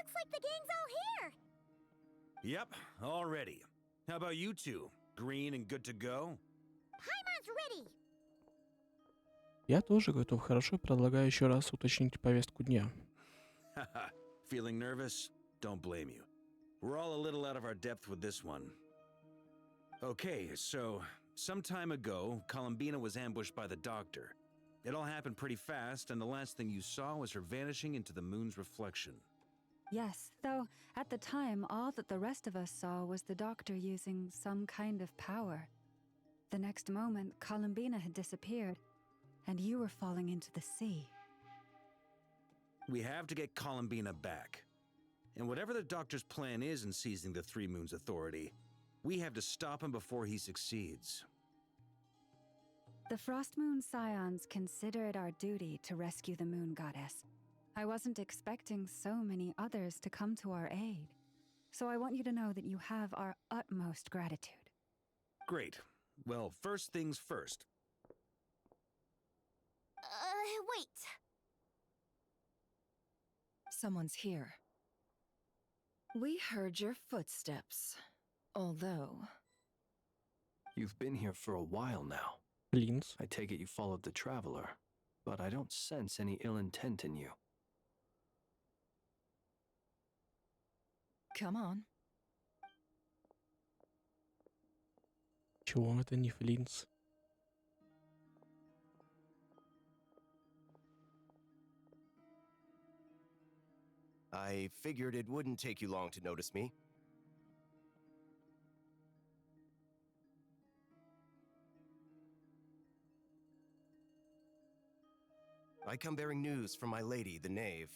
Looks like the gang's all here. Yep, all ready. How about you two? Green and good to go? Paimon's ready. Я тоже готов. Хорошо, предлагаю еще раз уточнить повестку дня. Haha, feeling nervous? Don't blame you. We're all a little out of our depth with this one. Okay, so some time ago, Columbina was ambushed by the doctor. It all happened pretty fast, and the last thing you saw was her vanishing into the moon's reflection. Yes, though at the time, all that the rest of us saw was the doctor using some kind of power. The next moment, Columbina had disappeared, and you were falling into the sea. We have to get Columbina back. And whatever the doctor's plan is in seizing the Three Moons Authority, we have to stop him before he succeeds. The Frost Moon Scions consider it our duty to rescue the Moon Goddess. I wasn't expecting so many others to come to our aid. So I want you to know that you have our utmost gratitude. Great. Well, first things first. Wait. Someone's here. We heard your footsteps. Although... You've been here for a while now. Линз. I take it you followed the Traveler, but I don't sense any ill intent in you. Come on. Чего это не Линз? I figured it wouldn't take you long to notice me. I come bearing news from my lady, the Knave.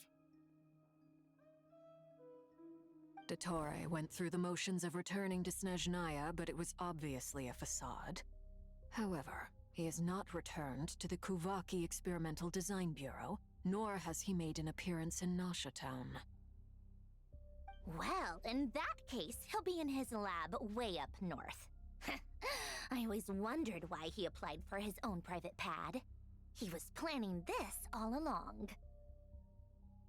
Dottore went through the motions of returning to Snezhnaya, but it was obviously a facade. However, he has not returned to the Kuvaki Experimental Design Bureau, nor has he made an appearance in Nasha Town. Well, in that case, he'll be in his lab way up north. I always wondered why he applied for his own private pad. He was planning this all along.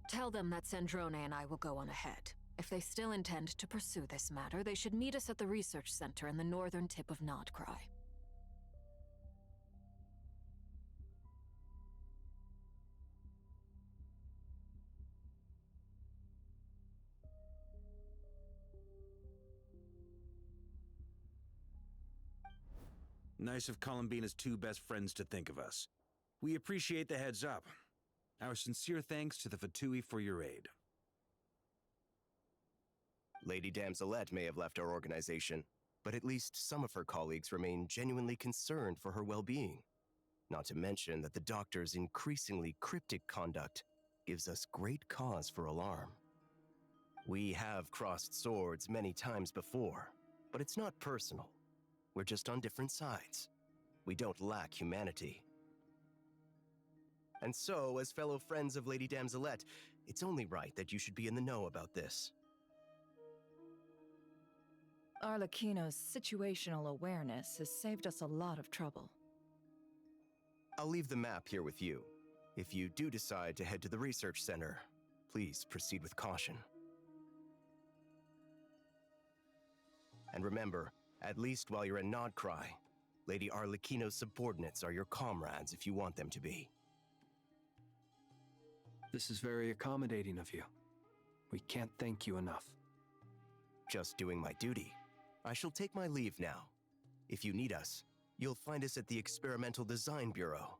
Tell them that Sandrone and I will go on ahead. If they still intend to pursue this matter, they should meet us at the research center in the northern tip of Nod-Kraj. Nice of Columbina's two best friends to think of us. We appreciate the heads up. Our sincere thanks to the Fatui for your aid. Lady Damselette may have left our organization, but at least some of her colleagues remain genuinely concerned for her well-being. Not to mention that the doctor's increasingly cryptic conduct gives us great cause for alarm. We have crossed swords many times before, but it's not personal. We're just on different sides. We don't lack humanity. And so, as fellow friends of Lady Damselette, it's only right that you should be in the know about this. Arlecchino's situational awareness has saved us a lot of trouble. I'll leave the map here with you. If you do decide to head to the research center, please proceed with caution. And remember, at least while you're in Nod-Kraj, Lady Arlecchino's subordinates are your comrades if you want them to be. This is very accommodating of you. We can't thank you enough. Just doing my duty. I shall take my leave now. If you need us, you'll find us at the Experimental Design Bureau.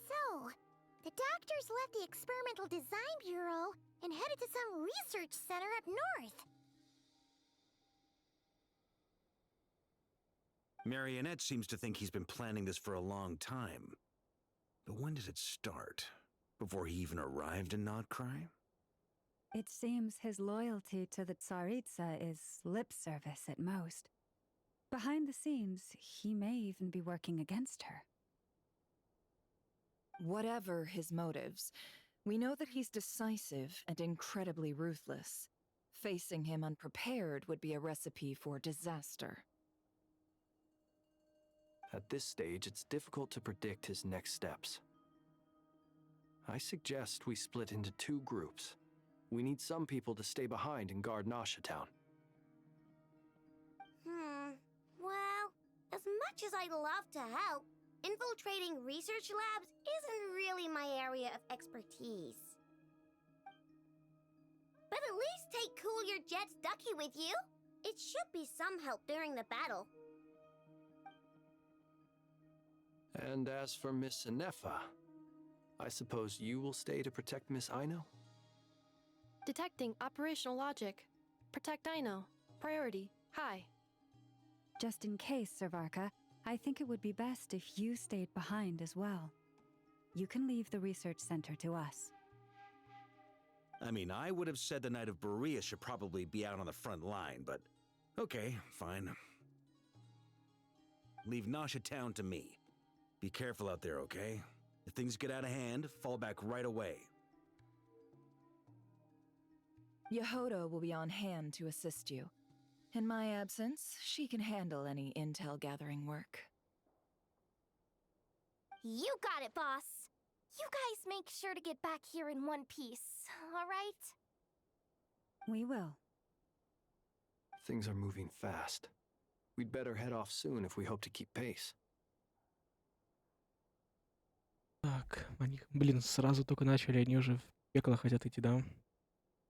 So, the doctors left the Experimental Design Bureau and headed to some research center up north. Marionette seems to think he's been planning this for a long time. But when did it start? Before he even arrived in Nod-Kraj? It seems his loyalty to the Tsaritsa is lip service at most. Behind the scenes, he may even be working against her. Whatever his motives, we know that he's decisive and incredibly ruthless. Facing him unprepared would be a recipe for disaster. At this stage, it's difficult to predict his next steps. I suggest we split into 2 groups. We need some people to stay behind and guard Nasha Town. Well, as much as I'd love to help, infiltrating research labs isn't really my area of expertise. But at least take Cool Your Jet's Ducky with you. It should be some help during the battle. And as for Miss Inefa, I suppose you will stay to protect Miss Aino? Detecting operational logic. Protect Aino. Priority. High. Just in case, Servarka, I think it would be best if you stayed behind as well. You can leave the research center to us. I mean, I would have said the Knight of Berea should probably be out on the front line, but okay, fine. Leave Nasha Town to me. Be careful out there, okay? If things get out of hand, fall back right away. Yehodo will be on hand to assist you. In my absence, she can handle any intel gathering work. You got it, boss. You guys make sure to get back here in one piece, all right? We will. Things are moving fast. We'd better head off soon if we hope to keep pace. Так, они, блин, сразу только начали, они уже в пекло хотят идти, да?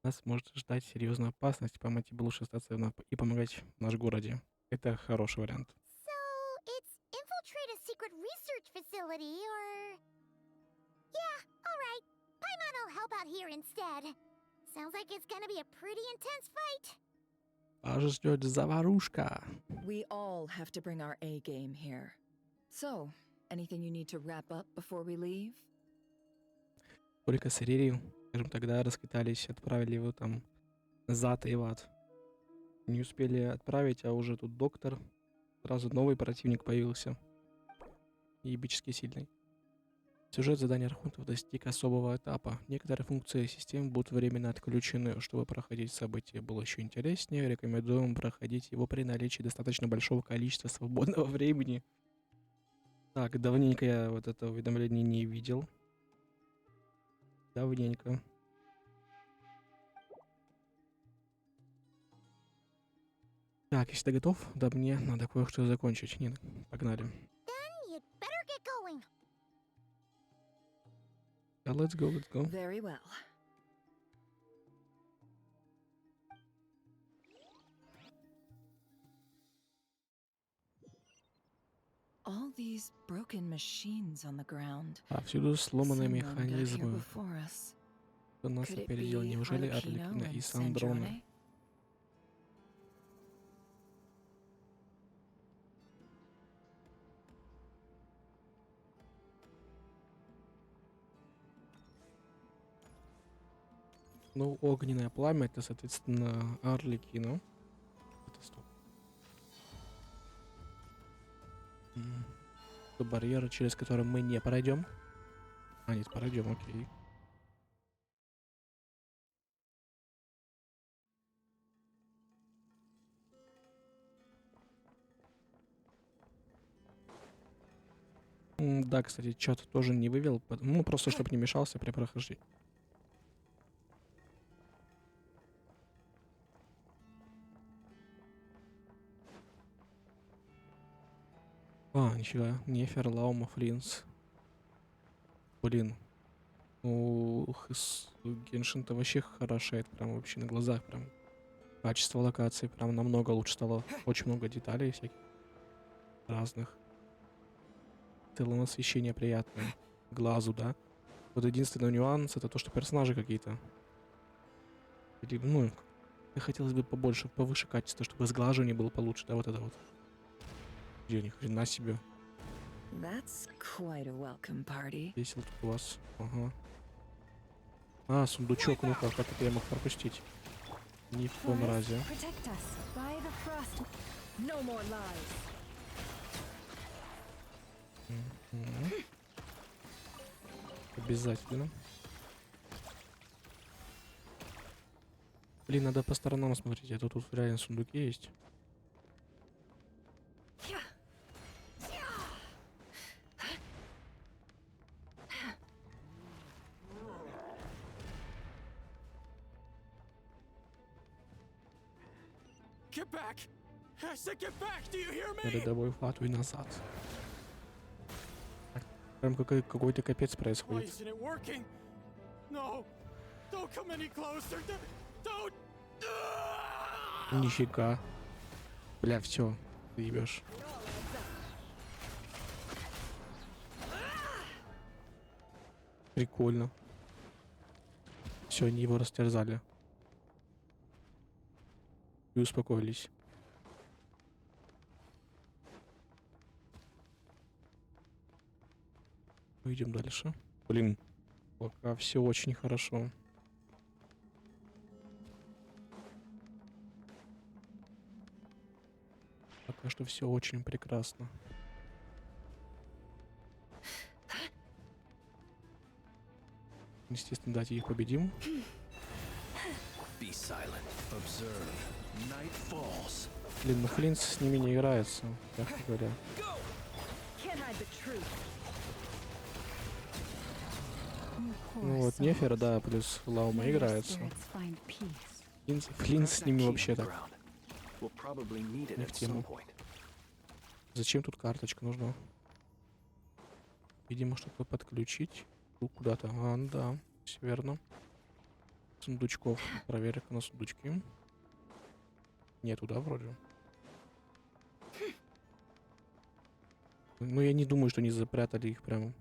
Нас может ждать серьезная опасность, помогите бы лучше остаться и помогать в наш городе. Это хороший вариант. So, it's infiltrate a secret research facility, or... Yeah, alright. Paimon will help out here instead. Sounds like it's gonna be a pretty intense fight. Вас ждет заварушка. We all have to bring our A game here. So, anything you need to wrap up before we leave? Только с Ирией, скажем, тогда раскатались, отправили его там назад и в ад. Не успели отправить, а уже тут доктор. Сразу новый противник появился. Ебически сильный. Сюжет задания архунтов достиг особого этапа. Некоторые функции системы будут временно отключены. Чтобы проходить события было еще интереснее, рекомендуем проходить его при наличии достаточно большого количества свободного времени. Так, давненько я вот это уведомление не видел. Давненько. Так, если ты готов, да мне надо кое-что закончить. Нина, погнали. Then you'd better get going. Да, let's go, let's go. Very well. All these broken machines on the ground. Всюду сломанные Someone got here механизмы. before us. Кто нас Could it опередил? be Неужели Arlecchino Арлекино и and Сандрона? Sandrone? Ну, огненное пламя, это, соответственно, Арлекино. Это стоп. Это барьер, через который мы не пройдем. А, нет, пройдем, окей. Да, кстати, чат тоже не вывел. Ну, просто чтобы не мешался при прохождении. Нифига. Нефер, Лаумов, Линз. Блин. Ух, Геншин-то вообще хорошеет. Прям вообще на глазах. Прям качество локации прям намного лучше стало. Очень много деталей всяких. Разных. В целом освещение приятное. Глазу, да. Вот единственный нюанс это то, что персонажи какие-то. Ну, хотелось бы побольше, повыше качества, чтобы сглаживание было получше, да, вот это вот. Где ни хрена себе. That's quite a welcome party. Весело тут у вас. Ага. Сундучок, ну как это я мог пропустить? Ни в коем разе. Protect us by the frost. No more lies. Обязательно. Блин, надо по сторонам смотреть, а то тут реально сундуки есть. Get back! I said get back! Do you hear me? Рядовой фату и назад. Так, прям какой-то капец Why происходит. isn't it working? No! Don't come any closer! Don't! Нифига. Бля, все, ты ебешь. Прикольно. Все, они его растерзали. И успокоились. Идем дальше. Блин, пока все очень хорошо. Пока что все очень прекрасно. Естественно, давайте их победим. Be silent. Observe. Night falls. Блин, ну Флинс с ними не играется, мягко говоря. Can't hide the truth. Ну вот, Нефер, да, плюс Лаума играется. Флинс с ними вообще так. We'll probably need it Не в at тему. some point. Зачем тут карточка нужна? Видимо, что-то подключить. Тут куда-то. А, ну да, все верно. Сундучков. Проверка на сундучки. Нету, да, вроде? Ну, я не думаю, что они запрятали их прям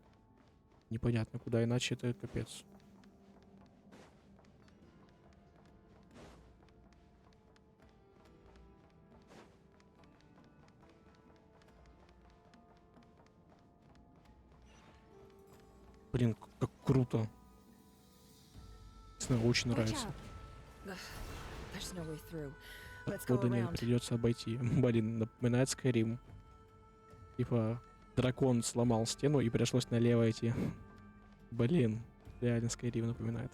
непонятно куда, иначе это капец. Блин, как круто. Честно, очень нравится. There's no way through. Let's go Походу нет, around. придется обойти. Блин, напоминает Skyrim. Типа, дракон сломал стену и пришлось налево идти. Блин, реально Skyrim напоминает.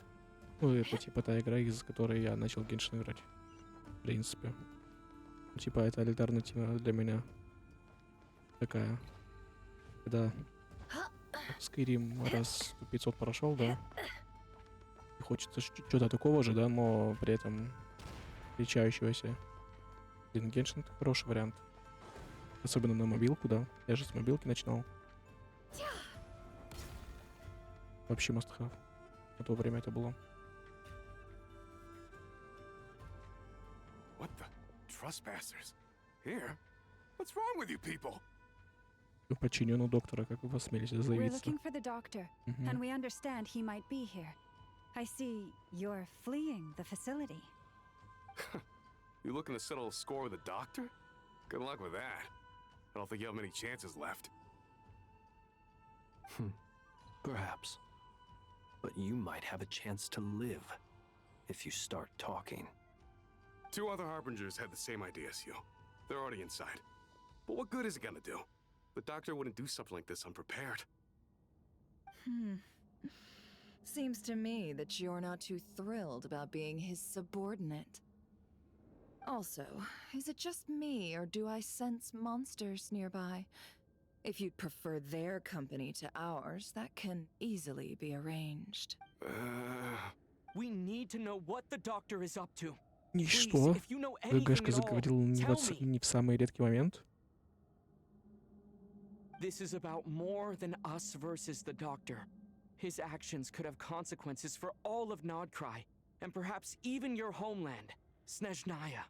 Ну, это типа та игра, из которой я начал Genshin играть. В принципе. Ну, типа, это альтернатива для меня. Такая. Когда Skyrim раз 500 прошел, да. И хочется что-то такого же, да, но при этом отличающегося. Блин, Genshin это хороший вариант. Особенно на мобилку, да. Я же с мобилки начинал. Вообще must have. На то время это было. What the? Trespassers? Here? What's wrong with you people? Подчиненный доктора, как вы посмелись We're заявиться. looking for the doctor, Мгм. and we understand he might be here. I see you're fleeing the facility. You looking to settle a score with a doctor? Good luck with that. I don't think you have many chances left. Perhaps. But you might have a chance to live if you start talking. Two other harbingers had the same idea as you. They're already inside. But what good is it gonna do? The doctor wouldn't do something like this unprepared. Seems to me that you're not too thrilled about being his subordinate. Also, is it just me, or do I sense monsters nearby? If you'd prefer their company to ours, that can easily be arranged. We need to know what the doctor is up to. И Please, что? if you know anything ГГшка at all, заговорил tell me. не в самый редкий момент. This is about more than us versus the doctor. His actions could have consequences for all of Nod-Kraj, and perhaps even your homeland, Snezhnaya.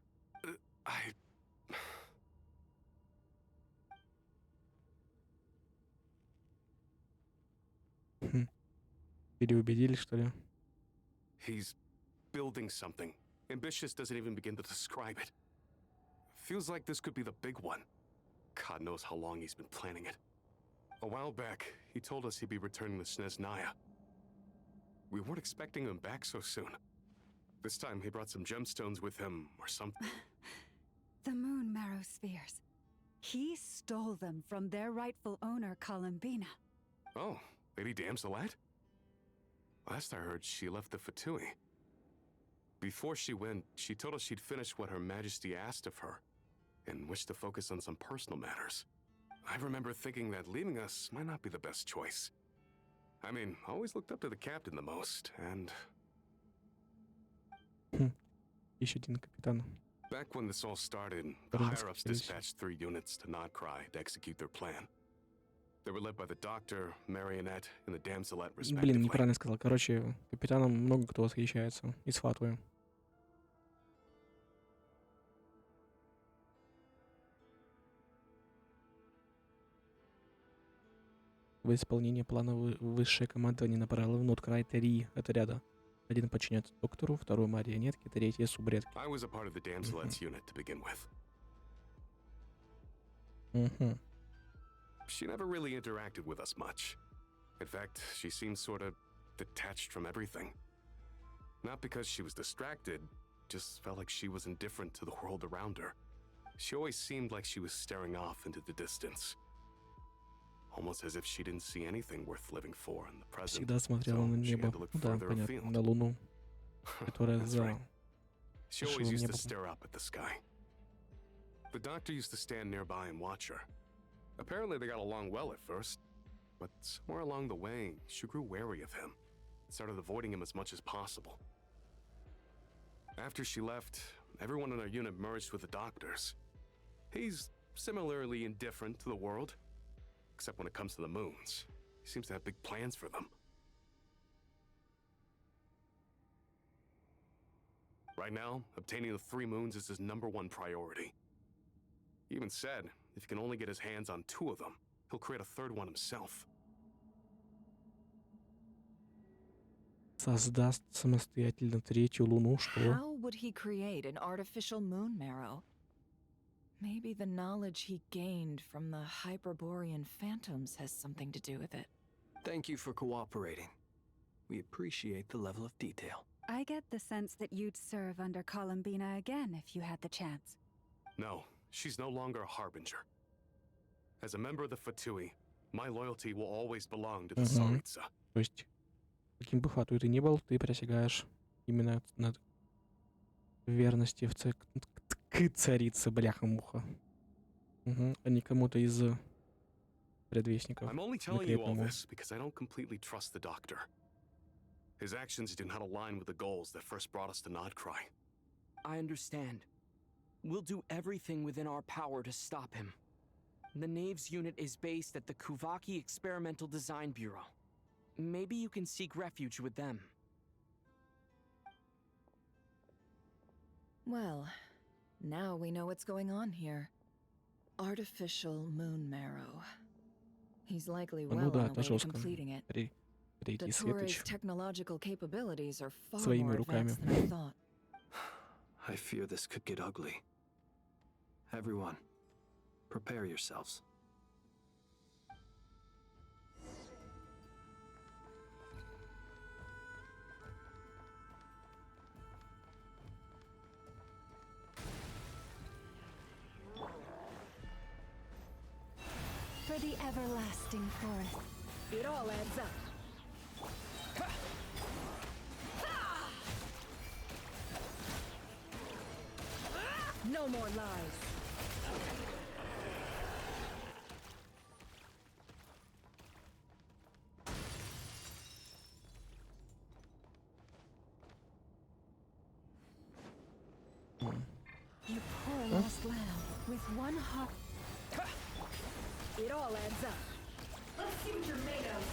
Переубедили, что ли? He's building something. Ambitious doesn't even begin to describe it. Feels like this could be the big one. God knows how long he's been planning it. A while back, he told us he'd be returning to Snezhnaya. We weren't expecting him back so soon. This time he brought some gemstones with him, or something. The moon marrow spheres. He stole them from their rightful owner, Columbina. Oh, Lady Damselette? Last I heard, she left the Fatui. Before she went, she told us she'd finish what Her Majesty asked of her, and wished to focus on some personal matters. I remember thinking that leaving us might not be the best choice. I mean, I always looked up to the captain the most, and... Еще один капитан. Back when this all started, the Которые higher-ups скатились. dispatched 3 units to Nod-Crai to execute their plan. They were led by the Doctor, Marionette, and the Damselette, Блин, respectively. неправильно сказал. Короче, капитаном много кто восхищается и с Фатвой. В исполнение плана высшее командование направило в Нод-Край 3 отряда. Один подчиняется доктору, второй марионетке, третий субредке. I was a part of the Damselette's unit to begin with. Угу. She never really interacted with us much. In fact, she seemed sort of detached from everything. Not because she was distracted, just felt like she was indifferent to the world around her. She always seemed like she was staring off into the distance. Almost as if she didn't see anything worth living for in the present. Всегда смотрела So на she небо. had to look Ну да, further понятно, afield. на Луну, которая That's за right. She always высшим used to небом. stare up at the sky. The Doctor used to stand nearby and watch her. Apparently they got along well at first, but somewhere along the way, she grew wary of him and started avoiding him as much as possible. After she left, everyone in our unit merged with the Doctor's. He's similarly indifferent to the world, except when it comes to the moons. He seems to have big plans for them. Right now, obtaining the 3 moons is his #1 priority. He even said if he can only get his hands on 2 of them, he'll create a 3rd one himself. Создаст самостоятельно третью Луну, что? How would he create an artificial moon marrow? Maybe the knowledge he gained from the Hyperborean phantoms has something to do with it. Thank you for cooperating. We appreciate the level of detail. I get the sense that you'd serve under Columbina again if you had the chance. No, she's no longer a harbinger. As a member of the Fatui, my loyalty will always belong to the Tsaritsa. То есть, каким бы Фатуй ты ни был, ты присягаешь именно на верности к царице, бляха-муха. А не кому-то из предвестников. I'm only telling you all конкретному. this because I don't completely trust the Doctor. His actions do not align with the goals that first brought us to Nod-Crai. I understand. We'll do everything within our power to stop him. The Knaves unit is based at the Kuvaki Experimental Design Bureau. Maybe you can seek refuge with them. Well, now we know what's going on here. Artificial moon marrow. He's likely Ну well да, on это the way to жестко. completing it. Третий Dottore светоч technological capabilities are far своими more руками. advanced than I thought. I fear this could get ugly. Everyone, prepare yourselves. For the everlasting forest. It all adds up. No more lies. You poor lost lamb with one heart. It all adds up. Let's see what you're made of.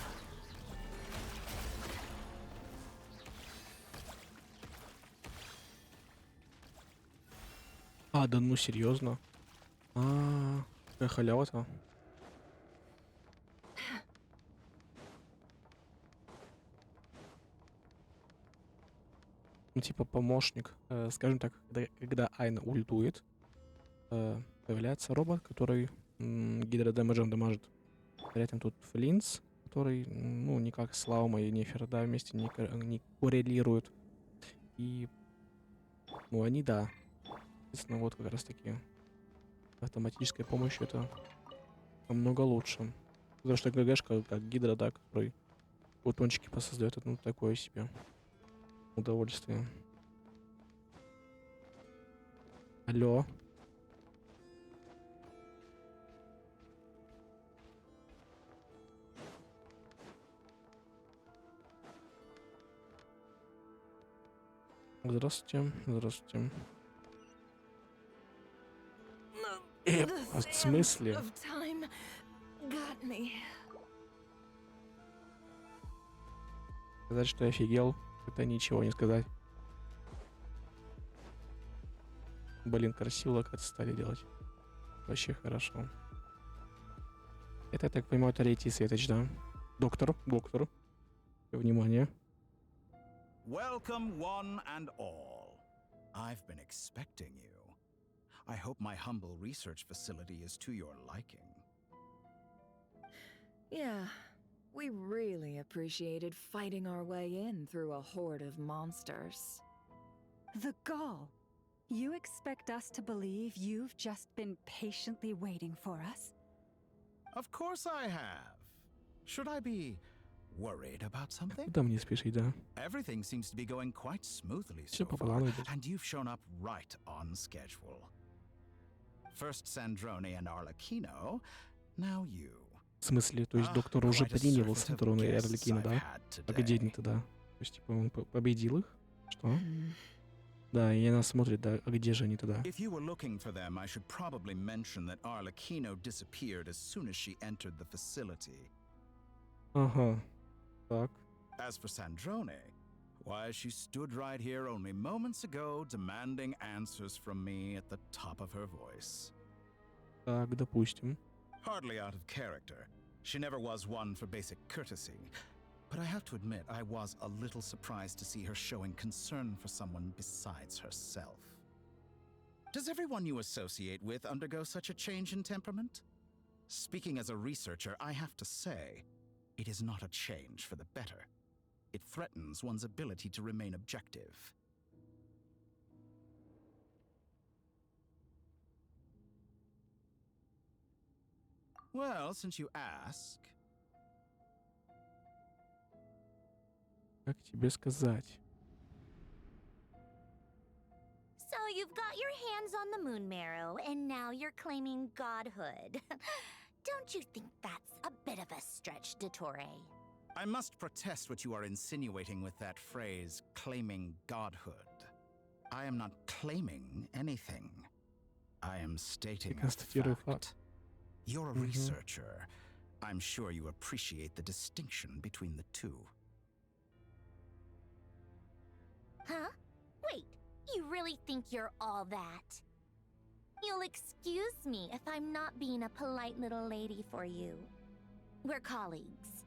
Да ну серьезно? Какая халява-то. Ну, типа помощник. Скажем так, когда Айна ультует, появляется робот, который гидродэмэджем дамажит. При этом тут Флинс, который, ну, никак с Лаумой и Нефер, да, вместе не коррелируют. И, ну, они, да. Соответственно, вот как раз таки автоматической помощью это намного лучше. Потому что ГГшка, как гидра, да, который бутончики посоздает, это ну такое себе удовольствие. Алло. Здравствуйте, здравствуйте. А в смысле? Of time got me. Сказать, что я офигел, это ничего не сказать. Блин, красиво как стали делать. Вообще хорошо. Это, я так понимаю, третий светоч, да? Доктор. Внимание. Welcome, one and all. I've been expecting you. I hope my humble research facility is to your liking. Yeah, we really appreciated fighting our way in through a horde of monsters. The gall. You expect us to believe you've just been patiently waiting for us? Of course I have. Should I be worried about something? Куда мне спешить, да? Everything seems to be going quite smoothly Всё so по far, плану идет. and you've shown up right on schedule. First Sandrone and Arlecchino, now you. В смысле, то есть доктор уже принял Сандрона и Арлекино, да? А где они тогда? То есть, типа, он победил их? Что? Да, и она смотрит, да, а где же они тогда? If you were looking for them, I should probably mention that Arlecchino disappeared as soon as she entered the facility. Ага. Так. As for Sandrone, why, she stood right here only moments ago demanding answers from me at the top of her voice. Так, допустим. Hardly out of character. She never was one for basic courtesy. But I have to admit, I was a little surprised to see her showing concern for someone besides herself. Does everyone you associate with undergo such a change in temperament? Speaking as a researcher, I have to say, it is not a change for the better. It threatens one's ability to remain objective. Well, since you ask... Как тебе сказать? So you've got your hands on the moon marrow, and now you're claiming godhood. Don't you think that's a bit of a stretch, Dottore? I must protest what you are insinuating with that phrase, claiming godhood. I am not claiming anything. I am stating a fact. You're a researcher. I'm sure you appreciate the distinction between the two. Huh? Wait, you really think you're all that? You'll excuse me if I'm not being a polite little lady for you. We're colleagues.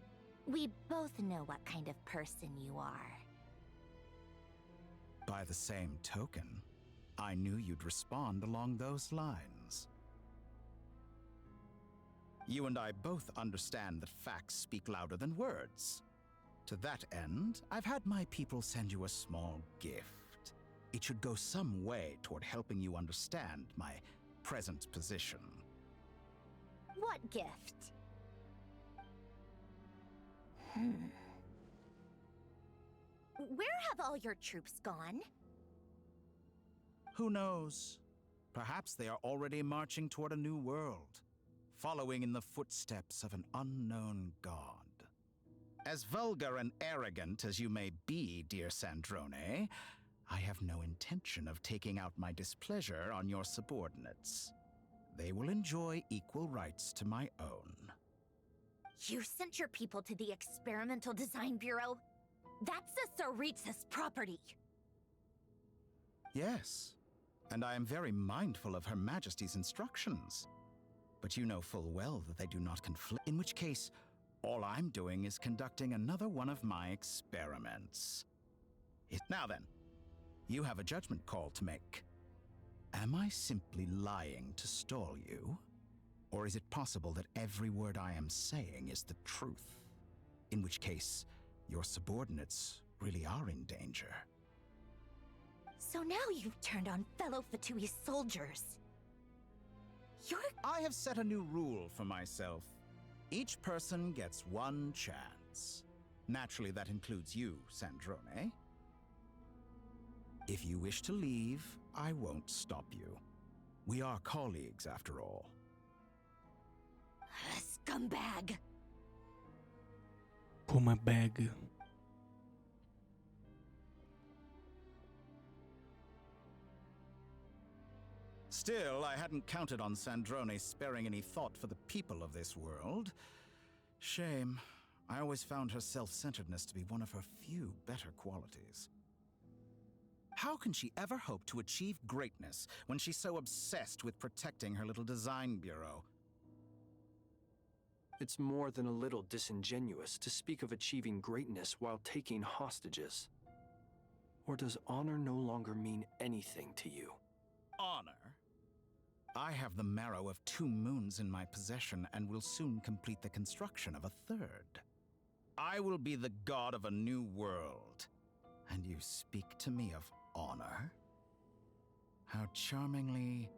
We both know what kind of person you are. By the same token, I knew you'd respond along those lines. You and I both understand that facts speak louder than words. To that end, I've had my people send you a small gift. It should go some way toward helping you understand my present position. What gift? Where have all your troops gone? Who knows? Perhaps they are already marching toward a new world, following in the footsteps of an unknown god. As vulgar and arrogant as you may be, dear Sandrone, I have no intention of taking out my displeasure on your subordinates. They will enjoy equal rights to my own. You sent your people to the Experimental Design Bureau? That's a Tsaritsas property. Yes, and I am very mindful of Her Majesty's instructions. But you know full well that they do not conflict, in which case, all I'm doing is conducting another one of my experiments. Now then, you have a judgment call to make. Am I simply lying to stall you? Or is it possible that every word I am saying is the truth? In which case, your subordinates really are in danger. So now you've turned on fellow Fatui soldiers. I have set a new rule for myself. Each person gets one chance. Naturally, that includes you, Sandrone. If you wish to leave, I won't stop you. We are colleagues, after all. Scumbag! Puma bag. Still, I hadn't counted on Sandrone sparing any thought for the people of this world. Shame. I always found her self-centeredness to be one of her few better qualities. How can she ever hope to achieve greatness when she's so obsessed with protecting her little design bureau? It's more than a little disingenuous to speak of achieving greatness while taking hostages. Or does honor no longer mean anything to you? Honor? I have the marrow of 2 moons in my possession and will soon complete the construction of a 3rd. I will be the god of a new world. And you speak to me of honor? How charmingly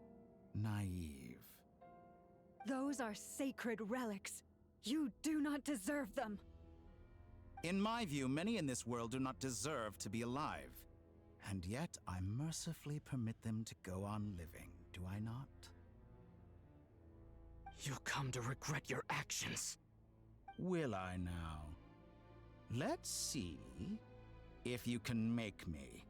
naive. Those are sacred relics. You do not deserve them. In my view, many in this world do not deserve to be alive. And yet, I mercifully permit them to go on living, do I not? You'll come to regret your actions. Will I now? Let's see if you can make me.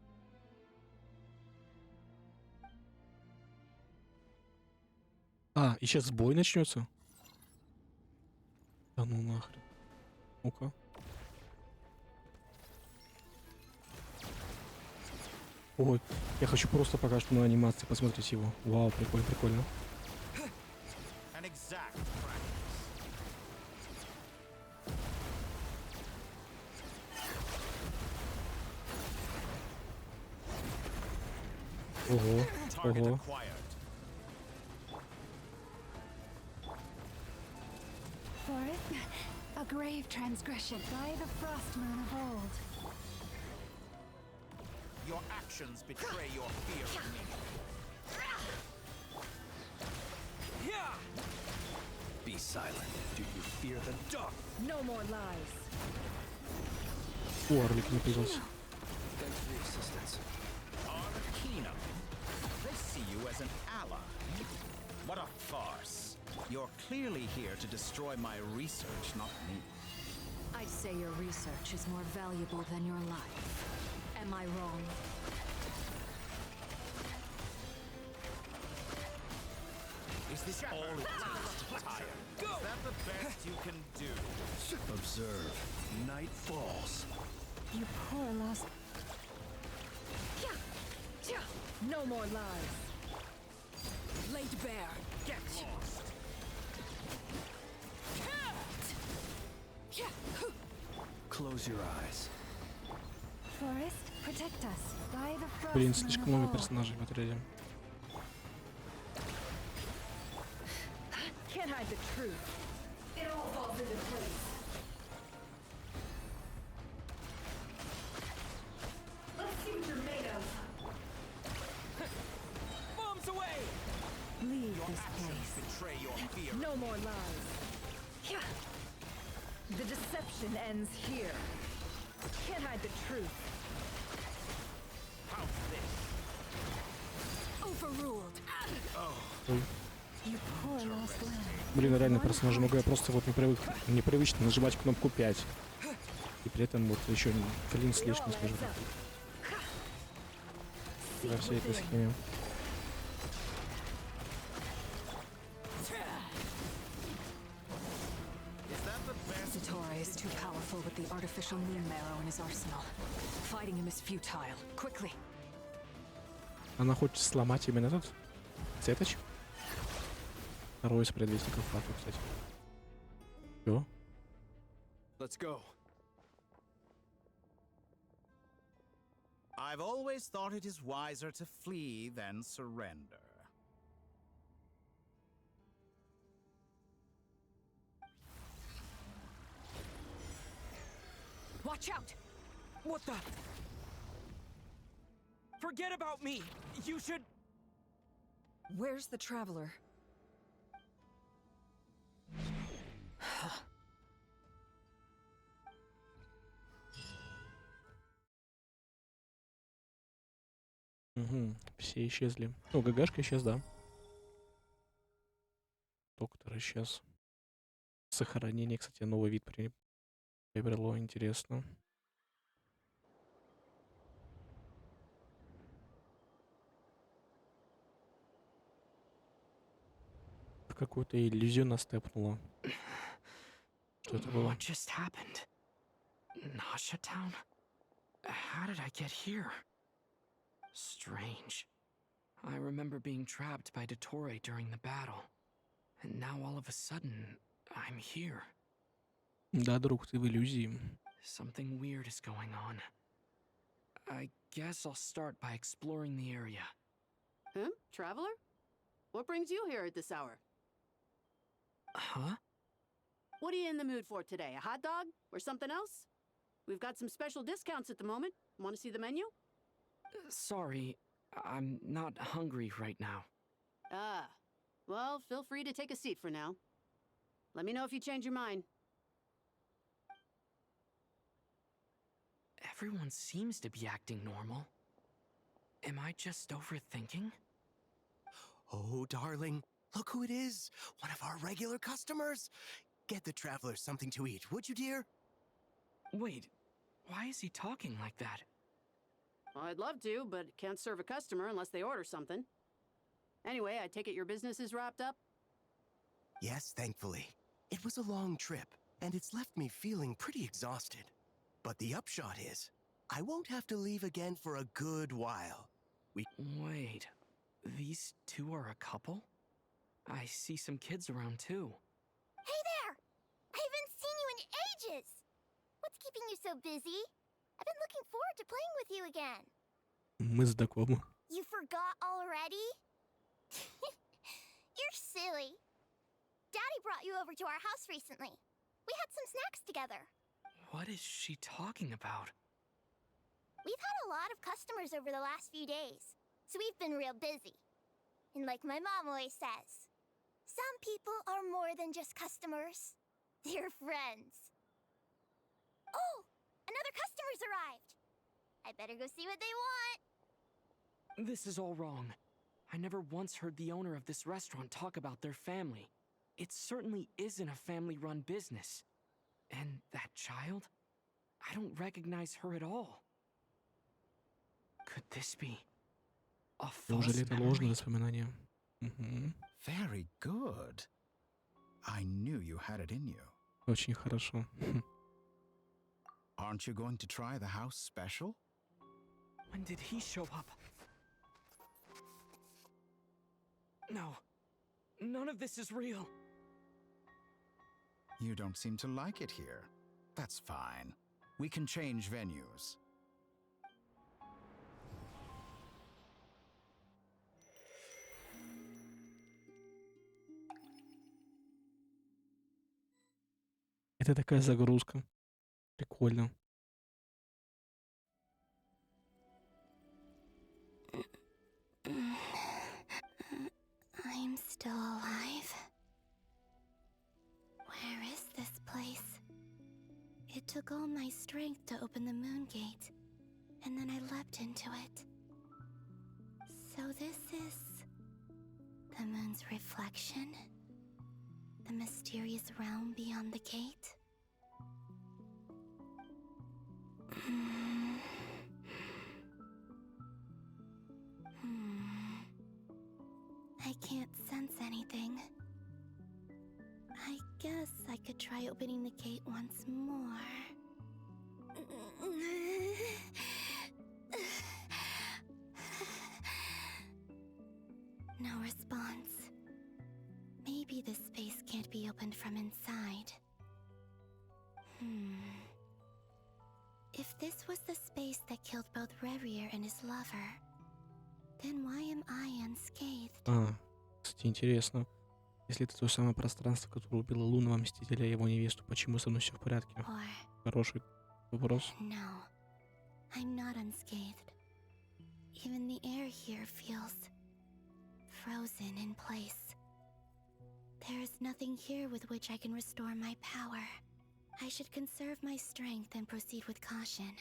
А, и сейчас бой начнется? Да ну нахрен. Ну-ка. Ой, я хочу просто пока что на анимации посмотреть его. Вау, прикольно, прикольно. Ого, ого. For it, a grave transgression by the frost moon of old. Your actions betray your fear of me. Be silent. Do you fear the dark? No more lies. О, Орлик не призался. Thanks for the assistance. Arkino. They see you as an ally. What a farce. You're clearly here to destroy my research, not me. I'd say your research is more valuable than your life. Am I wrong? Is this all it takes to tire? Is that the best you can do? Observe. Night falls. You poor lost. No more lies. Laid bare. Get lost. Close your eyes. Forest, protect us by the frost Блин, moon слишком of много old. персонажей в отряде. Can't hide the truth. It all falls into place. Let's see what you're made of. Bombs away! Leave this place. Betray your fear. No more lies. The deception ends here. Can't hide the truth. How's this? Overruled. Ой. You poor lost lamb. Блин, реально персонажи много, я просто вот непривычно нажимать кнопку 5. И при этом вот еще клин слишком, скажем так. Во всей этой схеме. Satora is too powerful with the artificial moon marrow in his arsenal. Fighting him is futile. Quickly. Она хочет сломать именно этот цветоч. Второй из предвестников факту, кстати. Всё. Let's go. I've always thought it is wiser to flee than surrender. Watch out! What the? Forget about me! You should... Where's the traveler? Угу, все исчезли. Ну, ГГшка исчез, да. Доктор исчез. Сохранение, кстати, новый вид приобрело, интересно. Какую-то иллюзию настепнула. Что это было? What just happened? Nasha Town? How did I get here? Strange. I remember being trapped by Dottore during the battle. And now all of a sudden, I'm here. Да, друг, ты в иллюзии. Something weird is going on. I guess I'll start by exploring the area. Huh? Traveler? What brings you here at this hour? Huh? What are you in the mood for today? A hot dog? Or something else? We've got some special discounts at the moment. Want to see the menu? Sorry, I'm not hungry right now. Ah. Well, feel free to take a seat for now. Let me know if you change your mind. Everyone seems to be acting normal. Am I just overthinking? Oh, darling, look who it is. One of our regular customers. Get the traveler something to eat, would you, dear? Wait, why is he talking like that? Well, I'd love to, but can't serve a customer unless they order something. Anyway, I take it your business is wrapped up? Yes, thankfully. It was a long trip, and it's left me feeling pretty exhausted. But the upshot is, I won't have to leave again for a good while. Wait, these two are a couple? I see some kids around too. Hey there! I haven't seen you in ages! What's keeping you so busy? I've been looking forward to playing with you again. Мы знакомы. You forgot already? You're silly. Daddy brought you over to our house recently. We had some snacks together. What is she talking about? We've had a lot of customers over the last few days, so we've been real busy. And like my mom always says, some people are more than just customers. They're friends. Oh, another customer's arrived. I better go see what they want. This is all wrong. I never once heard the owner of this restaurant talk about their family. It certainly isn't a family-run business. And that child? I don't recognize her at all. Could this be a Неужели false это ложное memory? воспоминание? Мгм. Very good. I knew you had it in you. Очень хорошо. Aren't you going to try the house special? When did he show up? No. None of this is real. You don't seem to like it here. That's fine. We can change venues. Это такая загрузка. Прикольно. I'm still alive. Where is this place? It took all my strength to open the moon gate, and then I leapt into it. So this is the moon's reflection? The mysterious realm beyond the gate? I can't sense anything. I guess I could try opening the gate once more. No response. Maybe this space can't be opened from inside. If this was the space that killed both Revier and his lover, then why am I unscathed? Кстати, интересно. Если это то самое пространство, которое убило лунного мстителя и его невесту, почему со мной все в порядке? Or Хороший вопрос. no, I'm not unscathed. Even the air here feels frozen in place. There is nothing here with which I can restore my power. I should conserve my strength and proceed with caution.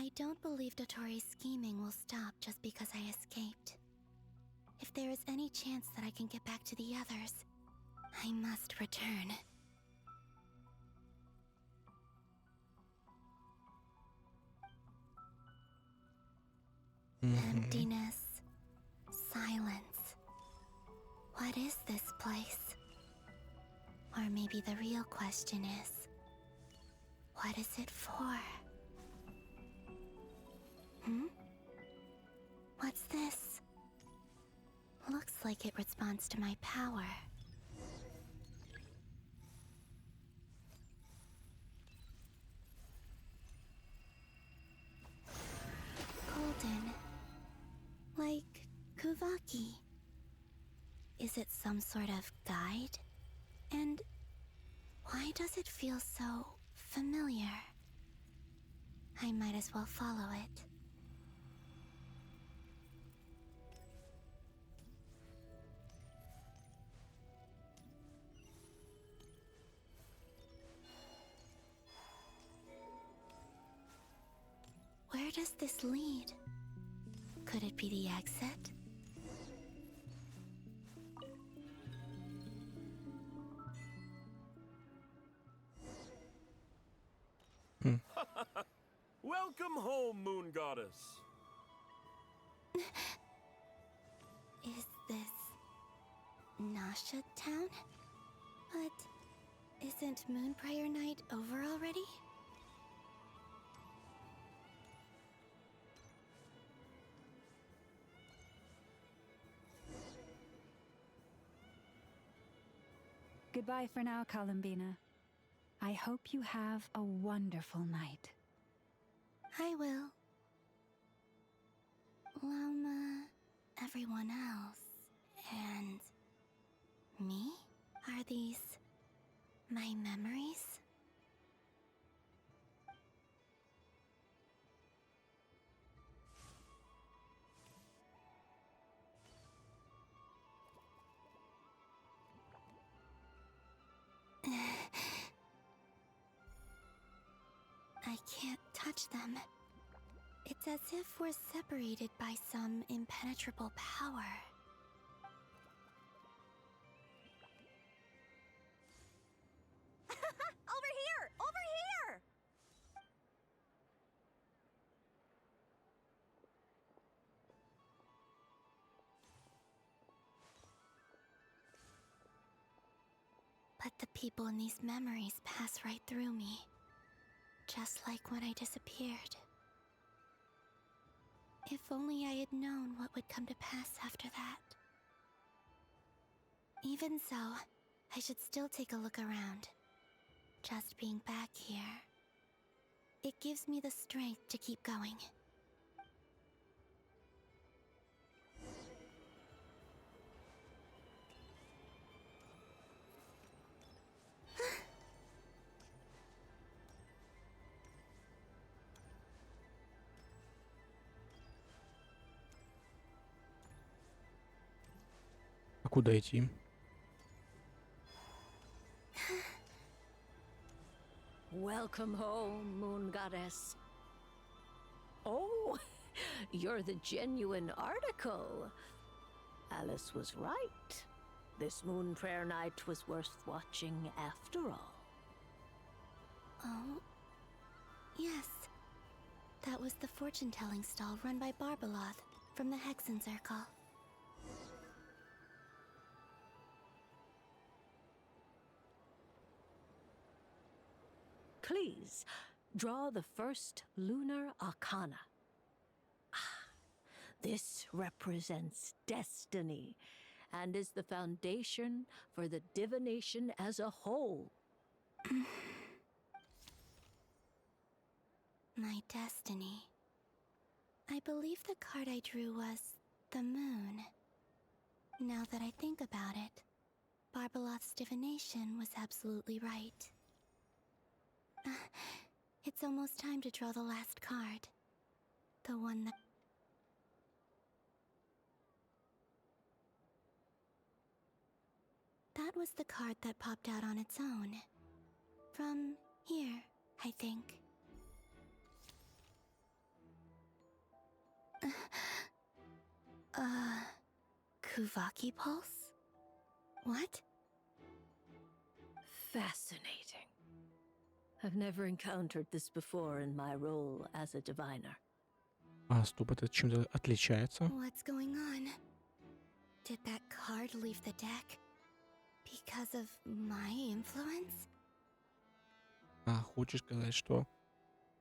I don't believe Dottori's scheming will stop just because I escaped. If there is any chance that I can get back to the others, I must return. Emptiness, Or maybe the real question is, what is it for? What's this? Looks like it responds to my power. Golden. Like Kuvaki. Is it some sort of guide? And why does it feel so familiar? I might as well follow it. Where does this lead? Could it be the exit? Welcome home, Moon Goddess. Is this Nasha Town? But isn't Moon Prayer Night over already? Goodbye for now, Columbina. I hope you have a wonderful night. I will. Lama, everyone else, and me? Are these my memories? I can't touch them. It's as if we're separated by some impenetrable power. Over here! Over here! But the people in these memories pass right through me. Just like when I disappeared. If only I had known what would come to pass after that. Even so, I should still take a look around. Just being back here, it gives me the strength to keep going. А куда идти? Welcome home, Moon Goddess. Oh, you're the genuine article. Alice was right. This Moon Prayer Night was worth watching after all. Oh, yes. That was the fortune-telling stall run by Barbaloth from the Hexen Circle. Please, draw the first lunar arcana. This represents destiny and is the foundation for the divination as a whole. My destiny. I believe the card I drew was the moon. Now that I think about it, Barbaloth's divination was absolutely right. It's almost time to draw the last card. The one that... That was the card that popped out on its own. From here, I think. Kuvaki Pulse? What? Fascinating. I've never encountered this before in my role as a diviner. А, стоп, это чем-то отличается? What's going on? Did that card leave the deck? Because of my influence? А, хочешь сказать, что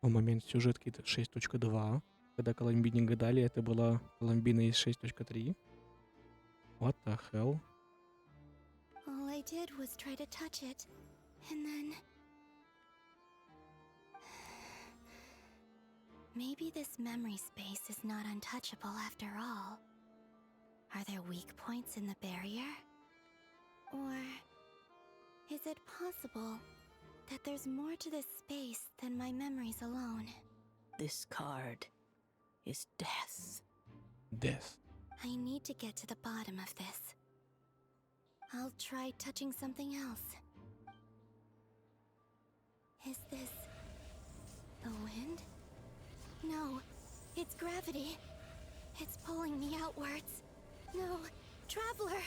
в момент сюжетки 6.2, когда Колумбине гадали, это была Колумбина из 6.3? What the hell? All I did was try to touch it, and then... Maybe this memory space is not untouchable after all. Are there weak points in the barrier? Or is it possible that there's more to this space than my memories alone? This card is death. Death. I need to get to the bottom of this. I'll try touching something else. Is this the wind? No, it's gravity. It's pulling me outwards. No, Traveler!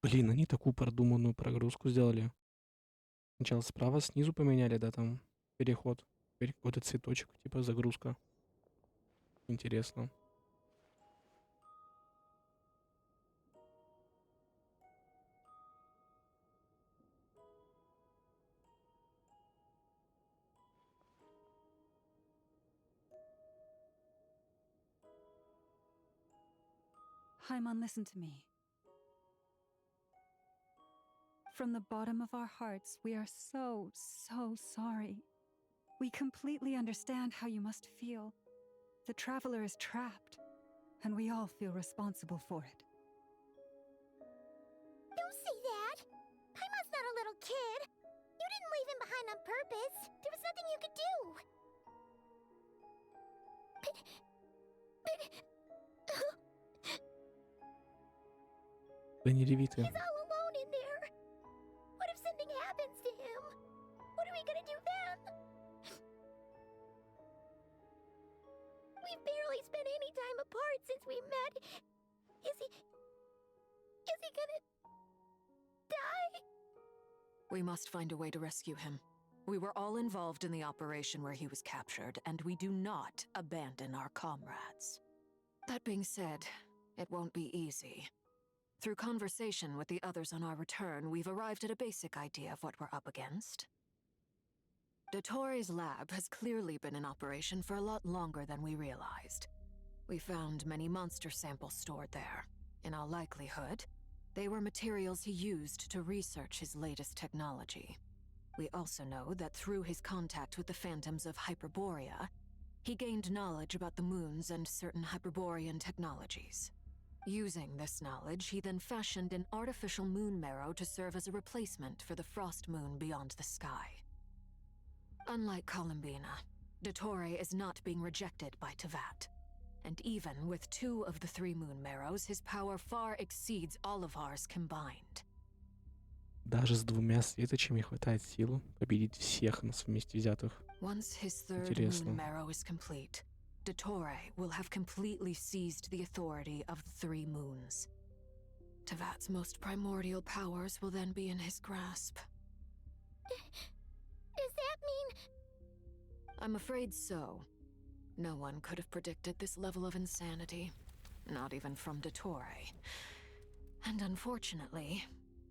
Блин, они такую продуманную прогрузку сделали. Сначала справа, снизу поменяли, да, там переход. Теперь какой-то цветочек, типа загрузка. Интересно. Haimon, listen to me. From the bottom of our hearts, we are so sorry. We completely understand how you must feel. The Traveler is trapped, and we all feel responsible for it. Don't say that! Paimon's not a little kid! You didn't leave him behind on purpose! There was nothing you could do! Да не реви ты. He's all alone in there! What if something happens to him? What are we gonna do then? We've barely spent any time apart since we met. Is he gonna die? We must find a way to rescue him. We were all involved in the operation where he was captured, and we do not abandon our comrades. That being said, it won't be easy. Through conversation with the others on our return, we've arrived at a basic idea of what we're up against. Dottore's lab has clearly been in operation for a lot longer than we realized. We found many monster samples stored there. In all likelihood, they were materials he used to research his latest technology. We also know that through his contact with the phantoms of Hyperborea, he gained knowledge about the moons and certain Hyperborean technologies. Using this knowledge, he then fashioned an artificial moon marrow to serve as a replacement for the frost moon beyond the sky. Unlike Columbina, Dottore is not being rejected by Tevat. And even with 2 of the 3 moon marrows, his power far exceeds all of ours combined. Даже с 2 светочами хватает сил победить всех нас вместе взятых. Once his 3rd Интересно. moon marrow is complete, Dottore will have completely seized the authority of the 3 moons. Tevat's most primordial powers will then be in his grasp. Does that mean... I'm afraid so. No one could have predicted this level of insanity. Not even from Dottore. And unfortunately,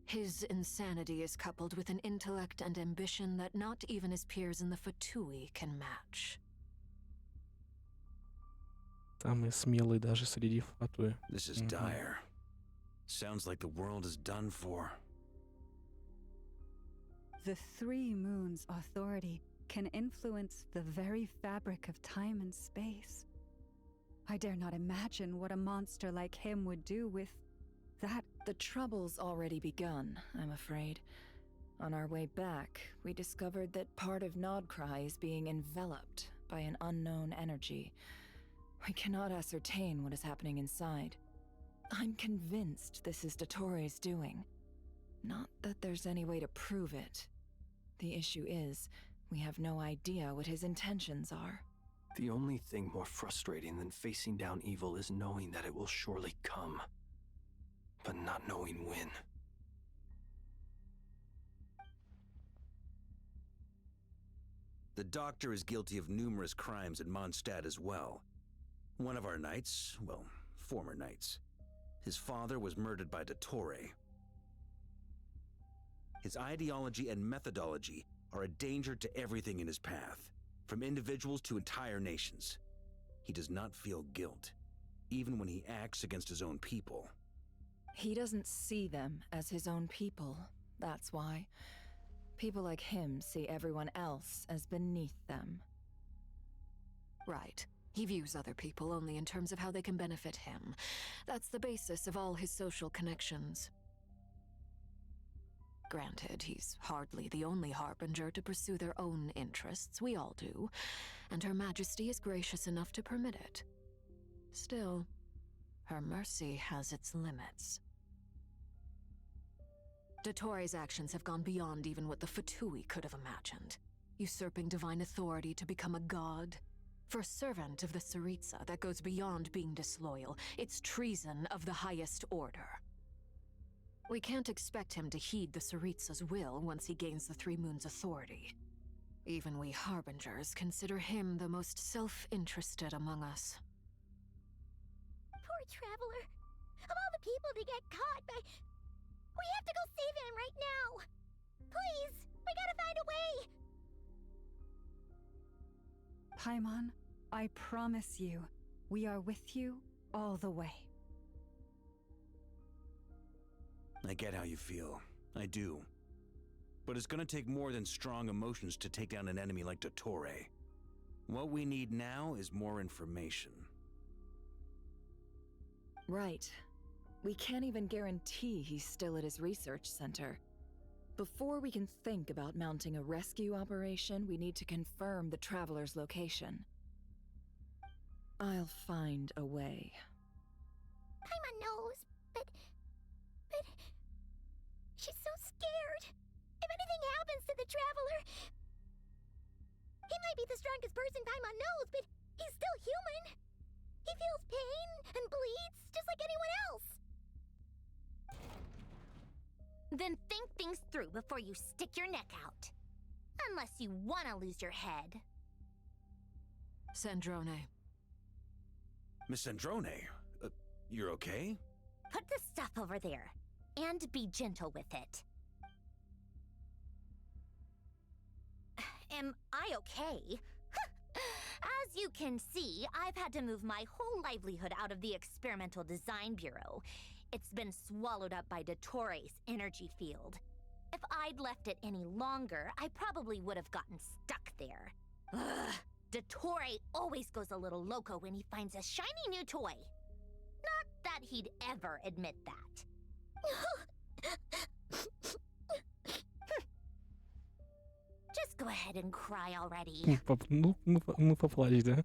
his insanity is coupled with an intellect and ambition that not even his peers in the Fatui can match. Самые смелые даже среди фатуи. This is dire. Sounds like the world is done for. The 3 moons' authority can influence the very fabric of time and space. I dare not imagine what a monster like him would do with that. The trouble's already begun, I'm afraid. On our way back, we discovered that part of Nod-Crai is being enveloped by an unknown energy. We cannot ascertain what is happening inside. I'm convinced this is Dottore's doing. Not that there's any way to prove it. The issue is, we have no idea what his intentions are. The only thing more frustrating than facing down evil is knowing that it will surely come, but not knowing when. The doctor is guilty of numerous crimes in Mondstadt as well. One of our knights, well, former knights, his father was murdered by Dottore. His ideology and methodology are a danger to everything in his path, from individuals to entire nations. He does not feel guilt, even when he acts against his own people. He doesn't see them as his own people, that's why. People like him see everyone else as beneath them. Right. He views other people only in terms of how they can benefit him. That's the basis of all his social connections. Granted, he's hardly the only harbinger to pursue their own interests. We all do. And Her Majesty is gracious enough to permit it. Still, her mercy has its limits. Dottore's actions have gone beyond even what the Fatui could have imagined. Usurping divine authority to become a god. For a servant of the Tsaritsa, that goes beyond being disloyal. It's treason of the highest order. We can't expect him to heed the Tsaritsa's will once he gains the Three Moons' authority. Even we Harbingers consider him the most self-interested among us. Poor Traveler. Of all the people to get caught by... We have to go save him right now! Please! We gotta find a way! Paimon, I promise you, we are with you all the way. I get how you feel. I do. But it's gonna take more than strong emotions to take down an enemy like Dottore. What we need now is more information. Right. We can't even guarantee he's still at his research center. Before we can think about mounting a rescue operation, we need to confirm the Traveler's location. I'll find a way. Paimon knows, but... She's so scared. If anything happens to the Traveler... He might be the strongest person Paimon knows, but he's still human. He feels pain and bleeds just like anyone else. Then think things through before you stick your neck out. Unless you want to lose your head. Sandrone. Miss Sandrone, you're okay? Put the stuff over there. And be gentle with it. Am I okay? As you can see, I've had to move my whole livelihood out of the Experimental Design Bureau. It's been swallowed up by Dottore's energy field. If I'd left it any longer, I probably would have gotten stuck there. Ugh, Dottore always goes a little loco when he finds a shiny new toy. Not that he'd ever admit that. Just go ahead and cry already. Ну поплачь, да?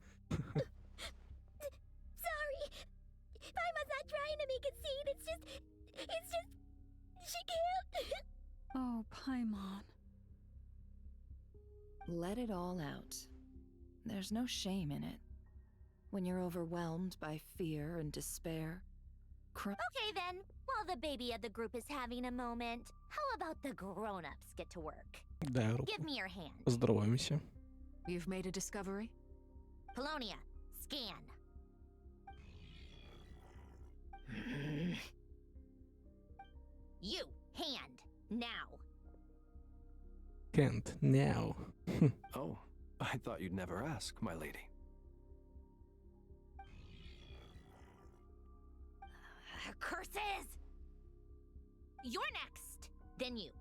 Sorry. Paimon's not trying to make it seem. It's just... She can't. Oh, Paimon. Let it all out. There's no shame in it. When you're overwhelmed by fear and despair, Okay then, while the baby of the group is having a moment, how about the grown-ups get to work? Да, Give me your hand. поздороваемся. You've made a discovery? Polonia, scan. You, hand, now. Can't now. Oh, I thought you'd never ask, my lady. Curses! You're next, then you.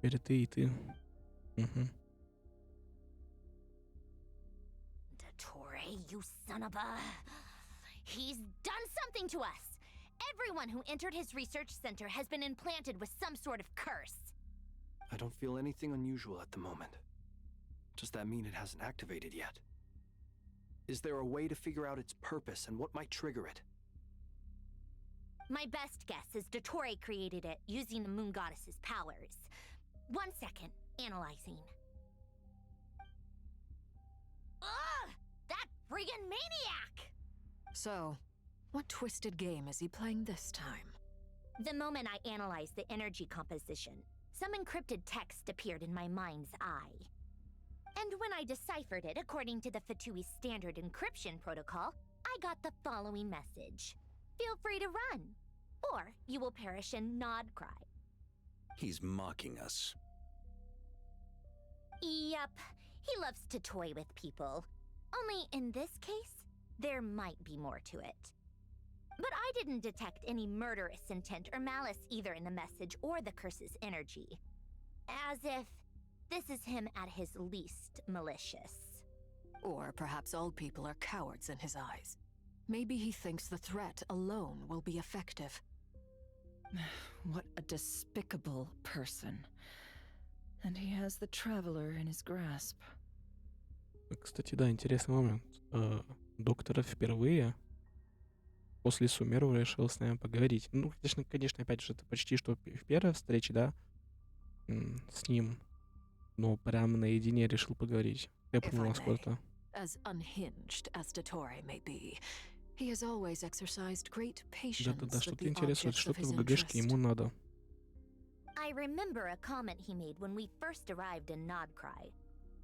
Теперь ты и ты. Угу. Dottore, you son of a... He's done something to us! Everyone who entered his research center has been implanted with some sort of curse. I don't feel anything unusual at the moment. Does that mean it hasn't activated yet? Is there a way to figure out its purpose and what might trigger it? My best guess is Dottore created it using the Moon Goddess's powers. 1 second, analyzing. friggin' maniac! So, what twisted game is he playing this time? The moment I analyzed the energy composition, some encrypted text appeared in my mind's eye. And when I deciphered it according to the Fatui standard encryption protocol, I got the following message. Feel free to run, or you will perish in Nod-Crai. He's mocking us. Yep, he loves to toy with people. Only in this case, there might be more to it. But I didn't detect any murderous intent or malice either in the message or the curse's energy. As if this is him at his least malicious. Or perhaps all people are cowards in his eyes. Maybe he thinks the threat alone will be effective. What a despicable person. And he has the Traveler in his grasp. Кстати, да, интересный момент. Доктора впервые после Сумеру решил с нами поговорить. Ну, конечно, опять же, это почти что в первой встрече, да, с ним. Но прям наедине решил поговорить. Я помню, насколько... As unhinged as Dottore may be, he has always exercised great patience Да-да-да, with что-то the интересует, objects of что-то his в ГГшке ему interest. надо. I remember a comment he made when we first arrived in Nod-Crai.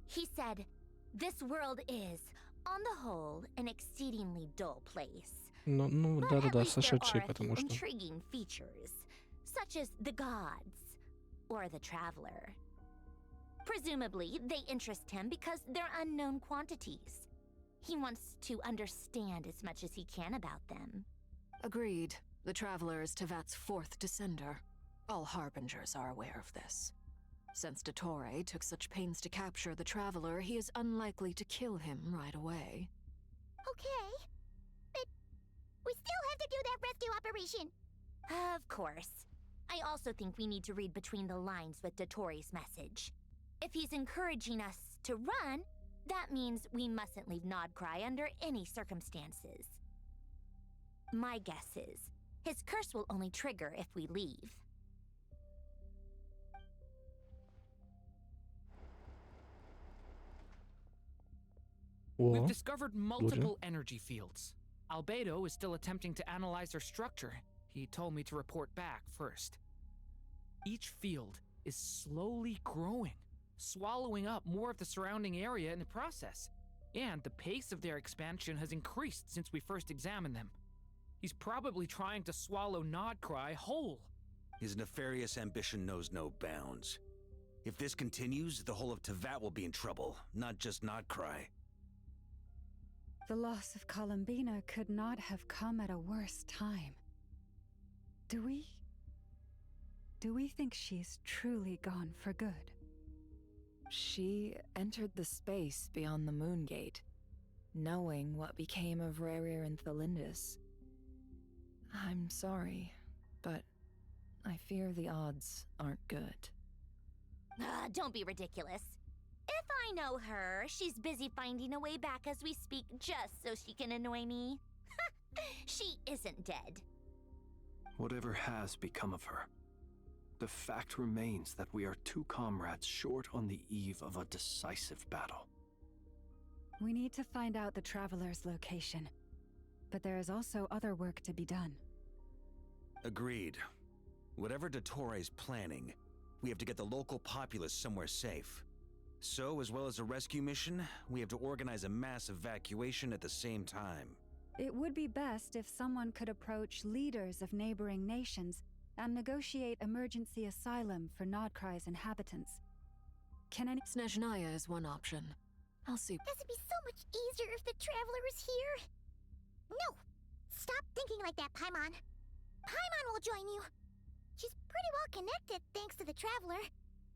He said, "This world is, on the whole, an exceedingly dull place. Ну, But at да-да-да, least there сошедший, are a few потому что... intriguing features, such as the gods or the traveler. Presumably, they interest him because they're unknown quantities. He wants to understand as much as he can about them." Agreed. The Traveler is Tevat's fourth descender. All Harbingers are aware of this. Since Dottore took such pains to capture the Traveler, he is unlikely to kill him right away. Okay. But we still have to do that rescue operation. Of course. I also think we need to read between the lines with Dottore's message. If he's encouraging us to run, that means we mustn't leave Nod-Crai under any circumstances. My guess is, his curse will only trigger if we leave. We've discovered multiple energy fields. Albedo is still attempting to analyze their structure. He told me to report back first. Each field is slowly growing, swallowing up more of the surrounding area in the process. And the pace of their expansion has increased since we first examined them. He's probably trying to swallow Nod-Crai whole. His nefarious ambition knows no bounds. If this continues, the whole of Tevat will be in trouble, not just Nod-Crai. The loss of Columbina could not have come at a worse time. Do we think she's truly gone for good? She entered the space beyond the Moon Gate, knowing what became of Rerir and Thalindus. I'm sorry, but I fear the odds aren't good. Don't be ridiculous. If I know her, she's busy finding a way back as we speak just so she can annoy me. She isn't dead. Whatever has become of her, the fact remains that we are two comrades short on the eve of a decisive battle. We need to find out the Traveler's location, but there is also other work to be done. Agreed. Whatever Dottore's planning, we have to get the local populace somewhere safe. So, as well as a rescue mission, we have to organize a mass evacuation at the same time. It would be best if someone could approach leaders of neighboring nations and negotiate emergency asylum for Nod-Crai's inhabitants. Can any— Snezhnaya is one option. I'll see. This would be so much easier if the Traveler was here. No! Stop thinking like that, Paimon. Paimon will join you. She's pretty well connected thanks to the Traveler.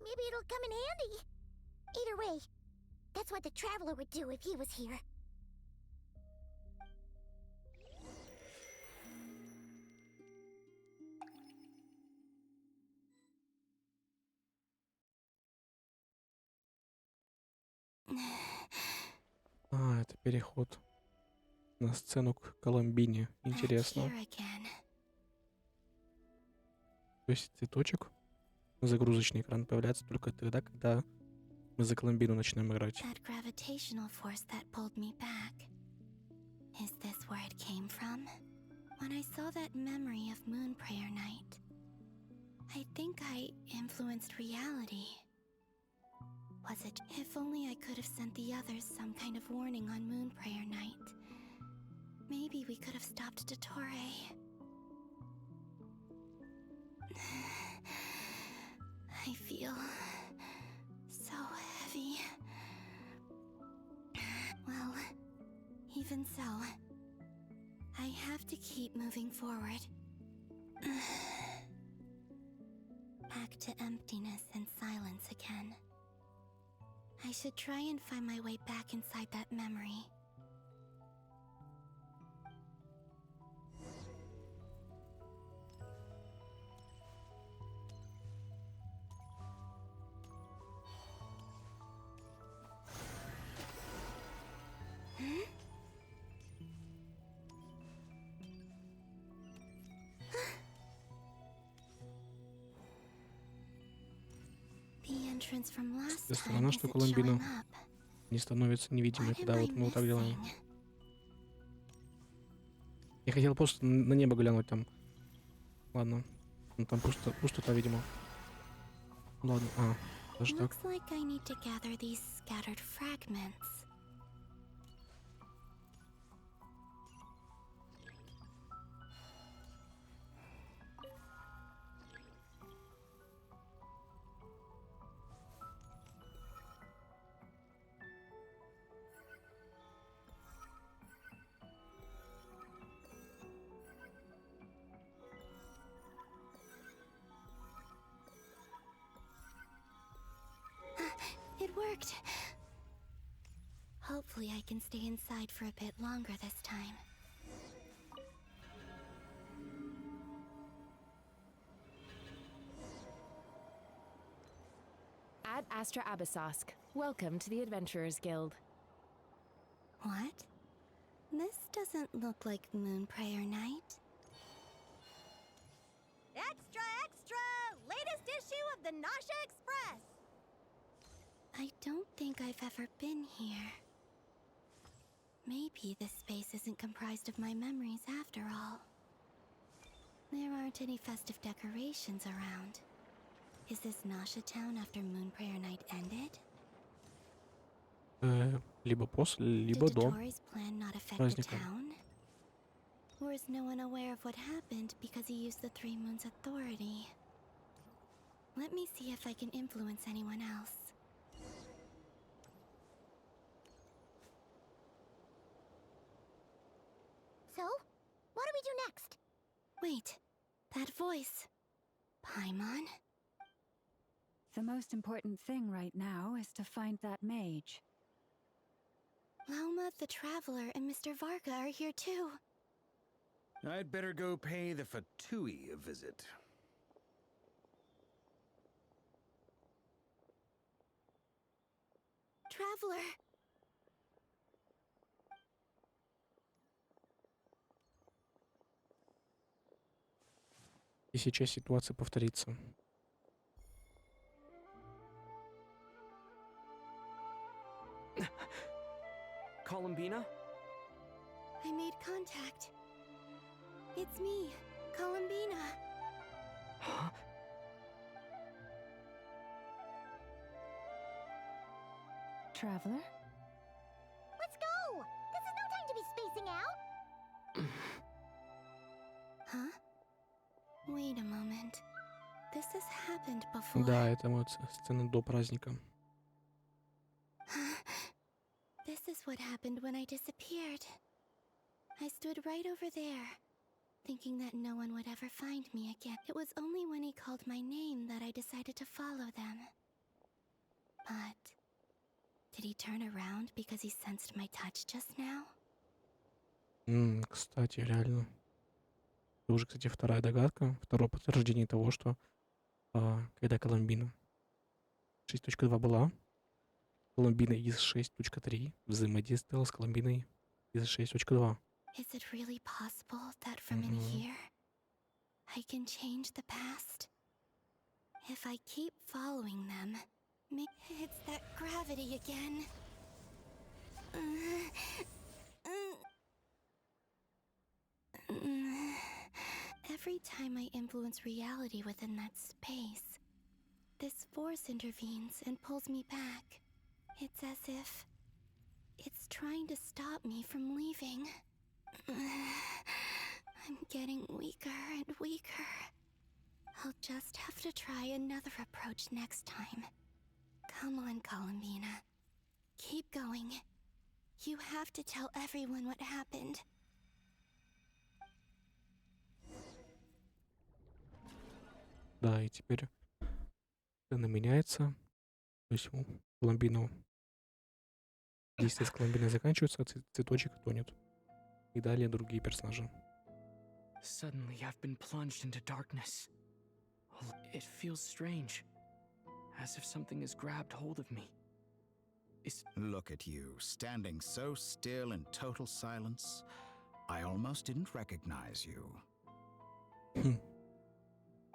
Maybe it'll come in handy. Either way, that's what the Traveler would do if he was here. Это переход на сцену к Колумбине. Интересно. То есть цветочек, загрузочный экран появляется только тогда, когда мы за Колумбину начинаем играть. That gravitational force that pulled me back. Is this where it came from? When I saw that memory of Moon Prayer Night, I think I influenced reality. Was it? If only I could have sent the others some kind of warning on Moon Prayer Night. Maybe we could have stopped Dottore. I feel so heavy. Well, even so, I have to keep moving forward. Back to emptiness and silence again. I should try and find my way back inside that memory. The entrance from last time Странно, что isn't Колумбина showing up. не становится невидимой, What когда am I вот мы вот так делаем. missing? Я хотел просто на небо глянуть там. Ладно. Ну там пустота, видимо. Ладно, даже так. Looks like I need to gather these scattered fragments. It worked. Hopefully I can stay inside for a bit longer this time. Ad Astra Abyssosk. Welcome to the Adventurers Guild. What? This doesn't look like Moon Prayer Night. Extra, extra! Latest issue of the Nasha Express! I don't think I've ever been here. Maybe this space isn't comprised of my memories after all. There aren't any festive decorations around. Is this Nasha Town after Moon Prayer Night ended? Либо после, либо Did до Dottore's plan not affect the праздника. town? Or is no one aware of what happened because he used the Three Moons' authority? Let me see if I can influence anyone else. So, what do we do next? Wait, that voice. Paimon? The most important thing right now is to find that mage. Lauma, the Traveler, and Mr. Varga are here too. I'd better go pay the Fatui a visit. Traveler! И сейчас ситуация повторится. Columbina? I made contact. It's me, Columbina. Huh? Traveler? Let's go! This is no time to be spacing out! Huh? Wait a moment. This has happened before. Да, это вот сцена до праздника. This is what happened when I disappeared. I stood right over there, thinking that no one would ever find me again. It was only when he called my name that I decided to follow them. But did he turn around because he sensed my touch just now? Кстати, реально. Это уже, кстати, вторая догадка, второе подтверждение того, что когда Колумбина 6.2 была, Колумбина из 6.3 взаимодействовала с Колумбиной из 6.2. Is it really possible that from in here, I can change the past? If I keep following them, it's that gravity again. Every time I influence reality within that space, this force intervenes and pulls me back. It's as if it's trying to stop me from leaving. I'm getting weaker and weaker. I'll just have to try another approach next time. Come on, Columbina. Keep going. You have to tell everyone what happened. Да, и теперь сцена меняется. То есть у Колумбину действие с Колумбиной заканчивается, а цветочек тонет. И далее другие персонажи. Suddenly, I've been plunged into darkness. It feels strange, as if something has grabbed hold of me. Look at you, standing so still in total silence. I almost didn't recognize you.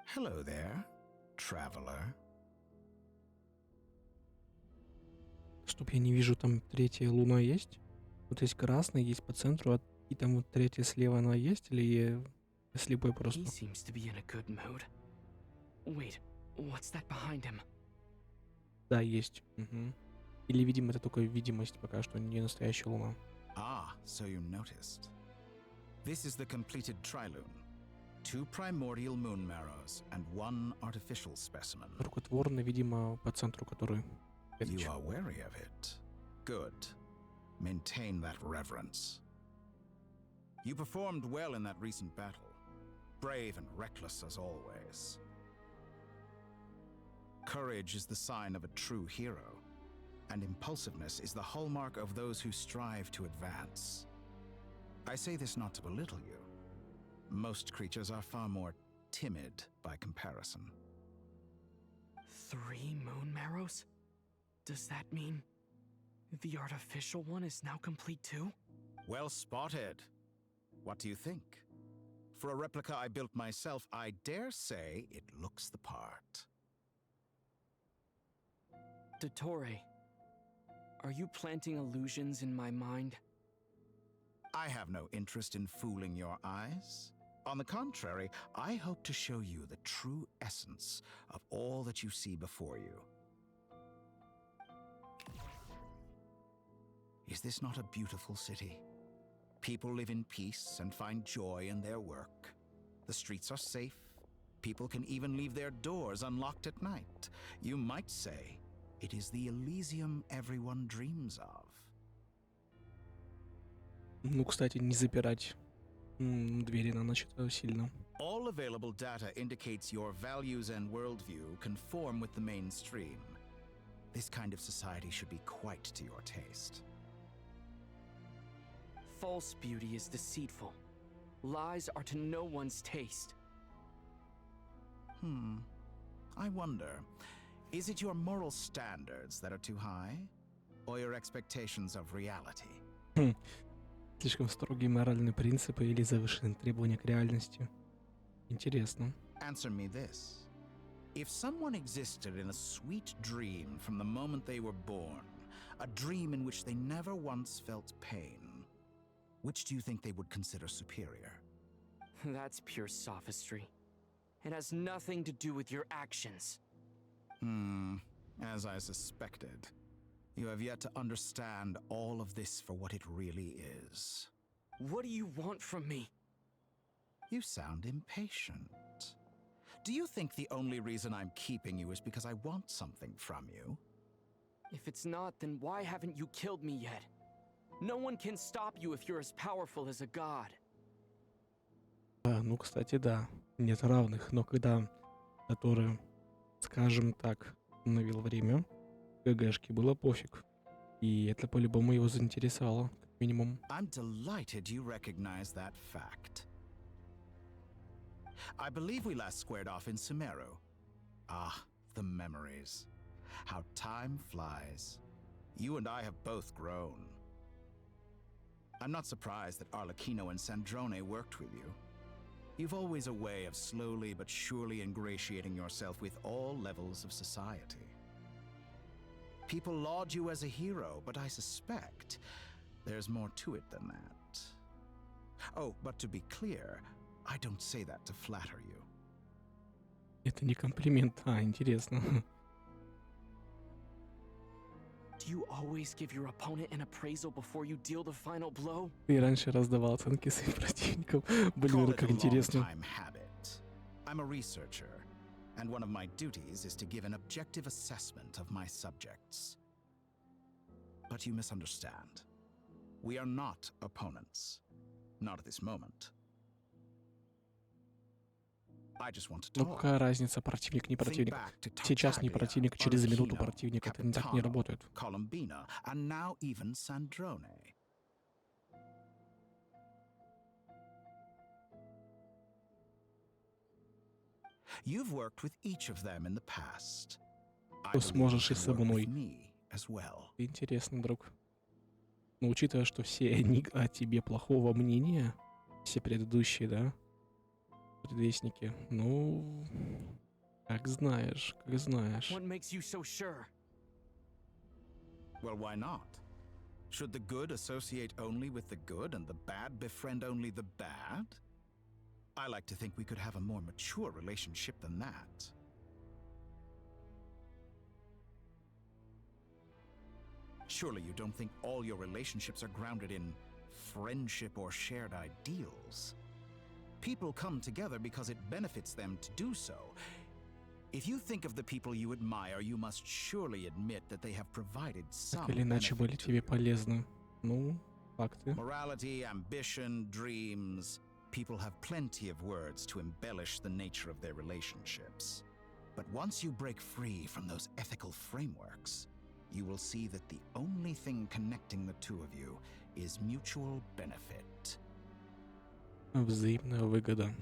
Hello there, traveler. Чтоб я не вижу, там третья луна есть? Вот есть красная, есть по центру, и там вот третья слева она есть, или я слепой просто? He seems to be in a good mood. Wait, what's that behind him? Да, есть. Угу. Или, видимо, это только видимость пока что, не настоящая луна. Ah, so you noticed. This is the completed trilune. 2 primordial moon marrows and 1 artificial specimen. Рукотворный, видимо, по центру, который... You are wary of it. Good. Maintain that reverence. You performed well in that recent battle. Brave and reckless as always. Courage is the sign of a true hero, and impulsiveness is the hallmark of those who strive to advance. I say this not to belittle you. Most creatures are far more timid by comparison. 3 moon marrows? Does that mean the artificial one is now complete too? Well spotted. What do you think? For a replica I built myself, I dare say it looks the part. Dottore, are you planting illusions in my mind? I have no interest in fooling your eyes. On the contrary, I hope to show you the true essence of all that you see before you. Is this not a beautiful city? People live in peace and find joy in their work. The streets are safe. People can even leave their doors unlocked at night. You might say it is the Elysium everyone dreams of. Ну, кстати, не запирать двери на ночь, это сильно. All available data indicates your values and worldview conform with the mainstream. This kind of society should be quite to your taste. False beauty is deceitful. Lies are to no one's taste. I wonder, is it your moral standards that are too high? Or your expectations of reality? Слишком строгие моральные принципы или завышенные требования к реальности. Интересно. Answer me this. If someone existed in a sweet dream from the moment they were born, a dream in which they never once felt pain, which do you think they would consider superior? That's pure sophistry. It has nothing to do with your actions. As I suspected. You have yet to understand all of this for what it really is. What do you want from me? You sound impatient. Do you think the only reason I'm keeping you is because I want something from you? If it's not, then why haven't you killed me yet? No one can stop you if you're as powerful as a god. Ну, кстати, да, нет равных, но когда который, скажем так, остановил время, ГГшке было пофиг. И это по-любому его заинтересовало, как минимум. I'm delighted you recognize that fact. I believe we last squared off in Sumeru. Ah, the memories. How time flies. You and I have both grown. I'm not surprised that Arlecchino and Sandrone worked with you. You've always a way of slowly but surely ingratiating yourself with all levels of society. People laud you as a hero, but I suspect there's more to it than that. Oh, but to be clear, I don't say that to flatter you. Это не комплимент, интересно. Do you always give your opponent an appraisal before you deal the final blow? Ты раньше раздавал оценки своим противникам. Блин, Call it как a интересно. long-time habit. I'm a researcher, and one of my duties is to give an objective assessment of my subjects. But you misunderstand. We are not opponents. Not at this moment. I just want to Ну talk. какая разница, противник, не противник? Сейчас не противник, через минуту противник. Это так не работает. Columbina, and now even Sandrone. You've worked with each of them in the past. Ты сможешь и со мной. Интересно, друг. Но учитывая, что все они о тебе плохого мнения, все предыдущие, да, предвестники, ну, как знаешь, как знаешь. What makes you so sure? Well, why not? Should the good associate only with the good and the bad befriend only the bad? I like to think we could have a more mature relationship than that. Surely you don't think all your relationships are grounded in friendship or shared ideals? People come together because it benefits them to do so. If you think of the people you admire, you must surely admit that they have provided some Так или иначе были тебе полезны. Ну, факты. Morality, ambition, dreams. People have plenty of words to embellish the nature of their relationships. But once you break free from those ethical frameworks, you will see that the only thing connecting the two of you is mutual benefit. Взаимная выгода.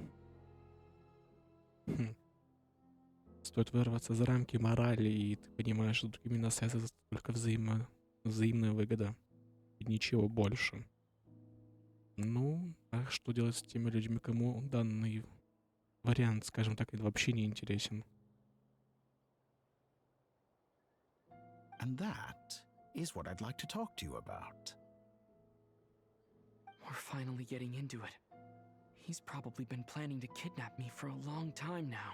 Стоит вырваться за рамки морали, и ты понимаешь, что именно связывается только взаимная выгода. И ничего больше. Ну, а что делать с теми людьми, кому данный вариант, скажем так, вообще не интересен? And that is what I'd like to talk to you about. We're finally getting into it. He's probably been planning to kidnap me for a long time now.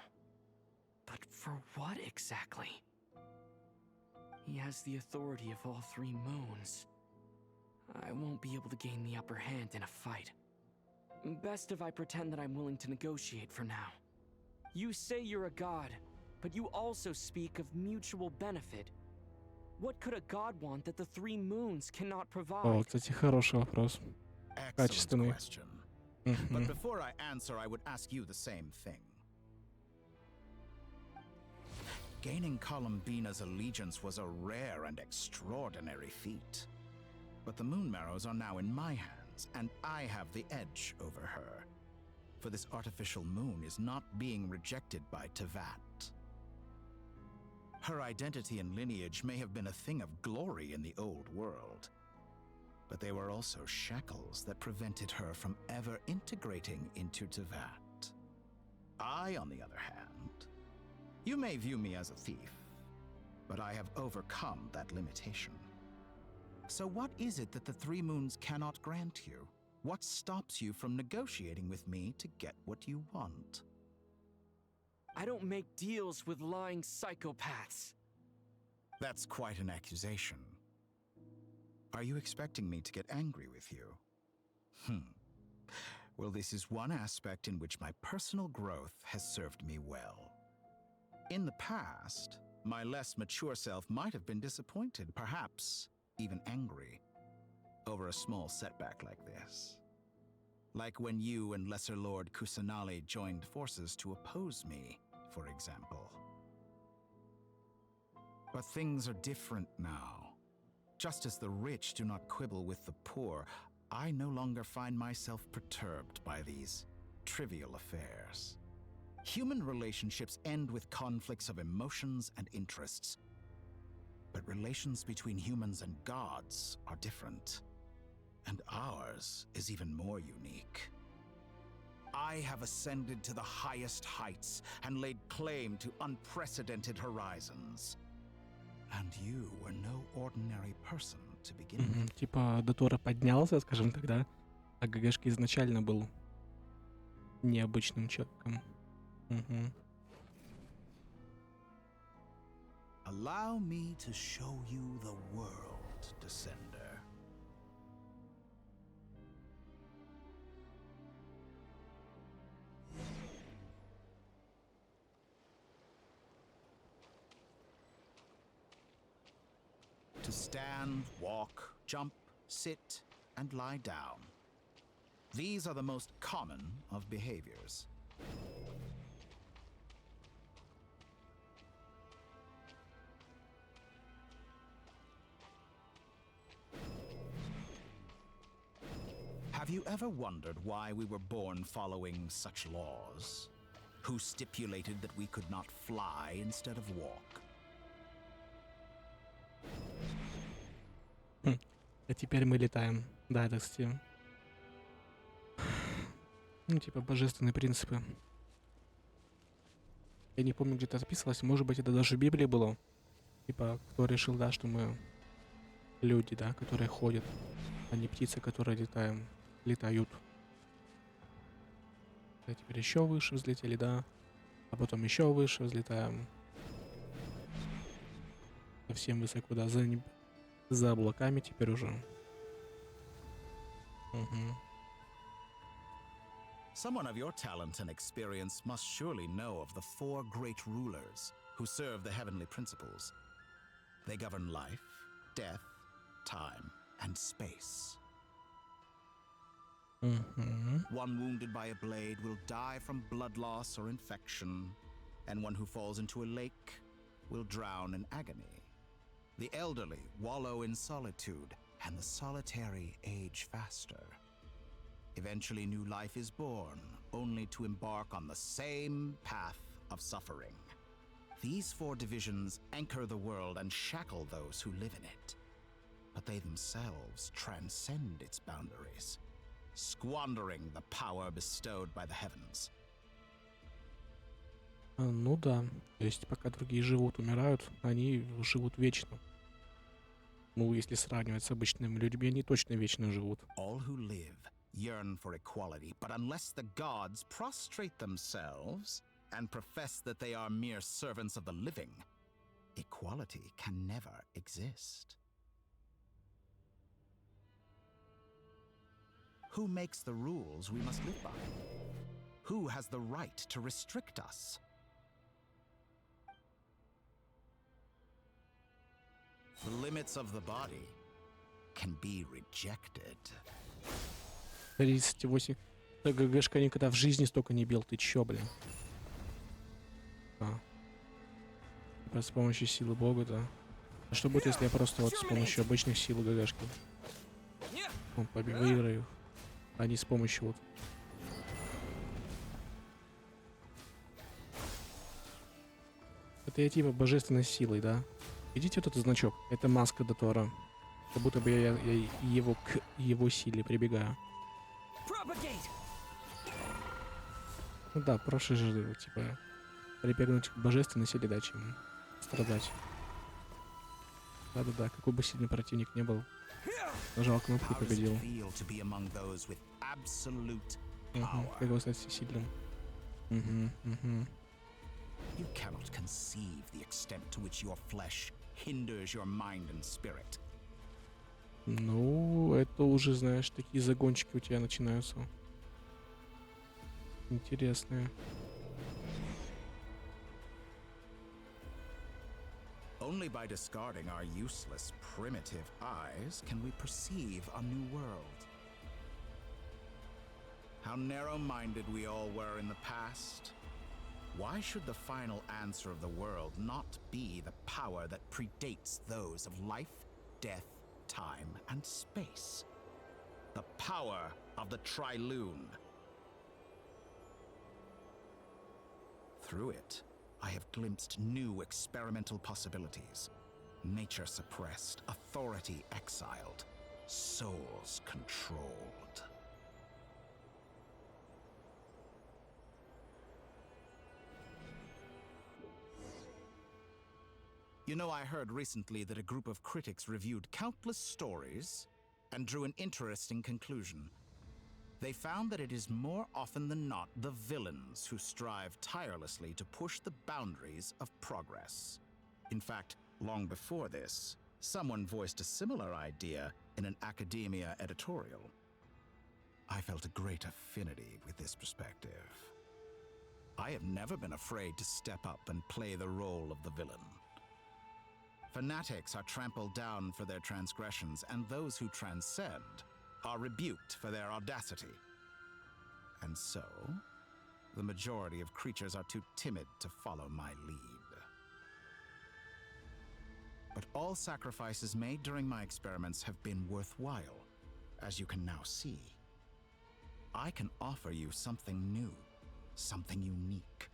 But for what exactly? He has the authority of all three moons. I won't be able to gain the upper hand in a fight. Best if I pretend that I'm willing to negotiate for now. You say you're a god, but you also speak of mutual benefit. What could a god want that the three moons cannot provide? О, кстати, хороший вопрос. Качественный. But before I answer, I would ask you the same thing. Gaining Columbina's allegiance was a rare and extraordinary feat. But the Moon Marrows are now in my hands, and I have the edge over her. For this artificial moon is not being rejected by Tevat. Her identity and lineage may have been a thing of glory in the old world, but they were also shackles that prevented her from ever integrating into Tevat. I, on the other hand, you may view me as a thief, but I have overcome that limitation. So what is it that the Three Moons cannot grant you? What stops you from negotiating with me to get what you want? I don't make deals with lying psychopaths. That's quite an accusation. Are you expecting me to get angry with you? Well, this is one aspect in which my personal growth has served me well. In the past, my less mature self might have been disappointed, perhaps even angry, over a small setback like this. Like when you and Lesser Lord Kusanali joined forces to oppose me, for example. But things are different now. Just as the rich do not quibble with the poor, I no longer find myself perturbed by these trivial affairs. Human relationships end with conflicts of emotions and interests. But relations between humans and gods are different. And ours is even more unique. I have ascended to the highest heights and laid claim to unprecedented horizons. And you were no ordinary person to begin with. Типа до Тора поднялся, скажем так, да? А ГГшка изначально был необычным человеком. Угу. Allow me to show you the world, Descender. To stand, walk, jump, sit, and lie down. These are the most common of behaviors. Have you ever wondered why we were born following such laws? Who stipulated that we could not fly instead of walk? А теперь мы летаем. Да, это, кстати, ну, типа, божественные принципы. Я не помню, где это описывалось. Может быть, это даже в Библии было. Типа, кто решил, да, что мы люди, да, которые ходят, а не птицы, которые летают. А теперь еще выше взлетели, да. А потом еще выше взлетаем. Совсем высоко, да, за облаками теперь уже. Угу. Someone of your talent and experience must surely know of the four great rulers who serve the heavenly principles. They govern life, death, time, and space. One wounded by a blade will die from blood loss or infection, and one who falls into a lake will drown in agony. The elderly wallow in solitude, and the solitary age faster. Eventually, new life is born, only to embark on the same path of suffering. These four divisions anchor the world and shackle those who live in it. But they themselves transcend its boundaries, squandering the power bestowed by the heavens. Ну да, то есть пока другие живут, умирают, они живут вечно. Ну, если сравнивать с обычными людьми, они точно вечно живут. All who live yearn for equality, but unless the gods prostrate themselves and profess that they are mere servants of the living, equality can never exist. Who makes the rules we must live by? Who has the right to restrict us? The limits of the body can be rejected. 38. ГГшка никогда в жизни столько не бил. Ты чё, блин? С помощью силы Бога, да. А что будет, если я просто вот с помощью обычных сил ГГшки? Выиграю. А не с помощью вот. Это я типа божественной силой, да? Видите вот этот значок? Это маска Дотора. Как будто бы я к его силе прибегаю. Ну да, проще же, типа, прибегнуть к божественной силе, да, чем страдать. Да-да-да, какой бы сильный противник не был. Нажал кнопку и победил. Как его стать сильным. You cannot conceive the extent to which your flesh hinders your mind and spirit. Ну, это уже, знаешь, такие загончики у тебя начинаются. Интересные. Only by discarding our useless, primitive eyes can we perceive a new world. How narrow-minded we all were in the past. Why should the final answer of the world not be the power that predates those of life, death, time, and space? The power of the Trilune. Through it, I have glimpsed new experimental possibilities. Nature suppressed, authority exiled, souls controlled. You know, I heard recently that a group of critics reviewed countless stories and drew an interesting conclusion. They found that it is more often than not the villains who strive tirelessly to push the boundaries of progress. In fact, long before this, someone voiced a similar idea in an academia editorial. I felt a great affinity with this perspective. I have never been afraid to step up and play the role of the villain. Fanatics are trampled down for their transgressions, and those who transcend are rebuked for their audacity. And so, the majority of creatures are too timid to follow my lead. But all sacrifices made during my experiments have been worthwhile, as you can now see. I can offer you something new, something unique,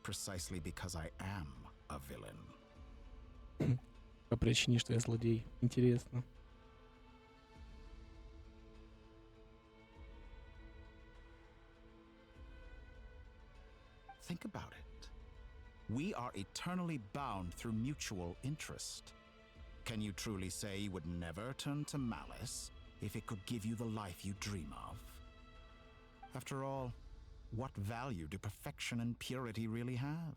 precisely because I am a villain. По причине, что я злодей. Интересно. Think about it. We are eternally bound through mutual interest. Can you truly say you would never turn to malice if it could give you the life you dream of? After all, what value do perfection and purity really have?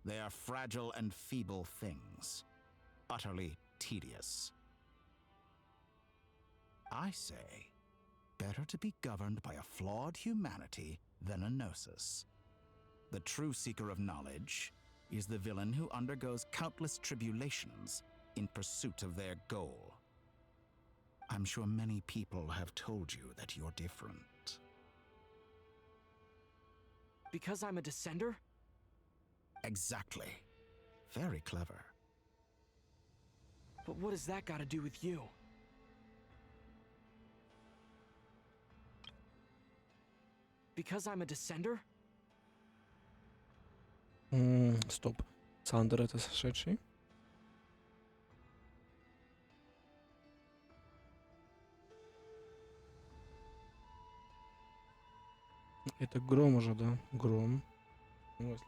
They are fragile and feeble things, utterly tedious. I say, better to be governed by a flawed humanity than a gnosis. The true seeker of knowledge is the villain who undergoes countless tribulations in pursuit of their goal. I'm sure many people have told you that you're different. Because I'm a descender? Exactly. Very clever. But what has that got to do with you? Because I'm a descender? Стоп. Сандер это сошедший? Это Гром уже, да? Гром. Ну, если...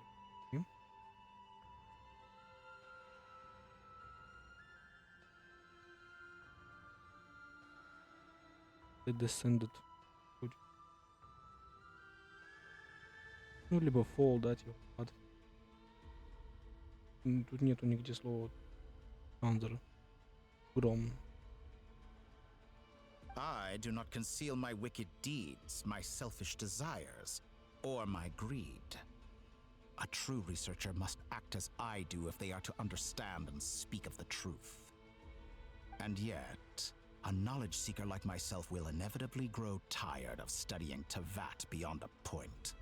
The Descended. Ну, либо Fall, да, типа. Тут нету нигде слова Thunder. Гром. I do not conceal my wicked deeds, my selfish desires, or my greed. A true researcher must act as I do if they are to understand and speak of the truth. And yet, a knowledge seeker like myself will inevitably grow tired of studying Tevat beyond a point.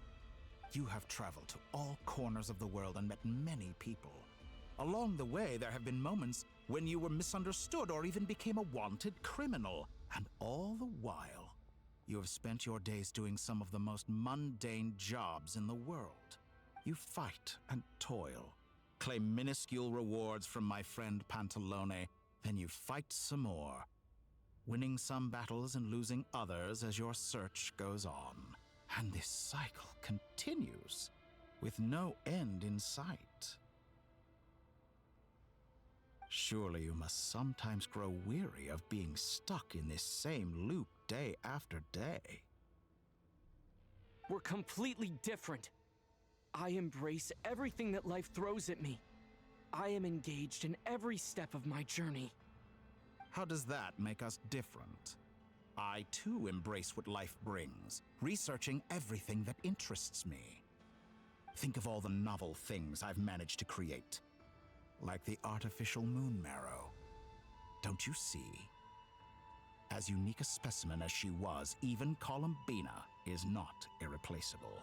You have traveled to all corners of the world and met many people. Along the way, there have been moments when you were misunderstood or even became a wanted criminal. And all the while, you have spent your days doing some of the most mundane jobs in the world. You fight and toil, claim minuscule rewards from my friend Pantalone, then you fight some more, winning some battles and losing others as your search goes on. And this cycle continues, with no end in sight. Surely you must sometimes grow weary of being stuck in this same loop day after day. We're completely different. I embrace everything that life throws at me. I am engaged in every step of my journey. How does that make us different? I too embrace what life brings, researching everything that interests me. Think of all the novel things I've managed to create. Like the artificial moon marrow. Don't you see? As unique a specimen as she was, even Columbina is not irreplaceable.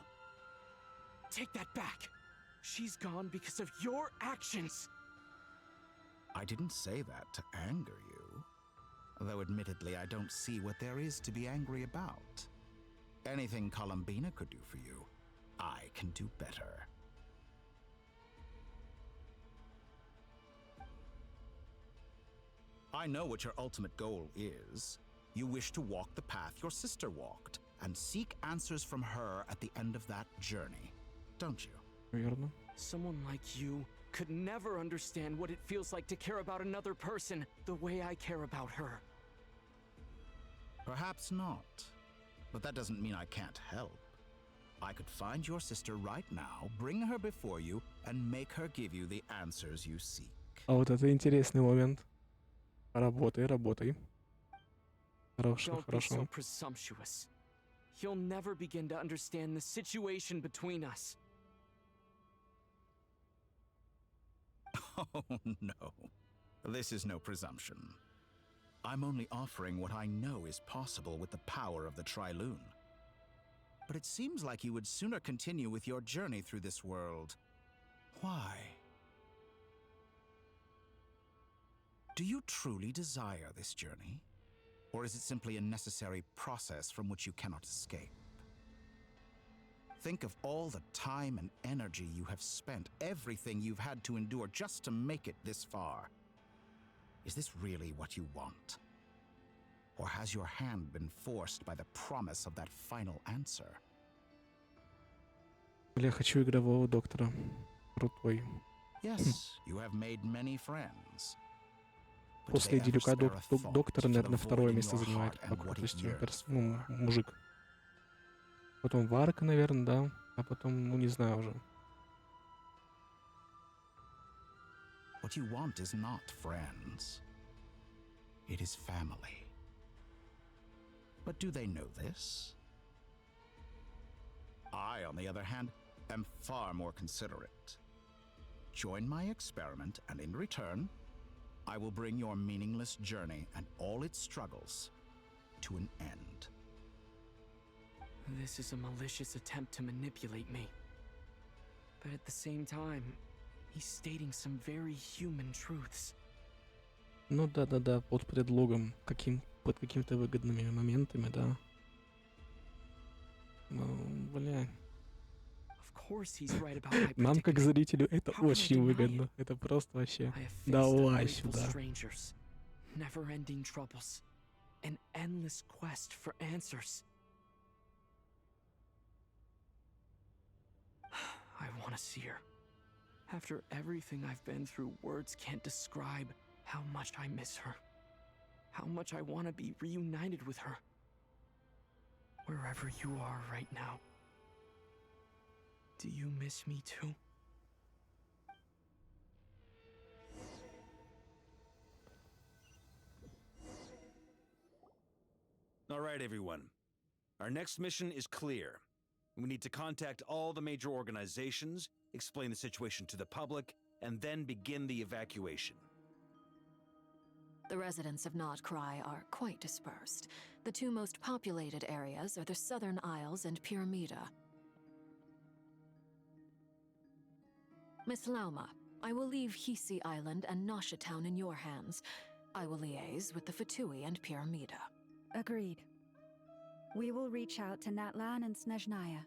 Take that back! She's gone because of your actions! I didn't say that to anger you. Though admittedly, I don't see what there is to be angry about. Anything Columbina could do for you, I can do better. I know what your ultimate goal is. You wish to walk the path your sister walked, and seek answers from her at the end of that journey, don't you? Верно. Someone like you could never understand what it feels like to care about another person the way I care about her. Perhaps not. But that doesn't mean I can't help. I could find your sister right now, bring her before you, and make her give you the answers you seek. А вот это интересный момент. Работай, работай. Хорошо, Don't be so хорошо. presumptuous. You'll never begin to understand the situation between us. Oh, no. This is no presumption. I'm only offering what I know is possible with the power of the Tri-Lune. But it seems like you would sooner continue with your journey through this world. Why? Do you truly desire this journey? Or is it simply a necessary process from which you cannot escape? Think of all the time and energy you have spent, everything you've had to endure just to make it this far. Is this really what you want? Or has your hand been forced by the promise of that final answer? Я хочу игрового доктора. Крутой. Yes, you have made many friends. После Делюка доктор, наверное, второе место занимает по крутости. Мужик. Потом Варка, наверное, да. А потом, ну не знаю уже. What you want is not friends. It is family. But do they know this? I, on the other hand, am far more considerate. Join my experiment, and in return, I will bring your meaningless journey and all its struggles to an end. This is a malicious attempt to manipulate me. But at the same time, he's stating some very human truths. Ну да, под предлогом, под какими-то выгодными моментами, да. Ну, бля. Нам, как зрителю, это очень выгодно. Это просто вообще. Давай сюда. Never-ending troubles. An endless quest for answers. I want to see her. After everything I've been through, words can't describe how much I miss her. How much I want to be reunited with her. Wherever you are right now. Do you miss me too? All right, everyone. Our next mission is clear. We need to contact all the major organizations, explain the situation to the public, and then begin the evacuation. The residents of Nod-Crai are quite dispersed. The two most populated areas are the Southern Isles and Pyramida. Miss Lauma, I will leave Hisi Island and Nasha Town in your hands. I will liaise with the Fatui and Pyramida. Agreed. We will reach out to Natlan and Snezhnaya.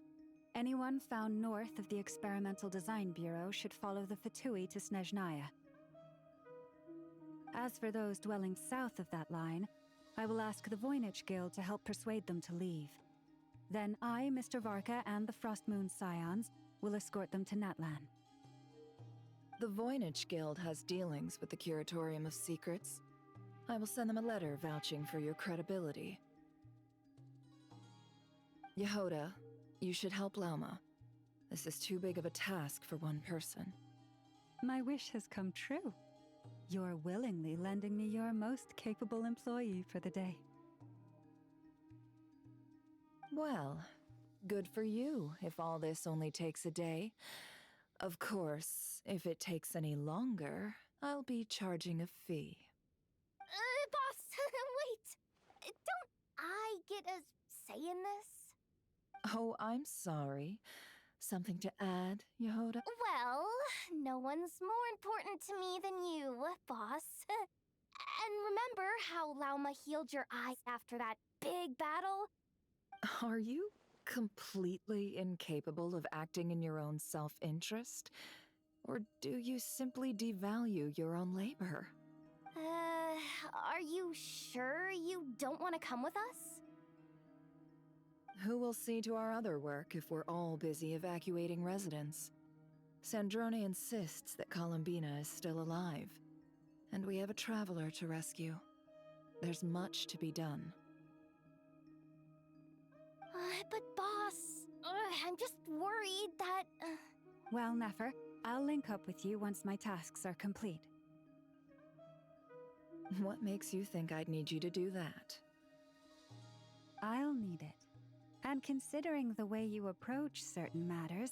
Anyone found north of the Experimental Design Bureau should follow the Fatui to Snezhnaya. As for those dwelling south of that line, I will ask the Voynich Guild to help persuade them to leave. Then I, Mr. Varka, and the Frostmoon Scions will escort them to Natlan. The Voynich Guild has dealings with the Curatorium of Secrets. I will send them a letter vouching for your credibility. Yehoda, you should help Lauma. This is too big of a task for one person. My wish has come true. You're willingly lending me your most capable employee for the day. Well, good for you if all this only takes a day. Of course, if it takes any longer, I'll be charging a fee. Boss, wait! Don't I get a say in this? Oh, I'm sorry. Something to add, Yehoda? Well, no one's more important to me than you, boss. And remember how Lauma healed your eyes after that big battle? Are you completely incapable of acting in your own self-interest? Or do you simply devalue your own labor? Are you sure you don't want to come with us? Who will see to our other work if we're all busy evacuating residents? Sandrone insists that Columbina is still alive, and we have a traveler to rescue. There's much to be done. But boss, I'm just worried that... Well, Nefer, I'll link up with you once my tasks are complete. What makes you think I'd need you to do that? I'll need it. And considering the way you approach certain matters,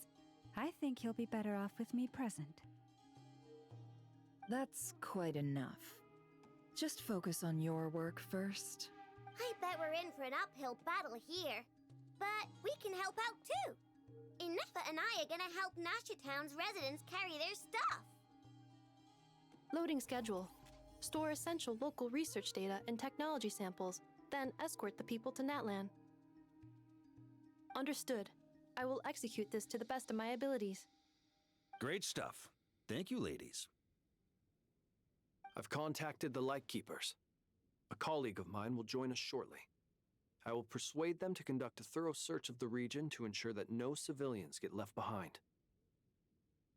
I think you'll be better off with me present. That's quite enough. Just focus on your work first. I bet we're in for an uphill battle here. But we can help out too. Inefa and I are gonna help Nasha Town's residents carry their stuff. Loading schedule. Store essential local research data and technology samples, then escort the people to Natlan. Understood. I will execute this to the best of my abilities. Great stuff. Thank you, ladies. I've contacted the Lightkeepers. A colleague of mine will join us shortly. I will persuade them to conduct a thorough search of the region to ensure that no civilians get left behind.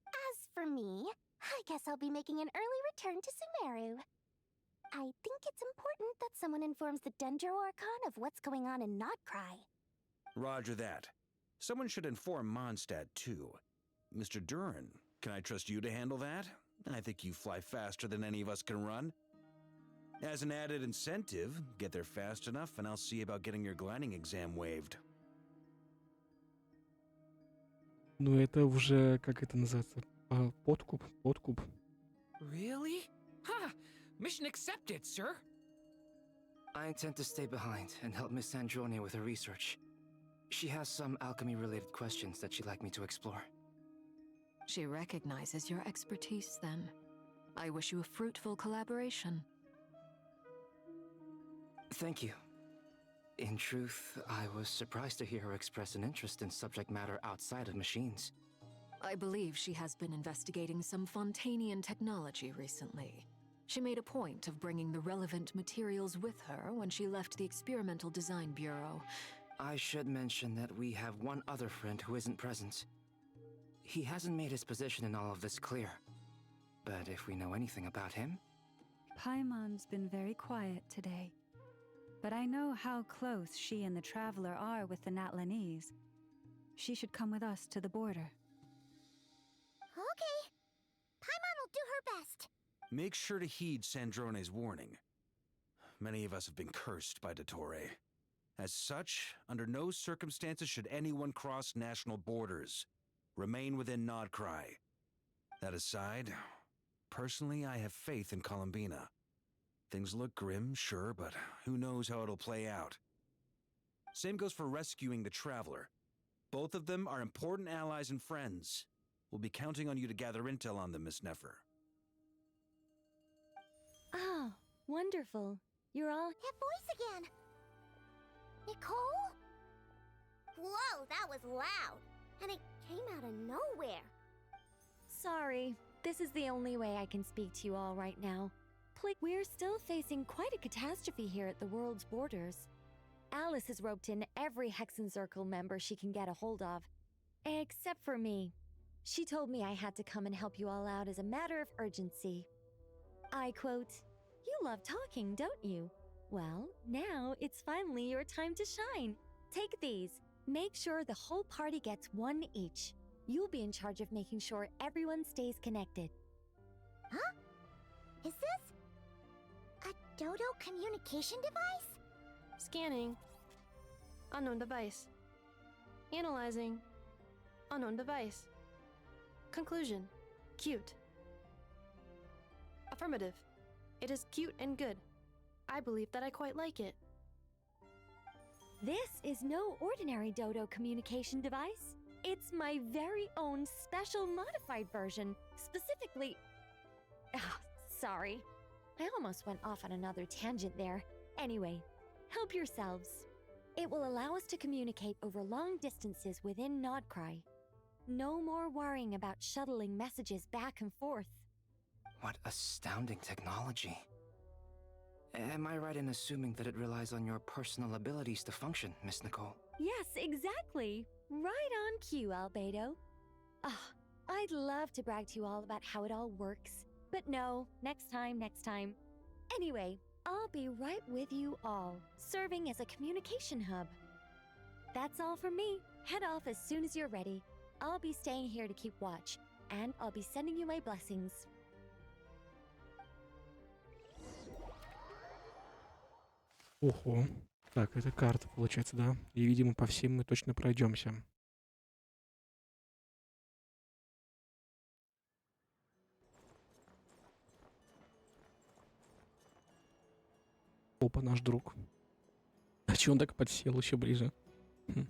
As for me, I guess I'll be making an early return to Sumeru. I think it's important that someone informs the Dendro Archon of what's going on in Nod-Crai. Roger that. Someone should inform Mondstadt, too. Mr. Duran, can I trust you to handle that? I think you fly faster than any of us can run. As an added incentive, get there fast enough and I'll see about getting your gliding exam waived. Ну, это уже, как это называется, подкуп. Really? Ha! Mission accepted, sir. I intend to stay behind and help Miss Sandrone with her research. She has some alchemy-related questions that she'd like me to explore. She recognizes your expertise, then. I wish you a fruitful collaboration. Thank you. In truth, I was surprised to hear her express an interest in subject matter outside of machines. I believe she has been investigating some Fontanian technology recently. She made a point of bringing the relevant materials with her when she left the Experimental Design Bureau. I should mention that we have one other friend who isn't present. He hasn't made his position in all of this clear. But if we know anything about him... Paimon's been very quiet today. But I know how close she and the Traveler are with the Natlanese. She should come with us to the border. Okay. Paimon will do her best. Make sure to heed Sandrone's warning. Many of us have been cursed by Dottore. As such, under no circumstances should anyone cross national borders. Remain within Nod-Crai. That aside, personally, I have faith in Columbina. Things look grim, sure, but who knows how it'll play out. Same goes for rescuing the Traveler. Both of them are important allies and friends. We'll be counting on you to gather intel on them, Miss Nefer. Oh, wonderful. You're all... That voice again! Nicole? Whoa, that was loud! And it came out of nowhere. Sorry, this is the only way I can speak to you all right now. We're still facing quite a catastrophe here at the world's borders. Alice has roped in every Hexen Circle member she can get a hold of. Except for me. She told me I had to come and help you all out as a matter of urgency. I quote, "You love talking, don't you? Well, now it's finally your time to shine. Take these. Make sure the whole party gets one each. You'll be in charge of making sure everyone stays connected." Huh? Is this a Dodo communication device? Scanning. Unknown device. Analyzing. Unknown device. Conclusion. Cute. Affirmative. It is cute and good. I believe that I quite like it. This is no ordinary Dodo communication device. It's my very own special modified version, specifically... Ah, sorry. I almost went off on another tangent there. Anyway, help yourselves. It will allow us to communicate over long distances within Nod-Crai. No more worrying about shuttling messages back and forth. What astounding technology. Am I right in assuming that it relies on your personal abilities to function, Miss Nicole? Yes, exactly. Right on cue, Albedo. Ah, I'd love to brag to you all about how it all works. But no, next time. Anyway, I'll be right with you all, serving as a communication hub. That's all for me. Head off as soon as you're ready. I'll be staying here to keep watch, and I'll be sending you my blessings. Ого. Так, это карта, получается, да? И, видимо, по всем мы точно пройдемся. Опа, наш друг. А че он так подсел еще ближе? Хм.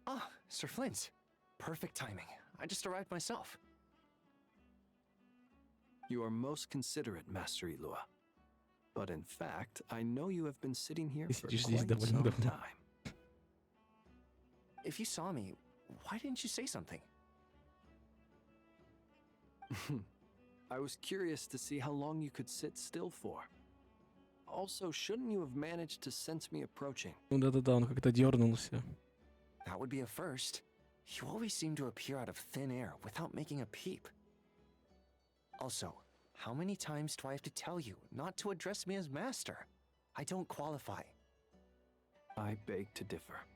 Ah, Sir Flint. Perfect timing. I just arrived myself. You are most considerate, Master Ilua. But in fact, I know you have been sitting here for quite some time. If you saw me, why didn't you say something? I was curious to see how long you could sit still for. Also, shouldn't you have managed to sense me approaching? Ну да-да-да, он как-то дернулся. That would be a first. You always seem to appear out of thin air without making a peep. Also, how many times do I have to tell you not to address me as master? I don't qualify. I beg to differ.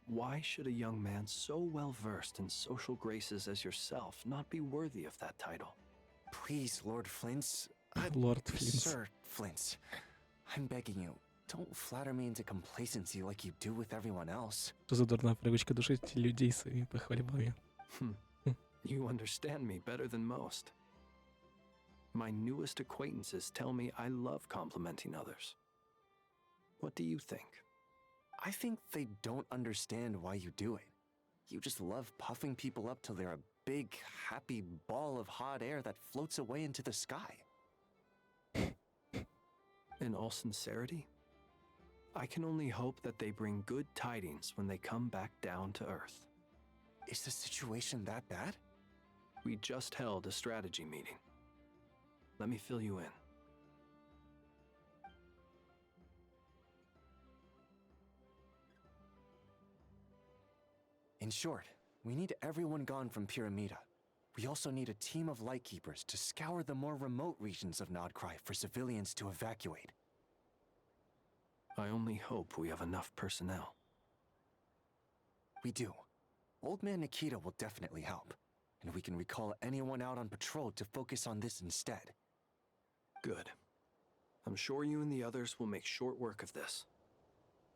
Why should a young man so well versed in social graces as yourself not be worthy of that title? Please, Lord Flint's... Lord Flint's. Sir Flint's. I'm begging you, don't flatter me into complacency like you do with everyone else. Что за дурная привычка душить людей своими похвальбами? You understand me better than most. My newest acquaintances tell me I love complimenting others. What do you think? I think they don't understand why you do it. You just love puffing people up till they're a big, happy ball of hot air that floats away into the sky. In all sincerity, I can only hope that they bring good tidings when they come back down to Earth. Is the situation that bad? We just held a strategy meeting. Let me fill you in. In short, we need everyone gone from Pyramida. We also need a team of lightkeepers to scour the more remote regions of Nod-Crai for civilians to evacuate. I only hope we have enough personnel. We do. Old Man Nikita will definitely help, and we can recall anyone out on patrol to focus on this instead. Good. I'm sure you and the others will make short work of this.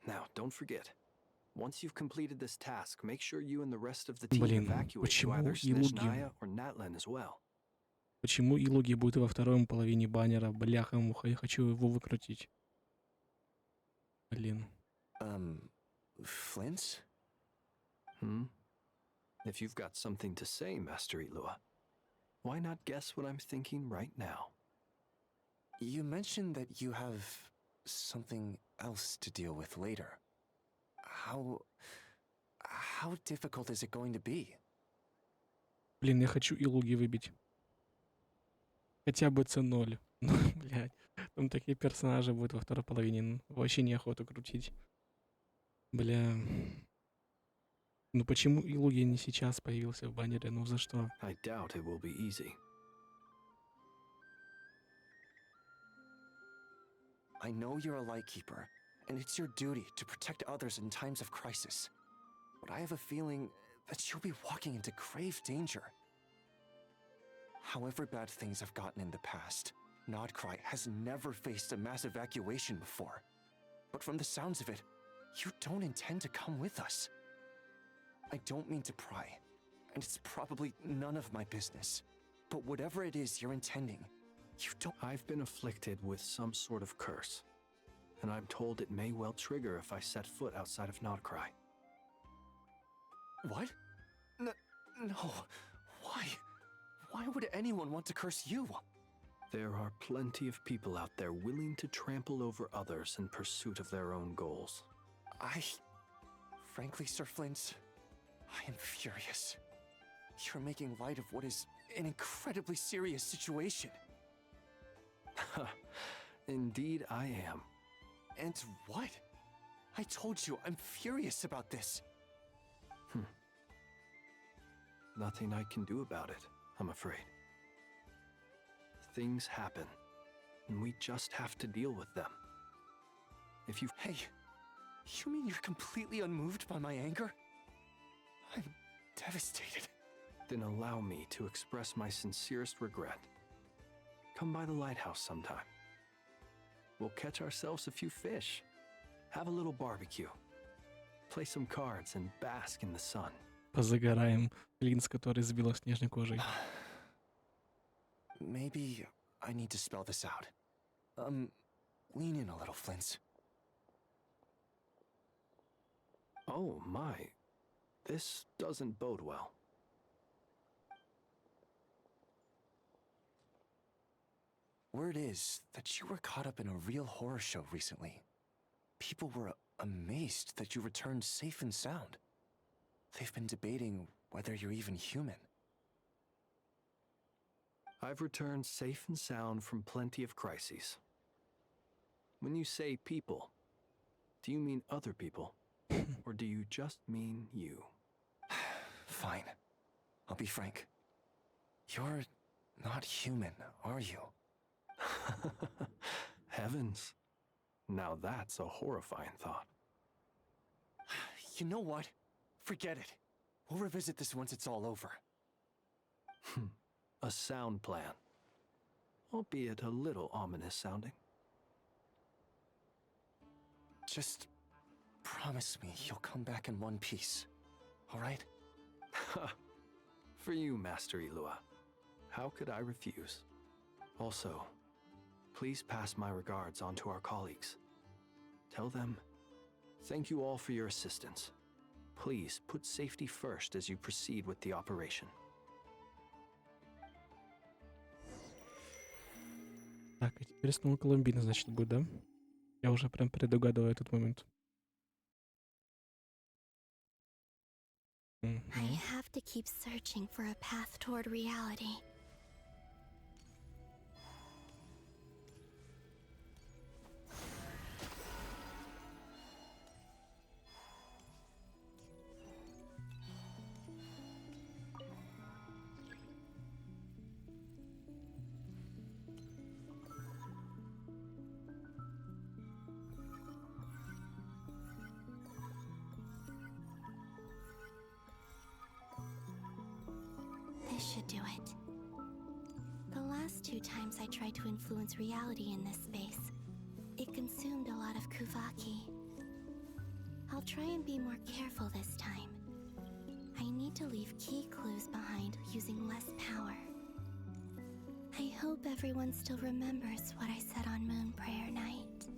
Now, don't forget, once you've completed this task, make sure you and the rest of the team evacuate to either Snezhnaya or Natlan as well. Почему Илуги будет во второй половине баннера? Бляха-муха, я хочу его выкрутить. Блин. Flint's? If you've got something to say, Master Ilua, why not guess what I'm thinking right now? You mentioned that you have something else to deal with later. How difficult is it going to be? Блин, я хочу Илуги выбить. Хотя бы C0. Ну, блядь. Там такие персонажи будут во второй половине. Вообще неохота крутить. Бля. Ну почему Илуги не сейчас появился в баннере? Ну за что? I doubt it will be easy. I know you're a lightkeeper, and it's your duty to protect others in times of crisis. But I have a feeling that you'll be walking into grave danger. However bad things have gotten in the past, Nod-Crai has never faced a mass evacuation before. But from the sounds of it, you don't intend to come with us. I don't mean to pry, and it's probably none of my business. But whatever it is you're intending, you don't— I've been afflicted with some sort of curse, and I'm told it may well trigger if I set foot outside of Nod-Crai. What? No. Why? Why would anyone want to curse you? There are plenty of people out there willing to trample over others in pursuit of their own goals. Frankly, Sir Flint, I am furious. You're making light of what is an incredibly serious situation. Indeed, I am. And what? I told you, I'm furious about this. Nothing I can do about it, I'm afraid. Things happen, and we just have to deal with them. If you... Hey, you mean you're completely unmoved by my anger? I'm devastated. Then allow me to express my sincerest regret. Come by the lighthouse sometime. We'll catch ourselves a few fish, have a little barbecue, play some cards and bask in the sun. Позагораем. Линз, который сбила снежной кожей. Maybe I need to spell this out. Lean in a little, Flint's. Oh my, this doesn't bode well. Word is that you were caught up in a real horror show recently. People were amazed that you returned safe and sound. They've been debating whether you're even human. I've returned safe and sound from plenty of crises. When you say people, do you mean other people? Or do you just mean you? Fine. I'll be frank. You're not human, are you? Heavens. Now that's a horrifying thought. You know what? Forget it. We'll revisit this once it's all over. A sound plan. Albeit a little ominous sounding. Just promise me you'll come back in one piece, all right? For you, Master Ilua. How could I refuse? Also, please pass my regards on to our colleagues. Tell them, thank you all for your assistance. Please put safety first as you proceed with the operation. Так, и теперь снова Колумбина, значит, будет, да? Я уже прям предугадываю этот момент. I have to keep searching for a path toward reality. This should do it. The last 2 times I tried to influence reality in this space, it consumed a lot of Kuvaki. I'll try and be more careful this time. I need to leave key clues behind using less power. I hope everyone still remembers what I said on Moon Prayer Night.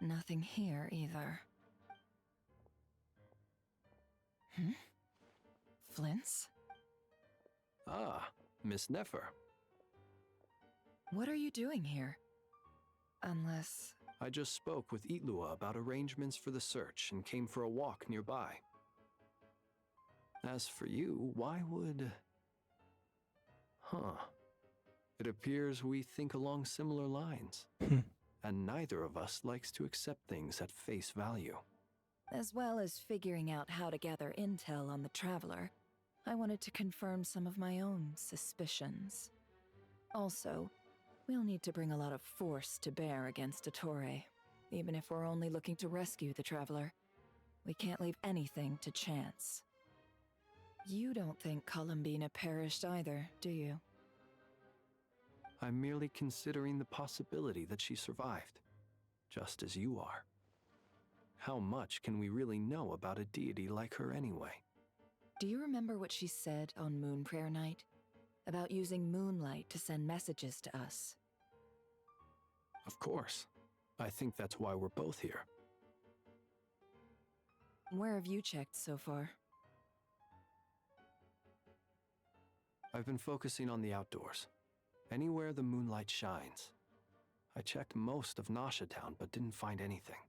Nothing here either. Flint's? Ah, Miss Nefer. What are you doing here? Unless... I just spoke with Itlua about arrangements for the search and came for a walk nearby. As for you, why would... It appears we think along similar lines. And neither of us likes to accept things at face value. As well as figuring out how to gather intel on the Traveler, I wanted to confirm some of my own suspicions. Also, we'll need to bring a lot of force to bear against Dottore, even if we're only looking to rescue the Traveler. We can't leave anything to chance. You don't think Columbina perished either, do you? I'm merely considering the possibility that she survived, just as you are. How much can we really know about a deity like her anyway? Do you remember what she said on Moon Prayer Night? About using moonlight to send messages to us? Of course. I think that's why we're both here. Where have you checked so far? I've been focusing on the outdoors. Anywhere the moonlight shines. I checked most of Nasha Town, but didn't find anything.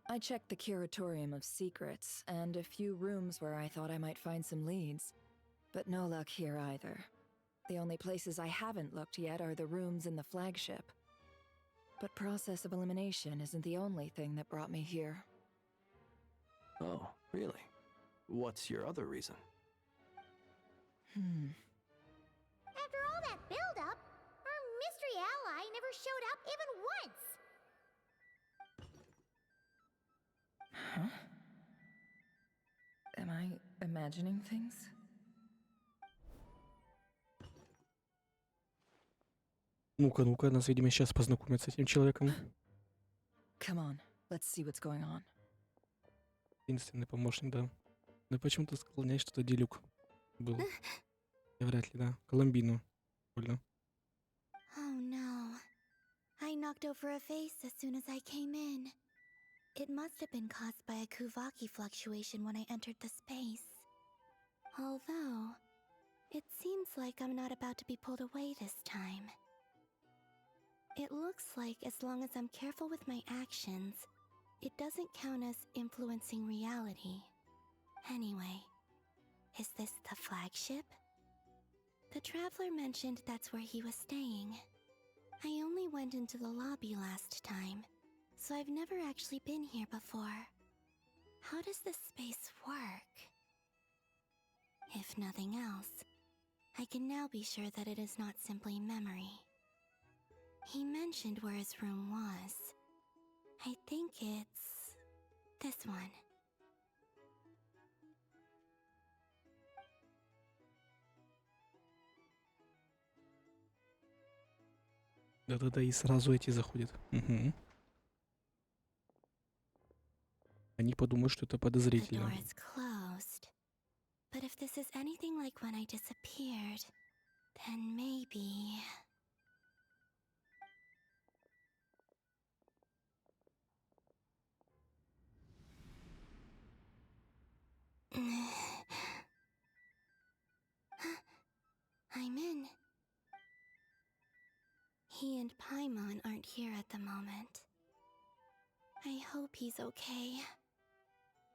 I checked the Curatorium of Secrets, and a few rooms where I thought I might find some leads. But no luck here either. The only places I haven't looked yet are the rooms in the flagship. But process of elimination isn't the only thing that brought me here. Oh, really? What's your other reason? After all that build-up, our mystery ally never showed up even once! Huh? Am I imagining things? Ну-ка, нас, видимо, сейчас познакомят с этим человеком. Come on, let's see what's going on. Единственный помощник, да. Но почему-то склоняюсь, что это Делюк был. Вряд ли, да. Колумбину. Больно. Oh no. I knocked over a vase as soon as I came in. It must have been caused by a Kuvaki fluctuation when I entered the space. Although, it seems like I'm not about to be pulled away this time. It looks like as long as I'm careful with my actions, it doesn't count as influencing reality. Anyway, is this the flagship? The traveler mentioned that's where he was staying. I only went into the lobby last time, so I've never actually been here before. How does this space work? If nothing else, I can now be sure that it is not simply memory. He mentioned where his room was. I think it's this one. Да-да-да, и сразу эти заходят. Угу. Они подумают, что это The подозрительно. door is closed. But if this is anything like when I disappeared, then maybe... I'm in. He and Paimon aren't here at the moment. I hope he's okay.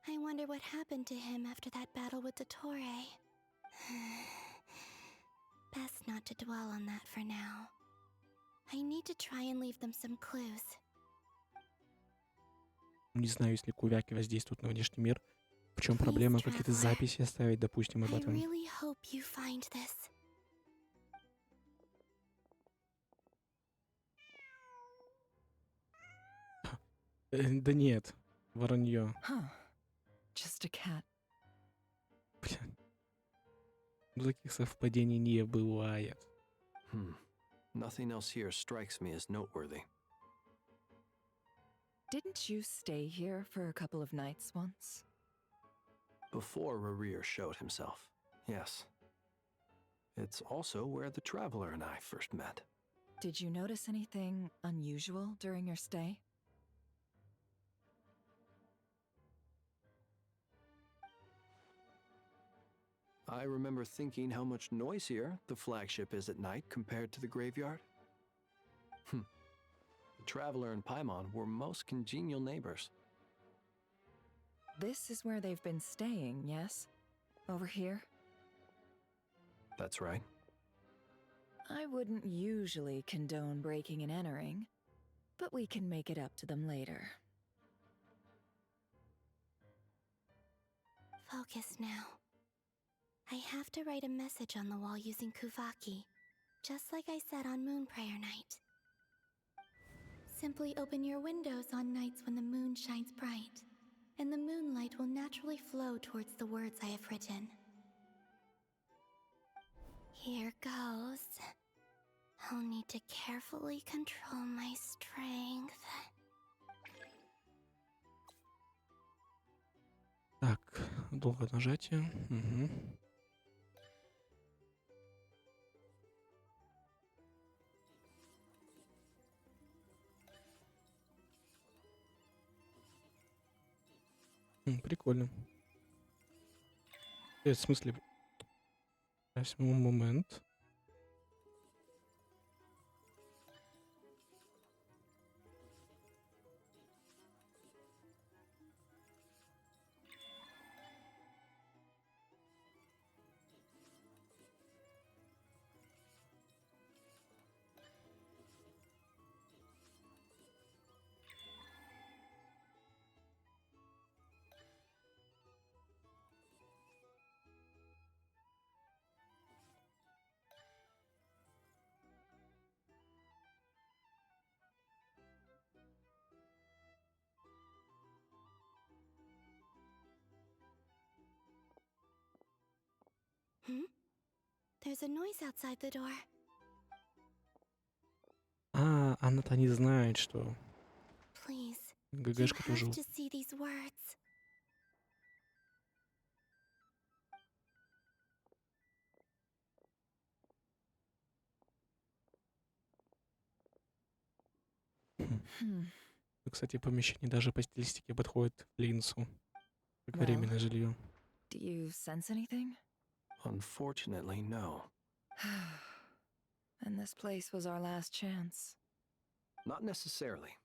I wonder what happened to him after that battle with the Torre. Best not to dwell on that for now. I need to try and leave them some clues. Не знаю, если кувяки воздействуют на внешний мир. В чем проблема? Какие-то записи оставить, допустим, об I этом. really hope you find this. Да нет, воронье. Huh. Just a cat. Бля. Ну, таких совпадений не бывает. Nothing else here strikes me as noteworthy. Didn't you stay here for a couple of nights once? Before Rerir showed himself, yes. It's also where the traveler and I first met. Did you notice anything unusual during your stay? I remember thinking how much noisier the flagship is at night compared to the graveyard. The traveler and Paimon were most congenial neighbors. This is where they've been staying, yes? Over here? That's right. I wouldn't usually condone breaking and entering, but we can make it up to them later. Focus now. I have to write a message on the wall using Kuvaki, just like I said on Moon Prayer Night. Simply open your windows on nights when the moon shines bright, and the moonlight will naturally flow towards the words I have written. Here goes. I'll need to carefully control my strength. Так, долгое нажатие. Угу. Прикольно. В смысле? Возьму момент. there's a noise outside the door. Она-то не знает, что Please, you ГГшка тоже... have to see these words. Кстати, помещение даже по стилистике подходит Линсу, как Well, временное жилье. Do you sense anything? Unfortunately, no. And this place was our last chance. Not necessarily.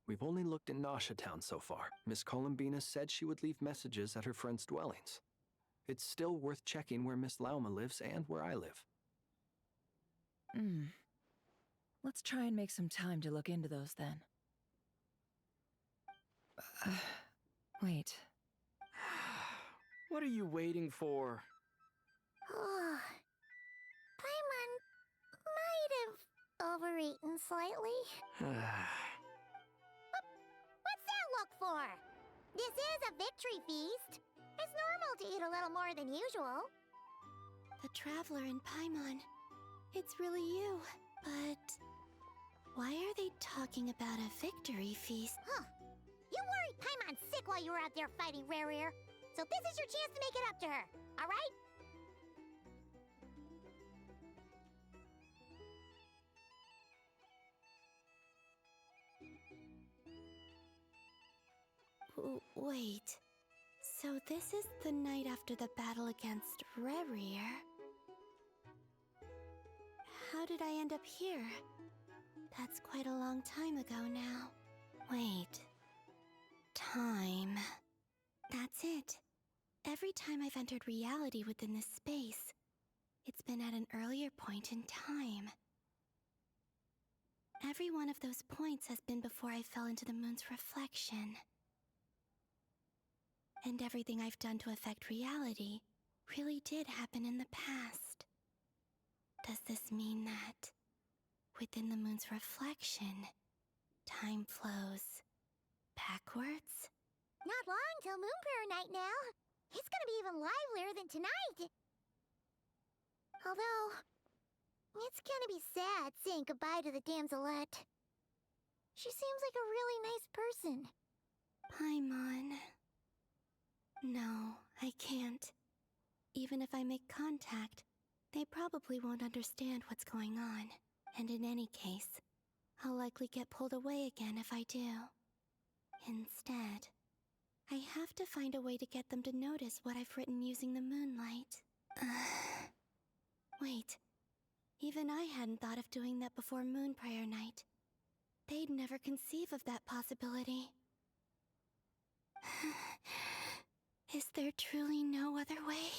We've only looked in Nasha Town so far. Miss Columbina said she would leave messages at her friends' dwellings. It's still worth checking where Miss Lauma lives and where I live. Let's try and make some time to look into those then. Wait. What are you waiting for? Paimon might have overeaten slightly. What's that look for? This is a victory feast. It's normal to eat a little more than usual. The traveler in Paimon. It's really you. But why are they talking about a victory feast? Huh. You worried Paimon sick while you were out there fighting Rare, so this is your chance to make it up to her, all right? Wait. So this is the night after the battle against Rare. How did I end up here? That's quite a long time ago now. Wait. Time. That's it. Every time I've entered reality within this space, it's been at an earlier point in time. Every one of those points has been before I fell into the moon's reflection. And everything I've done to affect reality really did happen in the past. Does this mean that within the moon's reflection, time flows backwards? Not long till Moon Prayer Night now. It's gonna be even livelier than tonight. Although, it's gonna be sad saying goodbye to the damselette. She seems like a really nice person. Paimon. No, I can't. Even if I make contact, they probably won't understand what's going on. And in any case, I'll likely get pulled away again if I do. Instead, I have to find a way to get them to notice what I've written using the moonlight. Wait. Even I hadn't thought of doing that before Moon Prayer Night. They'd never conceive of that possibility. Is there truly no other way?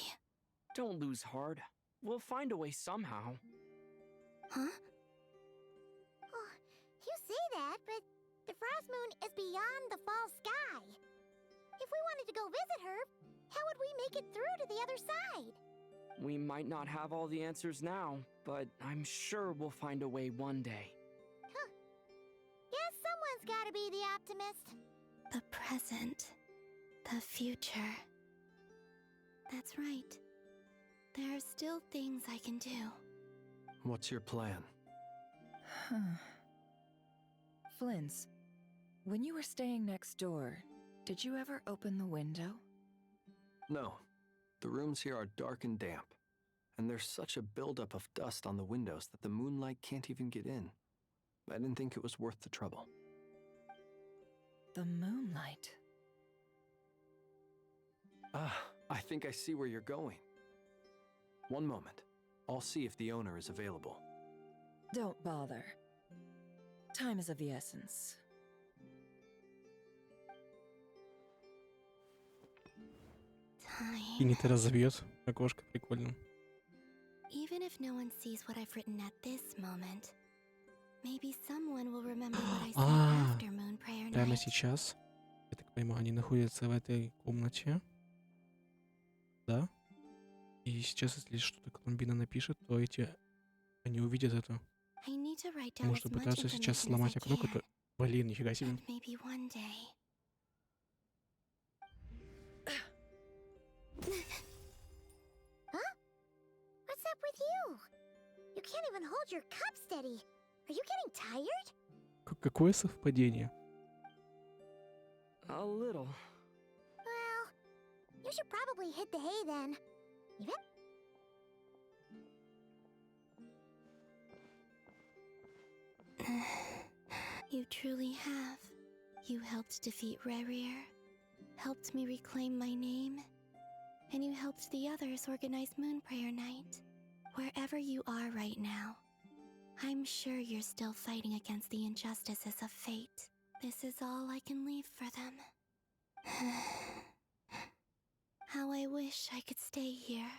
Don't lose heart. We'll find a way somehow. Huh? Oh, you say that, but the Frost Moon is beyond the fall sky. If we wanted to go visit her, how would we make it through to the other side? We might not have all the answers now, but I'm sure we'll find a way one day. Huh. Guess someone's gotta be the optimist. The present. The future. That's right. There are still things I can do. What's your plan? Flint's, when you were staying next door, did you ever open the window? No. The rooms here are dark and damp, and there's such a buildup of dust on the windows that the moonlight can't even get in. I didn't think it was worth the trouble. The moonlight? I think I see where you're going. One moment. I'll see if the owner is available. Don't bother. Time is of the essence. И не ты разобьет. Окошко прикольно. Even if no one sees what I've written at this moment, maybe someone will remember what I said after Moon Prayer Прямо Night. сейчас, я так понимаю, они находятся в этой комнате. Да? И сейчас, если что-то Колумбина напишет, то они увидят это. I need to write down Потому as что much пытаются сейчас information as I сломать окно, can. которое... Блин, нифига себе. And maybe one day. Huh? What's up with you? can't even hold your cup steady. Are you getting tired? Какое совпадение? A little. Well, you should probably hit the hay then. Even? You truly have. You helped defeat Rerir, helped me reclaim my name, and you helped the others organize Moon Prayer Night. Wherever you are right now, I'm sure you're still fighting against the injustices of fate. This is all I can leave for them. How I wish I could stay here.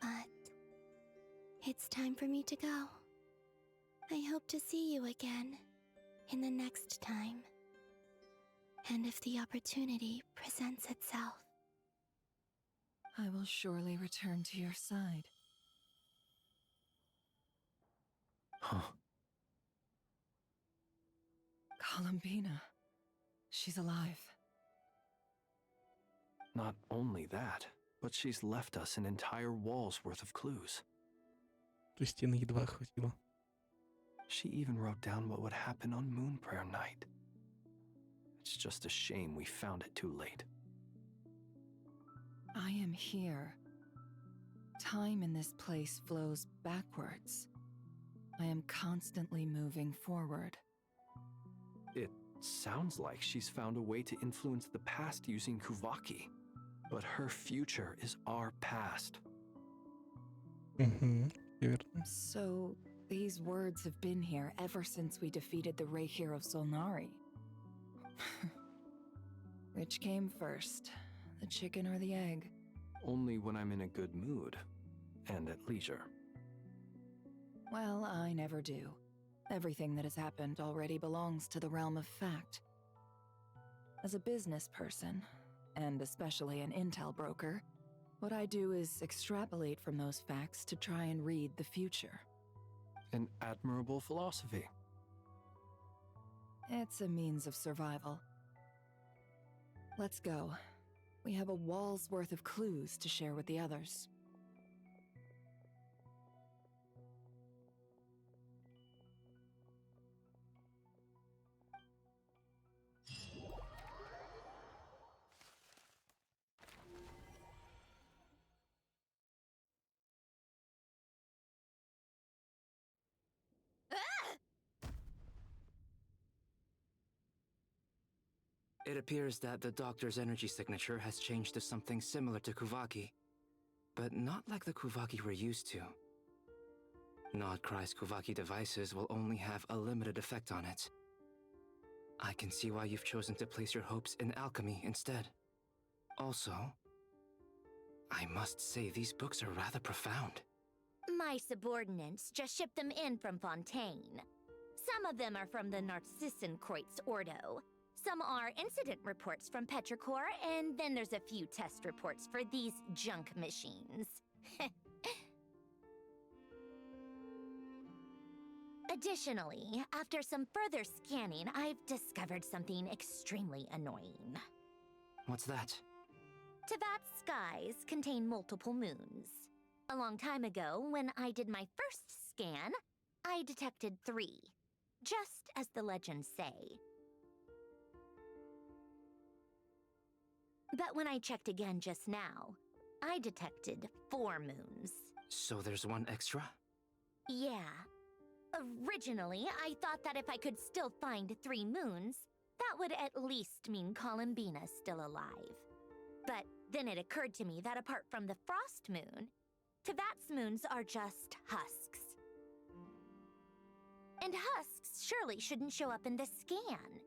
But it's time for me to go. I hope to see you again in the next time. And if the opportunity presents itself. I will surely return to your side. Huh. Columbina. She's alive. Not only that, but she's left us an entire wall's worth of clues. То есть стены едва хватило. She even wrote down what would happen on Moon Prayer Night. It's just a shame we found it too late. I am here. Time in this place flows backwards. I am constantly moving forward. It sounds like she's found a way to influence the past using Kuvaki. But her future is our past. Верно. So, these words have been here ever since we defeated the Ray hero Solnari. Which came first, the chicken or the egg? Only when I'm in a good mood and at leisure. Well, I never do. Everything that has happened already belongs to the realm of fact. As a business person, and especially an intel broker, what I do is extrapolate from those facts to try and read the future. An admirable philosophy. It's a means of survival. Let's go. We have a wall's worth of clues to share with the others. It appears that the doctor's energy signature has changed to something similar to Kuvaki, but not like the Kuvaki we're used to. Nod-Krai's Kuvaki devices will only have a limited effect on it. I can see why you've chosen to place your hopes in alchemy instead. Also, I must say these books are rather profound. My subordinates just shipped them in from Fontaine. Some of them are from the Narcissenkreuz Ordo. Some are incident reports from Petrichor, and then there's a few test reports for these junk machines. Additionally, after some further scanning, I've discovered something extremely annoying. What's that? Tevat's skies contain multiple moons. A long time ago, when I did my first scan, I detected 3, just as the legends say. But when I checked again just now, I detected 4 moons. So there's one extra? Yeah. Originally, I thought that if I could still find 3 moons, that would at least mean Columbina's still alive. But then it occurred to me that apart from the frost moon, Tevat's moons are just husks. And husks surely shouldn't show up in the scan,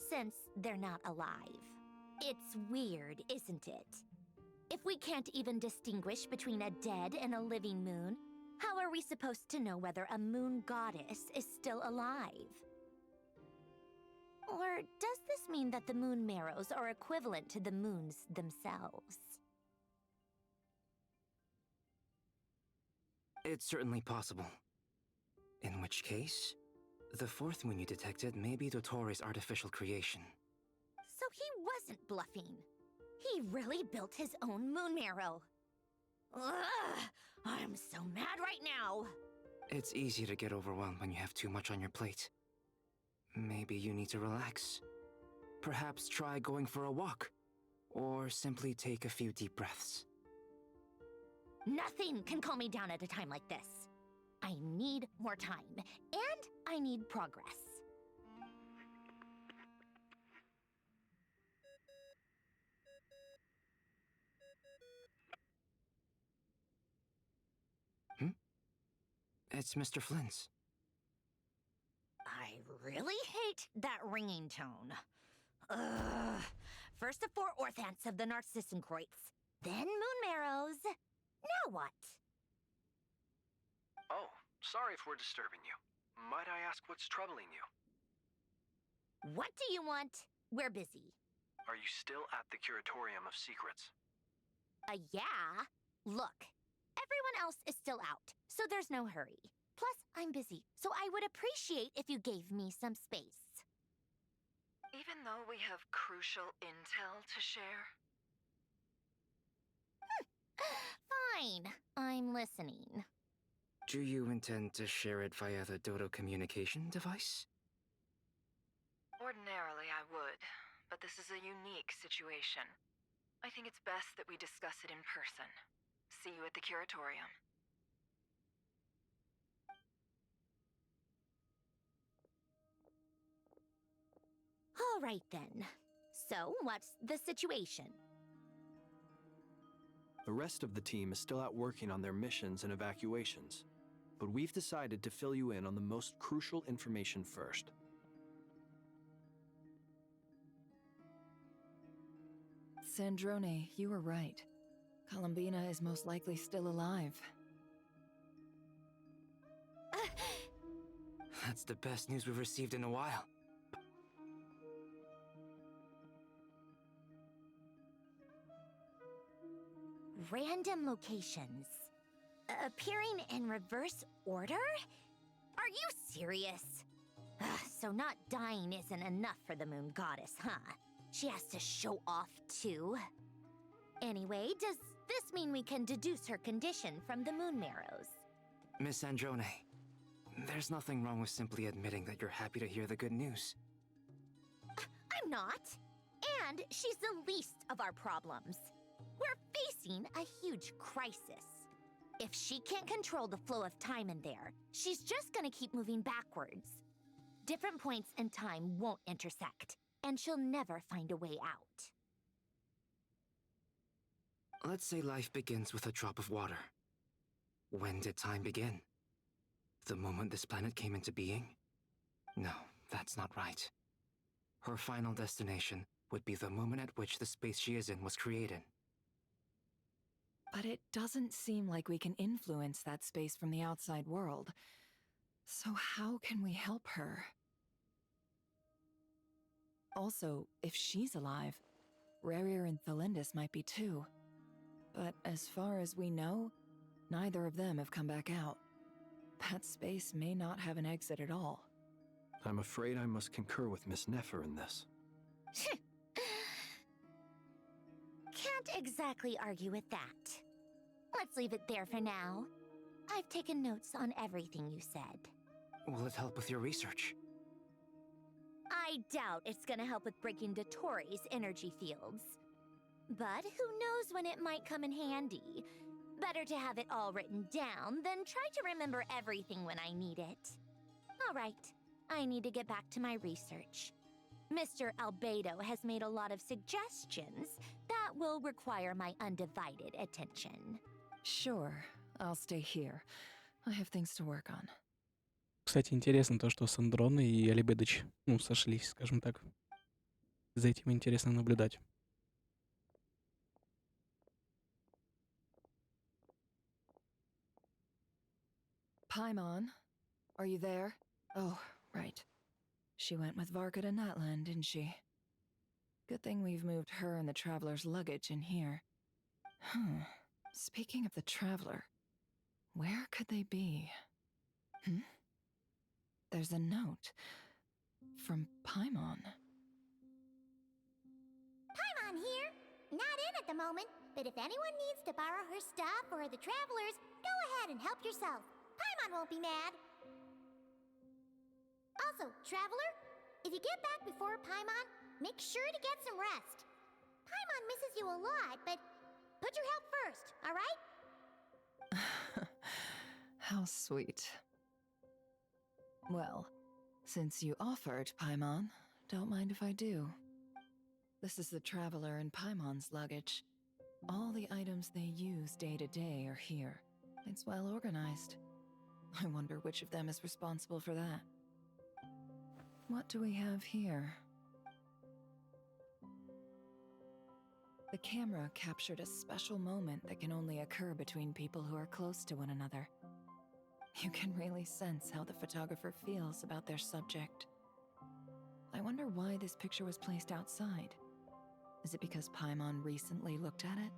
since they're not alive. It's weird, isn't it? If we can't even distinguish between a dead and a living moon, how are we supposed to know whether a moon goddess is still alive? Or does this mean that the moon marrows are equivalent to the moons themselves? It's certainly possible. In which case, the 4th moon you detected may be Dottore artificial creation. So he wasn't bluffing. He really built his own moon marrow. Ugh! I'm so mad right now! It's easy to get overwhelmed when you have too much on your plate. Maybe you need to relax. Perhaps try going for a walk. Or simply take a few deep breaths. Nothing can calm me down at a time like this. I need more time, and I need progress. It's Mr. Flynn's. I really hate that ringing tone. Ugh. First the 4 orthants of the Narcissenkreuz, then moon marrows. Now what? Oh, sorry if we're disturbing you. Might I ask what's troubling you? What do you want? We're busy. Are you still at the Curatorium of Secrets? Yeah. Look, everyone else is still out, so there's no hurry. Plus, I'm busy, so I would appreciate if you gave me some space. Even though we have crucial intel to share? Fine, I'm listening. Do you intend to share it via the Dodo communication device? Ordinarily, I would, but this is a unique situation. I think it's best that we discuss it in person. See you at the Curatorium. All right then. So, what's the situation? The rest of the team is still out working on their missions and evacuations, but we've decided to fill you in on the most crucial information first. Sandrone, you were right. Columbina is most likely still alive. That's the best news we've received in a while. Random locations. Appearing in reverse order? Are you serious? So not dying isn't enough for the moon goddess, huh? She has to show off too. Anyway, does this mean we can deduce her condition from the moon marrows? Miss Androne, there's nothing wrong with simply admitting that you're happy to hear the good news. I'm not. And she's the least of our problems. We're facing a huge crisis. If she can't control the flow of time in there, she's just gonna keep moving backwards. Different points in time won't intersect, and she'll never find a way out. Let's say life begins with a drop of water. When did time begin? The moment this planet came into being? No, that's not right. Her final destination would be the moment at which the space she is in was created. But it doesn't seem like we can influence that space from the outside world. So how can we help her? Also, if she's alive, Rarir and Thalindis might be too. But as far as we know, neither of them have come back out. That space may not have an exit at all. I'm afraid I must concur with Miss Nefer in this. Can't exactly argue with that. Let's leave it there for now. I've taken notes on everything you said. Will it help with your research? I doubt it's gonna help with breaking Dottoro's energy fields. But who knows when it might come in handy. Better to have it all written down than try to remember everything when I need it. All right, I need to get back to my research. Mr. Albedo has made a lot of suggestions that will require my undivided attention. Sure, I'll stay here. I have things to work on. Кстати, интересно то, что Сандрона и Алибедыч, сошлись, скажем так. За этим интересно наблюдать. Paimon, are you there? Oh, right. She went with Varka to Natlan, didn't she? Good thing we've moved her and the Traveler's luggage in here. Speaking of the Traveler, where could they be? There's a note from Paimon. Paimon here. Not in at the moment, but if anyone needs to borrow her stuff or the Travelers, go ahead and help yourself. Paimon Paimon won't be mad. Also, Traveler, if you get back before Paimon, make sure to get some rest. Paimon misses you a lot, but put your health first, alright? How sweet. Well, since you offered, Paimon, don't mind if I do. This is the Traveler and Paimon's luggage. All the items they use day to day are here. It's well organized. I wonder which of them is responsible for that. What do we have here? The camera captured a special moment that can only occur between people who are close to one another. You can really sense how the photographer feels about their subject. I wonder why this picture was placed outside. Is it because Paimon recently looked at it?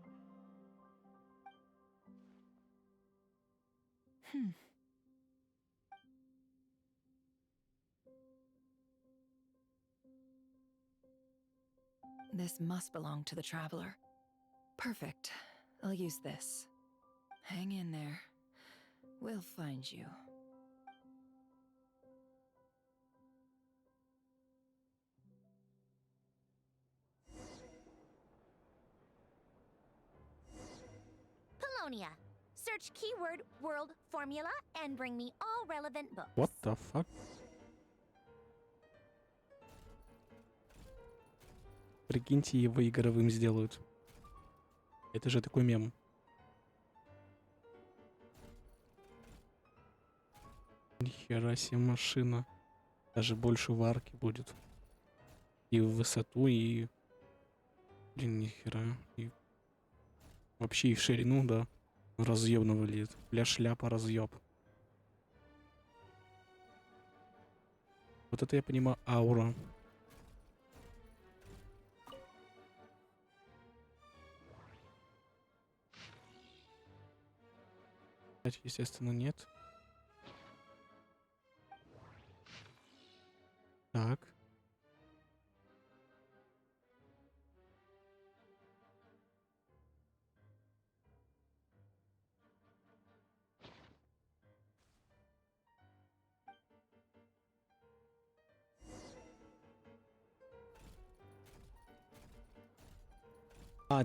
This must belong to the Traveler. Perfect. I'll use this. Hang in there. We'll find you. Polonia. Search keyword world formula and bring me all relevant books. What the fuck? Прикиньте, его игровым сделают. Это же такой мем. Нихера себе машина. Даже больше в арке будет. И в высоту, и... Блин, нихера. И... Вообще и в ширину, да. Разъебно выглядит. Бля, шляпа разъеб. Вот это я понимаю, аура. Естественно, нет. Так.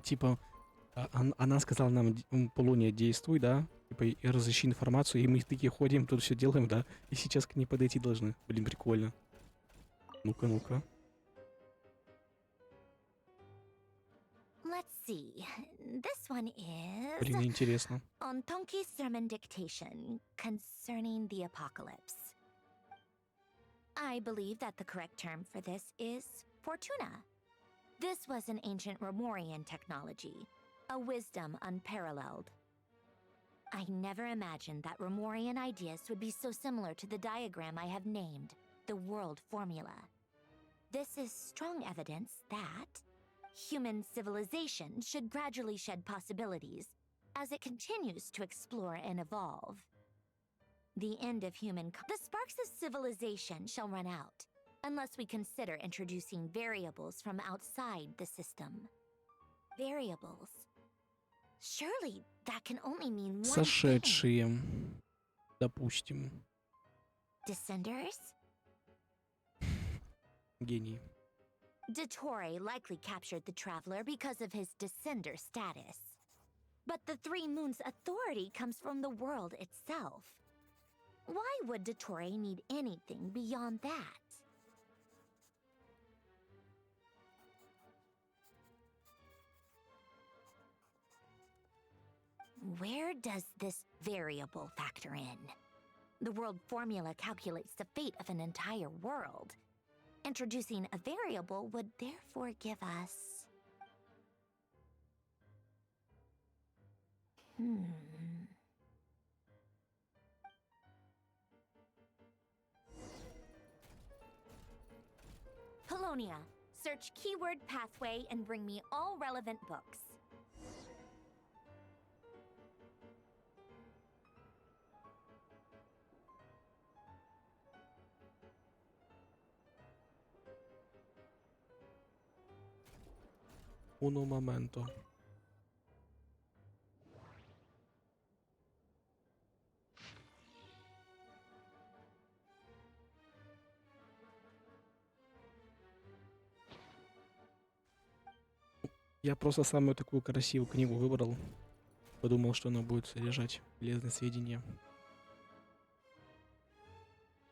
Типа, она сказала нам, Полуния, действуй, да? Типа, и разыщи информацию, и мы такие ходим, тут все делаем, да? И сейчас к ней подойти должны. Блин, прикольно. Ну-ка, ну-ка. Let's see. This one is... Блин, интересно. On Tonki's sermon dictation concerning the apocalypse. I believe that the correct term for this is Fortuna. This was an ancient Romorian technology, a wisdom unparalleled. I never imagined that Romorian ideas would be so similar to the diagram I have named, the world formula. This is strong evidence that human civilization should gradually shed possibilities as it continues to explore and evolve. The end of the sparks of civilization shall run out, unless we consider introducing variables from outside the system. Variables. Surely that can only mean one thing. Сошедшие. Допустим. Descenders? Гений. Dottore likely captured the Traveler because of his descender status. But the Three Moons' authority comes from the world itself. Why would Dottore need anything beyond that? Where does this variable factor in? The world formula calculates the fate of an entire world. Introducing a variable would therefore give us... Polonia, search keyword pathway and bring me all relevant books. Uno momento. Я просто самую такую красивую книгу выбрал. Подумал, что она будет содержать полезные сведения.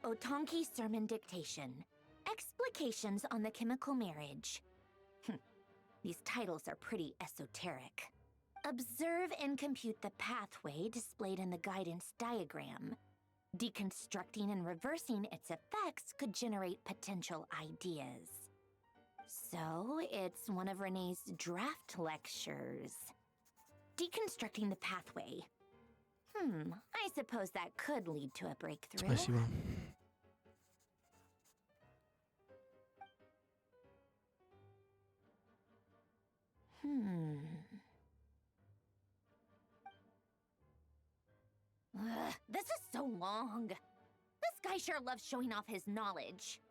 Otonki Sermon Dictation. Explications on the Chemical Marriage. These titles are pretty esoteric. Observe and compute the pathway displayed in the guidance diagram. Deconstructing and reversing its effects could generate potential ideas. So, it's one of Renee's draft lectures. Deconstructing the pathway. I suppose that could lead to a breakthrough. Спасибо. This is so long. This guy sure loves showing off his knowledge.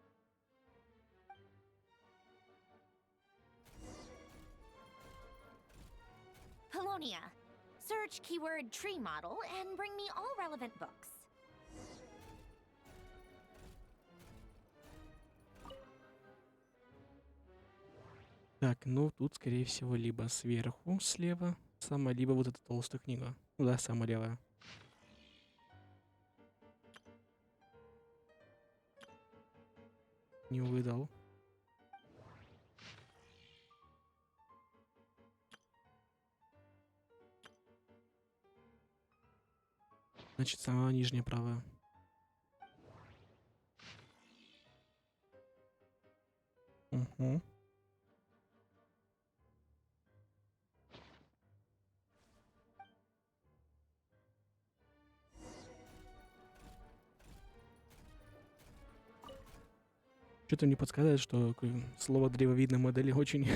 Polonia. Search keyword tree model and bring me all relevant books. Так, ну тут, скорее всего, либо сверху, слева, самая, либо вот эта толстая книга. Ну да, самая левая. Не выдал. Значит, самая нижняя правая. Угу. Что-то мне подсказывает, что слово древовидной модели очень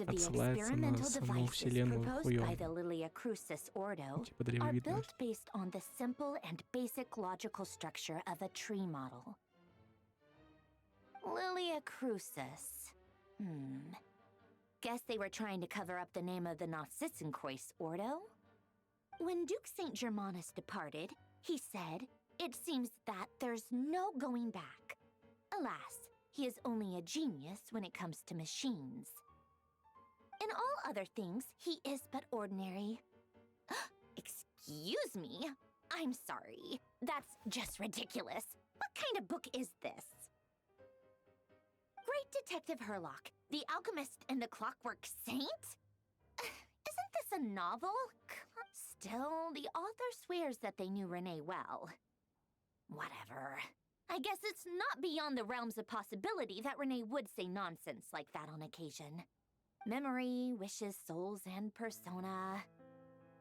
отсылается на саму вселенную хуёво. Типа древовидная. Based on the simple and basic logical structure of a tree model. Lilia crucis. Guess they were trying to cover up the name of the Nausitzenkois Ordo? When Duke St. Germanus departed, he said, "It seems that there's no going back." Alas, he is only a genius when it comes to machines. In all other things, he is but ordinary. Excuse me? I'm sorry. That's just ridiculous. What kind of book is this? Great Detective Herlock, the Alchemist and the Clockwork Saint? Isn't this a novel? Still, the author swears that they knew Renee well. Whatever. I guess it's not beyond the realms of possibility that Renee would say nonsense like that on occasion. Memory, wishes, souls, and persona.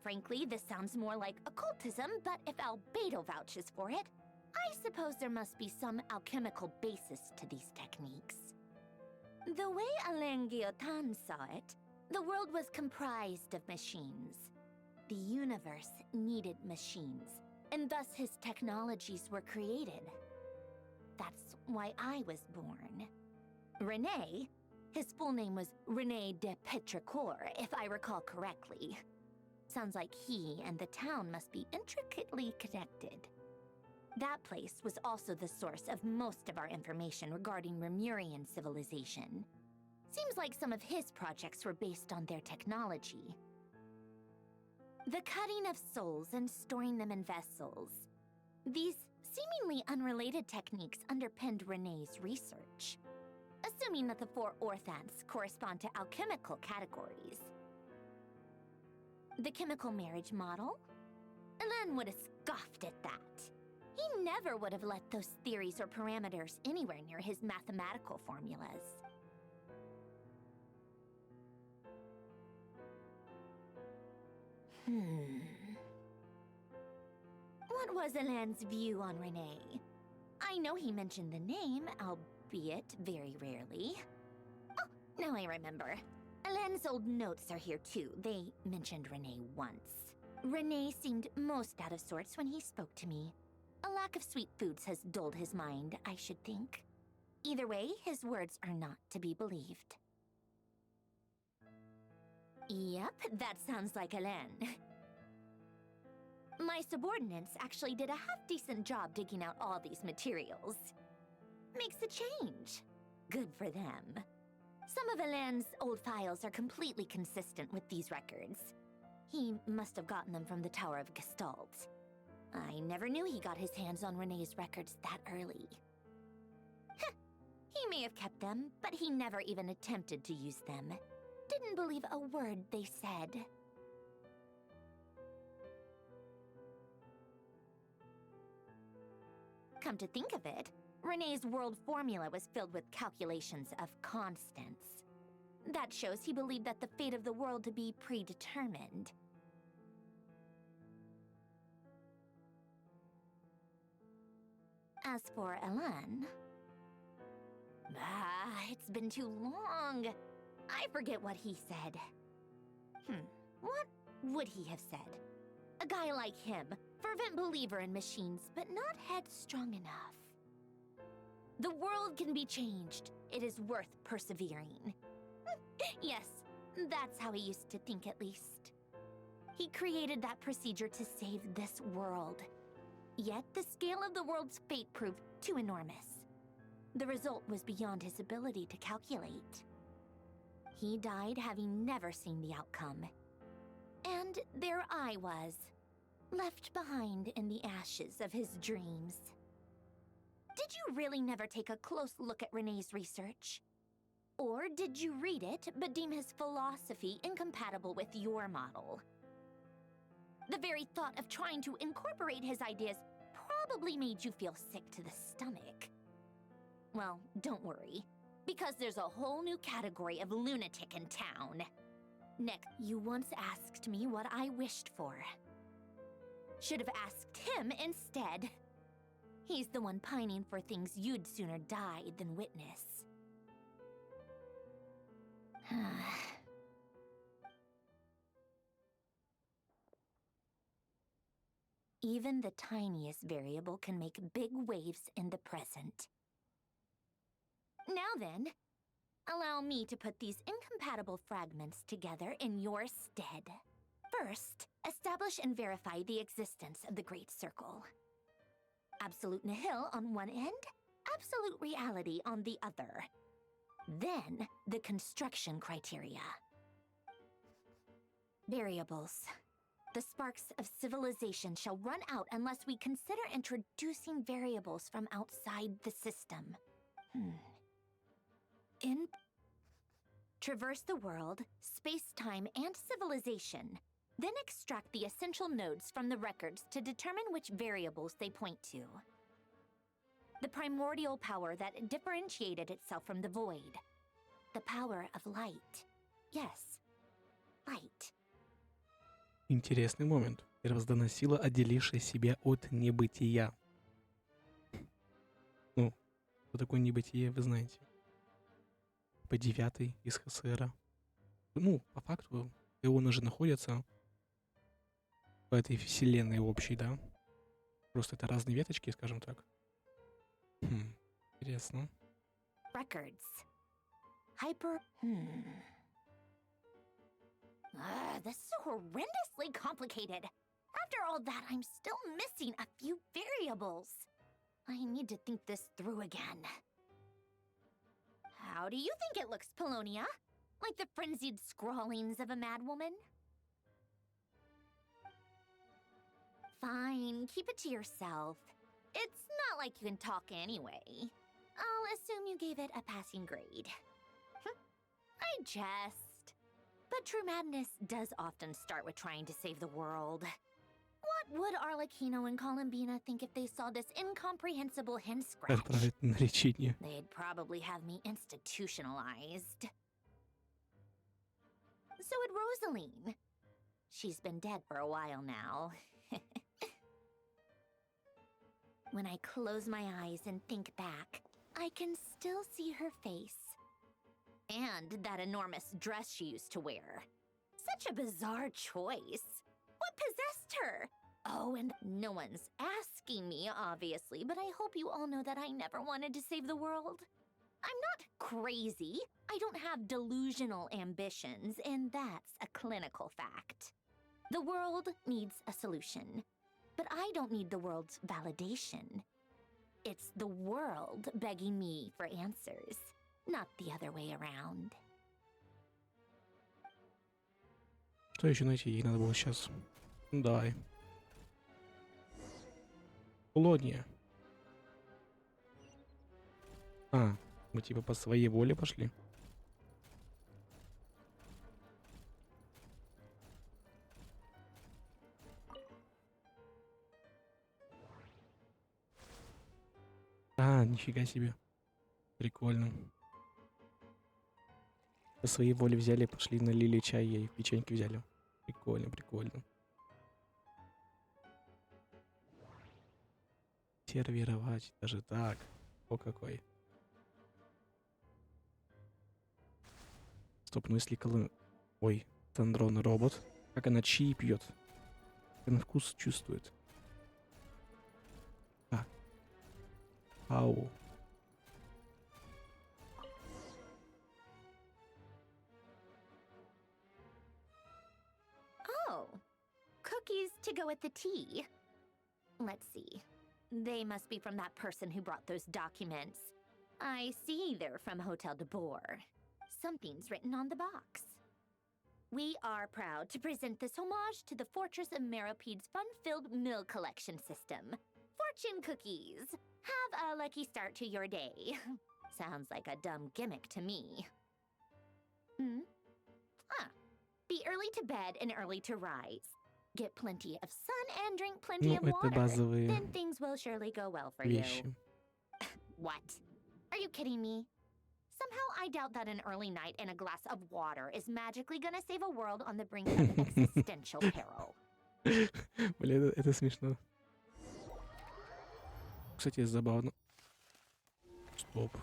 Frankly, this sounds more like occultism, but if Albedo vouches for it, I suppose there must be some alchemical basis to these techniques. The way Alain Guillotin saw it, the world was comprised of machines. The universe needed machines, and thus his technologies were created. That's why I was born. René, his full name was René de Petrichor, if I recall correctly. Sounds like he and the town must be intricately connected. That place was also the source of most of our information regarding Remurian civilization. Seems like some of his projects were based on their technology. The cutting of souls and storing them in vessels. These seemingly unrelated techniques underpinned René's research, assuming that the four orthants correspond to alchemical categories. The chemical marriage model? Alain would have scoffed at that. He never would have let those theories or parameters anywhere near his mathematical formulas. What was Alain's view on Renee? I know he mentioned the name, albeit very rarely. Oh, now I remember. Alain's old notes are here too. They mentioned Renee once. Renee seemed most out of sorts when he spoke to me. A lack of sweet foods has dulled his mind, I should think. Either way, his words are not to be believed. Yep, that sounds like Alain. My subordinates actually did a half-decent job digging out all these materials. Makes a change. Good for them. Some of Alain's old files are completely consistent with these records. He must have gotten them from the Tower of Gestalt. I never knew he got his hands on Renee's records that early. He may have kept them, but he never even attempted to use them. Didn't believe a word they said. Come to think of it, Renee's world formula was filled with calculations of constants. That shows he believed that the fate of the world to be predetermined. As for Elan... it's been too long. I forget what he said. What would he have said? A guy like him, fervent believer in machines, but not headstrong enough. The world can be changed. It is worth persevering. Yes, that's how he used to think at least. He created that procedure to save this world. Yet the scale of the world's fate proved too enormous. The result was beyond his ability to calculate. He died having never seen the outcome. And there I was, left behind in the ashes of his dreams. Did you really never take a close look at Renee's research? Or did you read it but deem his philosophy incompatible with your model? The very thought of trying to incorporate his ideas probably made you feel sick to the stomach. Well, don't worry, because there's a whole new category of lunatic in town. Nick, you once asked me what I wished for. Should have asked him instead. He's the one pining for things you'd sooner die than witness. Even the tiniest variable can make big waves in the present. Now then, allow me to put these incompatible fragments together in your stead. First, establish and verify the existence of the Great Circle. Absolute nihil on one end, absolute reality on the other. Then, the construction criteria. Variables. The sparks of civilization shall run out unless we consider introducing variables from outside the system. Traverse the world, space-time, and civilization. Then extract the essential nodes from the records to determine which variables they point to. The primordial power that differentiated itself from the void. The power of light. Yes, light. Интересный момент. Первозданная сила, отделившая себя от небытия. Ну, что такое небытие, вы знаете. По 9 из ХСР. Ну, по факту, эоны же находятся в этой вселенной общей, да? Просто это разные веточки, скажем так. Интересно. Records. Hyper... this is so horrendously complicated. After all that, I'm still missing a few variables. I need to think this through again. How do you think it looks, Polonia? Like the frenzied scrawlings of a madwoman? Fine, keep it to yourself. It's not like you can talk anyway. I'll assume you gave it a passing grade. I jest. But true madness does often start with trying to save the world. What would Arlecchino and Columbina think if they saw this incomprehensible hen scratch? Отправить на лечение. They'd probably have me institutionalized. So would Rosaline. She's been dead for a while now. When I close my eyes and think back, I can still see her face. And that enormous dress she used to wear. Such a bizarre choice. What possessed her? Oh, and no one's asking me, obviously, but I hope you all know that I never wanted to save the world. I'm not crazy. I don't have delusional ambitions, and that's a clinical fact. The world needs a solution, but I don't need the world's validation. It's the world begging me for answers. not the other way around. Что еще найти? Ей надо было сейчас. Ну, давай. Колония. А, мы типа по своей воле пошли. А, нифига себе. Прикольно. По своей воле взяли, пошли, налили чай ей, печеньки взяли. Прикольно, прикольно. Сервировать, даже так. О, какой. Стоп, ну если Ой, Сандрона робот. Как она чаи пьет. Как она вкус чувствует. А. Ау. Oh, cookies to go with the tea. Let's see. They must be from that person who brought those documents. I see they're from Hotel de Boer. Something's written on the box. We are proud to present this homage to the Fortress of Meropede's fun-filled mill collection system. Fortune cookies. Have a lucky start to your day. Sounds like a dumb gimmick to me. Be early to bed and early to rise. Get plenty of sun and drink plenty of water. базовые Then things will surely go well for вещи. you. What? Are you kidding me? Somehow I doubt that an early night and a glass of water is magically gonna save a world on the brink of existential peril. Блин, это смешно. Кстати, забавно. Стоп.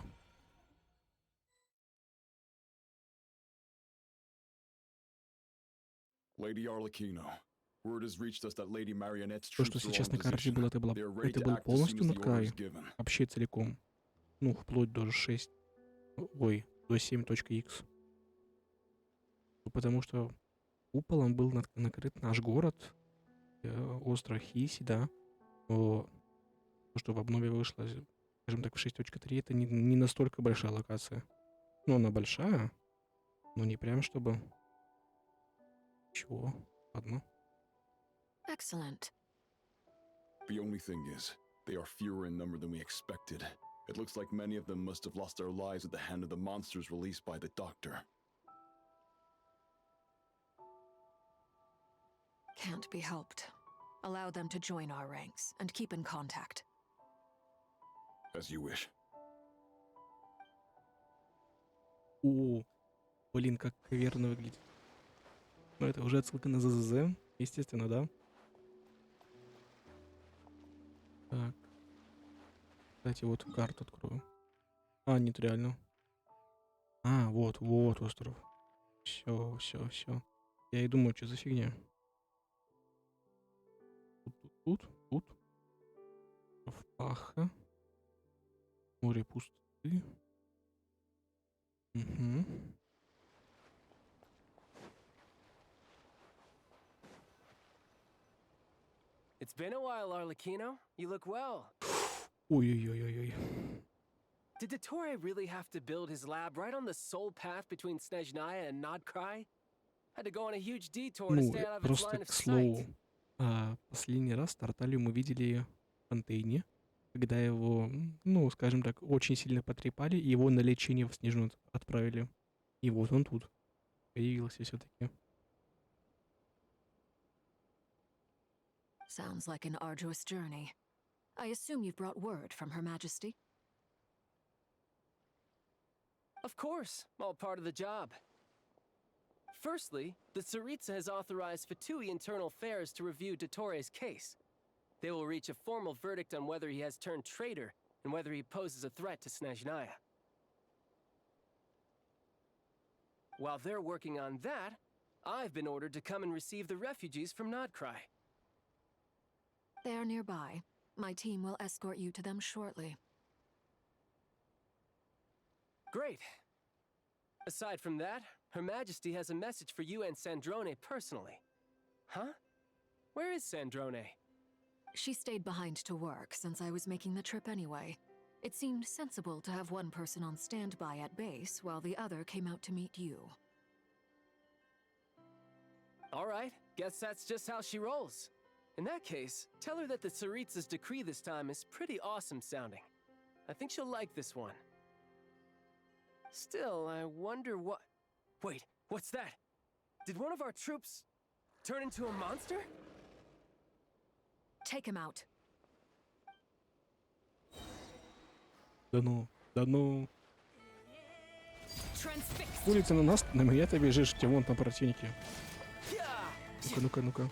Lady Arlecchino, word has reached us that Lady Marionette's То, что troops are сейчас on на карте position. было, это They are ready to был act as soon полностью as the order Нод-Край. is given. Вообще целиком. Ну, вплоть до 6. Ой, до 7.x. Потому что куполом был накрыт наш город. Остров Хиси, да. Но то, что в обнове вышло, скажем так, в 6.3, это не настолько большая локация. Ну, она большая, но не прям чтобы... Чего? Ладно. Excellent. The only thing is, they are fewer in number than we expected. It looks like many of them must have lost their lives at the hand of the monsters released by the Doctor. Can't be helped. Allow them to join our ranks and keep in contact. As you wish. О, блин, как верно выглядит. Но это уже отсылка на ЗЗЗ, естественно, да? Так. Кстати, вот карту открою. А, нет, реально. А, вот остров. Все. Я и думаю, что за фигня. Тут. Паха. Море пустоты. Угу. It's been a while, Arlecchino. You look well. Ой-ой-ой-ой. Did Dottore really have to build his lab right on the sole path between Snezhnaya and Nod-Krai? Had to go on a huge detour to Ну, stay out of its просто line к of слову, sight. последний раз Тарталью мы видели в фонтейне, когда его, ну, скажем так, очень сильно потрепали, и его на лечение в Снежную отправили. И вот он тут появился все-таки. Sounds like an arduous journey. I assume you've brought word from Her Majesty? Of course, all part of the job. Firstly, the Tsaritsa has authorized Fatui Internal Affairs to review Dottore's case. They will reach a formal verdict on whether he has turned traitor and whether he poses a threat to Snezhnaya. While they're working on that, I've been ordered to come and receive the refugees from Nod-Krai. They are nearby. My team will escort you to them shortly. Great. Aside from that, Her Majesty has a message for you and Sandrone personally. Huh? Where is Sandrone? She stayed behind to work since I was making the trip anyway. It seemed sensible to have one person on standby at base while the other came out to meet you. All right, guess that's just how she rolls. In that case, tell her that the Tsaritsa's decree this time is pretty awesome sounding. I think she'll like this one. Still, I wonder what... Wait, what's that? Did one of our troops turn into a monster? Take him out. Да ну. Transfix. Улица на меня-то бежишь, где вон там противники. Ну-ка.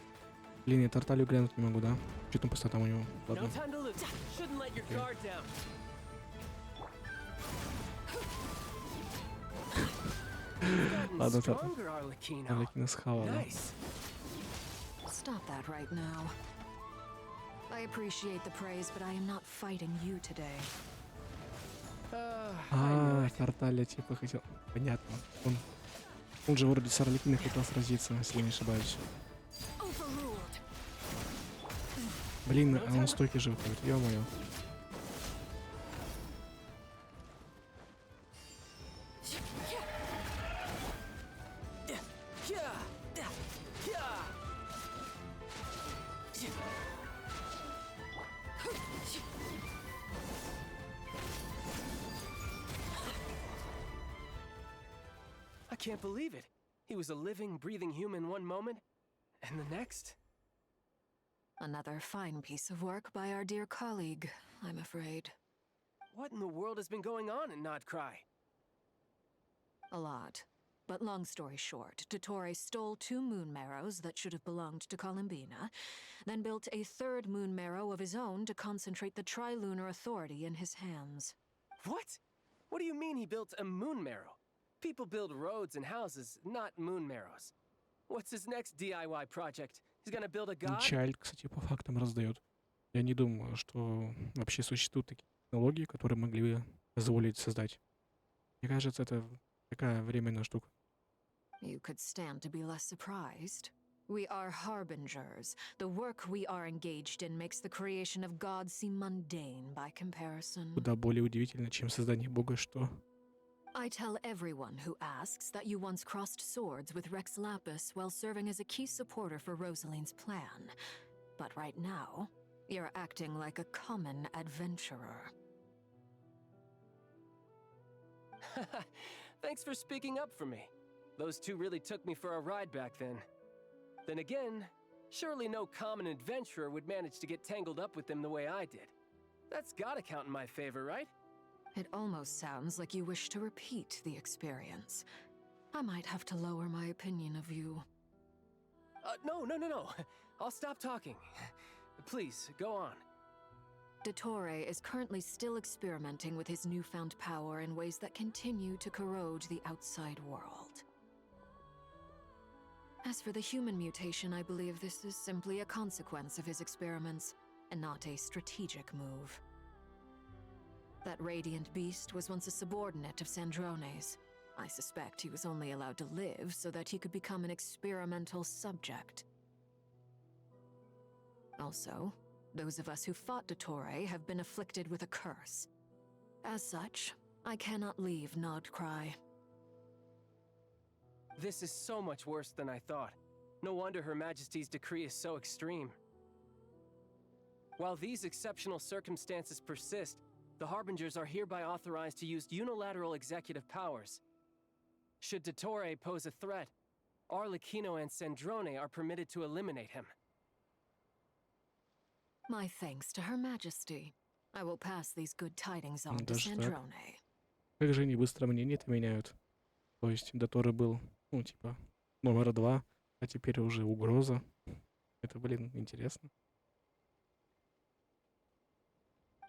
Блин, я Тарталью глянуть не могу, да? Что там пустота у него? Ладно. Ладно, Арлекина схавала. Stop that right now. I appreciate the praise, but I am not fighting you today. Тарталья типа хотел... Понятно. Он же вроде с Арлекиной хотел сразиться, если я не ошибаюсь. Блин, а он стойки же выходит, ё-моё. I can't believe it. He was a living, breathing human one moment, and the next... Another fine piece of work by our dear colleague, I'm afraid. What in the world has been going on in Nod-Crai? A lot. But long story short, Dottore stole 2 moon marrows that should have belonged to Columbina, then built a 3rd moon marrow of his own to concentrate the Tri-Lunar Authority in his hands. What? What do you mean he built a moon marrow? People build roads and houses, not moon marrows. What's his next DIY project? He's gonna build a god? Чайльд, кстати, по фактам раздает. Я не думаю, что вообще существуют такие технологии, которые могли бы позволить создать. Мне кажется, это такая временная штука. You could stand to be less surprised. We are harbingers. The work we are engaged in makes the creation of God seem mundane by comparison. Куда более удивительно, чем создание Бога, что... I tell everyone who asks that you once crossed swords with Rex Lapis while serving as a key supporter for Rosaline's plan. But right now, you're acting like a common adventurer. Thanks for speaking up for me. Those two really took me for a ride back then. Then again, surely no common adventurer would manage to get tangled up with them the way I did. That's gotta count in my favor, right? It almost sounds like you wish to repeat the experience. I might have to lower my opinion of you. No. I'll stop talking. Please, go on. Dottore is currently still experimenting with his newfound power in ways that continue to corrode the outside world. As for the human mutation, I believe this is simply a consequence of his experiments, and not a strategic move. That radiant beast was once a subordinate of Sandrone's. I suspect he was only allowed to live so that he could become an experimental subject. Also, those of us who fought Dottore have been afflicted with a curse. As such, I cannot leave Nod-Crai. This is so much worse than I thought. No wonder Her Majesty's decree is so extreme. While these exceptional circumstances persist, the Harbingers are hereby authorized to use unilateral executive powers. Should Dottore pose a threat, Arlecchino and Sandrone are permitted to eliminate him. My thanks to Her Majesty. I will pass these good tidings on to Sandrone. Как же они быстро мнение-то меняют. То есть Доттore был, ну, типа, номер 2, а теперь уже угроза. Это, блин, интересно.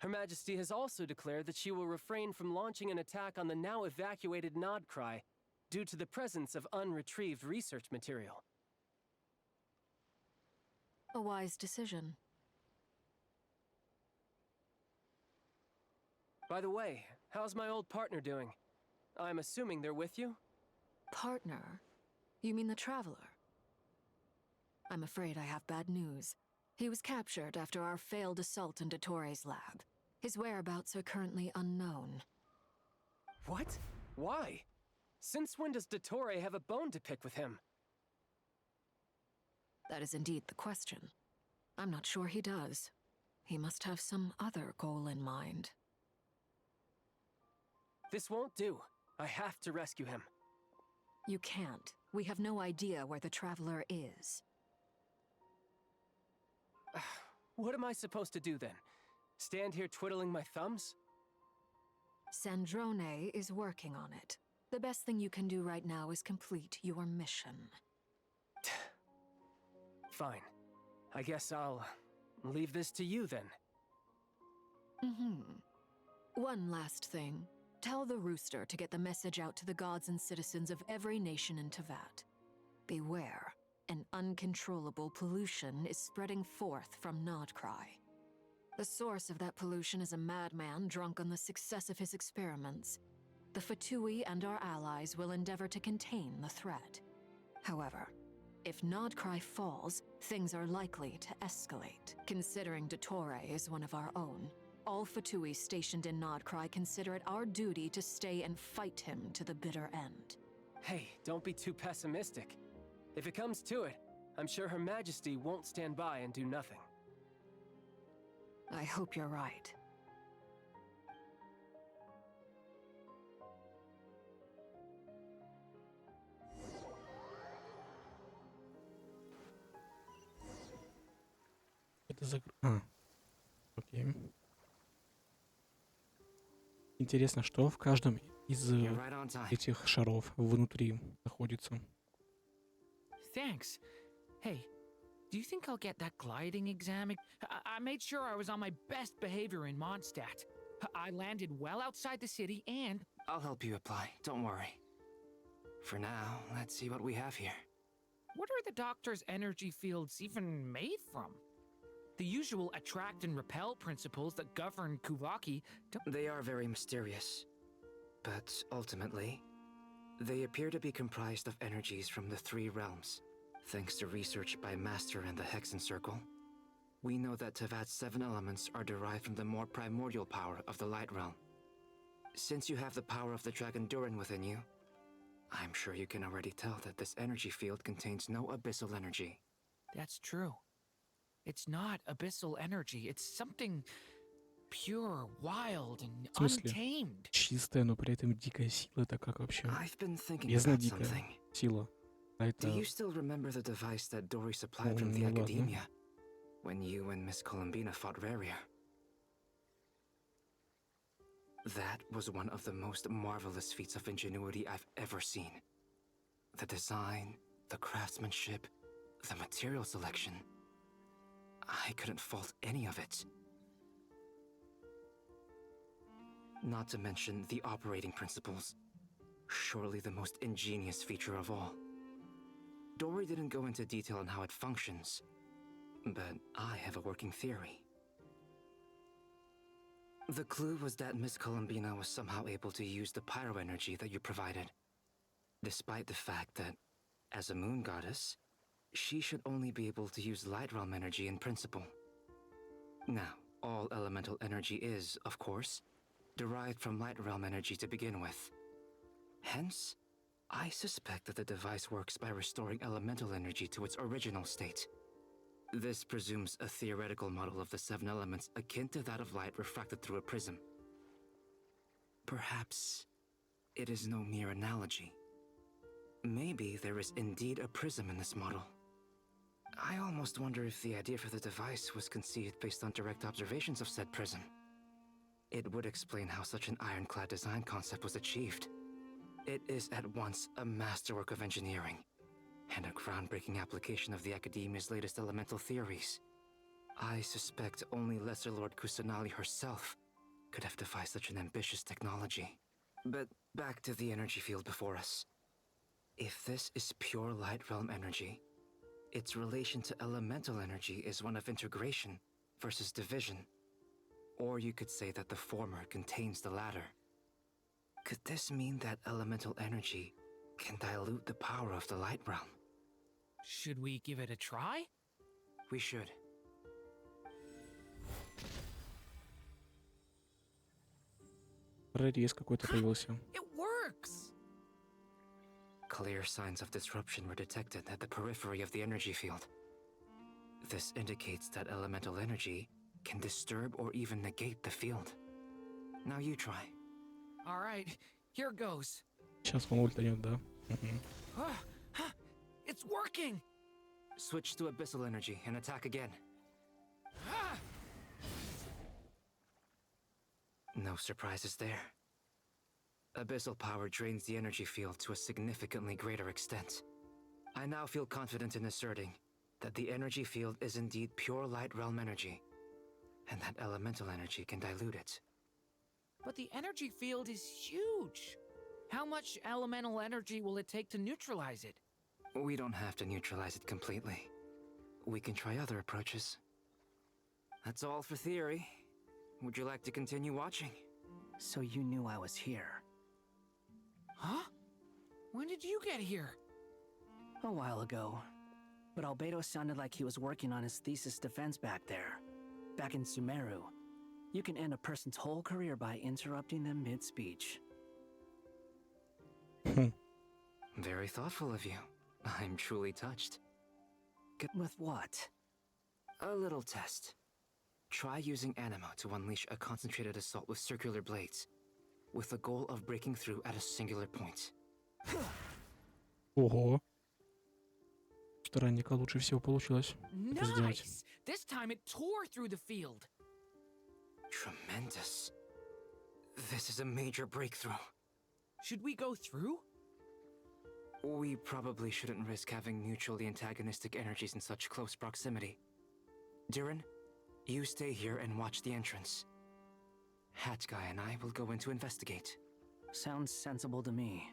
Her Majesty has also declared that she will refrain from launching an attack on the now evacuated Nod-Crai due to the presence of unretrieved research material. A wise decision. By the way, how's my old partner doing? I'm assuming they're with you? Partner? You mean the Traveler? I'm afraid I have bad news. He was captured after our failed assault in Dottore's lab. His whereabouts are currently unknown. What? Why? Since when does Dottore have a bone to pick with him? That is indeed the question. I'm not sure he does. He must have some other goal in mind. This won't do. I have to rescue him. You can't. We have no idea where the Traveler is. What am I supposed to do then? Stand here twiddling my thumbs? Sandrone is working on it. The best thing you can do right now is complete your mission. Fine. I guess I'll leave this to you then. One last thing. Tell the Rooster to get the message out to the gods and citizens of every nation in Tevat. Beware. An uncontrollable pollution is spreading forth from Nod-Crai. The source of that pollution is a madman drunk on the success of his experiments. The Fatui and our allies will endeavor to contain the threat. However, if Nod-Crai falls, things are likely to escalate. Considering Dottore is one of our own, all Fatui stationed in Nod-Crai consider it our duty to stay and fight him to the bitter end. Hey, don't be too pessimistic. If it comes to it, I'm sure Her Majesty won't stand by and do nothing. I hope you're right. Это окей. Интересно, что в каждом из этих шаров внутри находится. Thanks. Hey, do you think I'll get that gliding exam? I made sure I was on my best behavior in Mondstadt. I landed well outside the city and... I'll help you apply, don't worry. For now, let's see what we have here. What are the doctor's energy fields even made from? The usual attract and repel principles that govern Kuvaki don't... They are very mysterious. But ultimately, they appear to be comprised of energies from the three realms. Thanks to research by Master and the Hexen Circle, we know that Tevat's 7 elements are derived from the more primordial power of the Light Realm. Since you have the power of the Dragon Durin within you, I'm sure you can already tell that this energy field contains no abyssal energy. That's true. It's not abyssal energy, it's something pure, wild, and В смысле? untamed. Чистая, но при этом дикая сила. Это как вообще? I've been thinking Бездна about дикая something. сила. А Do это... you still remember the device that Dory supplied from the Ну ладно. Academia when you and Miss Columbina fought Raria? That was one of the most marvelous feats of ingenuity I've ever seen. The design, the craftsmanship, the material selection. I couldn't fault any of it. Not to mention the operating principles. Surely the most ingenious feature of all. Dory didn't go into detail on how it functions, but I have a working theory. The clue was that Miss Columbina was somehow able to use the pyro energy that you provided, despite the fact that, as a moon goddess, she should only be able to use Light Realm energy in principle. Now, all elemental energy is, of course, derived from Light Realm energy to begin with. Hence, I suspect that the device works by restoring elemental energy to its original state. This presumes a theoretical model of the 7 elements akin to that of light refracted through a prism. Perhaps it is no mere analogy. Maybe there is indeed a prism in this model. I almost wonder if the idea for the device was conceived based on direct observations of said prism. It would explain how such an ironclad design concept was achieved. It is at once a masterwork of engineering and a groundbreaking application of the Academia's latest elemental theories. I suspect only Lesser Lord Kusanali herself could have devised such an ambitious technology. But back to the energy field before us. If this is pure Light Realm energy, its relation to elemental energy is one of integration versus division. Or you could say that the former contains the latter. Could this mean that elemental energy can dilute the power of the Light Realm? Should we give it a try? We should. Прорез какой-то появился. It works! Clear signs of disruption were detected at the periphery of the energy field. This indicates that elemental energy can disturb or even negate the field. Now you try. Alright, here goes. Сейчас он ультанет, да? It's working! Switch to abyssal energy and attack again. No surprises there. Abyssal power drains the energy field to a significantly greater extent. I now feel confident in asserting that the energy field is indeed pure light realm energy, and that elemental energy can dilute it. But the energy field is huge. How much elemental energy will it take to neutralize it? We don't have to neutralize it completely. We can try other approaches. That's all for theory. Would you like to continue watching? So you knew I was here. Huh? When did you get here? A while ago. But Albedo sounded like he was working on his thesis defense back there. Back in Sumeru. You can end a person's whole career by interrupting them mid-speech. Very thoughtful of you. I'm truly touched. With what? A little test. Try using Anima to unleash a concentrated assault with circular blades, with the goal of breaking through at a singular point. Ого. Странненько, лучше всего получилось это сделать. Nice! This time it tore through the field. Tremendous. This is a major breakthrough. Should we go through? We probably shouldn't risk having mutually antagonistic energies in such close proximity. Durin, you stay here and watch the entrance. Hat Guy and I will go in to investigate. Sounds sensible to me.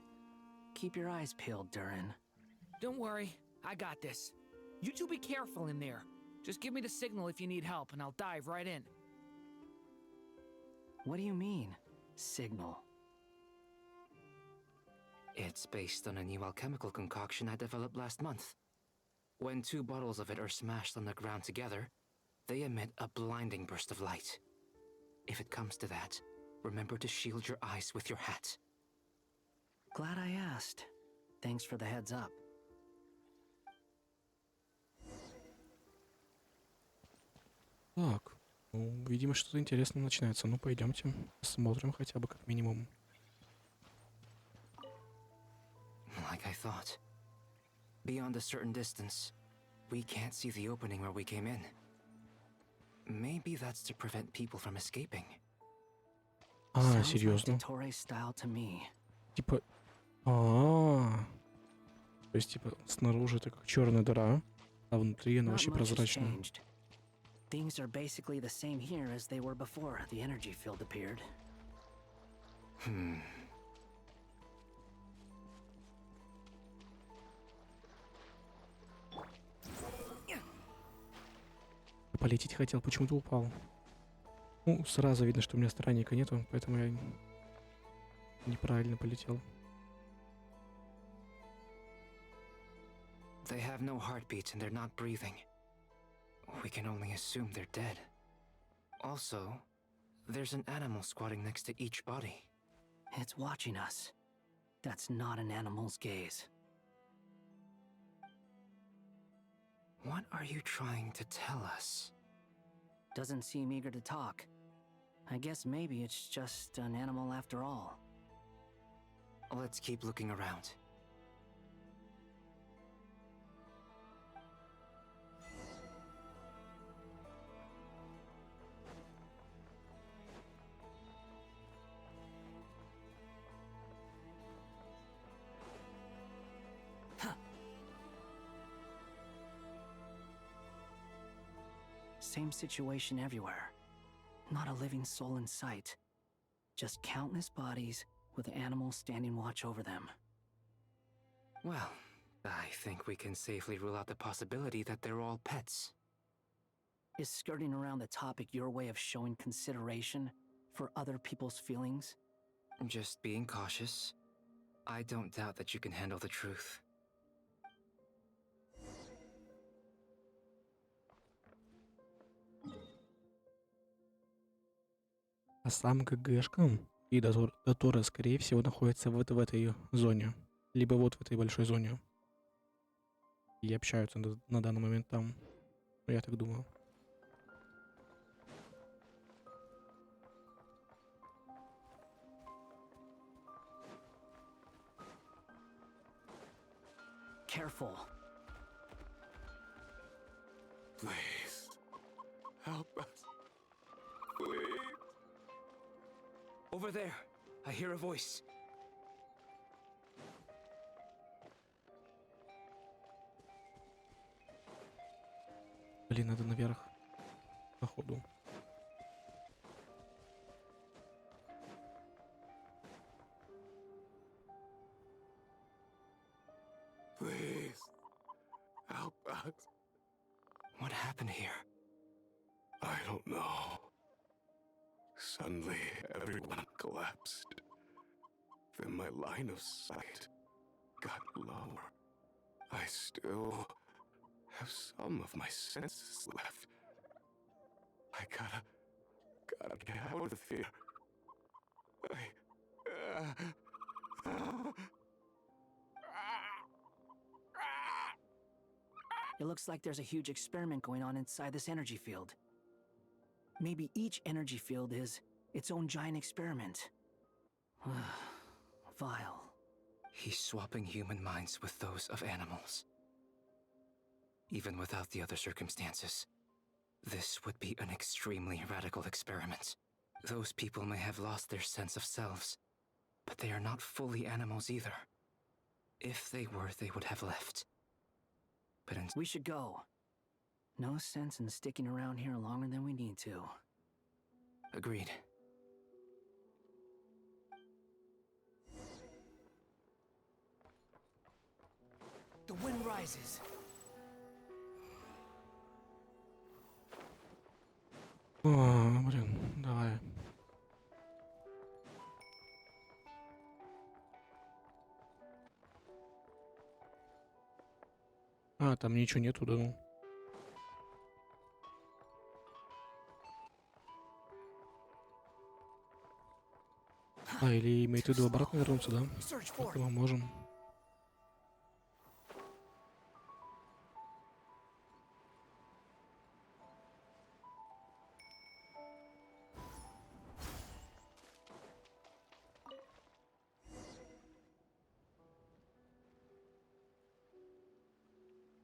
Keep your eyes peeled, Durin. Don't worry, I got this. You two be careful in there. Just give me the signal if you need help, and I'll dive right in. What do you mean, signal? It's based on a new alchemical concoction I developed last month. When two bottles of it are smashed on the ground together, they emit a blinding burst of light. If it comes to that, remember to shield your eyes with your hat. Glad I asked. Thanks for the heads up. Так, ну, видимо, что-то интересное начинается. Ну, пойдемте, посмотрим хотя бы как минимум. Like I thought. Beyond a certain distance, we can't see the opening where we came in. Maybe that's to prevent people from escaping. А, серьезно? Типа... То есть, типа, снаружи это как черная дыра, а внутри она вообще прозрачная. Things are basically the same here as they were before the energy field appeared. Полететь хотел, почему-то упал. Ну, сразу видно, что у меня странника нету, поэтому я неправильно полетел. They have no heartbeats and they're not breathing. We can only assume they're dead. Also, there's an animal squatting next to each body. It's watching us. That's not an animal's gaze. What are you trying to tell us? Doesn't seem eager to talk. I guess maybe it's just an animal after all. Let's keep looking around. Same situation everywhere. Not a living soul in sight. Just countless bodies with animals standing watch over them. Well, I think we can safely rule out the possibility that they're all pets. Is skirting around the topic your way of showing consideration for other people's feelings? Just being cautious. I don't doubt that you can handle the truth. А сам ГГшка И Дотора, скорее всего, находится вот в этой зоне. Либо вот в этой большой зоне. И общаются на данный момент там. Ну, я так думаю. Careful. Please, help us. Please. Over there, I hear a voice. Блин, надо наверх. Походу. Please, help us. What happened here? I don't know. Suddenly, everyone collapsed. Then my line of sight got lower. I still have some of my senses left. I gotta get out of here. It looks like there's a huge experiment going on inside this energy field. Maybe each energy field is its own giant experiment. Vile. He's swapping human minds with those of animals. Even without the other circumstances, this would be an extremely radical experiment. Those people may have lost their sense of selves, but they are not fully animals either. If they were, they would have left. But we should go. No sense in sticking around here longer than we need to. Agreed. The wind rises. О, блин, давай. А, там ничего нету, да ну. А, или имеет в виду обратно вернуться, да? Это мы можем.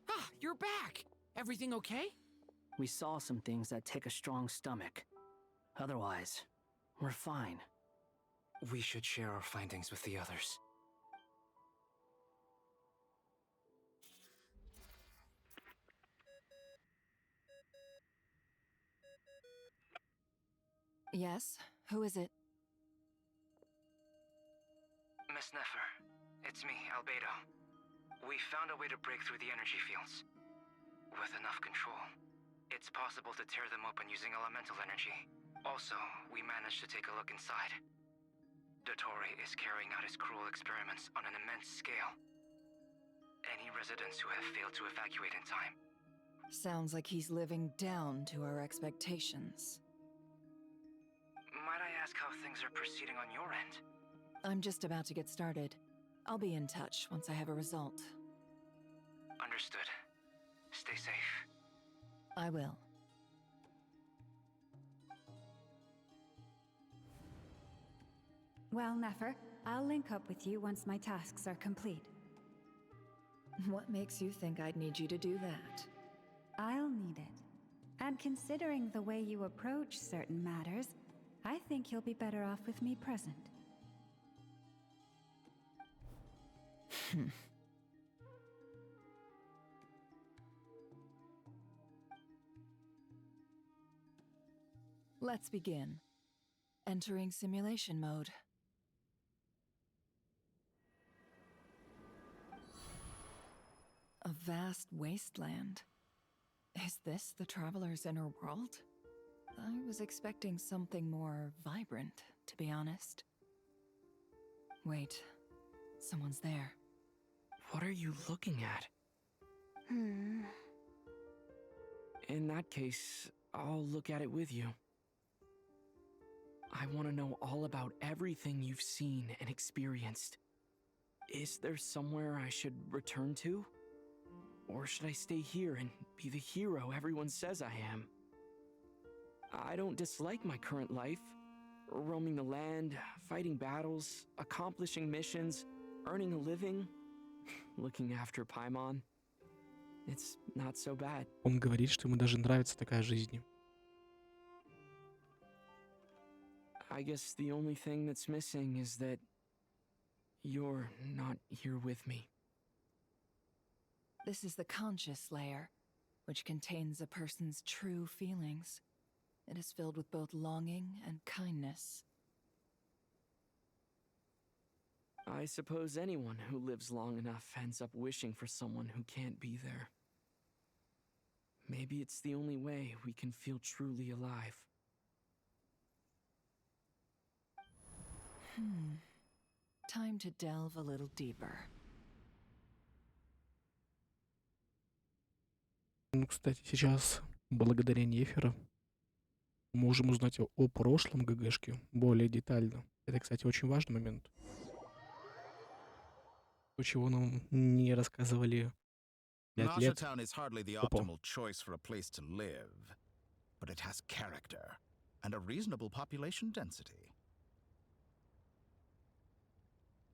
Ah, you're back! Everything okay? We saw some things that take a strong stomach. Otherwise, we're fine. We should share our findings with the others. Yes? Who is it? Miss Nefer, it's me, Albedo. We found a way to break through the energy fields. With enough control, it's possible to tear them open using elemental energy. Also, we managed to take a look inside. Dottore is carrying out his cruel experiments on an immense scale. Any residents who have failed to evacuate in time. Sounds like he's living down to our expectations. Might I ask how things are proceeding on your end? I'm just about to get started. I'll be in touch once I have a result. Understood. Stay safe. I will. Well, Nefer, I'll link up with you once my tasks are complete. What makes you think I'd need you to do that? I'll need it. And considering the way you approach certain matters, I think you'll be better off with me present. Let's begin. Entering simulation mode. A vast wasteland. Is this the Traveler's inner world? I was expecting something more vibrant, to be honest. Wait, someone's there. What are you looking at? In that case, I'll look at it with you. I want to know all about everything you've seen and experienced. Is there somewhere I should return to? Or should I stay here and be the hero everyone says I am? I don't dislike my current life. Roaming the land, fighting battles, accomplishing missions, earning a living, looking after Paimon. It's not so bad. Он говорит, что ему даже нравится такая жизнь. I guess the only thing that's missing is that you're not here with me. This is the conscious layer, which contains a person's true feelings. It is filled with both longing and kindness. I suppose anyone who lives long enough ends up wishing for someone who can't be there. Maybe it's the only way we can feel truly alive. Time to delve a little deeper. Ну, кстати, сейчас, благодаря Неферу, мы можем узнать о прошлом ГГшке более детально. Это, кстати, очень важный момент. То, чего нам не рассказывали 5 лет. Town is hardly the optimal choice for a place to live, but it has character and a reasonable population density.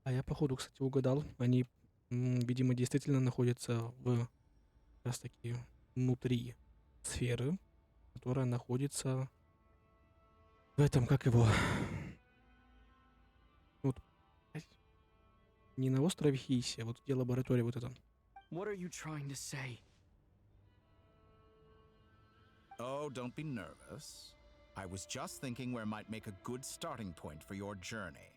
А я, походу, кстати, угадал. Они, видимо, действительно находятся в как раз таки внутри сферы, которая находится в этом, как его... Вот, не на острове Хейси, а вот где лаборатория вот эта. What are you trying to say? Oh, don't be nervous. I was just thinking where might make a good starting point for your journey.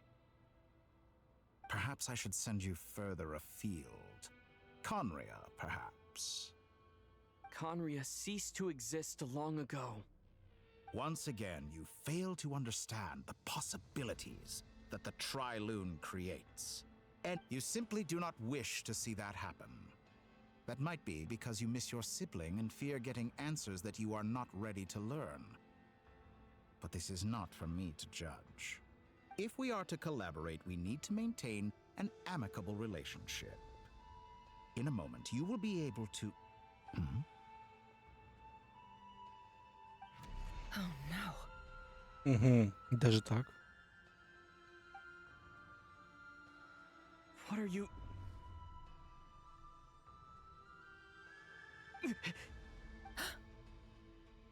Perhaps I should send you further afield. Conria, perhaps. Conria ceased to exist long ago. Once again, you fail to understand the possibilities that the Tri-Lune creates. And you simply do not wish to see that happen. That might be because you miss your sibling and fear getting answers that you are not ready to learn. But this is not for me to judge. If we are to collaborate, we need to maintain an amicable relationship. In a moment, you will be able to... Oh no. Угу, даже так. What are you...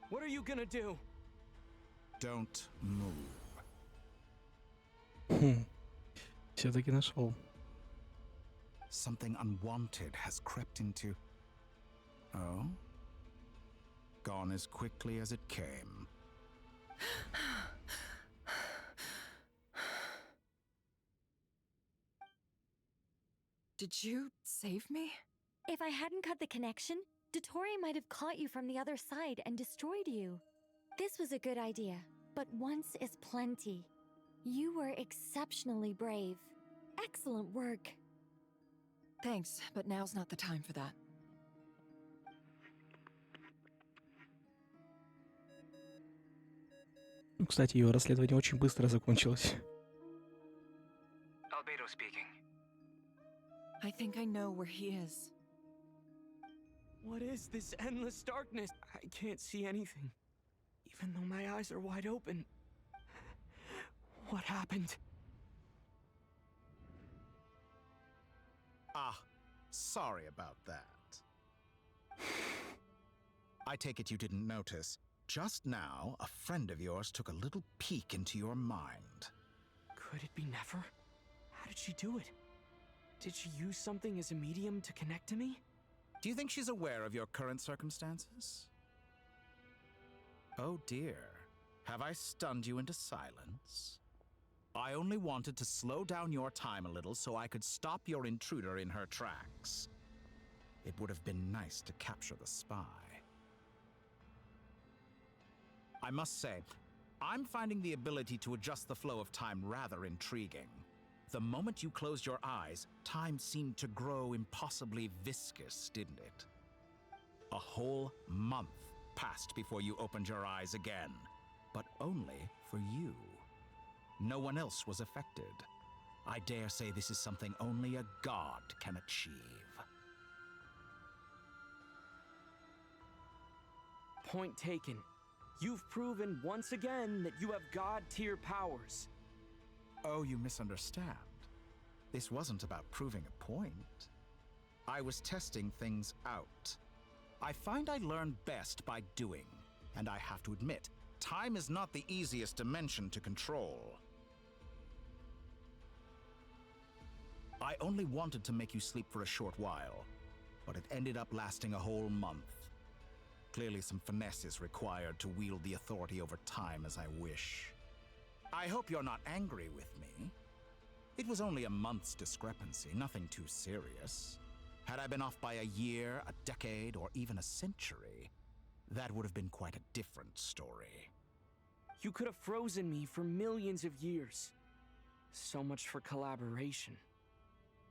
What are you gonna do? Don't move. Все-таки нашел. Something unwanted has crept into... Oh? Gone as quickly as it came. Did you save me? If I hadn't cut the connection, Dottore might have caught you from the other side and destroyed you. This was a good idea, but once is plenty. You were exceptionally brave. Excellent work. Thanks, but now's not the time for that. Ну, кстати, ее расследование очень быстро закончилось. Albedo speaking. I think I know where he is. What is this endless darkness? I can't see anything, even though my eyes are wide open. What happened? Ah, sorry about that. I take it you didn't notice. Just now, a friend of yours took a little peek into your mind. Could it be Nefer? How did she do it? Did she use something as a medium to connect to me? Do you think she's aware of your current circumstances? Oh dear. Have I stunned you into silence? I only wanted to slow down your time a little so I could stop your intruder in her tracks. It would have been nice to capture the spy. I must say, I'm finding the ability to adjust the flow of time rather intriguing. The moment you closed your eyes, time seemed to grow impossibly viscous, didn't it? A whole month passed before you opened your eyes again, but only for you. No one else was affected. I dare say this is something only a god can achieve. Point taken. You've proven once again that you have god-tier powers. Oh, you misunderstand. This wasn't about proving a point. I was testing things out. I find I learn best by doing, and I have to admit, time is not the easiest dimension to control. I only wanted to make you sleep for a short while, but it ended up lasting a whole month. Clearly some finesse is required to wield the authority over time as I wish. I hope you're not angry with me. It was only a month's discrepancy, nothing too serious. Had I been off by a year, a decade, or even a century, that would have been quite a different story. You could have frozen me for millions of years. So much for collaboration.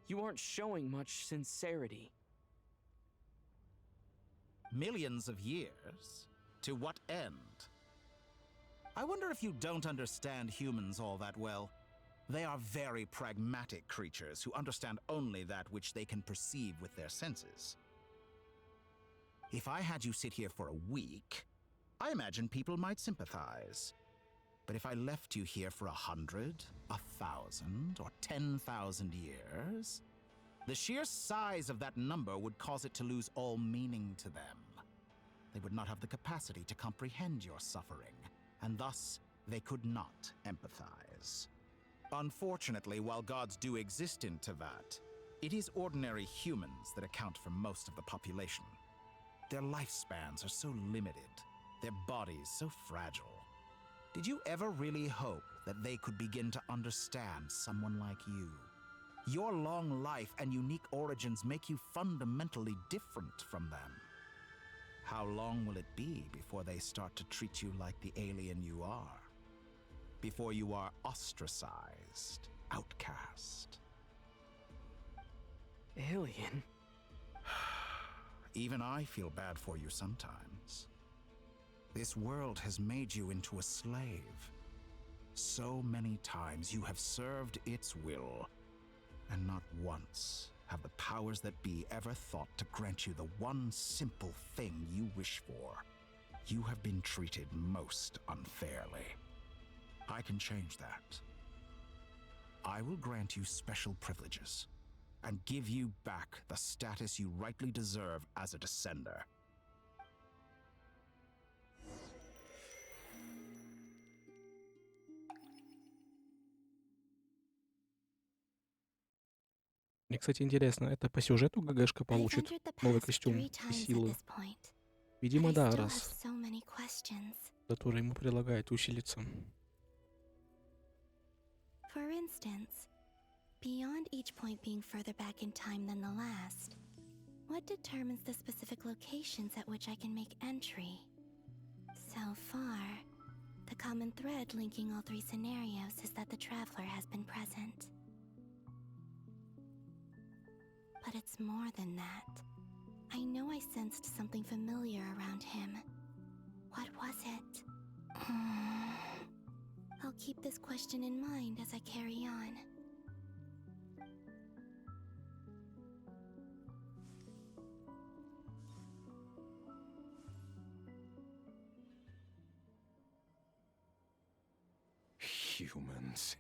You aren't showing much sincerity. Millions of years? To what end? I wonder if you don't understand humans all that well. They are very pragmatic creatures who understand only that which they can perceive with their senses. If I had you sit here for a week, I imagine people might sympathize. But if I left you here for 100, 1,000, or 10,000 years, the sheer size of that number would cause it to lose all meaning to them. They would not have the capacity to comprehend your suffering, and thus they could not empathize. Unfortunately, while gods do exist in Teyvat, it is ordinary humans that account for most of the population. Their lifespans are so limited, their bodies so fragile. Did you ever really hope that they could begin to understand someone like you? Your long life and unique origins make you fundamentally different from them. How long will it be before they start to treat you like the alien you are? Before you are ostracized, outcast? Alien? Even I feel bad for you sometimes. This world has made you into a slave. So many times you have served its will, and not once have the powers that be ever thought to grant you the one simple thing you wish for. You have been treated most unfairly. I can change that. I will grant you special privileges and give you back the status you rightly deserve as a descender. Мне, кстати, интересно, это по сюжету ГГшка получит новый костюм и силы? Видимо, да, раз который ему предлагает усилиться. For instance, beyond each point being further back in time than the last, what determines the specific locations at which I can make entry? So far, the common thread linking all three scenarios is that the traveler has been present. But it's more than that. I know I sensed something familiar around him. What was it? I'll keep this question in mind as I carry on. Humans,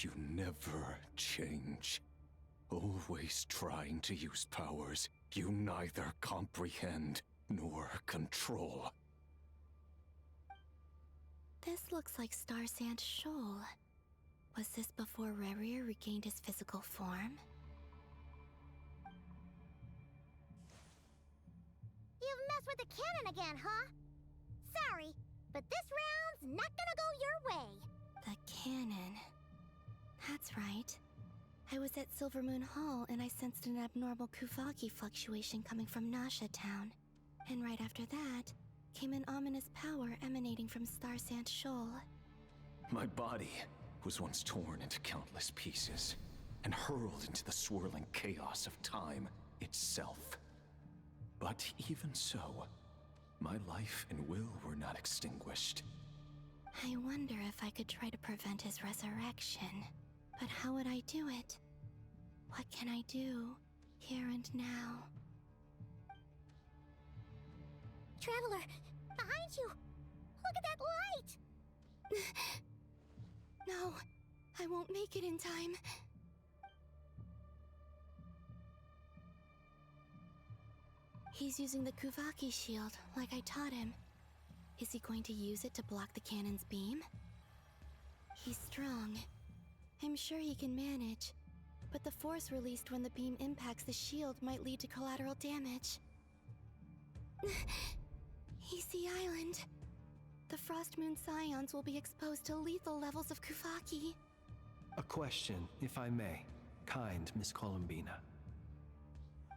you never change. Always trying to use powers you neither comprehend nor control. This looks like Star Sand Shoal. Was this before Rerir regained his physical form? You've messed with the cannon again, huh? Sorry, but this round's not gonna go your way. The cannon. That's right. I was at Silver Moon Hall and I sensed an abnormal Kuvaki fluctuation coming from Nasha Town. And right after that, came an ominous power emanating from Star Sand Shoal. My body was once torn into countless pieces and hurled into the swirling chaos of time itself. But even so, my life and will were not extinguished. I wonder if I could try to prevent his resurrection. But how would I do it? What can I do, here and now? Traveler, behind you! Look at that light! No, I won't make it in time. He's using the Kuvaki shield, like I taught him. Is he going to use it to block the cannon's beam? He's strong. I'm sure he can manage. But the force released when the beam impacts the shield might lead to collateral damage. EC Island. The Frost Moon Scions will be exposed to lethal levels of Kuvaki. A question, if I may, kind Miss Columbina.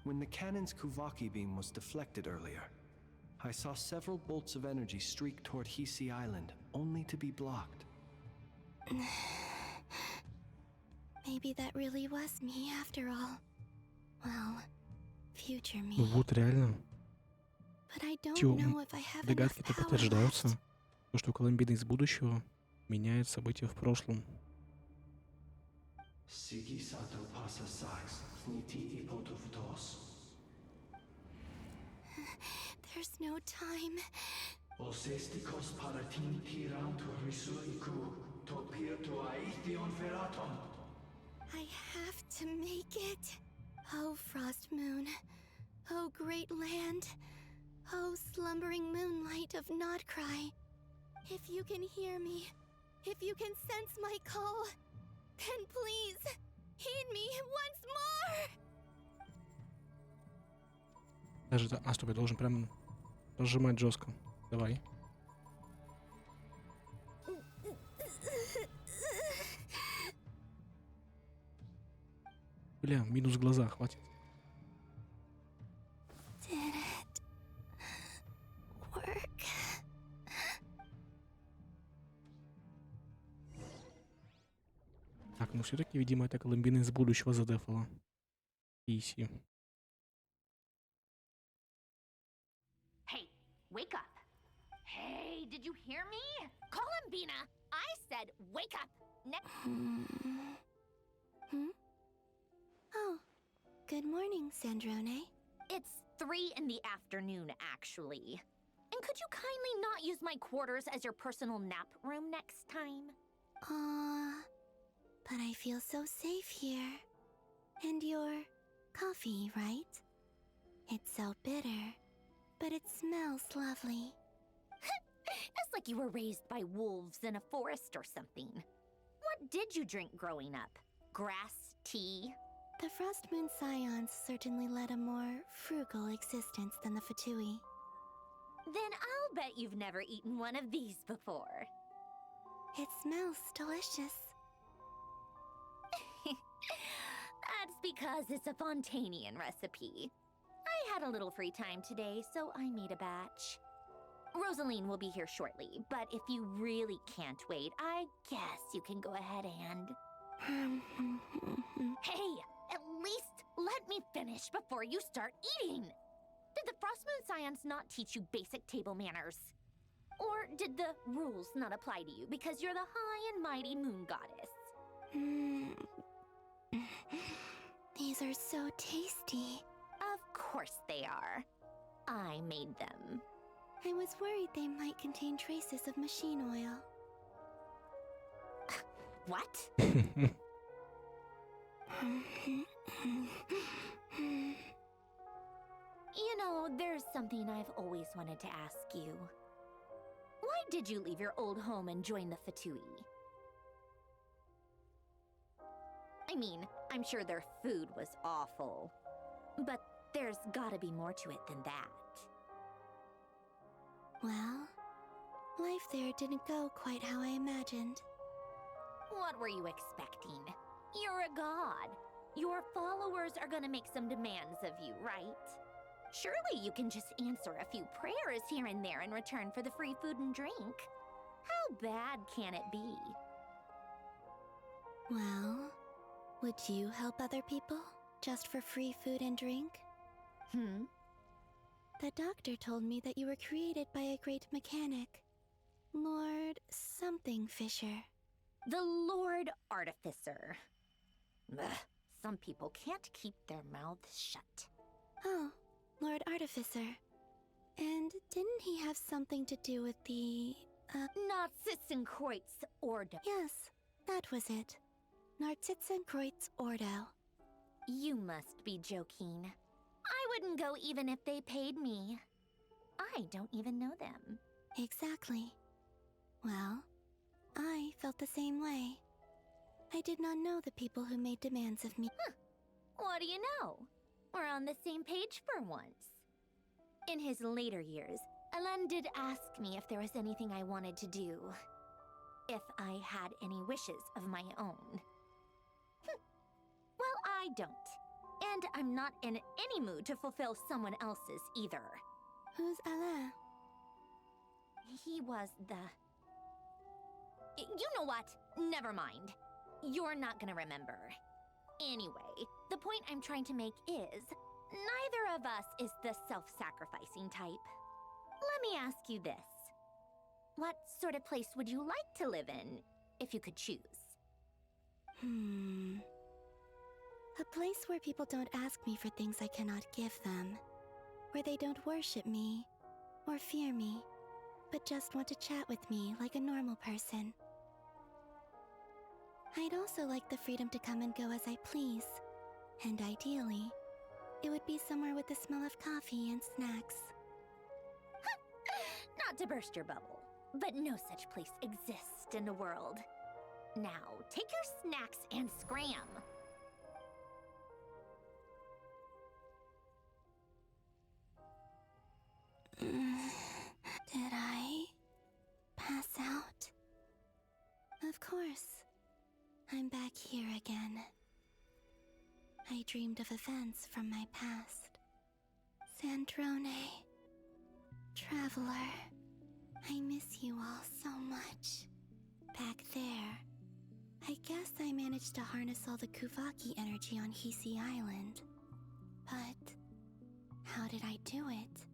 When the cannon's Kuvaki beam was deflected earlier, I saw several bolts of energy streak toward Hisi Island, only to be blocked. Maybe that really was me after all. Well, future me. Ну вот реально. But I don't Чё, know if I have enough догадки-то power подтверждаются. left. То, что Колумбина из будущего меняет события в прошлом. There's no time. I have to make it. Oh, Frost Moon. Oh, great land. Oh, slumbering moonlight of Nod-Crai. If you can hear me, if you can sense my call, then please, heed me once more! Даже стоп, я должен прям нажимать жестко. Давай. Бля, минус глаза, хватит. Did it work? Так, ну все-таки, видимо, это Колумбина из будущего задефала. Иси. Hey, wake up. Hey, did you hear me? Columbina, I said wake up. Oh, good morning, Sandrone. It's 3 in the afternoon, actually. And could you kindly not use my quarters as your personal nap room next time? But I feel so safe here. And your coffee, right? It's so bitter, but it smells lovely. It's like you were raised by wolves in a forest or something. What did you drink growing up? Grass tea? The Frost Moon Scions certainly led a more frugal existence than the Fatui. Then I'll bet you've never eaten one of these before. It smells delicious. That's because it's a Fontanian recipe. I had a little free time today, so I made a batch. Rosaline will be here shortly, but if you really can't wait, I guess you can go ahead and... Hey, at least let me finish before you start eating! Did the Frost Moon Scions not teach you basic table manners? Or did the rules not apply to you because you're the high and mighty moon goddess? These are so tasty. Of course they are. I made them. I was worried they might contain traces of machine oil. What? You know, there's something I've always wanted to ask you. Why did you leave your old home and join the Fatui? I mean, I'm sure their food was awful. But there's gotta be more to it than that. Well, life there didn't go quite how I imagined. What were you expecting? You're a god. Your followers are gonna make some demands of you, right? Surely you can just answer a few prayers here and there in return for the free food and drink. How bad can it be? Well, would you help other people just for free food and drink? Hmm? The doctor told me that you were created by a great mechanic. Lord something Fisher. The Lord Artificer. Ugh, some people can't keep their mouths shut. Oh, Lord Artificer. And didn't he have something to do with the, Narzissenkreuz Ordo. Yes, that was it. Narzissenkreuz Ordo. You must be joking. I wouldn't go even if they paid me. I don't even know them. Exactly. Well, I felt the same way. I did not know the people who made demands of me. Huh. What do you know? We're on the same page for once. In his later years, Alan did ask me if there was anything I wanted to do. If I had any wishes of my own. Well, I don't. And I'm not in any mood to fulfill someone else's either. Who's Alain? He was the... You know what? Never mind. You're not gonna remember. Anyway, the point I'm trying to make is, neither of us is the self-sacrificing type. Let me ask you this. What sort of place would you like to live in, if you could choose? A place where people don't ask me for things I cannot give them. Where they don't worship me, or fear me, but just want to chat with me like a normal person. I'd also like the freedom to come and go as I please. And ideally, it would be somewhere with the smell of coffee and snacks. Not to burst your bubble, but no such place exists in the world. Now, take your snacks and scram. Did I pass out? Of course. I'm back here again. I dreamed of events from my past. Sandrone. Traveler. I miss you all so much. Back there. I guess I managed to harness all the Kuvaki energy on Hisi Island. But how did I do it?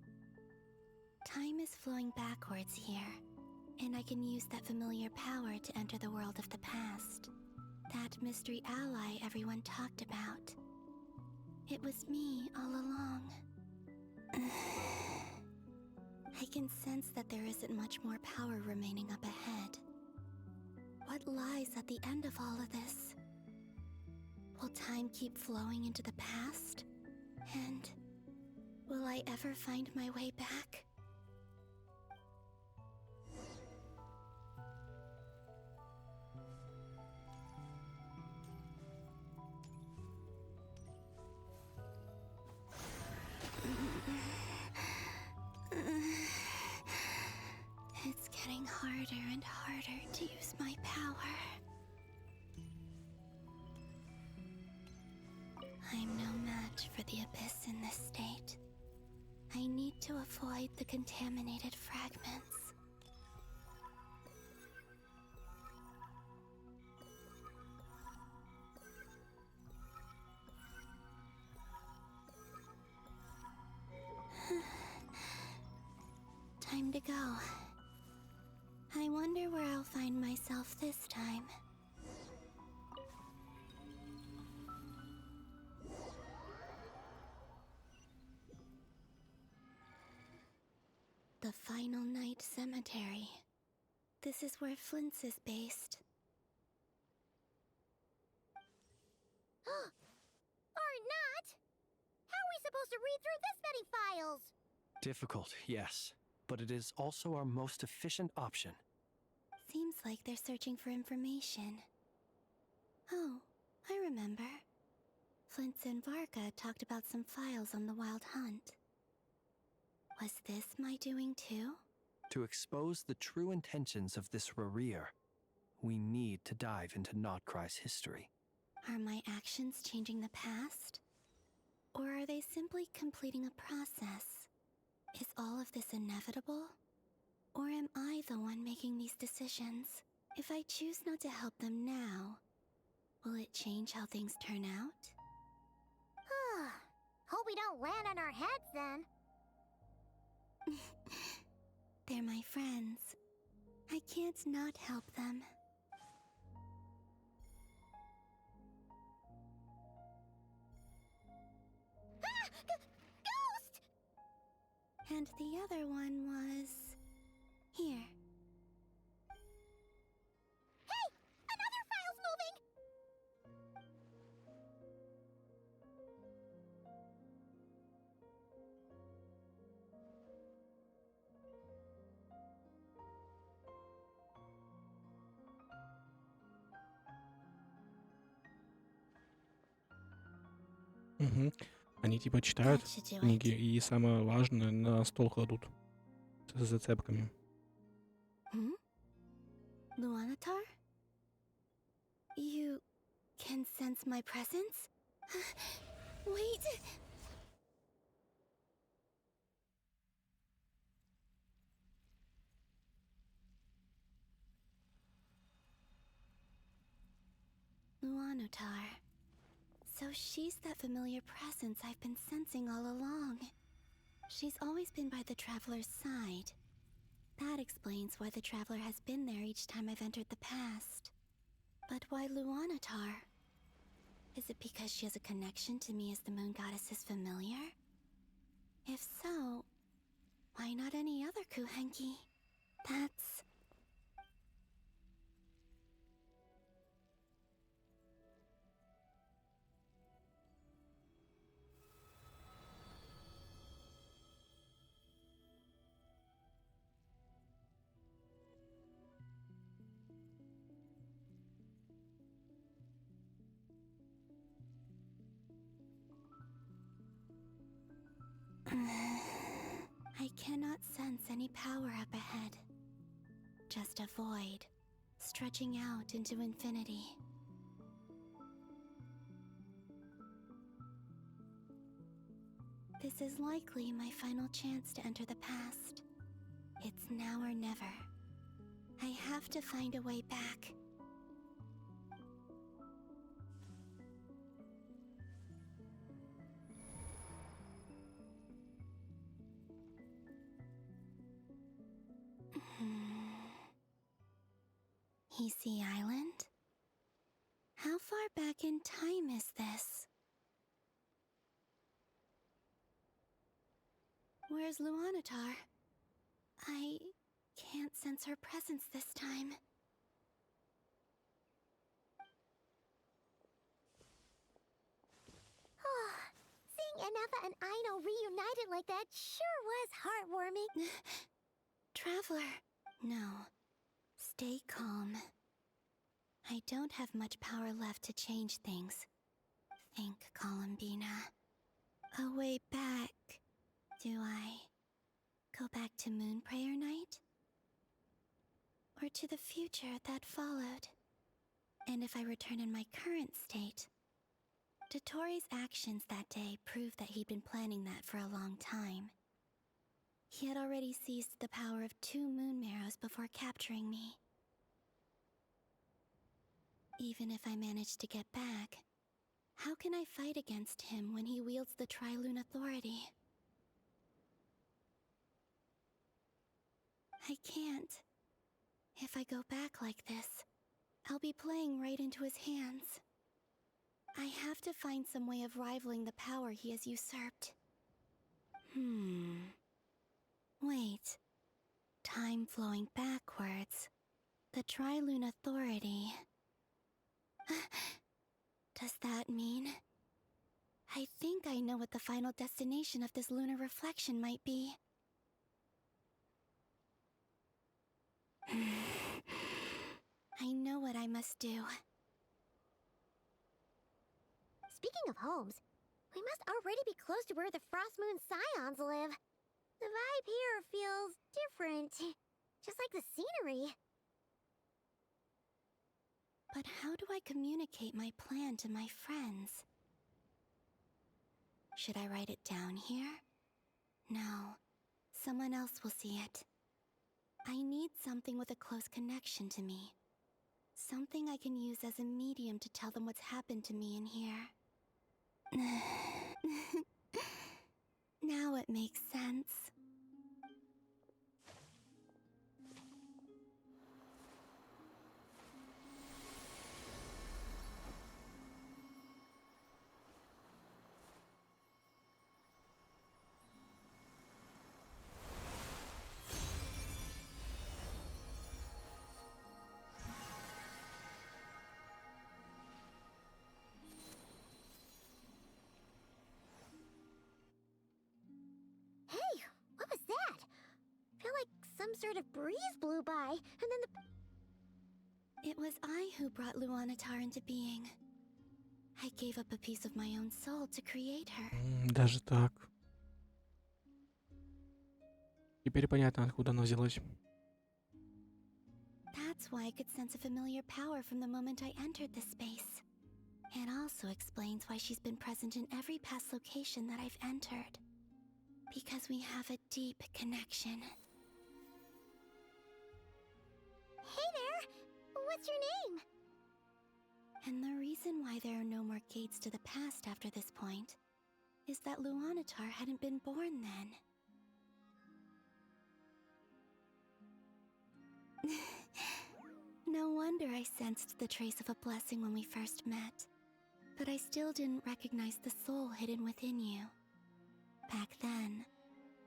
Time is flowing backwards here, and I can use that familiar power to enter the world of the past. That mystery ally everyone talked about. It was me all along. I can sense that there isn't much more power remaining up ahead. What lies at the end of all of this? Will time keep flowing into the past? And will I ever find my way back? It's getting harder and harder to use my power. I'm no match for the Abyss in this state. I need to avoid the contaminated fragments. Time to go. I wonder where I'll find myself this time. The Final Night Cemetery. This is where Flint's is based. Or not! How are we supposed to read through this many files? Difficult, yes, but it is also our most efficient option. Seems like they're searching for information. Oh, I remember. Flint's and Varga talked about some files on the Wild Hunt. Was this my doing too? To expose the true intentions of this Rarir, we need to dive into Nod-Krai's history. Are my actions changing the past? Or are they simply completing a process? Is all of this inevitable? Or am I the one making these decisions? If I choose not to help them now, will it change how things turn out? Hope we don't land on our heads then. They're my friends. I can't not help them. Ah! Ghost! And the other one was... here. Hey! Another file's moving! Мгм. Они типа читают That should do книги it. и самое важное на стол кладут с зацепками. Hmm? Luanatar? You can sense my presence? Wait! Luanatar. So she's that familiar presence I've been sensing all along. She's always been by the Traveler's side. That explains why the Traveler has been there each time I've entered the past. But why Luanatar? Is it because she has a connection to me as the Moon Goddess's familiar? If so, why not any other Kuhenki? That's... I cannot sense any power up ahead. Just a void, stretching out into infinity. This is likely my final chance to enter the past. It's now or never. I have to find a way back. Easy Island? How far back in time is this? Where's Luanatar? I can't sense her presence this time. Seeing Enefa and Aino reunited like that sure was heartwarming. Traveler, no. Stay calm. I don't have much power left to change things. Think, Columbina. A way back. Do I go back to Moon Prayer Night? Or to the future that followed? And if I return in my current state? Dotori's actions that day prove that he'd been planning that for a long time. He had already seized the power of 2 Moon Marrows before capturing me. Even if I manage to get back, how can I fight against him when he wields the Tri-Lune Authority? I can't. If I go back like this, I'll be playing right into his hands. I have to find some way of rivaling the power he has usurped. Wait. Time flowing backwards. The Tri-Lune Authority. Does that mean... I think I know what the final destination of this lunar reflection might be. I know what I must do. Speaking of homes, we must already be close to where the Frost Moon Scions live. The vibe here feels different, just like the scenery. But how do I communicate my plan to my friends? Should I write it down here? No. Someone else will see it. I need something with a close connection to me. Something I can use as a medium to tell them what's happened to me in here. Now it makes sense. some sort of breeze blew by, and then the... It was I who brought Luanatar into being. I gave up a piece of my own soul to create her. Даже так. Теперь понятно, откуда оно взялось. That's why I could sense a familiar power from the moment I entered this space. It also explains why she's been present in every past location that I've entered. Because we have a deep connection. Hey there! What's your name? And the reason why there are no more gates to the past after this point is that Luanatar hadn't been born then. No wonder I sensed the trace of a blessing when we first met. But I still didn't recognize the soul hidden within you. Back then,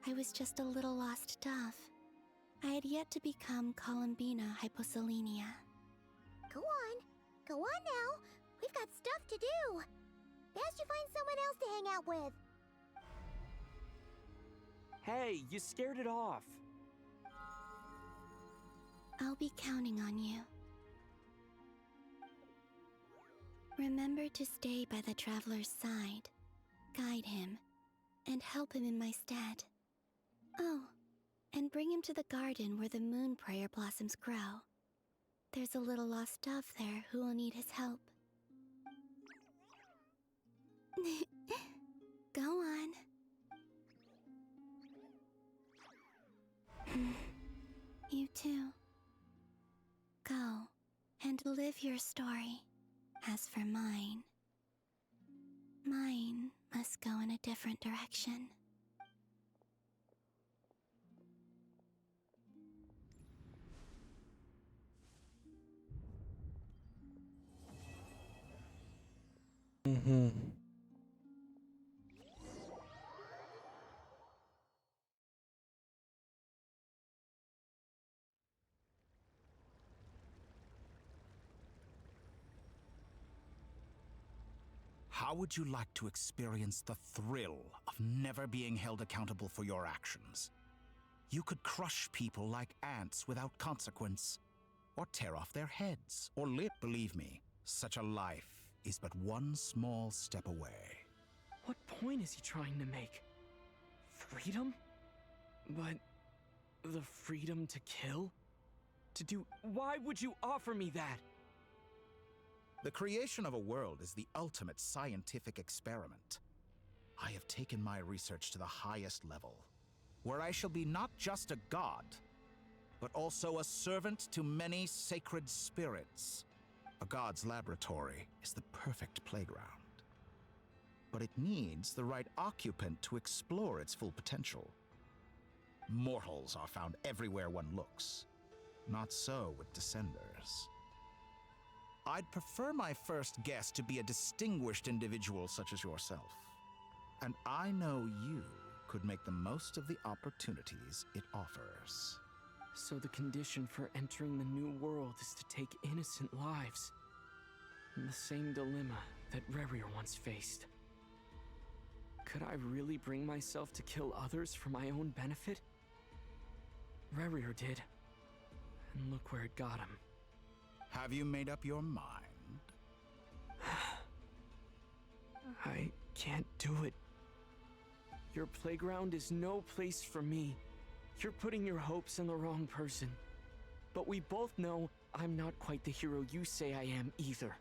I was just a little lost dove. I had yet to become Columbina Hyposelenia. Go on. Go on now. We've got stuff to do. Best you find someone else to hang out with. Hey, you scared it off. I'll be counting on you. Remember to stay by the traveler's side, guide him, and help him in my stead. Oh, and bring him to the garden where the moon prayer blossoms grow. There's a little lost dove there who will need his help. Go on. You too. Go and live your story. As for mine must go in a different direction. Угу. How would you like to experience the thrill of never being held accountable for your actions? You could crush people like ants without consequence, or tear off their heads, or live. Believe me, such a life is but one small step away. What point is he trying to make? Freedom? But the freedom to kill? To do... Why would you offer me that? The creation of a world is the ultimate scientific experiment. I have taken my research to the highest level, where I shall be not just a god, but also a servant to many sacred spirits. A god's laboratory is the perfect playground, but it needs the right occupant to explore its full potential. Mortals are found everywhere one looks. Not so with Descenders. I'd prefer my first guest to be a distinguished individual such as yourself. And I know you could make the most of the opportunities it offers. So the condition for entering the new world is to take innocent lives. The same dilemma that Rerir once faced. Could I really bring myself to kill others for my own benefit? Rerir did. And look where it got him. Have you made up your mind? I can't do it. Your playground is no place for me. You're putting your hopes in the wrong person. But we both know I'm not quite the hero you say I am either.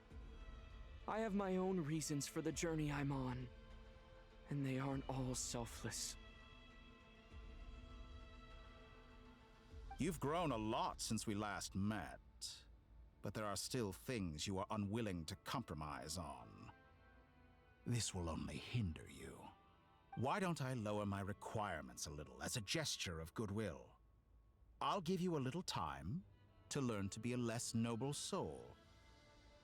I have my own reasons for the journey I'm on. And they aren't all selfless. You've grown a lot since we last met. But there are still things you are unwilling to compromise on. This will only hinder you. Why don't I lower my requirements a little as a gesture of goodwill? I'll give you a little time to learn to be a less noble soul.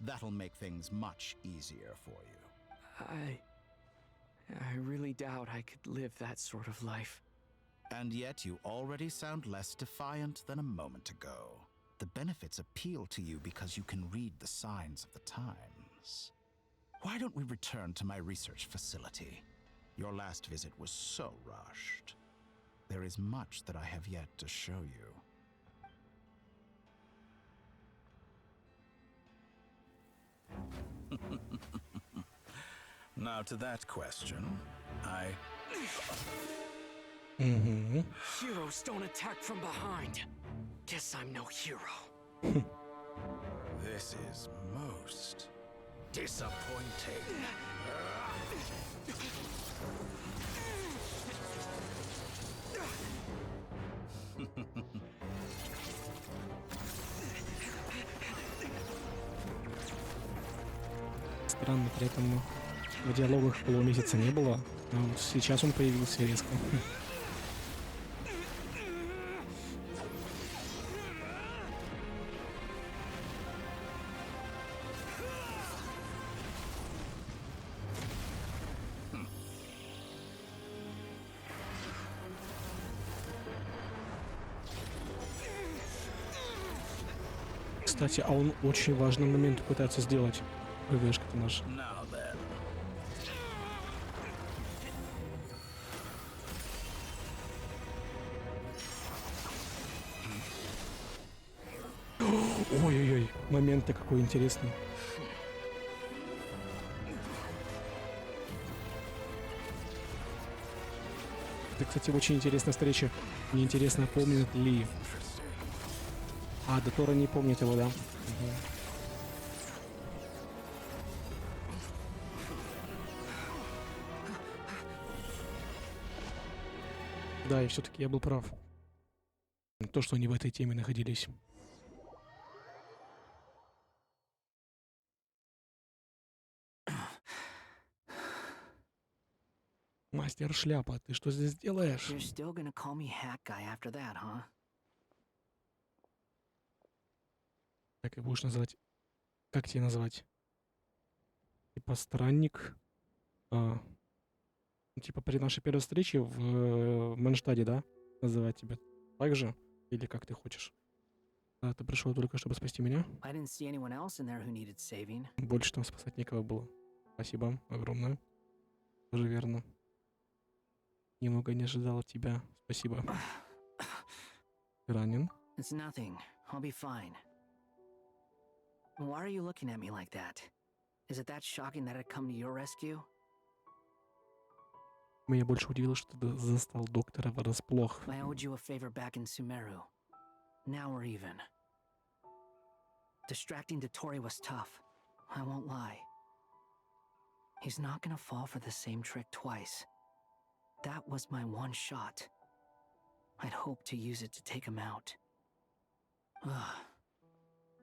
That'll make things much easier for you. I really doubt I could live that sort of life. And yet you already sound less defiant than a moment ago. The benefits appeal to you because you can read the signs of the times. Why don't we return to my research facility? Your last visit was so rushed. there is much that I have yet to show you. Now to that question, Heroes don't attack from behind. Guess I'm no hero. This is most disappointing. Странно, при этом в диалогах полумесяца не было, а вот сейчас он появился резко. Кстати, а он очень важный момент пытается сделать. ПВшка-то наша. Ой-ой-ой, момент-то какой интересный. Это, кстати, очень интересная встреча. Мне интересно, помнит ли... А, Дотора не помнит его, да? Да, и все-таки я был прав. То, что они в этой теме находились. Мастер Шляпа, ты что здесь делаешь? You're still gonna call me Hat Guy after that, huh? Как и будешь называть? Как тебя назвать? Типа странник. Типа при нашей первой встрече в Манштаде, да? Называть тебя так же? Или как ты хочешь? А, ты пришел только, чтобы спасти меня? I didn't see anyone else in there who needed saving. Больше там спасать некого было. Спасибо огромное. Тоже верно. Немного не ожидал от тебя. Спасибо. Ты ранен? It's nothing. I'll be fine. Why are you looking at me like that? Is it that shocking that I'd come to your rescue? Меня больше удивило, что ты застал доктора врасплох. I owed you a favor back in Sumeru. Now we're even. Distracting Dotori was tough. I won't lie. He's not gonna fall for the same trick twice. That was my one shot. I'd hoped to use it to take him out. Ugh.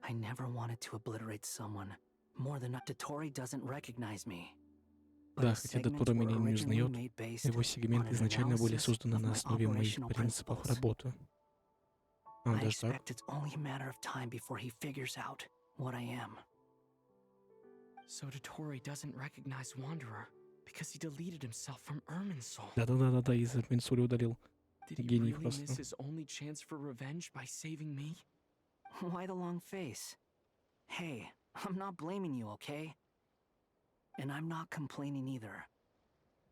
I never wanted to obliterate someone. More than that, Dotori doesn't recognize me. Да, хотя Дотора меня не узнает, его сегменты изначально были созданы на основе моих принципов работы. А, I даже так? expect it's only a matter of time before he figures out what I am. So Dotori doesn't recognize Wanderer because he deleted himself from Irminsul. Да-да-да-да, из Ирминсуля удалил. Did he Гений really просто. miss his only chance for revenge by saving me? Why the long face? Hey, I'm not blaming you, okay? And I'm not complaining either.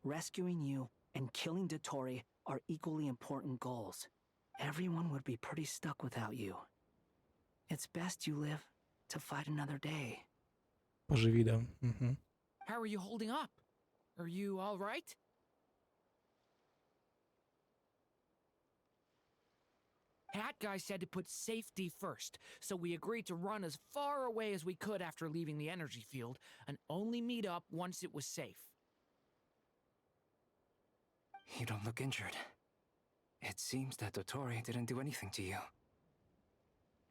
Rescuing you and killing Dotori are equally important goals. Everyone would be pretty stuck without you. It's best you live to fight another day. Поживи, да. Угу. How are you holding up? Are you all right? Hat Guy said to put safety first, so we agreed to run as far away as we could after leaving the energy field, and only meet up once it was safe. You don't look injured. It seems that Dotori didn't do anything to you.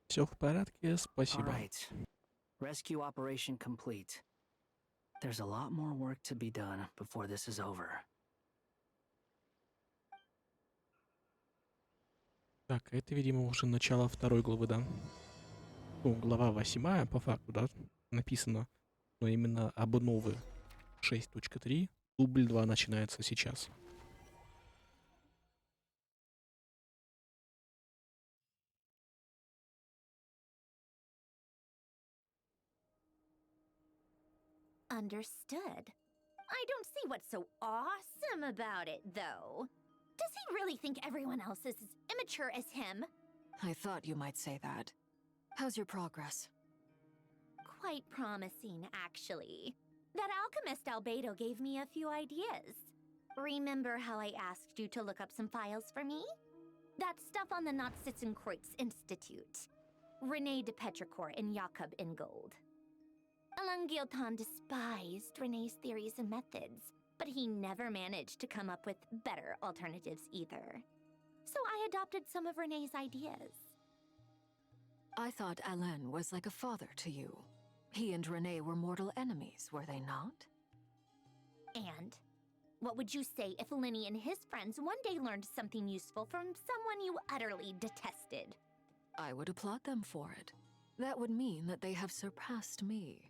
Все в порядке, спасибо. All right. Rescue operation complete. There's a lot more work to be done before this is over. Так, это, видимо, уже начало второй главы, да? Ну, глава 8, по факту, да? Написано. Но именно обновы 6.3, дубль 2 начинается сейчас. Understood. I don't see what's so awesome about it, though. Does he really think everyone else is as immature as him? I thought you might say that. How's your progress? Quite promising, actually. That alchemist Albedo gave me a few ideas. Remember how I asked you to look up some files for me? That stuff on the Nazi-Kreuz Institute. Rene de Petrichor and Jakob Ingold. Alain Guillotin despised Rene's theories and methods, but he never managed to come up with better alternatives either. So I adopted some of Rene's ideas. I thought Alain was like a father to you. He and Rene were mortal enemies, were they not? And what would you say if Linny and his friends one day learned something useful from someone you utterly detested? I would applaud them for it. That would mean that they have surpassed me.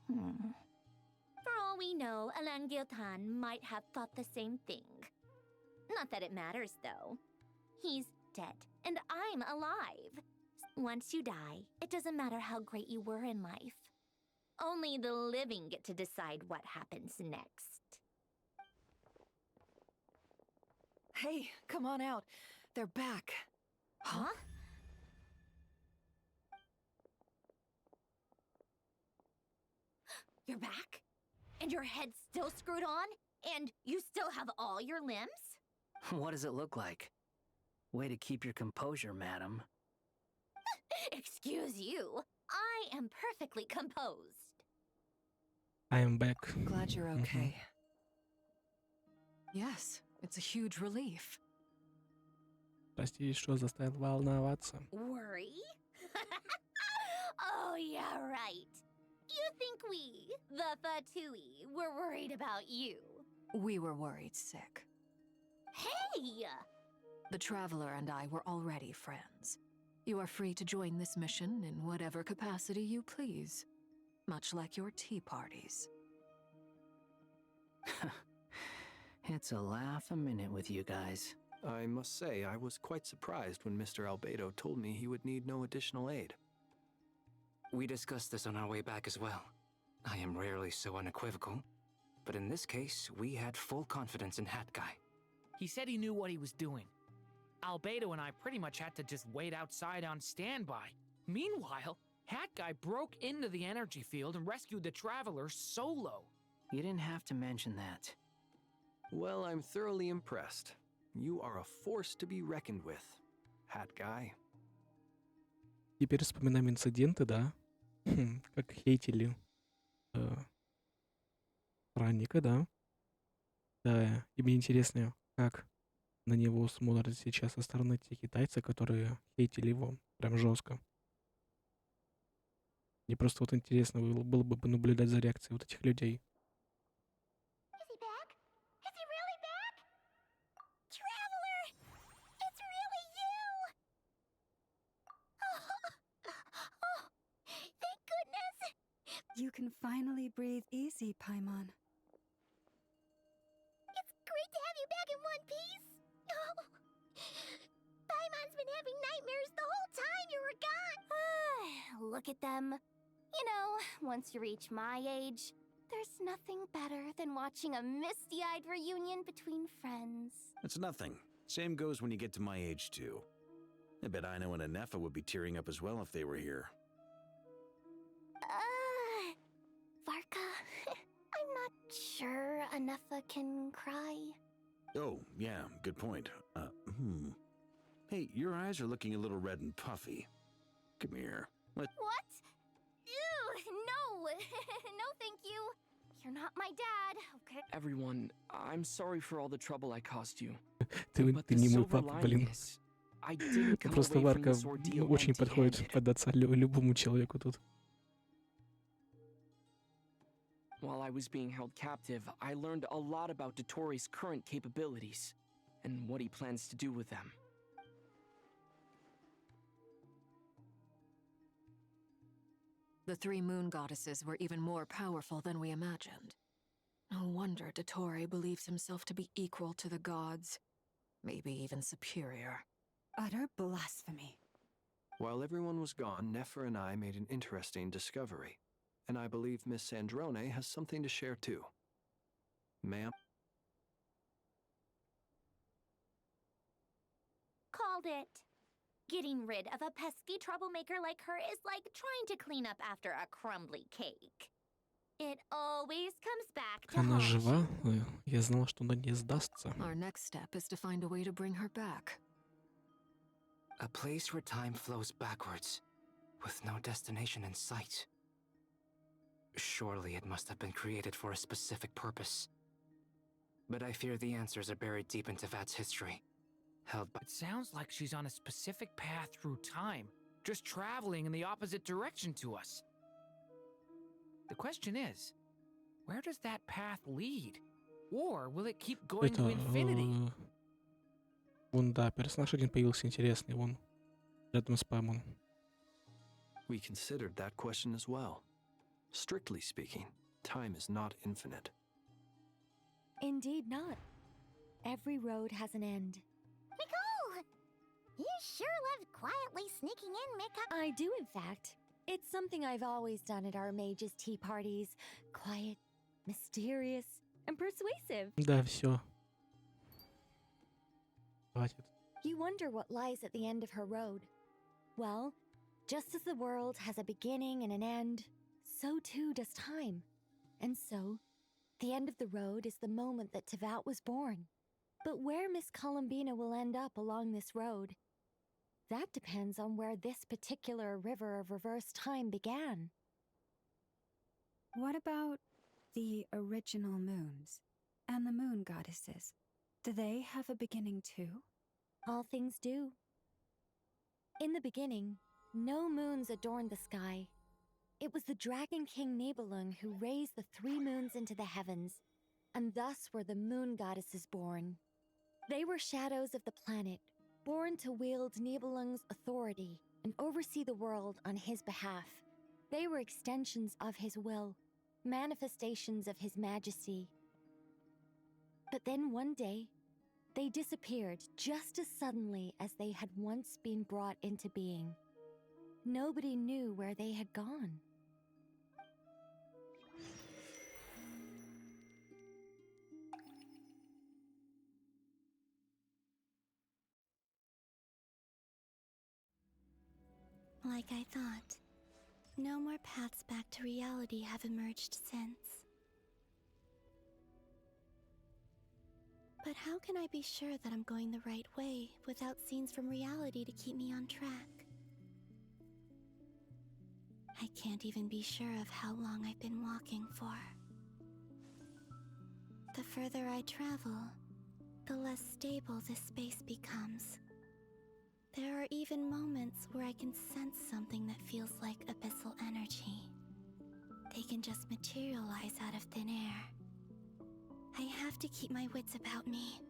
For all we know, Alain Guillotin might have thought the same thing. Not that it matters, though. He's dead, and I'm alive. Once you die, it doesn't matter how great you were in life. Only the living get to decide what happens next. Hey, come on out. They're back. Huh? You're back? And your head's still screwed on? And you still have all your limbs? What does it look like? Way to keep your composure, madam. Excuse you. I am perfectly composed. I am back. Glad you're okay. Yes, it's a huge relief. Прости, что заставил волноваться. Worry? Oh, yeah, right. You think we, the Fatui, were worried about you? We were worried sick. Hey! The Traveler and I were already friends. You are free to join this mission in whatever capacity you please. Much like your tea parties. It's a laugh a minute with you guys. I must say, I was quite surprised when Mr. Albedo told me he would need no additional aid. We discussed this on our way back as well. I am rarely so unequivocal, but in this case, we had full confidence in Hat Guy. He said he knew what he was doing. Albedo and I pretty much had to just wait outside on standby. Meanwhile, Hat Guy broke into the energy field and rescued the Traveler solo. You didn't have to mention that. Well, I'm thoroughly impressed. You are a force to be reckoned with, Hat Guy. Теперь вспоминаем инциденты, да? Как хейтили Ранника, да? Да, и мне интересно, как на него смотрят сейчас со стороны те китайцы, которые хейтили его прям жестко. Мне просто вот интересно было бы понаблюдать за реакцией вот этих людей. Is he back? Is he really back? Traveler! It's really you! Oh, thank goodness! You can finally breathe easy, Paimon. It's great to have you back in one piece! Oh. Paimon's been having nightmares the whole time you were gone! Look at them. You know, once you reach my age, there's nothing better than watching a misty-eyed reunion between friends. It's nothing. Same goes when you get to my age, too. I bet Ino and Anefa would be tearing up as well if they were here. Varka, I'm not sure Anefa can cry. Oh, yeah, good point. Hey, your eyes are looking a little red and puffy. Come here. What? Ew, no! No, thank you. You're not my dad, okay? Everyone, I'm sorry for all the trouble I caused you. Ты But the не мой silver папа, lining блин. is, I didn't come Просто away from Варка this ordeal очень подходит empty-handed. поддаться любому человеку тут. While I was being held captive, I learned a lot about Dotori's current capabilities and what he plans to do with them. The three moon goddesses were even more powerful than we imagined. No wonder Dottore believes himself to be equal to the gods, maybe even superior. Utter blasphemy. While everyone was gone, Nefer and I made an interesting discovery. And I believe Miss Sandrone has something to share too. Ma'am? it. Getting rid of a pesky troublemaker like her is like trying to clean up after a crumbly cake. It always comes back to Она haunt жива. you. Я знал, что она не сдастся. Our next step is to find a way to bring her back. A place where time flows backwards, with no destination in sight. Surely it must have been created for a specific purpose. But I fear the answers are buried deep into Vat's history, held by— It sounds like she's on a specific path through time, just traveling in the opposite direction to us. The question is, where does that path lead? Or will it keep going to infinity? Вон, да, персонаж один появился интересный, вон, рядом с Пэмом. We considered that question as well. Strictly speaking, time is not infinite. Indeed not. Every road has an end. Nicole! You sure love quietly sneaking in, Mika. I do, in fact. It's something I've always done at our mages' tea parties. Quiet, mysterious, and persuasive. Да, все. Хватит. You wonder what lies at the end of her road. Well, just as the world has a beginning and an end, so too does time. And so, the end of the road is the moment that Tevat was born. But where Miss Columbina will end up along this road, that depends on where this particular river of reverse time began. What about the original moons and the moon goddesses? Do they have a beginning too? All things do. In the beginning, no moons adorned the sky. It was the Dragon King Nibelung who raised the 3 moons into the heavens, and thus were the moon goddesses born. They were shadows of the planet, born to wield Nibelung's authority and oversee the world on his behalf. They were extensions of his will, manifestations of his majesty. But then one day, they disappeared just as suddenly as they had once been brought into being. Nobody knew where they had gone. Like I thought, no more paths back to reality have emerged since. But how can I be sure that I'm going the right way without scenes from reality to keep me on track? I can't even be sure of how long I've been walking for. The further I travel, the less stable this space becomes. There are even moments where I can sense something that feels like abyssal energy. They can just materialize out of thin air. I have to keep my wits about me.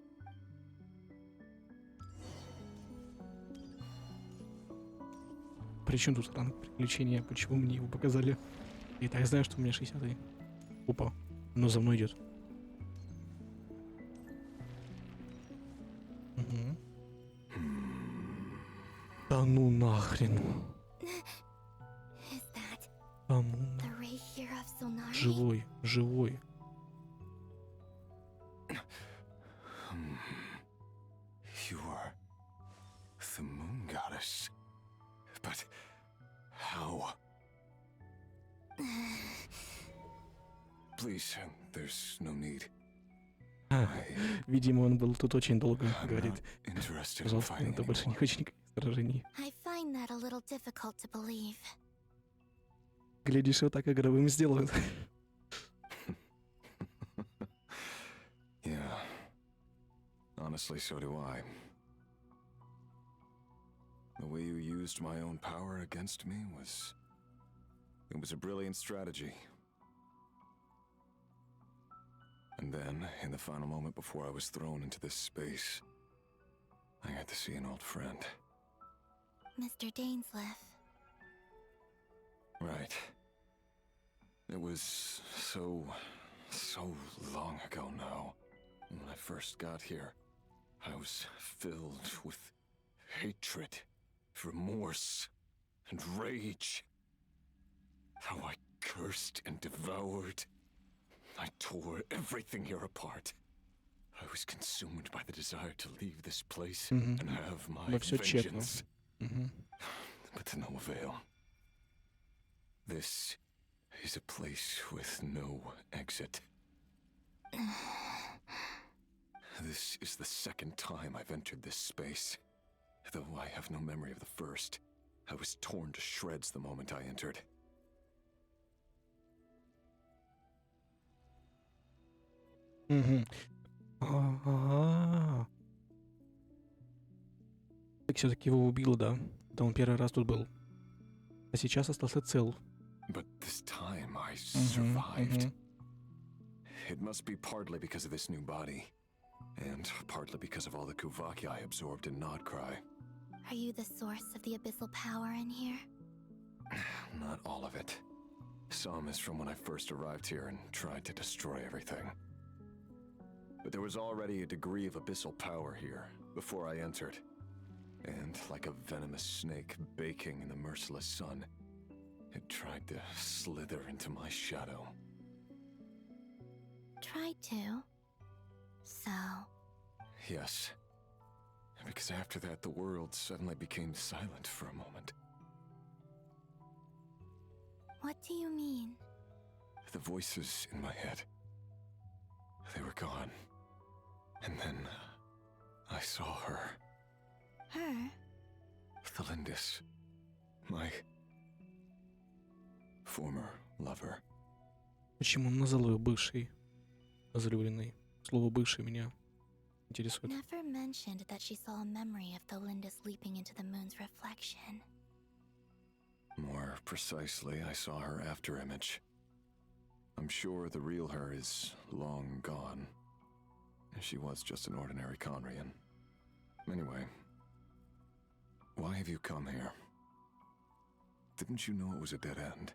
Причем тут ранг приключения? Почему мне его показали? Я и так знаю, что у меня 60-й. Опа, оно за мной идет. Угу. Да ну нахрен. Да ну нахрен. Живой, живой. You are the moon goddess. But how? Please, there's no need. Видимо, он был тут очень долго, говорит. Пожалуйста, это больше не хочу никаких сражений. I find that a little difficult to believe. Глядишь, вот так игровым сделают. Yeah. Honestly, so do I. The way you used my own power against me was... It was a brilliant strategy. And then, in the final moment before I was thrown into this space, I got to see an old friend. Mr. Dainsleif. Right. It was so long ago now. When I first got here, I was filled with hatred, remorse, and rage. How I cursed and devoured. I tore everything here apart. I was consumed by the desire to leave this place Мгм. and have my Но всё тщетно. vengeance. Мгм. But to no avail. This is a place with no exit. This is the second time I've entered this space. Though I have no memory of the first, I was torn to shreds the moment I entered. Мгм. А. Так всё-таки его убило, да? Да он первый раз тут был. А сейчас остался цел. But this time I Мгм, survived. мгм. It must be partly because of this new body, and partly because of all the Kuvaki I absorbed in Nod-Crai. Are you the source of the abyssal power in here? Not all of it. Some is from when I first arrived here and tried to destroy everything. But there was already a degree of abyssal power here before I entered. And like a venomous snake baking in the merciless sun, it tried to slither into my shadow. Try to. So, Yes. Because after that, the world suddenly became silent for a moment. what do you mean? The voices in my head, they were gone. And then I saw her. Her? Thalindis. My former lover. Почему он назвал ее бывшей, возлюбленной? Слово «бывший» меня интересует. Never mentioned that she saw a memory of the Lindis leaping into the moon's reflection. More precisely, I saw her afterimage. I'm sure the real her is long gone. She was just an ordinary Conrian. Anyway, why have you come here? Didn't you know it was a dead end?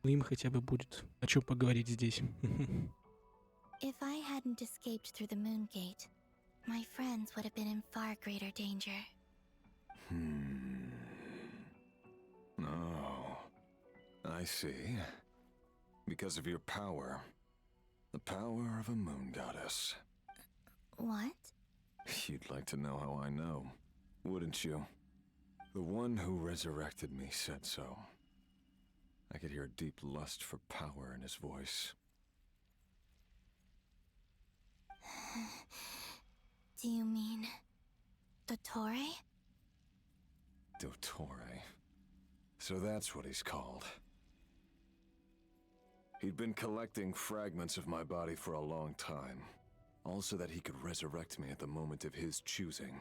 Им хотя бы будет о чем поговорить здесь. If I hadn't escaped through the moon gate, my friends would have been in far greater danger. Oh, I see. Because of your power. The power of a moon goddess. What? You'd like to know how I know, wouldn't you? The one who resurrected me said so. I could hear a deep lust for power in his voice. Do you mean Dottore? Dottore. So that's what he's called. He'd been collecting fragments of my body for a long time, all so that he could resurrect me at the moment of his choosing.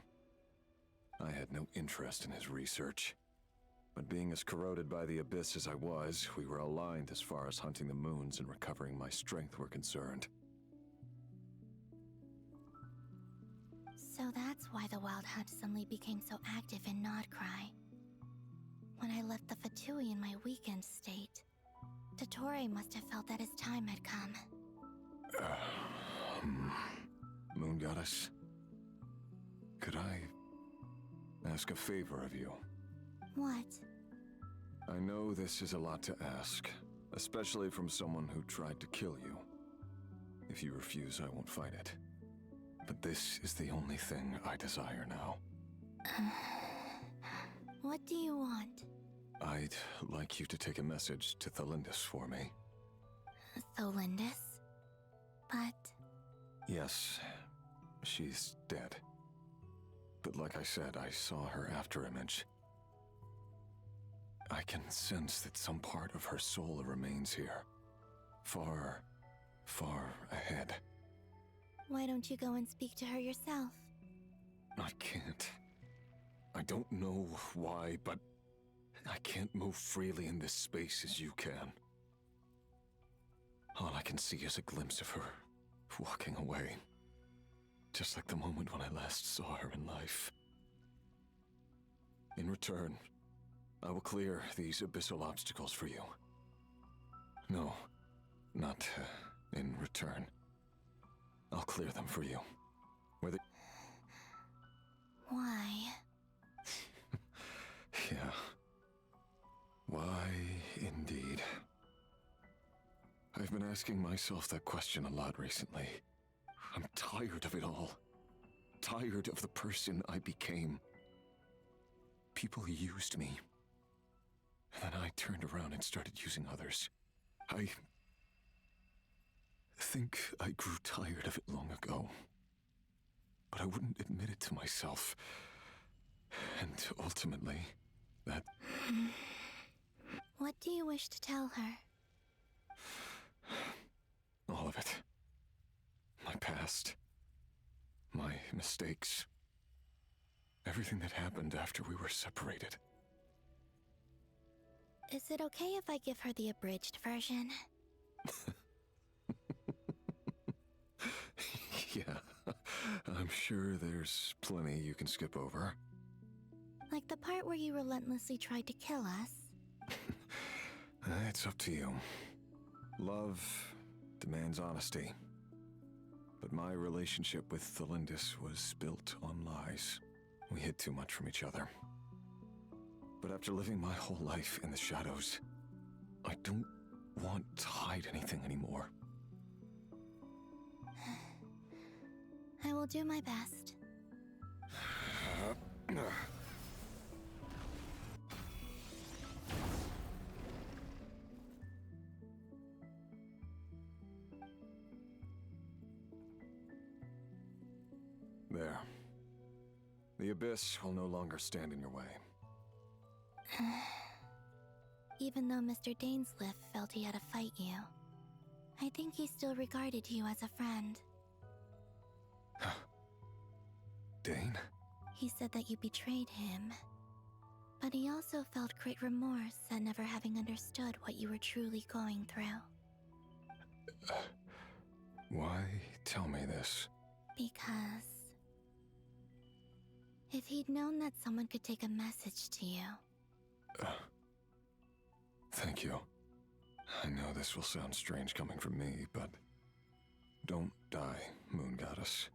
I had no interest in his research, but being as corroded by the abyss as I was, we were aligned as far as hunting the moons and recovering my strength were concerned. So that's why the Wild Hunt suddenly became so active in Nod-Crai. When I left the Fatui in my weakened state, Dottore must have felt that his time had come. Moon Goddess, could I ask a favor of you? What? I know this is a lot to ask, especially from someone who tried to kill you. If you refuse, I won't fight it. But this is the only thing I desire now. What do you want? I'd like you to take a message to Thalindis for me. Thalindis? But... Yes, she's dead. But like I said, I saw her afterimage. I can sense that some part of her soul remains here. Far, far ahead. Why don't you go and speak to her yourself? I can't. I don't know why, but I can't move freely in this space as you can. All I can see is a glimpse of her walking away. Just like the moment when I last saw her in life. In return, I will clear these abyssal obstacles for you. No, not in return. I'll clear them for you. Whether... Why? Yeah. Why, indeed. I've been asking myself that question a lot recently. tired of it all. Tired of the person I became. People used me. And then I turned around and started using others. I think I grew tired of it long ago. But I wouldn't admit it to myself. And ultimately, that... What do you wish to tell her? all of it. My past. My mistakes. Everything that happened after we were separated. Is it okay if I give her the abridged version? Yeah, I'm sure there's plenty you can skip over. Like the part where you relentlessly tried to kill us? It's up to you. Love demands honesty. But my relationship with Thelindis was built on lies. We hid too much from each other. But after living my whole life in the shadows, I don't want to hide anything anymore. I will do my best. There. The Abyss will no longer stand in your way. Even though Mr. Dainsliff felt he had to fight you, I think he still regarded you as a friend. Dane? He said that you betrayed him. But he also felt great remorse at never having understood what you were truly going through. Why tell me this? Because... if he'd known that someone could take a message to you... Thank you. I know this will sound strange coming from me, but... don't die, Moon Goddess.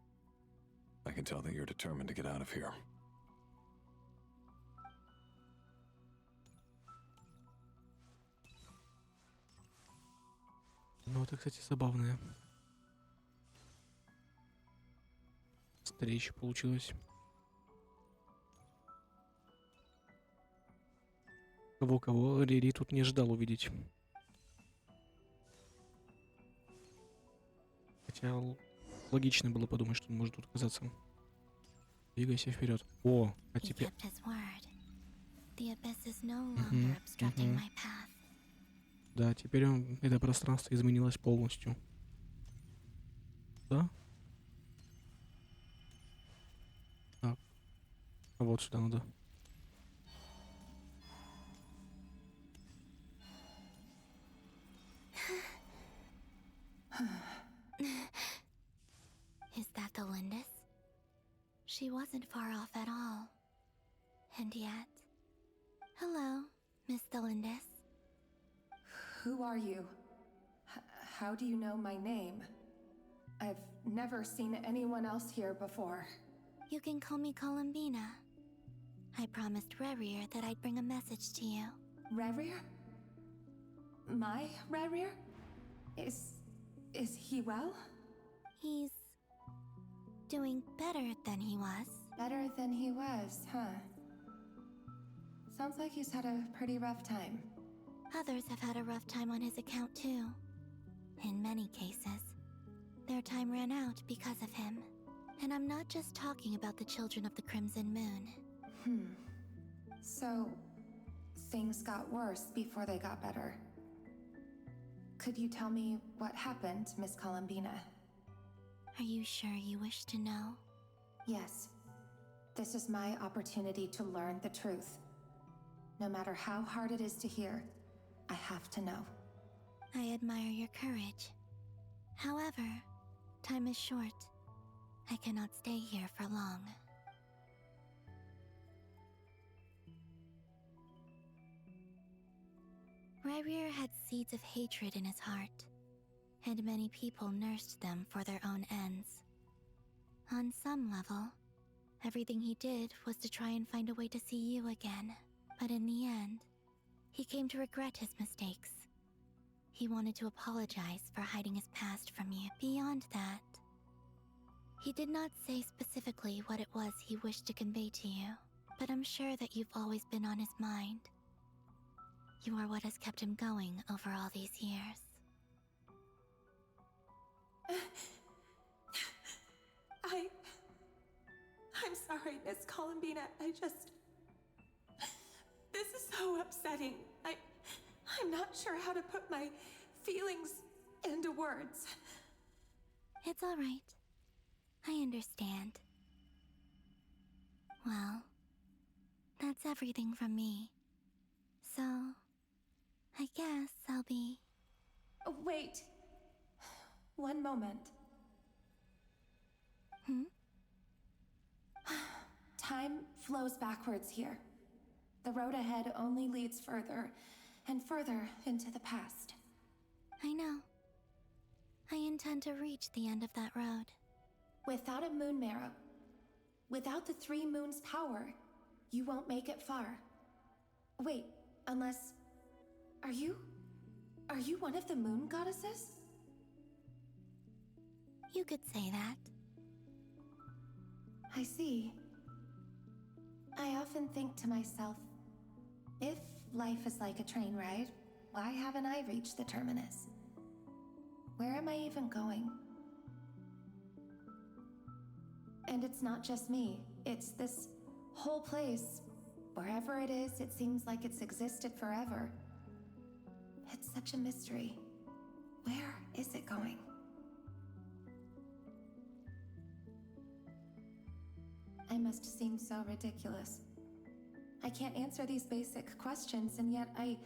I can tell that you're determined to get out of here. Ну, это, кстати, забавная встреча получилась. Кого-кого Рири тут не ожидал увидеть. Хотя логично было подумать, что он может тут оказаться. Двигайся вперед. О, а теперь... Да, теперь это пространство изменилось полностью. Да? Так. А вот сюда надо. Is that Thelindis? She wasn't far off at all. And yet... Hello, Miss Thelindis. Who are you? How do you know my name? I've never seen anyone else here before. You can call me Columbina. I promised Rerir that I'd bring a message to you. Rerir? My Rerir? Is he well? He's... doing better than he was. Better than he was, huh? Sounds like he's had a pretty rough time. Others have had a rough time on his account too. In many cases, their time ran out because of him. And I'm not just talking about the children of the Crimson Moon. So, things got worse before they got better. Could you tell me what happened, Miss Columbina? Are you sure you wish to know? Yes. This is my opportunity to learn the truth. No matter how hard it is to hear, I have to know. I admire your courage. However, time is short. I cannot stay here for long. Rerir had seeds of hatred in his heart, and many people nursed them for their own ends. On some level, everything he did was to try and find a way to see you again. But in the end, he came to regret his mistakes. He wanted to apologize for hiding his past from you. Beyond that, He did not say specifically what it was he wished to convey to you, but I'm sure that you've always been on his mind. You are what has kept him going over all these years. I'm sorry, Miss Columbina. This is so upsetting. I'm not sure how to put my feelings into words. It's all right. I understand. Well, that's everything from me. So, I guess I'll be... Wait. One moment. Time flows backwards here. The road ahead only leads further and further into the past. I know. I intend to reach the end of that road. Without a moon marrow, without the 3 moons' power, you won't make it far. Wait, unless... Are you one of the moon goddesses? You could say that. I see. I often think to myself, if life is like a train ride, why haven't I reached the terminus? Where am I even going? And it's not just me, it's this whole place. Wherever it is, it seems like it's existed forever. It's such a mystery. Where is it going? I must seem so ridiculous. I can't answer these basic questions, and yet I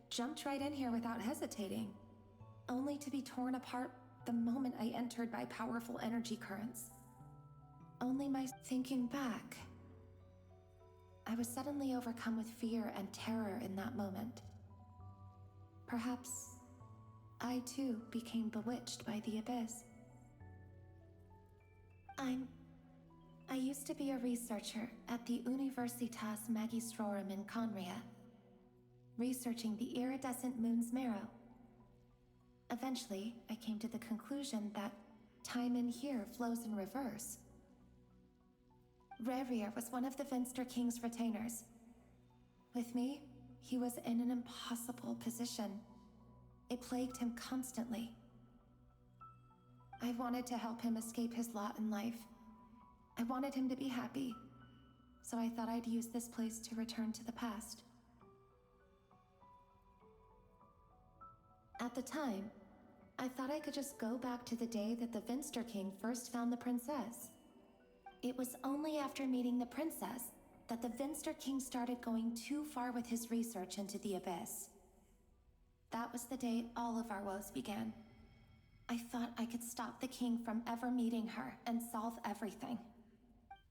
jumped right in here without hesitating, only to be torn apart the moment I entered by powerful energy currents. Only my thinking back, I was suddenly overcome with fear and terror in that moment. Perhaps I too became bewitched by the abyss. I used to be a researcher at the Universitas Magistrorum in Conria, researching the iridescent moon's marrow. Eventually, I came to the conclusion that time in here flows in reverse. Rerir was one of the Venster King's retainers. With me, he was in an impossible position. It plagued him constantly. I wanted to help him escape his lot in life. I wanted him to be happy, so I thought I'd use this place to return to the past. At the time, I thought I could just go back to the day that the Venster King first found the princess. It was only after meeting the princess that the Venster King started going too far with his research into the abyss. That was the day all of our woes began. I thought I could stop the king from ever meeting her and solve everything.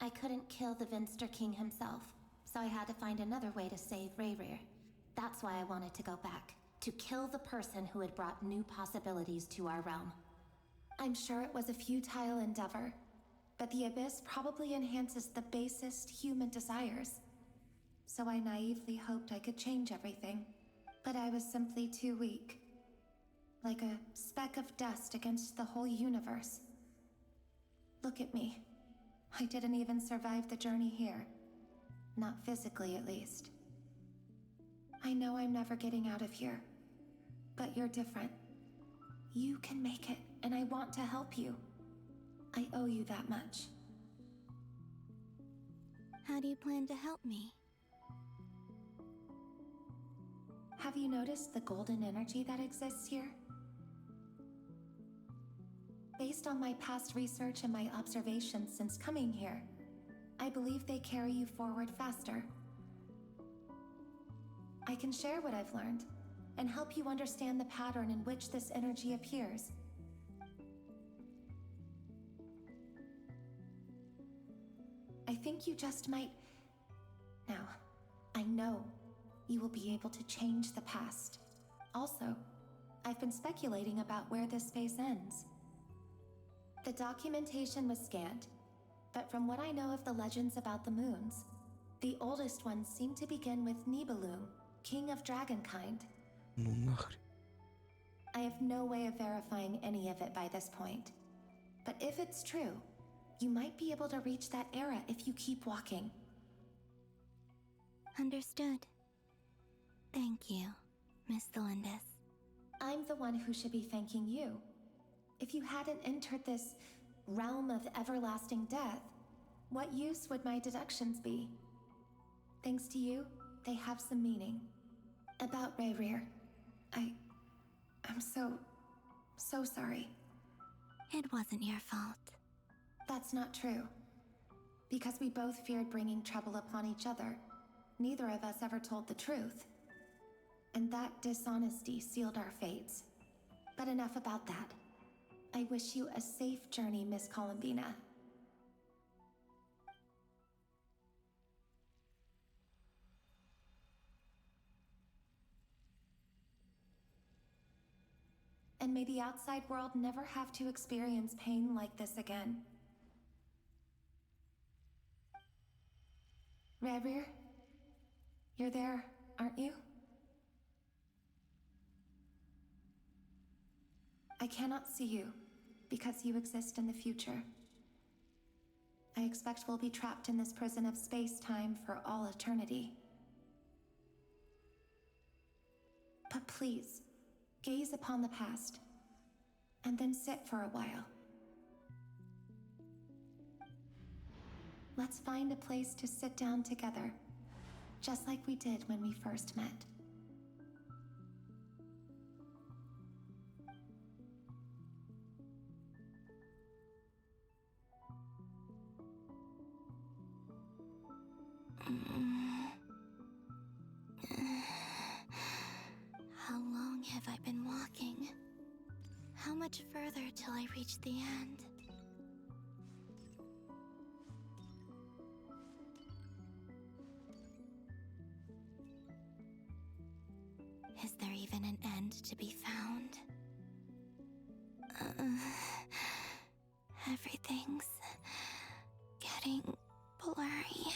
I couldn't kill the Venster King himself, so I had to find another way to save Rerir. That's why I wanted to go back, to kill the person who had brought new possibilities to our realm. I'm sure it was a futile endeavor, but the abyss probably enhances the basest human desires. So I naively hoped I could change everything, but I was simply too weak. Like a speck of dust against the whole universe. Look at me. I didn't even survive the journey here. Not physically, at least. I know I'm never getting out of here, but you're different. You can make it, and I want to help you. I owe you that much. How do you plan to help me? Have you noticed the golden energy that exists here? Based on my past research and my observations since coming here, I believe they carry you forward faster. I can share what I've learned and help you understand the pattern in which this energy appears. I think you just might... Now, I know you will be able to change the past. Also, I've been speculating about where this space ends. The documentation was scant, but from what I know of the legends about the moons, the oldest ones seem to begin with Nibelung, king of dragonkind. Ну нахрен. I have no way of verifying any of it by this point. But if it's true, You might be able to reach that era if you keep walking. Understood. Thank you, Miss Delindis. I'm the one who should be thanking you. If you hadn't entered this realm of everlasting death, what use would my deductions be? Thanks to you, they have some meaning. About Rerir, I'm so sorry. It wasn't your fault. That's not true. Because we both feared bringing trouble upon each other, neither of us ever told the truth. And that dishonesty sealed our fates. But enough about that. I wish you a safe journey, Miss Columbina. And may the outside world never have to experience pain like this again. Rerir, you're there, aren't you? I cannot see you, because you exist in the future. I expect we'll be trapped in this prison of space-time for all eternity. But please, gaze upon the past, and then sit for a while. Let's find a place to sit down together, just like we did when we first met. How long have I been walking? How much further till I reach the end? Is there even an end to be found? Everything's getting blurry.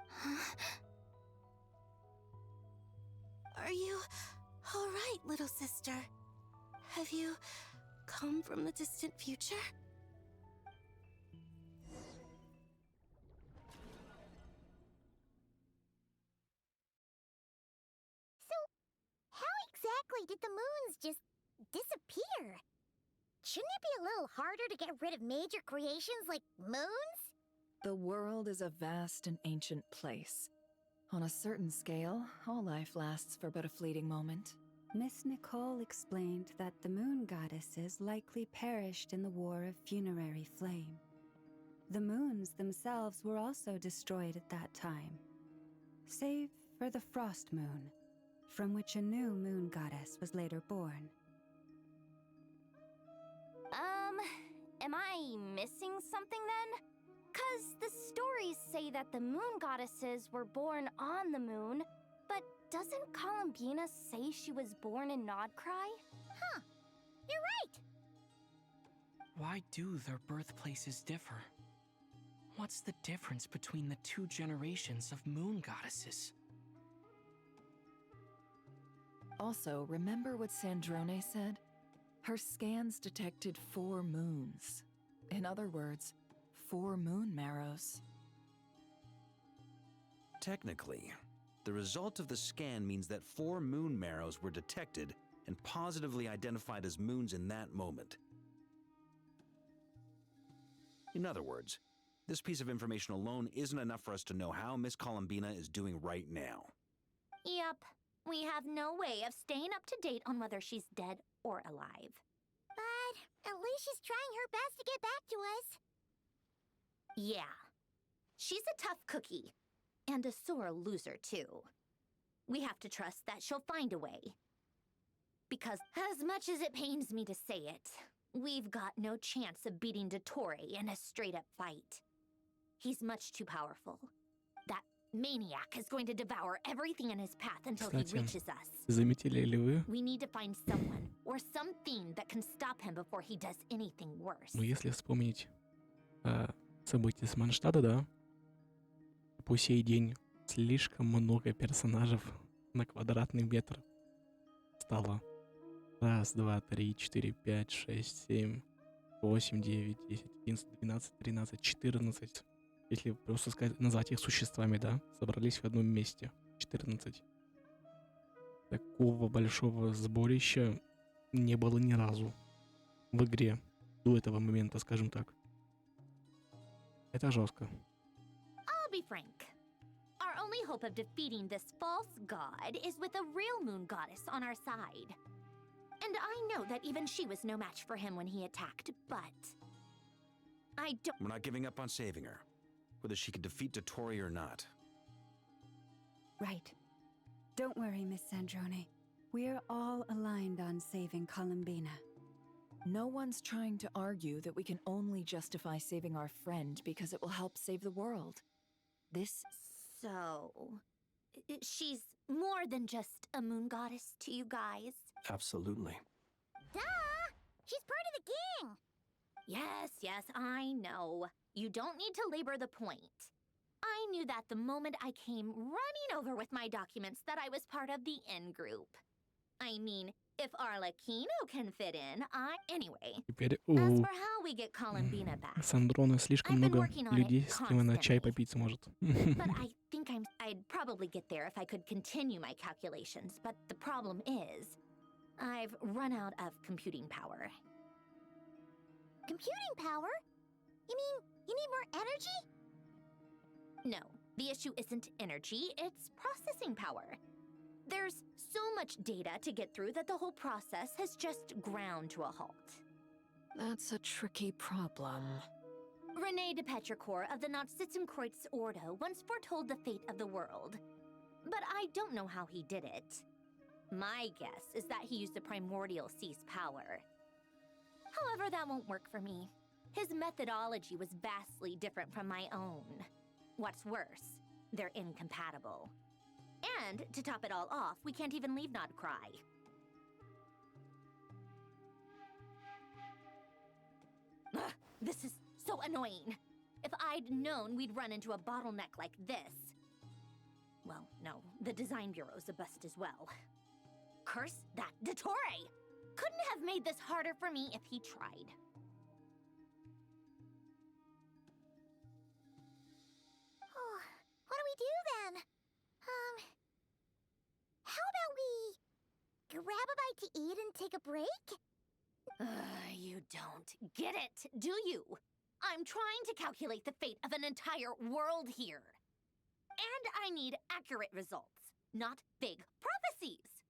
Huh? Are you all right, little sister? Have you come from the distant future? So, how exactly did the moons just disappear? Shouldn't it be a little harder to get rid of major creations like moons? The world is a vast and ancient place. On a certain scale, all life lasts for but a fleeting moment. Miss Nicole explained that the moon goddesses likely perished in the War of Funerary Flame. The moons themselves were also destroyed at that time, save for the Frost Moon, from which a new moon goddess was later born. Am I missing something then? 'Cause the stories say that the moon goddesses were born on the moon, but doesn't Columbina say she was born in Nod-Crai? Huh, you're right! Why do their birthplaces differ? What's the difference between the two generations of moon goddesses? Also, remember what Sandrone said? Her scans detected 4 moons. In other words, 4 moon marrows. Technically, the result of the scan means that 4 moon marrows were detected and positively identified as moons in that moment. In other words, this piece of information alone isn't enough for us to know how Miss Columbina is doing right now. Yep. We have no way of staying up to date on whether she's dead or alive. But at least she's trying her best to get back to us. Yeah. She's a tough cookie. And a sore loser, too. We have to trust that she'll find a way. Because, as much as it pains me to say it, we've got no chance of beating Dottore in a straight-up fight. He's much too powerful. That maniac is going to devour everything in his path until he reaches us. Заметили ли вы? We need to find someone or something that can stop him before he does anything worse. Ну, если вспомнить события с Манштада, да, по сей день слишком много персонажей на квадратный метр стало Раз, два, три, 4, 5, 6, 7, 8, 9, 10, 11, 12, 13, 14. Если просто сказать, назвать их существами, да, собрались в одном месте. 14. Такого большого сборища не было ни разу в игре до этого момента, скажем так. Это жестко. I'll be frank. Our only hope of defeating this false god is with a real moon goddess on our side. And I know that even she was no match for him when he attacked, but I don't. We're not giving up on saving her, whether she can defeat Dottore or not. Right. Don't worry, Miss Sandrone. We're all aligned on saving Columbina. No one's trying to argue that we can only justify saving our friend because it will help save the world. This... So, she's more than just a moon goddess to you guys? Absolutely. Duh! She's part of the gang! Yes, I know. You don't need to labor the point. I knew that the moment I came running over with my documents that I was part of the in-group. I mean, if Arlecchino can fit in, Anyway, Теперь as у for how we get Columbina back, Сандрона слишком I've been много working on людей, it с кем она чай constantly. попить сможет. But I think I'd probably get there if I could continue my calculations. But the problem is, I've run out of computing power. Computing power? You mean you need more energy? No, the issue isn't energy, it's processing power. There's so much data to get through that the whole process has just ground to a halt. That's a tricky problem. René de Petrichor of the Nazissenkreuz Ordo once foretold the fate of the world. But I don't know how he did it. My guess is that he used the primordial sea's power. However, that won't work for me. His methodology was vastly different from my own. What's worse, they're incompatible. And, to top it all off, we can't even leave Nod-Crai. Ugh, this is so annoying. If I'd known we'd run into a bottleneck like this... Well, no, the design bureau's a bust as well. Curse that Dottore! Couldn't have made this harder for me if he tried. Oh, what do we do then? How about we grab a bite to eat and take a break? You don't get it, do you? I'm trying to calculate the fate of an entire world here. And I need accurate results, not vague prophecies.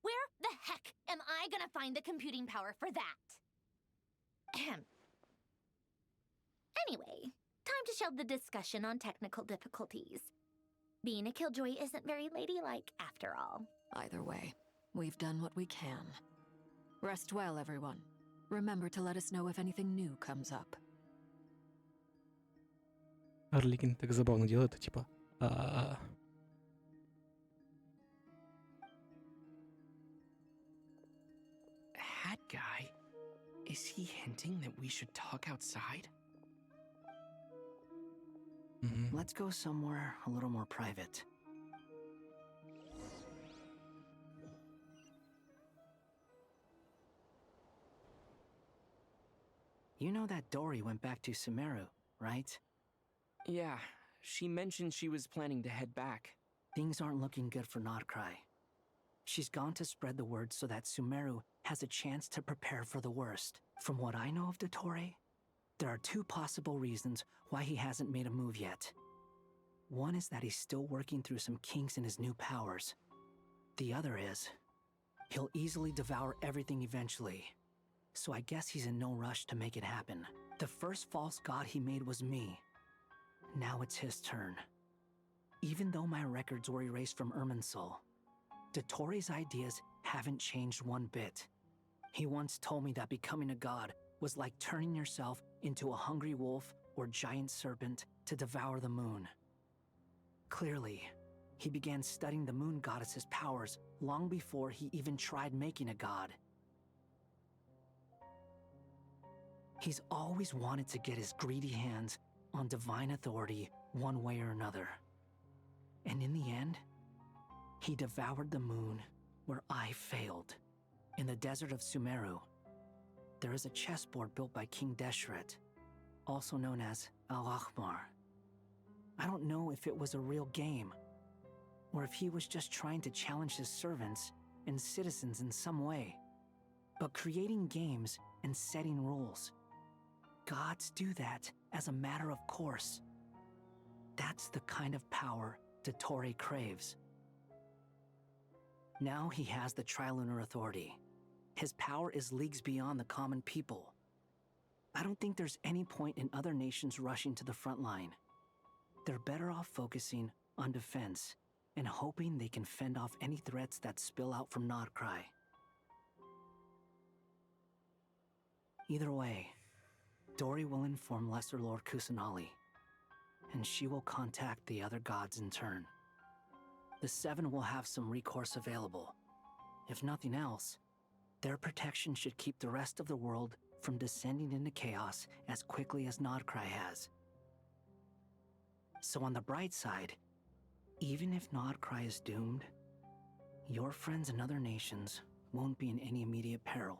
Where the heck am I gonna find the computing power for that? Ahem. Anyway, time to shelve the discussion on technical difficulties. Being a killjoy isn't very ladylike, after all. Either way, we've done what we can. Rest well, everyone. Remember to let us know if anything new comes up. Арликин так забавно делает, типа... Hat guy? Is he hinting that we should talk outside? Let's go somewhere a little more private. You know that Dory went back to Sumeru, right? Yeah, she mentioned she was planning to head back. Things aren't looking good for Nod-Crai. She's gone to spread the word so that Sumeru has a chance to prepare for the worst. From what I know of Dottore, there are two possible reasons why he hasn't made a move yet. One is that he's still working through some kinks in his new powers. The other is, he'll easily devour everything eventually. So I guess he's in no rush to make it happen. The first false god he made was me. Now it's his turn. Even though my records were erased from Irminsul, Dottore's ideas haven't changed one bit. He once told me that becoming a god was like turning yourself into a hungry wolf or giant serpent to devour the moon. Clearly, he began studying the moon goddess's powers long before he even tried making a god. He's always wanted to get his greedy hands on divine authority one way or another. And in the end, he devoured the moon where I failed. In the desert of Sumeru, there is a chessboard built by King Deshret, also known as Al-Ahmar. I don't know if it was a real game, or if he was just trying to challenge his servants and citizens in some way. But creating games and setting rules, gods do that as a matter of course. That's the kind of power Dottore craves. Now he has the Trilunar Authority. His power is leagues beyond the common people. I don't think there's any point in other nations rushing to the front line. They're better off focusing on defense and hoping they can fend off any threats that spill out from Nod-Crai. Either way, Dori will inform Lesser Lord Kusanali, and she will contact the other gods in turn. The Seven will have some recourse available. If nothing else, their protection should keep the rest of the world from descending into chaos as quickly as Nod-Crai has. So on the bright side, even if Nod-Crai is doomed, your friends in other nations won't be in any immediate peril.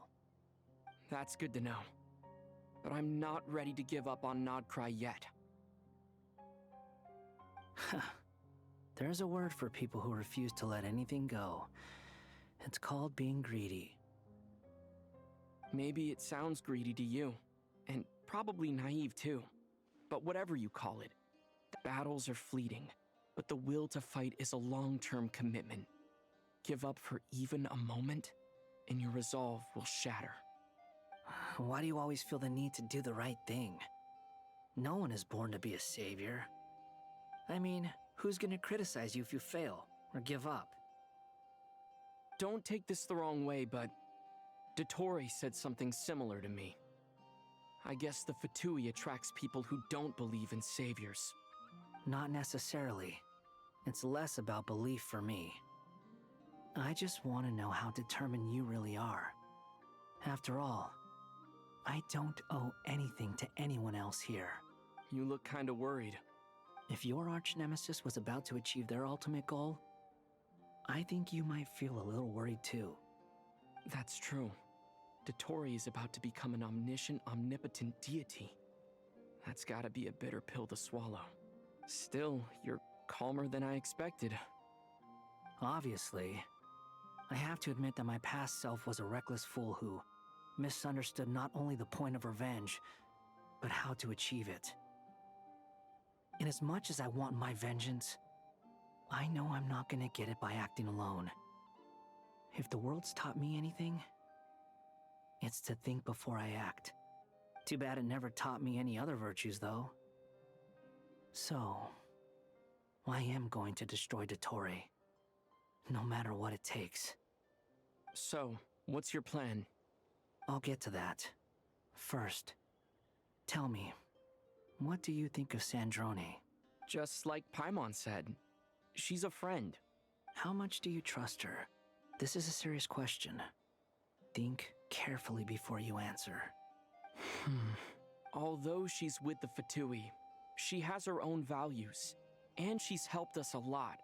That's good to know. But I'm not ready to give up on Nod-Crai yet. There's a word for people who refuse to let anything go. It's called being greedy. Maybe it sounds greedy to you, and probably naive too. But whatever you call it, the battles are fleeting, but the will to fight is a long-term commitment. Give up for even a moment, and your resolve will shatter. Why do you always feel the need to do the right thing? No one is born to be a savior. I mean, who's gonna criticize you if you fail or give up? Don't take this the wrong way, but Dottore said something similar to me. I guess the Fatui attracts people who don't believe in saviors. Not necessarily. It's less about belief for me. I just want to know how determined you really are. After all, I don't owe anything to anyone else here. You look kinda worried. If your arch-nemesis was about to achieve their ultimate goal, I think you might feel a little worried too. That's true. Dottore is about to become an omniscient, omnipotent deity. That's gotta be a bitter pill to swallow. Still, you're calmer than I expected. Obviously. I have to admit that my past self was a reckless fool who misunderstood not only the point of revenge, but how to achieve it. And as much as I want my vengeance, I know I'm not gonna get it by acting alone. If the world's taught me anything, it's to think before I act. Too bad it never taught me any other virtues, though. So, I am going to destroy Dottore, no matter what it takes. So, what's your plan? I'll get to that. First, tell me, what do you think of Sandrone? Just like Paimon said, she's a friend. How much do you trust her? This is a serious question. Think carefully before you answer. Although she's with the Fatui, she has her own values, and she's helped us a lot.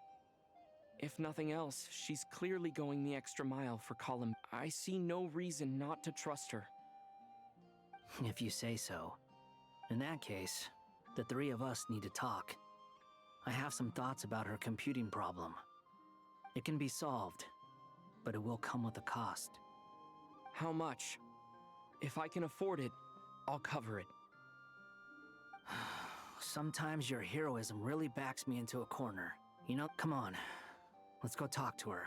If nothing else, she's clearly going the extra mile for Colin. I see no reason not to trust her. If you say so. In that case, the three of us need to talk. I have some thoughts about her computing problem. It can be solved, but it will come with a cost. How much? If I can afford it, I'll cover it. Sometimes your heroism really backs me into a corner. You know, come on. Let's go talk to her.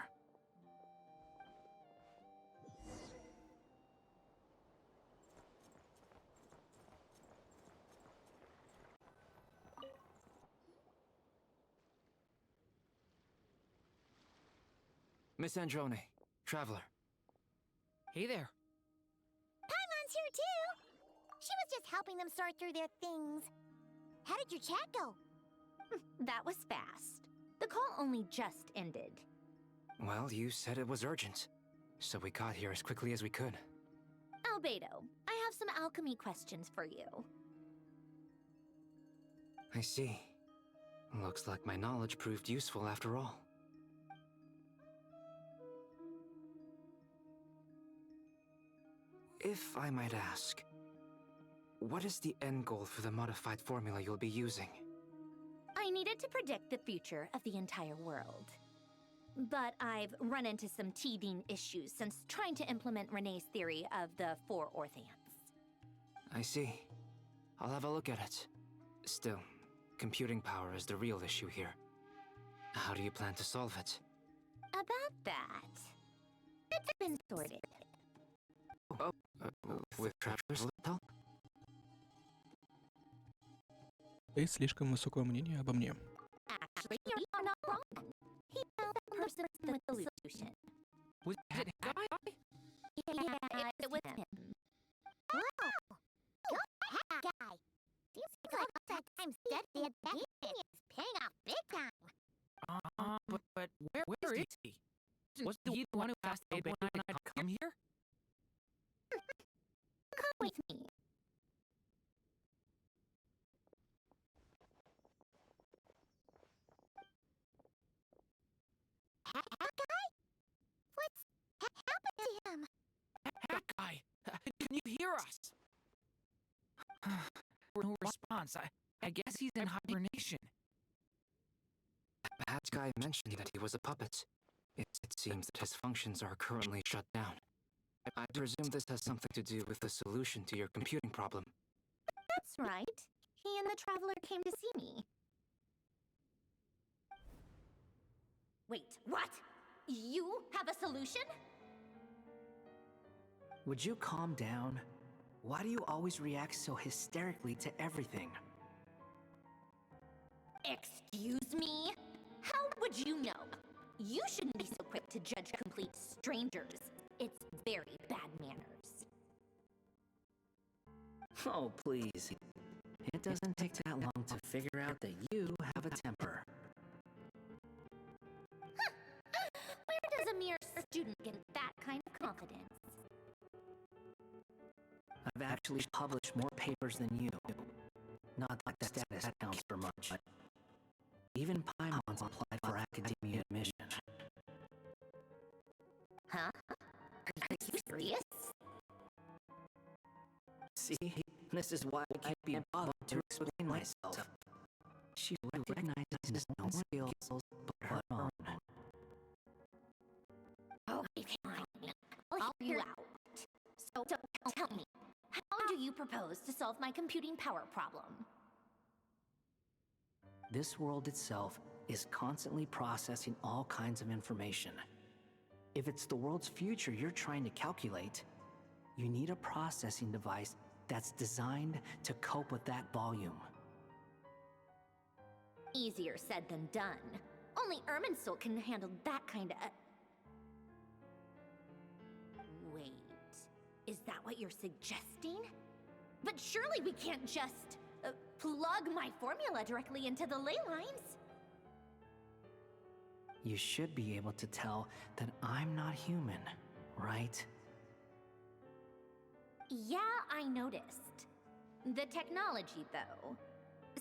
Miss Androne, Traveler. Hey there. Paimon's here too! She was just helping them sort through their things. How did your chat go? That was fast. The call only just ended. Well, you said it was urgent, so we got here as quickly as we could. Albedo, I have some alchemy questions for you. I see. Looks like my knowledge proved useful after all. If I might ask, what is the end goal for the modified formula you'll be using? I needed to predict the future of the entire world. But I've run into some teething issues since trying to implement Renee's theory of the four orthants. I see. I'll have a look at it. Still, computing power is the real issue here. How do you plan to solve it? About that, it's been sorted. With Traveler's help? Ты слишком высокое мнение обо мне. Actually, you're not wrong. He found the person with the solution. Was it a guy? Yeah, it was him. Wow! Go ahead, guy! Seems like all that time studying at the game is paying off big time. But where is he? Was he the one who asked Albedo and I to come here? Come with me. That guy? What's happened to him? That guy! Can you hear us? No response. I guess he's in hibernation. That guy mentioned that he was a puppet. It seems that his functions are currently shut down. I presume this has something to do with the solution to your computing problem. That's right. He and the Traveler came to see me. Wait, what? You have a solution? Would you calm down? Why do you always react so hysterically to everything? Excuse me? How would you know? You shouldn't be so quick to judge complete strangers. It's very bad manners. Oh, please. It doesn't take that long to figure out that you have a temper. Where does a mere student get that kind of confidence? I've actually published more papers than you. Not that status counts for much. Even Paimon's applied for academia admission. Huh? Are you serious? See, this is why I can't be bothered to explain myself. She recognizes no skills but her own. Okay, fine. I'll hear you out. So tell me, how do you propose to solve my computing power problem? This world itself is constantly processing all kinds of information. If it's the world's future you're trying to calculate, you need a processing device that's designed to cope with that volume. Easier said than done. Only Irminsul can handle that kind of... Wait, is that what you're suggesting? But surely we can't just plug my formula directly into the ley lines. You should be able to tell that I'm not human, right? Yeah, I noticed. The technology, though,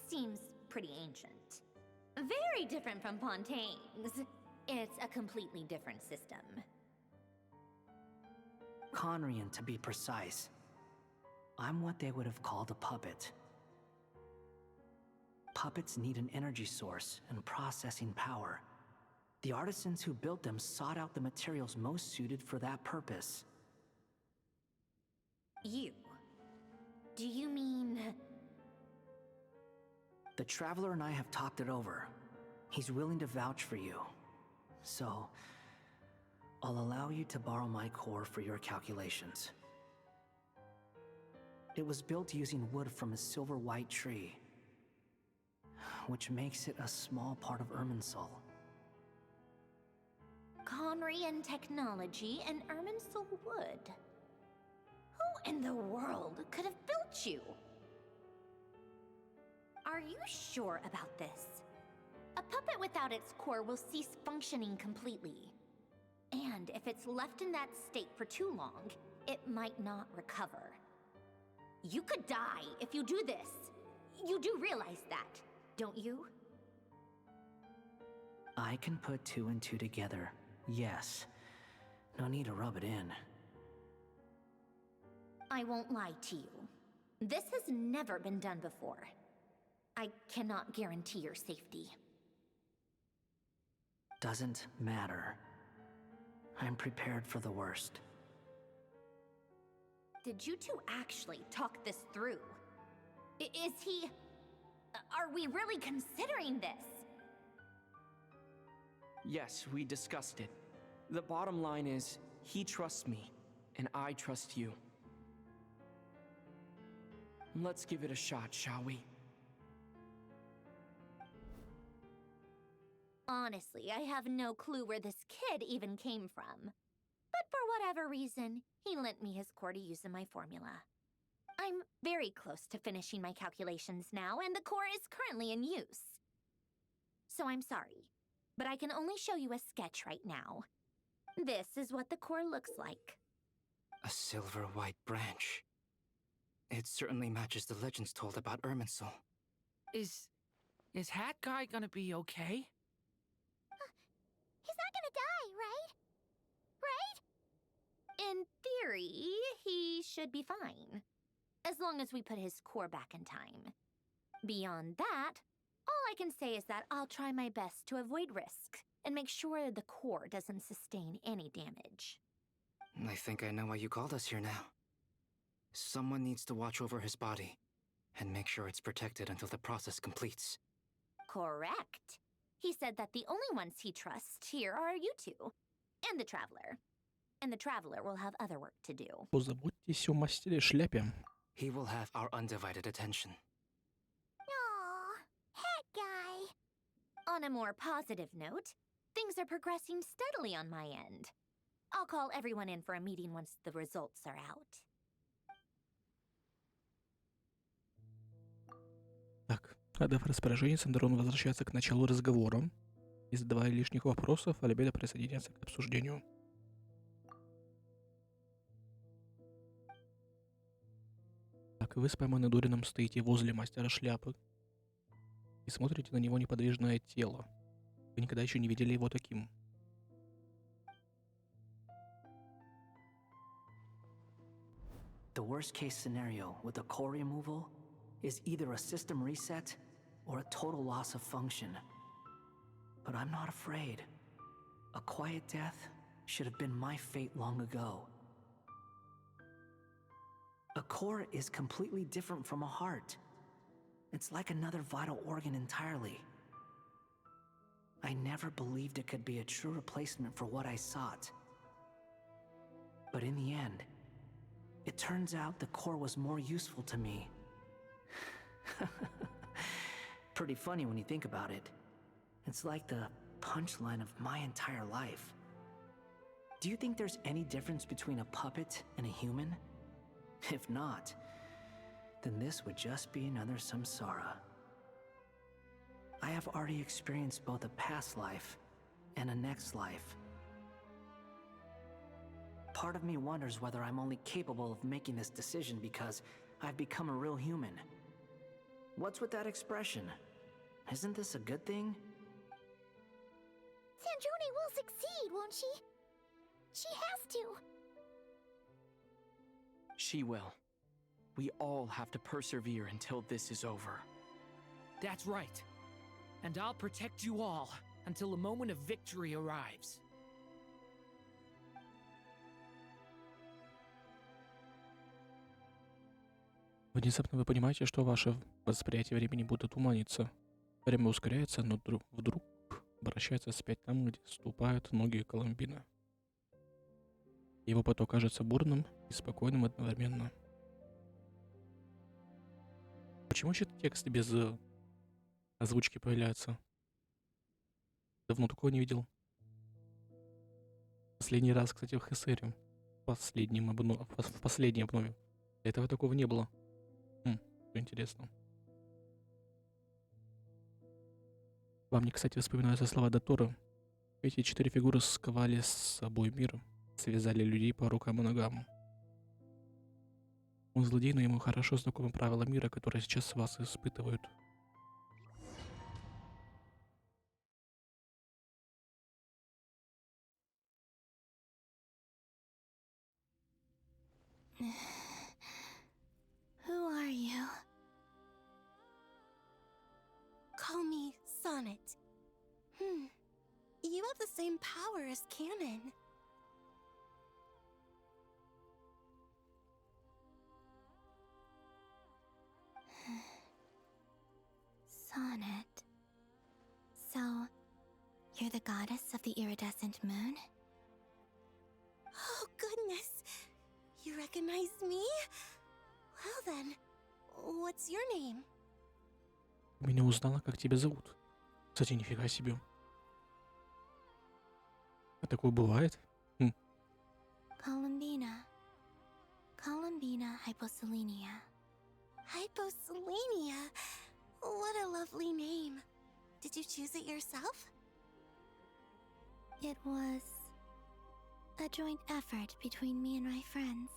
seems pretty ancient. Very different from Pontaine's. It's a completely different system. Conrian, to be precise. I'm what they would have called a puppet. Puppets need an energy source and processing power. The artisans who built them sought out the materials most suited for that purpose. You? Do you mean... The Traveler and I have talked it over. He's willing to vouch for you. So, I'll allow you to borrow my core for your calculations. It was built using wood from a silver white tree, which makes it a small part of Irminsul. Conrian technology and Irminsul wood. Who in the world could have built you? Are you sure about this? A puppet without its core will cease functioning completely. And if it's left in that state for too long, it might not recover. You could die if you do this. You do realize that, don't you? I can put two and two together, yes. No need to rub it in. I won't lie to you. This has never been done before. I cannot guarantee your safety. Doesn't matter. I'm prepared for the worst. Did you two actually talk this through? Is he... Are we really considering this? Yes, we discussed it. The bottom line is, he trusts me, and I trust you. Let's give it a shot, shall we? Honestly, I have no clue where this kid even came from. But for whatever reason, he lent me his core to use in my formula. I'm very close to finishing my calculations now, and the core is currently in use. So I'm sorry, but I can only show you a sketch right now. This is what the core looks like. A silver white branch. It certainly matches the legends told about Irminsul. Is Hat Guy gonna be okay? He's not gonna die, right? Right? In theory, he should be fine. As long as we put his core back in time. Beyond that, all I can say is that I'll try my best to avoid risk and make sure the core doesn't sustain any damage. I think I know why you called us here now. Someone needs to watch over his body and make sure it's protected until the process completes. Correct. He said that the only ones he trusts here are you two, and the Traveler. And the Traveler will have other work to do. Позаботьтесь о мастере шляпе. He will have our undivided attention. Aw, Hat Guy. On a more positive note, things are progressing steadily on my end. I'll call everyone in for a meeting once the results are out. Так, отдав распоряжение, Сандерон возвращается к началу разговора. Не задавая лишних вопросов, Альбедо присоединяется к обсуждению. Так, вы с пойманным Дорином стоите возле мастера шляпы и смотрите на него неподвижное тело. Вы никогда еще не видели его таким. The worst case scenario with the core removal is either a system reset or a total loss of function. But I'm not afraid. A quiet death should have been my fate long ago. A core is completely different from a heart. It's like another vital organ entirely. I never believed it could be a true replacement for what I sought. But in the end, it turns out the core was more useful to me. Pretty funny when you think about it. It's like the punchline of my entire life. Do you think there's any difference between a puppet and a human? If not, then this would just be another samsara. I have already experienced both a past life and a next life. Part of me wonders whether I'm only capable of making this decision because I've become a real human. What's with that expression? Isn't this a good thing? Sandrone will succeed, won't she? She has to. She will. We all have to persevere until this is over. That's right. And I'll protect you all until a moment of victory arrives. Внезапно вы понимаете, что ваше восприятие времени будет туманиться. Время ускоряется, но вдруг обращается вспять там, где ступают ноги Колумбина. Его поток кажется бурным и спокойным одновременно. Почему еще текст без озвучки появляется? Давно такого не видел. Последний раз, кстати, в Хессере. В последней обнове. До этого такого не было. Интересно. Вам не, кстати, вспоминаются слова Дотора. Эти 4 фигуры сковали с собой мир, связали людей по рукам и ногам. Он злодей, но ему хорошо знакомы правила мира, которые сейчас вас испытывают. call me Sonnet. You have the same power as Canon. Sonnet. So, you're the goddess of the iridescent moon? Oh, goodness. You recognize me? Well then, what's your name? Меня узнала, как тебя зовут. Кстати, нифига себе. А такое бывает? Columbina. Columbina hyposelenia. Hyposelenia? What a lovely name. Did you choose it yourself? It was a joint effort between me and my friends.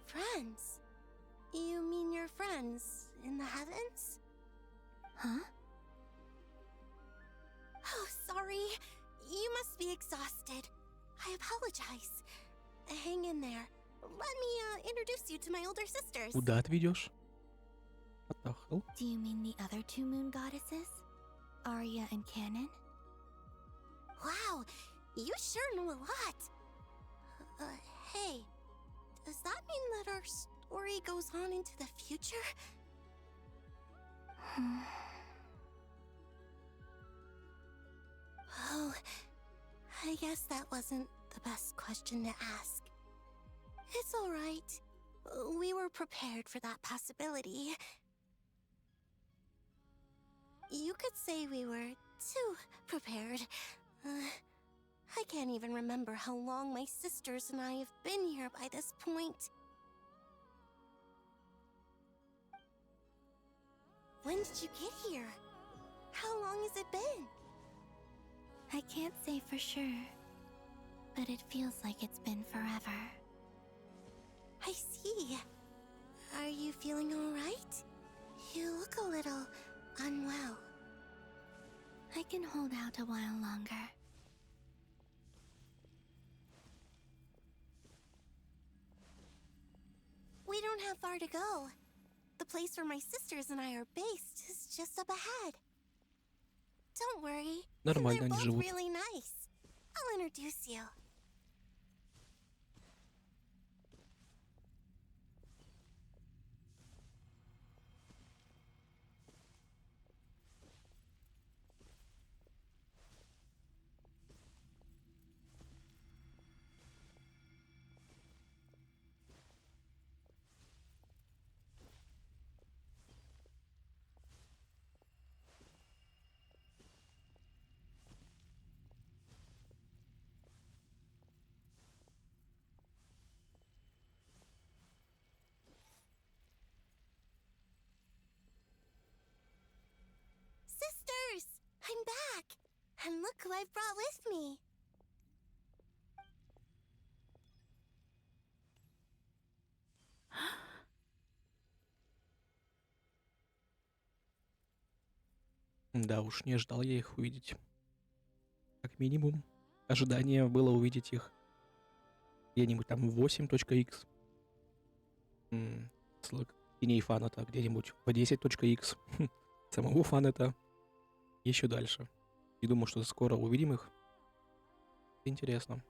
Friends? You mean your friends in the heavens? Huh? Oh, sorry. You must be exhausted. I apologize. Hang in there. Let me introduce you to my older sisters. Куда отведешь? What the hell? Do you mean the other two moon goddesses? Arya and Canon? Wow, you sure know a lot. Hey, does that mean that our story goes on into the future? Oh, I guess that wasn't the best question to ask. It's all right. We were prepared for that possibility. You could say we were too prepared. I can't even remember how long my sisters and I have been here by this point. When did you get here? How long has it been? I can't say for sure, but it feels like it's been forever. I see. Are you feeling all right? You look a little unwell. I can hold out a while longer. We don't have far to go. The place where my sisters and I are based is just up ahead. Don't worry. Нормально They're они both живут. really nice. I'll introduce you. Sisters! I'm back! And look who I've brought with me! Да уж, не ожидал я их увидеть. Как минимум, ожидание было увидеть их где-нибудь там в 8.x. Теней фанета где-нибудь в 10.x. Самого фанета еще дальше. И думаю, что скоро увидим их. Интересно.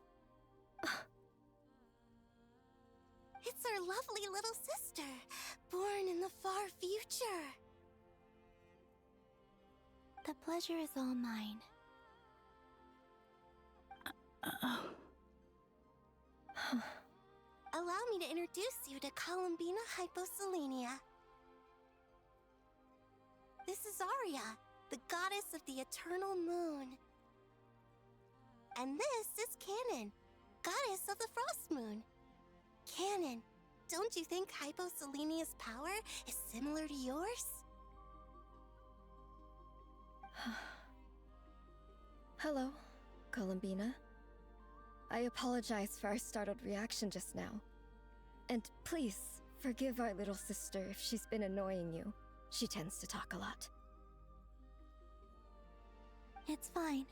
It's our lovely little sister, born in the far future. The pleasure is all mine. Allow me to introduce you to Columbina hyposelenia. This is Arya, the goddess of the eternal moon. And this is Canon, goddess of the frost moon. Canon, don't you think hyposelenia's power is similar to yours? Hello, Columbina. I apologize for our startled reaction just now. And please, forgive our little sister if she's been annoying you. She tends to talk a lot. It's fine.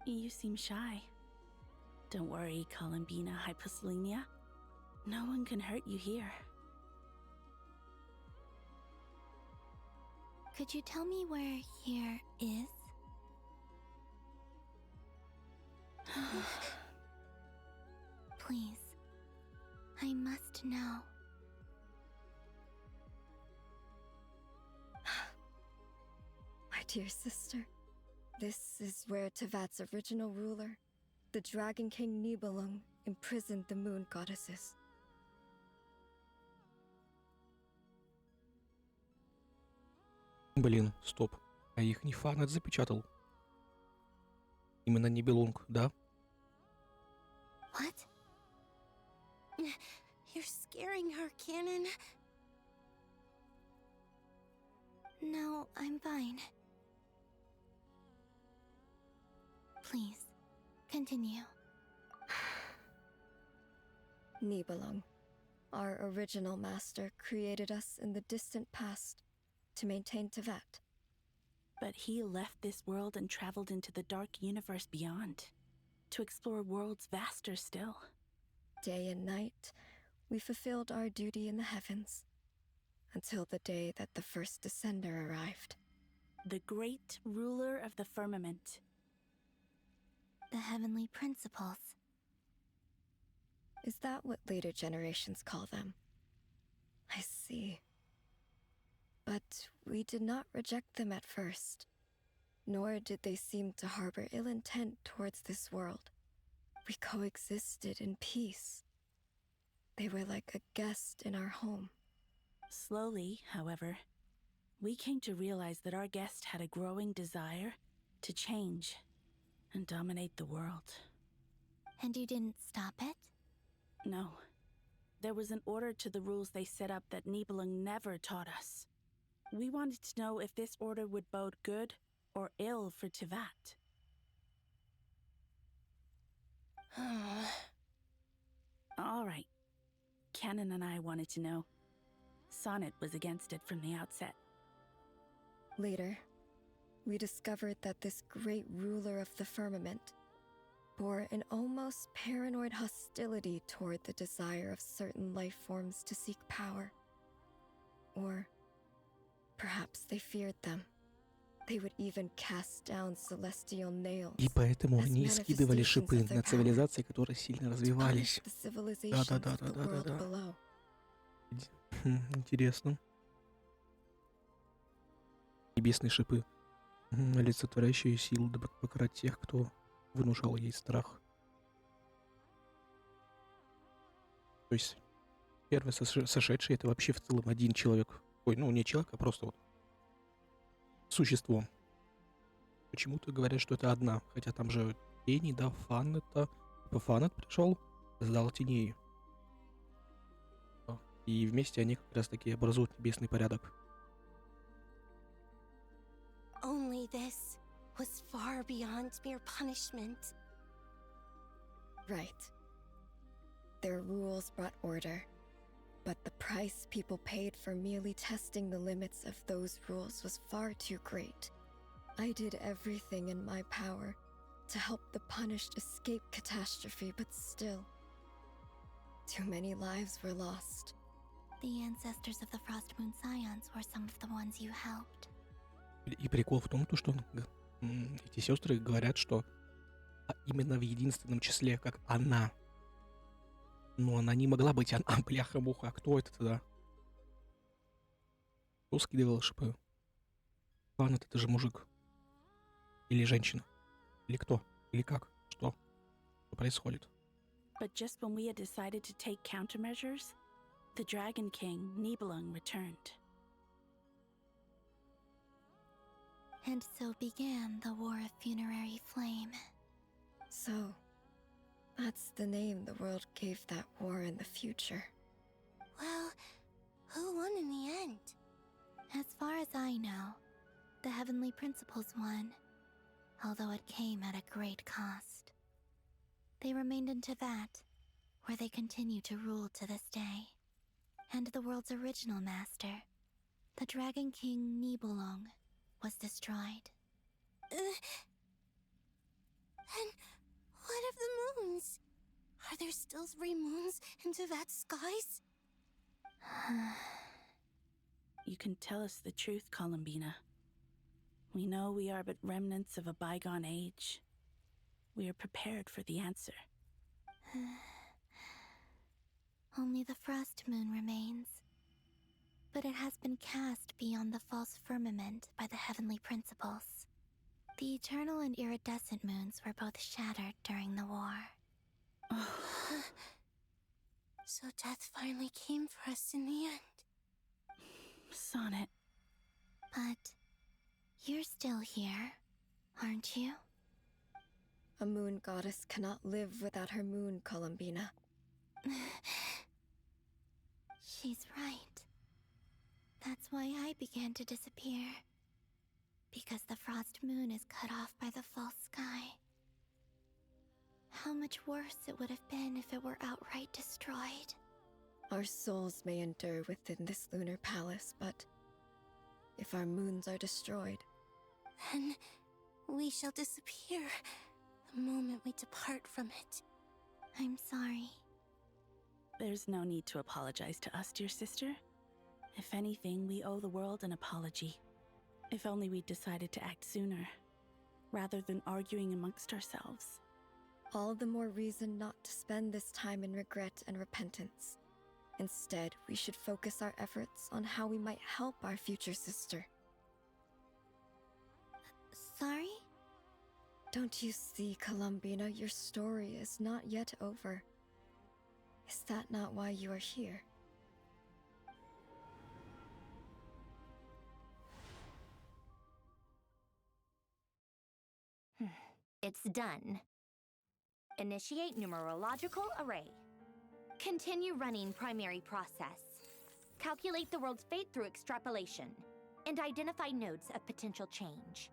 You seem shy. Don't worry, Columbina hyposelenia. No one can hurt you here. Could you tell me where here is? Please. I must know. My dear sister, this is where Tevat's original ruler, the Dragon King Nibelung, imprisoned the moon goddesses. Блин, стоп. А их не Фанет запечатал? Именно Нибелунг, да? What? You're scaring her, Canon. No, I'm fine. Please, continue. Nibelung, our original master, created us in the distant past to maintain Tevat. But he left this world and traveled into the dark universe beyond, to explore worlds vaster still. Day and night, we fulfilled our duty in the heavens, until the day that the first Descender arrived. The great ruler of the firmament. The heavenly principles. Is that what later generations call them? I see. But we did not reject them at first, nor did they seem to harbor ill intent towards this world. We coexisted in peace. They were like a guest in our home. Slowly, however, we came to realize that our guest had a growing desire to change and dominate the world. And you didn't stop it? No. There was an order to the rules they set up that Nibelung never taught us. We wanted to know if this order would bode good or ill for Tevat. All right. Canon and I wanted to know. Sonnet was against it from the outset. Later, we discovered that this great ruler of the firmament bore an almost paranoid hostility toward the desire of certain life forms to seek power. Or perhaps they feared them. They would even cast down celestial nails. И поэтому они скидывали шипы на цивилизации, которые сильно развивались. Да. Интересно. Небесные шипы, олицетворяющие силу, дабы покарать тех, кто внушал ей страх. То есть первый сошедший — это вообще в целом один человек. Ой, ну не человек, а просто вот существо. Почему-то говорят, что это одна, хотя там же тени, да, Фанета. Фанет пришел, создал теней. И вместе они как раз таки образуют небесный порядок. Only this was far beyond mere punishment. Right. Their rules brought order, but the price people paid for merely testing the limits of those rules was far too great. I did everything in my power to help the punished escape catastrophe, but still, too many lives were lost. The ancestors of the Frost Moon Scions were some of the ones you helped. И прикол в том, что эти сестры говорят, что именно в единственном числе, как она. Но она не могла быть она, бляха-муха. А кто это тогда? Кто скидывал шипы? Фанет — это же мужик. Или женщина. Или кто? Или как? Что? Что происходит? But just when we had decided to take countermeasures, the Dragon King, Nibelung, returned. And so began the War of Funerary Flame. So, that's the name the world gave that war in the future. Well, who won in the end? As far as I know, the Heavenly Principles won, although it came at a great cost. They remained in Tevat, where they continue to rule to this day. And the world's original master, the Dragon King Nibelung, was destroyed. And what of the moons? Are there still 3 moons in Tevat's skies? You can tell us the truth, Columbina. We know we are but remnants of a bygone age. We are prepared for the answer. Only the frost moon remains. But it has been cast beyond the false firmament by the heavenly principles. The eternal and iridescent moons were both shattered during the war. So death finally came for us in the end. Sonnet. But you're still here, aren't you? A moon goddess cannot live without her moon, Columbina. She's right. That's why I began to disappear. Because the frost moon is cut off by the false sky. How much worse it would have been if it were outright destroyed. Our souls may endure within this lunar palace, but if our moons are destroyed, then we shall disappear the moment we depart from it. I'm sorry. There's no need to apologize to us, dear sister. If anything, we owe the world an apology. If only we'd decided to act sooner, rather than arguing amongst ourselves. all the more reason not to spend this time in regret and repentance. Instead, we should focus our efforts on how we might help our future sister. Sorry? Don't you see, Columbina, your story is not yet over. Is that not why you are here? It's done. Initiate numerological array. Continue running primary process. Calculate the world's fate through extrapolation. And identify nodes of potential change.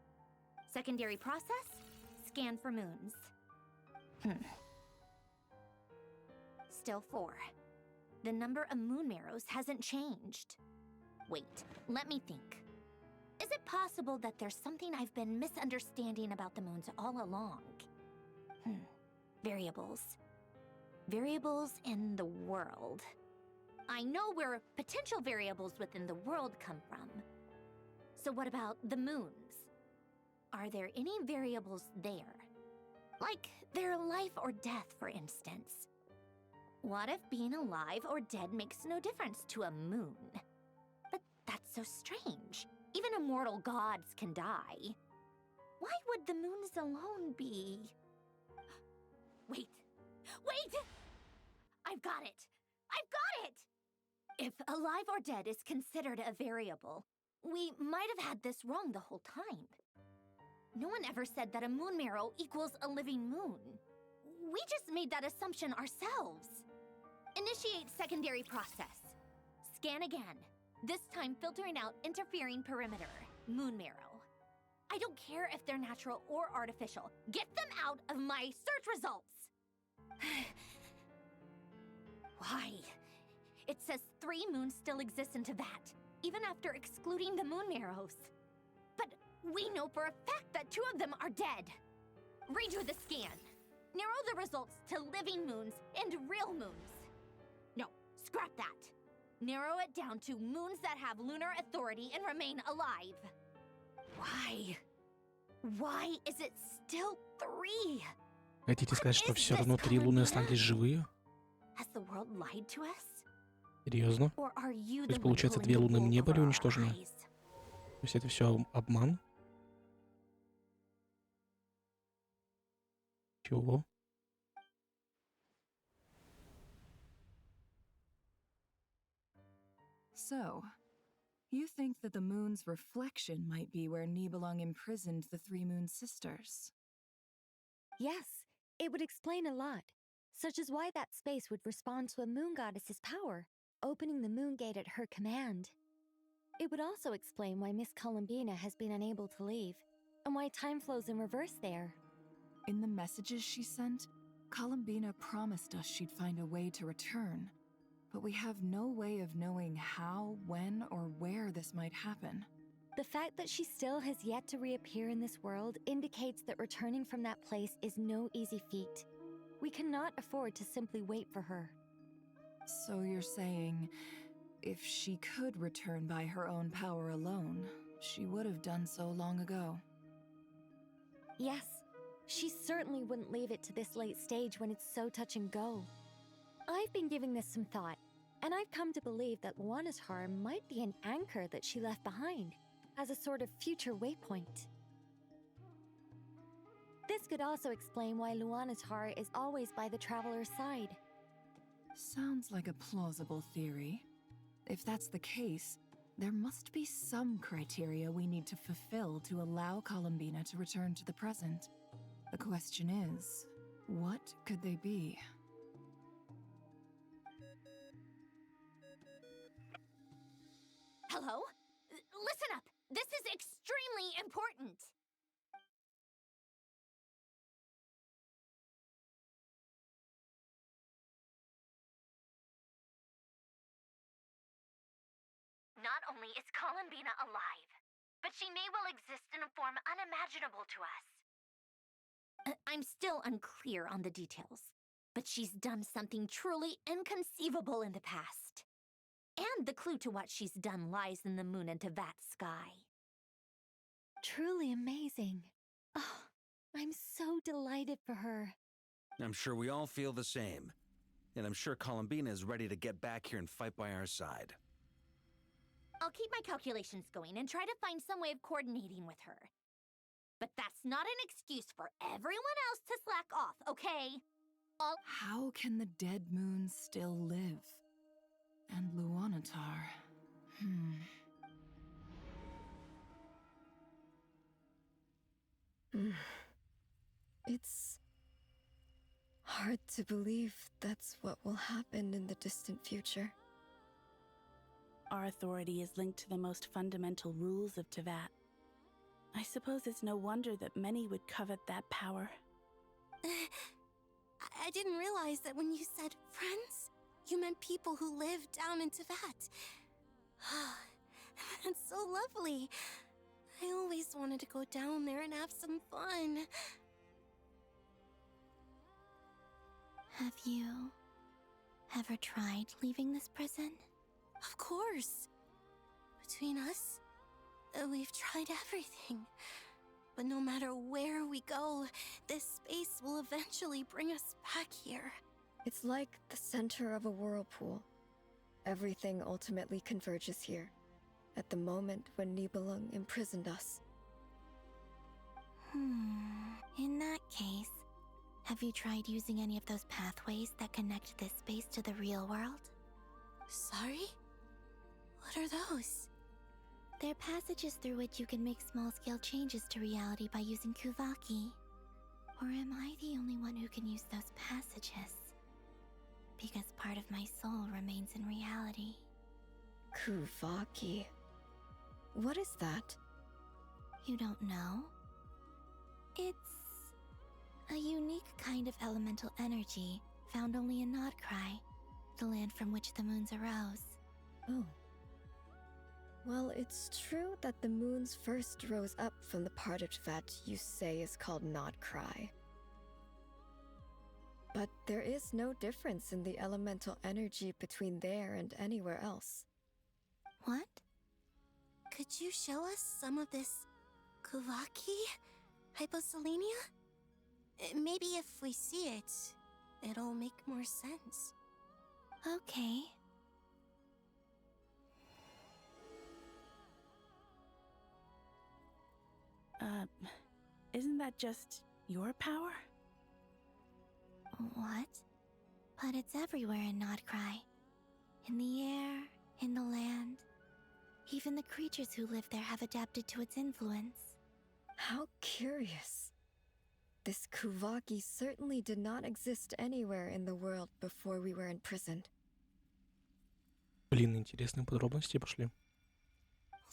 Secondary process, scan for moons. Still 4. The number of moon marrows hasn't changed. Wait, let me think. Is it possible that there's something I've been misunderstanding about the moons all along? Variables. Variables in the world. I know where potential variables within the world come from. So what about the moons? Are there any variables there? Like their life or death, for instance. What if being alive or dead makes no difference to a moon? But that's so strange. Even immortal gods can die. Why would the moons alone be? Wait! I've got it! If alive or dead is considered a variable, we might have had this wrong the whole time. No one ever said that a moon marrow equals a living moon. We just made that assumption ourselves. Initiate secondary process. Scan again. This time filtering out interfering perimeter, moon marrow. I don't care if they're natural or artificial. Get them out of my search results! Why? It says 3 moons still exist into that, even after excluding the moon marrows. But we know for a fact that 2 of them are dead. Redo the scan. Narrow the results to living moons and real moons. No, scrap that. Narrow it down to moons that have lunar authority and remain alive. Why? Why is it still 3? Хотите сказать, что все равно 3 луны остались живые? Has the world lied to us? Серьезно? Or are you То the есть, one получается, pulling 2 the луны wool не over были our уничтожены? eyes? То есть это все обман? Чего? So, you think that the moon's reflection might be where Nibelung imprisoned the 3 moon sisters? Yes, it would explain a lot, such as why that space would respond to a moon goddess's power, opening the moon gate at her command. It would also explain why Miss Columbina has been unable to leave, and why time flows in reverse there. In the messages she sent, Columbina promised us she'd find a way to return, but we have no way of knowing how, when, or where this might happen. The fact that she still has yet to reappear in this world indicates that returning from that place is no easy feat. We cannot afford to simply wait for her. So you're saying, if she could return by her own power alone, she would have done so long ago. Yes, she certainly wouldn't leave it to this late stage when it's so touch and go. I've been giving this some thought, and I've come to believe that Luanatar might be an anchor that she left behind, as a sort of future waypoint. This could also explain why Luanatar is always by the traveler's side. Sounds like a plausible theory. If that's the case, there must be some criteria we need to fulfill to allow Columbina to return to the present. The question is, what could they be? Hello? Listen up! This is extremely important! Not only is Columbina alive, but she may well exist in a form unimaginable to us. I'm still unclear on the details, but she's done something truly inconceivable in the past. And the clue to what she's done lies in the moon and Tevat sky. Truly amazing. Oh, I'm so delighted for her. I'm sure we all feel the same. And I'm sure Columbina is ready to get back here and fight by our side. I'll keep my calculations going and try to find some way of coordinating with her. But that's not an excuse for everyone else to slack off, okay? How can the dead moon still live? And Luanatar... It's hard to believe that's what will happen in the distant future. Our authority is linked to the most fundamental rules of Tevat. I suppose it's no wonder that many would covet that power. I didn't realize that when you said friends, you meant people who live down in Tevat. That's so lovely. I always wanted to go down there and have some fun. Have you ever tried leaving this prison? Of course. Between us, we've tried everything. But no matter where we go, this space will eventually bring us back here. It's like the center of a whirlpool. Everything ultimately converges here, at the moment when Nibelung imprisoned us. In that case, have you tried using any of those pathways that connect this space to the real world? Sorry? What are those? They're passages through which you can make small-scale changes to reality by using Kuvaki. Or am I the only one who can use those passages? Because part of my soul remains in reality. Kuvaki. What is that? You don't know? It's a unique kind of elemental energy found only in Nod-Kraj, the land from which the moons arose. Oh. Well, it's true that the moons first rose up from the part of Tevat you say is called Nod-Kraj. But there is no difference in the elemental energy between there and anywhere else. What? Could you show us some of this Kuvaki hyposelenia? Maybe if we see it, it'll make more sense. Okay. Isn't that just your power? What? But it's everywhere in Nod-Kraj. In the air, in the land. Even the creatures who live there have adapted to its influence. How curious. This Kuvaki certainly did not exist anywhere in the world before we were imprisoned. Блин, интересные подробности пошли.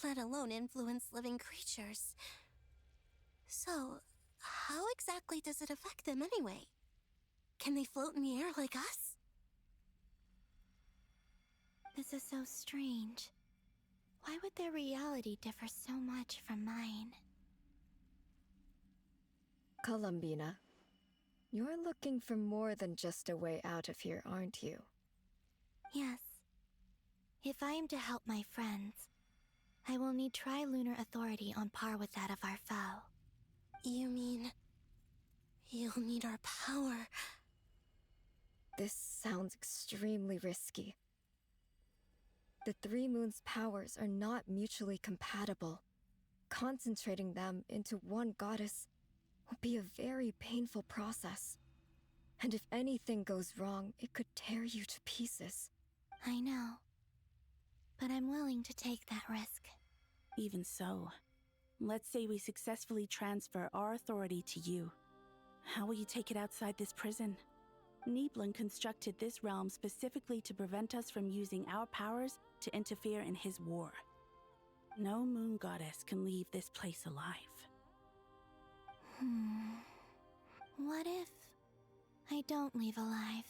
Let alone influence living creatures. So, how exactly does it affect them anyway? Can they float in the air like us? This is so strange. Why would their reality differ so much from mine? Columbina, you're looking for more than just a way out of here, aren't you? Yes. If I am to help my friends, I will need tri-lunar authority on par with that of our foe. You mean... you'll need our power? This sounds extremely risky. The three moons' powers are not mutually compatible. Concentrating them into one goddess will be a very painful process. And if anything goes wrong, it could tear you to pieces. I know. But I'm willing to take that risk. Even so, let's say we successfully transfer our authority to you. How will you take it outside this prison? Niblin constructed this realm specifically to prevent us from using our powers to interfere in his war. No moon goddess can leave this place alive. What if I don't leave alive?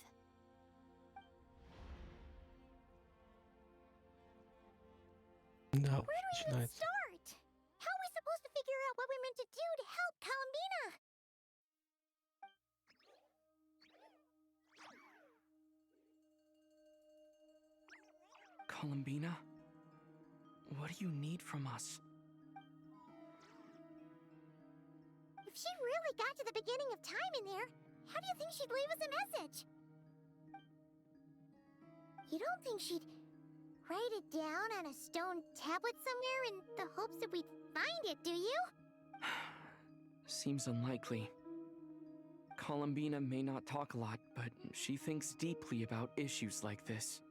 Да, Where do we even начинается. start? How are we supposed to figure out what we're meant to do to help Columbina? Columbina? What do you need from us? If she really got to the beginning of time in there, how do you think she'd leave us a message? You don't think she'd write it down on a stone tablet somewhere in the hopes that we'd find it, do you? Seems unlikely. Columbina may not talk a lot, but she thinks deeply about issues like this.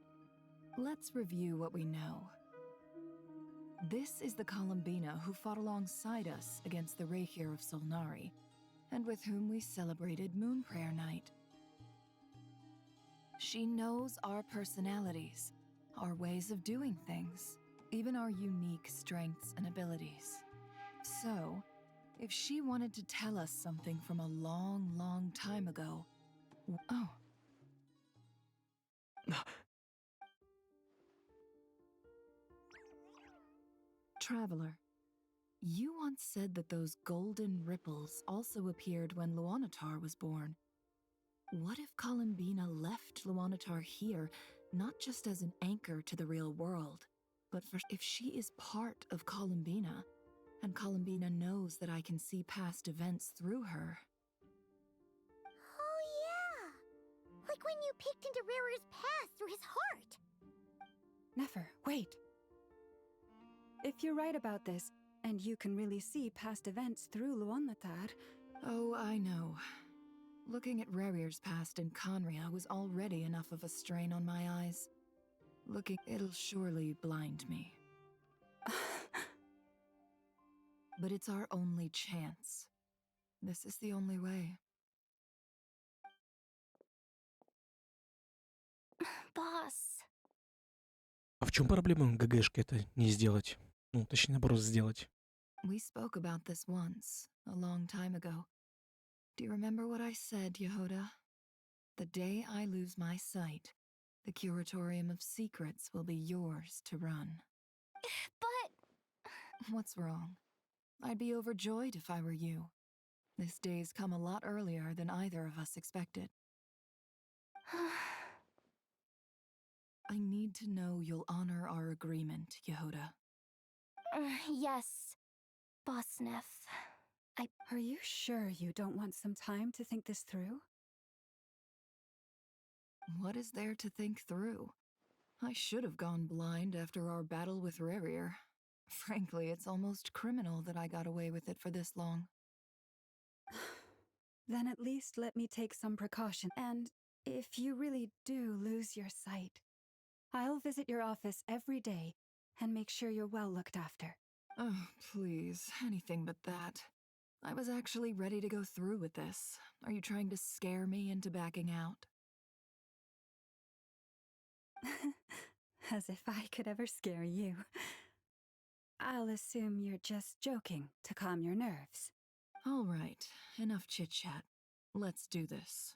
Let's review what we know. This is the Columbina who fought alongside us against the Rahir of Solnari, and with whom we celebrated Moon Prayer Night. She knows our personalities, our ways of doing things, even our unique strengths and abilities. So, if she wanted to tell us something from a long, long time ago... Oh. Traveler, you once said that those golden ripples also appeared when Luanatar was born. What if Columbina left Luanatar here, not just as an anchor to the real world, but if she is part of Columbina, and Columbina knows that I can see past events through her? Oh yeah! Like when you peeked into Rare's past through his heart! Nefer, wait! If you're right about this, and you can really see past events through Luanatar... Oh, I know. Looking at Rarir's past in Conria was already enough of a strain on my eyes. It'll surely blind me. But it's our only chance. This is the only way. Boss. А в чем проблема ГГшки это не сделать? Ну, точнее, наоборот, сделать. We spoke about this once, a long time ago. Do you remember what I said, Yehoda? The day I lose my sight, the Curatorium of Secrets will be yours to run. But... What's wrong? I'd be overjoyed if I were you. This day's come a lot earlier than either of us expected. I need to know you'll honor our agreement, Yehoda. Yes, Boss Neff. Are you sure you don't want some time to think this through? What is there to think through? I should have gone blind after our battle with Rarir. Frankly, it's almost criminal that I got away with it for this long. Then at least let me take some precaution. And if you really do lose your sight, I'll visit your office every day and make sure you're well looked after. Oh, please, anything but that. I was actually ready to go through with this. Are you trying to scare me into backing out? As if I could ever scare you. I'll assume you're just joking to calm your nerves. All right, enough chit-chat. Let's do this.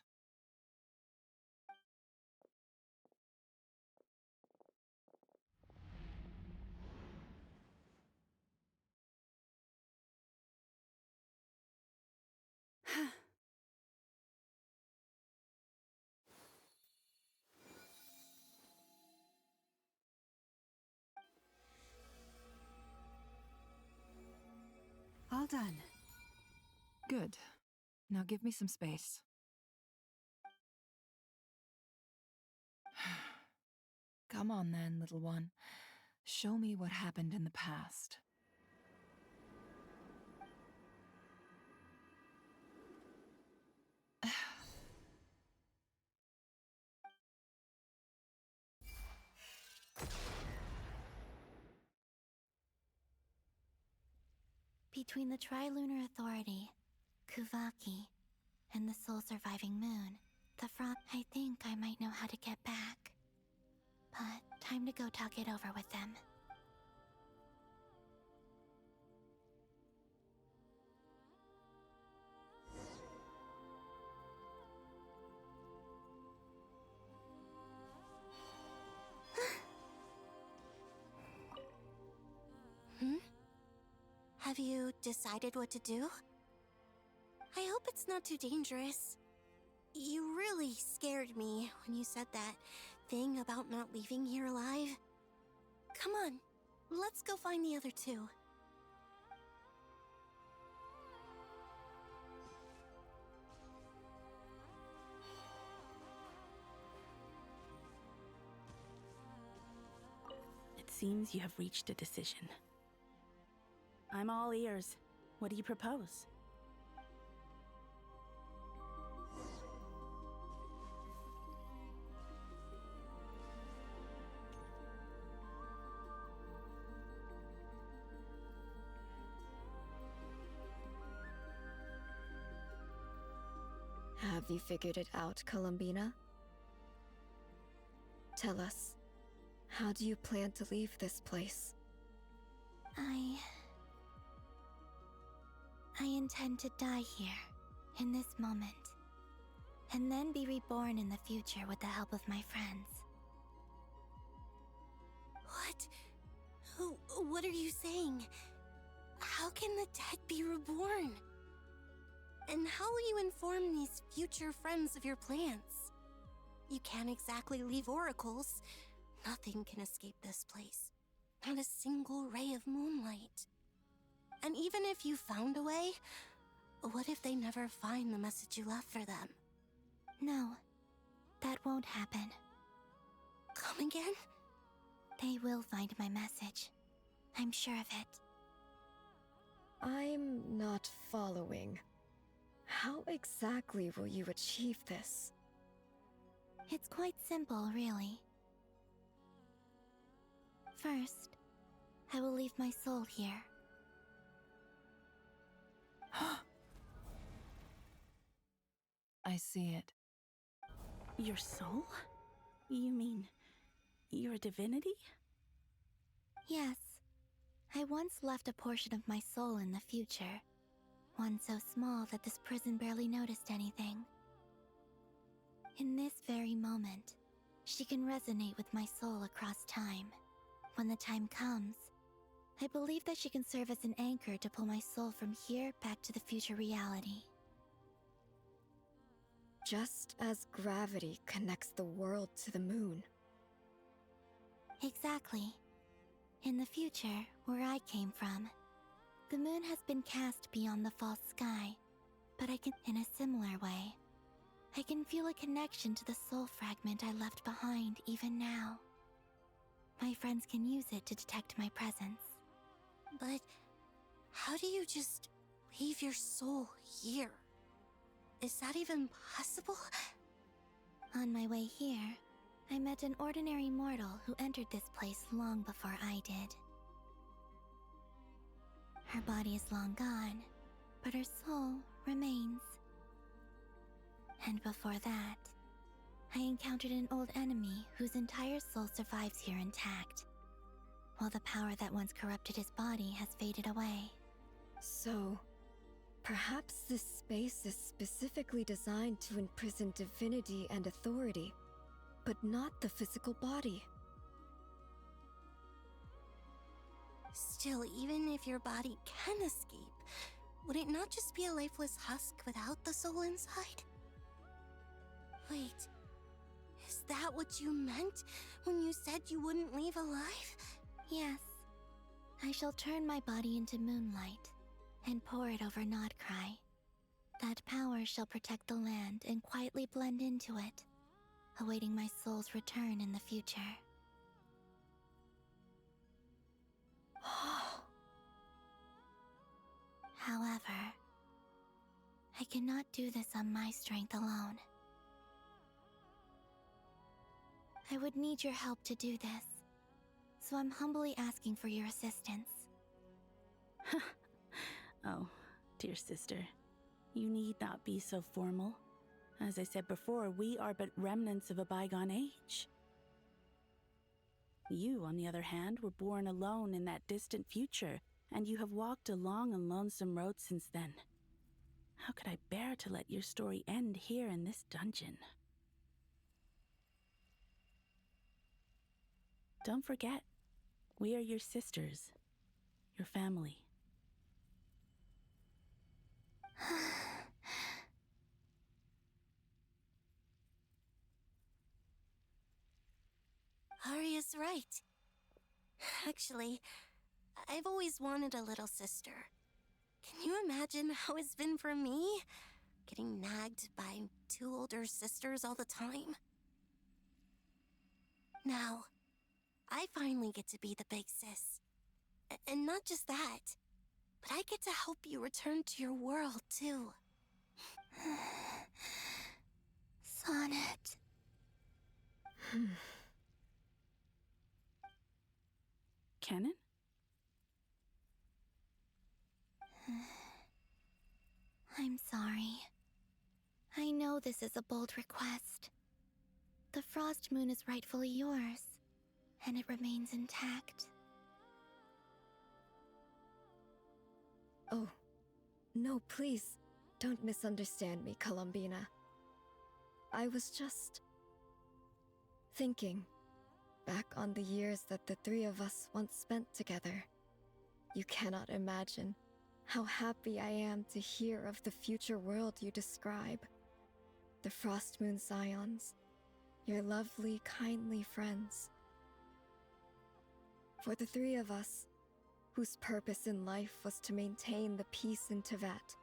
Well done. Good. Now give me some space. Come on then, little one. Show me what happened in the past. Between the Trilunar Authority, Kuvaki, and the sole surviving moon, I think I might know how to get back. But time to go talk it over with them. Have you decided what to do? I hope it's not too dangerous. You really scared me when you said that thing about not leaving here alive. Come on, let's go find the other two. It seems you have reached a decision. I'm all ears. What do you propose? Have you figured it out, Columbina? Tell us, how do you plan to leave this place? I intend to die here, in this moment, and then be reborn in the future with the help of my friends. What? What are you saying? How can the dead be reborn? And how will you inform these future friends of your plans? You can't exactly leave oracles. Nothing can escape this place. Not a single ray of moonlight. And even if you found a way, what if they never find the message you left for them? No, that won't happen. Come again? They will find my message. I'm sure of it. I'm not following. How exactly will you achieve this? It's quite simple, really. First, I will leave my soul here. I see it. Your soul? You mean your divinity? Yes. I once left a portion of my soul in the future. One so small that this prison barely noticed anything. In this very moment, she can resonate with my soul across time. When the time comes, I believe that she can serve as an anchor to pull my soul from here back to the future reality. Just as gravity connects the world to the moon. Exactly. In the future, where I came from, the moon has been cast beyond the false sky, but in a similar way, I can feel a connection to the soul fragment I left behind even now. My friends can use it to detect my presence. But how do you just leave your soul here? Is that even possible? On my way here, I met an ordinary mortal who entered this place long before I did. Her body is long gone, but her soul remains. And before that, I encountered an old enemy whose entire soul survives here intact, while the power that once corrupted his body has faded away. So, perhaps this space is specifically designed to imprison divinity and authority, but not the physical body. Still, even if your body can escape, would it not just be a lifeless husk without the soul inside? Wait, is that what you meant when you said you wouldn't leave alive? Yes. I shall turn my body into moonlight, and pour it over Nod-Crai. That power shall protect the land and quietly blend into it, awaiting my soul's return in the future. However, I cannot do this on my strength alone. I would need your help to do this, so I'm humbly asking for your assistance. Oh, dear sister, you need not be so formal. As I said before, we are but remnants of a bygone age. You, on the other hand, were born alone in that distant future, and you have walked a long and lonesome road since then. How could I bear to let your story end here in this dungeon? Don't forget, we are your sisters, your family. Arya's right. Actually, I've always wanted a little sister. Can you imagine how it's been for me? Getting nagged by two older sisters all the time. Now, I finally get to be the big sis. And not just that, but I get to help you return to your world, too. Sonnet. Canon? I'm sorry. I know this is a bold request. The Frost Moon is rightfully yours, and it remains intact. Oh, no, please, don't misunderstand me, Columbina. I was just thinking back on the years that the three of us once spent together. You cannot imagine how happy I am to hear of the future world you describe. The Frost Moon Scions, your lovely, kindly friends. For the three of us, whose purpose in life was to maintain the peace in Teyvat,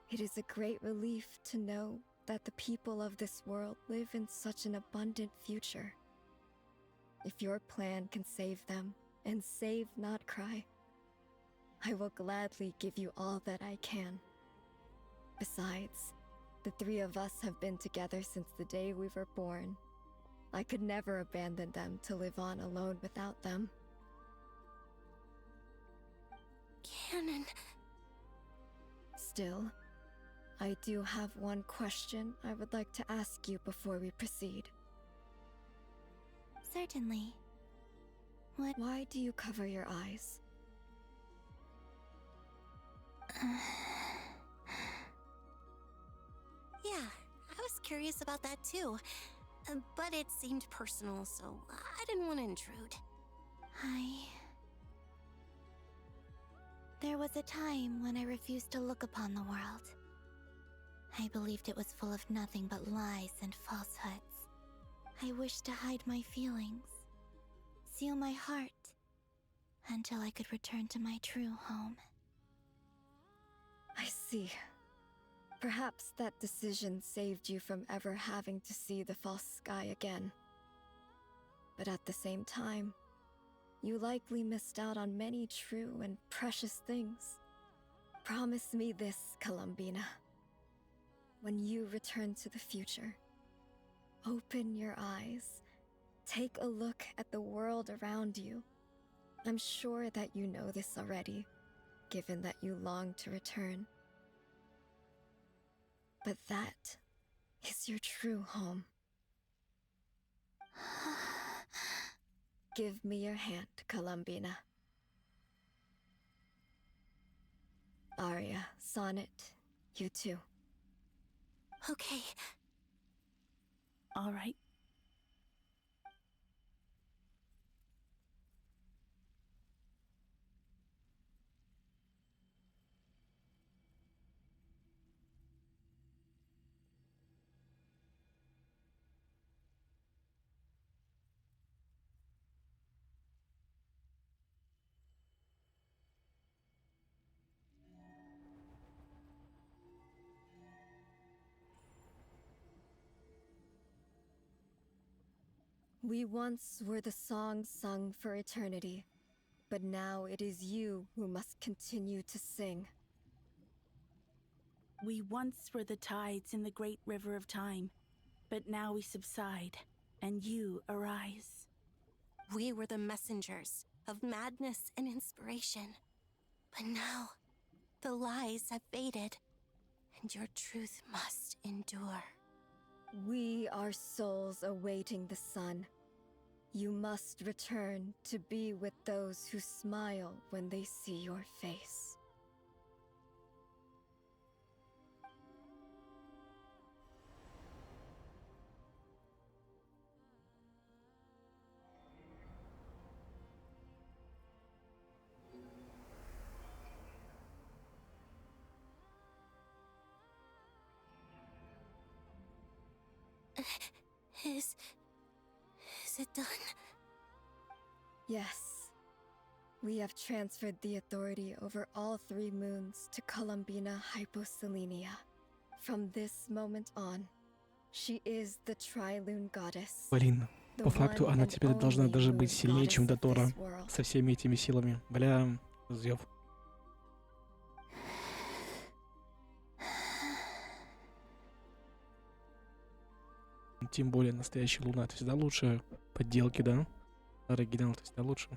it is a great relief to know that the people of this world live in such an abundant future. If your plan can save them and save Nod-Crai, I will gladly give you all that I can. Besides, the three of us have been together since the day we were born. I could never abandon them to live on alone without them. Canon. Still, I do have one question I would like to ask you before we proceed. Certainly. Why do you cover your eyes? Yeah, I was curious about that too. But it seemed personal, so I didn't want to intrude. There was a time when I refused to look upon the world. I believed it was full of nothing but lies and falsehoods. I wished to hide my feelings, seal my heart, until I could return to my true home. I see. Perhaps that decision saved you from ever having to see the false sky again. But at the same time, you likely missed out on many true and precious things. Promise me this, Columbina. When you return to the future, open your eyes, take a look at the world around you. I'm sure that you know this already, given that you long to return. But that is your true home. Give me your hand, Columbina. Arya, Sonnet, you too. Okay. All right. We once were the songs sung for eternity, but now it is you who must continue to sing. We once were the tides in the great river of time, but now we subside, and you arise. We were the messengers of madness and inspiration. But now, the lies have faded, and your truth must endure. We are souls awaiting the sun. You must return to be with those who smile when they see your face. Is it done? Yes. We have transferred the authority over all 3 moons to Columbina Hyposelenia. From this moment on, she is the Tri-Lune Goddess. Блин, по факту она теперь должна даже быть сильнее, чем Дотора. Со всеми этими силами. Бля, зъёб. Тем более настоящая луна. Это всегда лучше подделки, да? Оригинал это всегда лучше.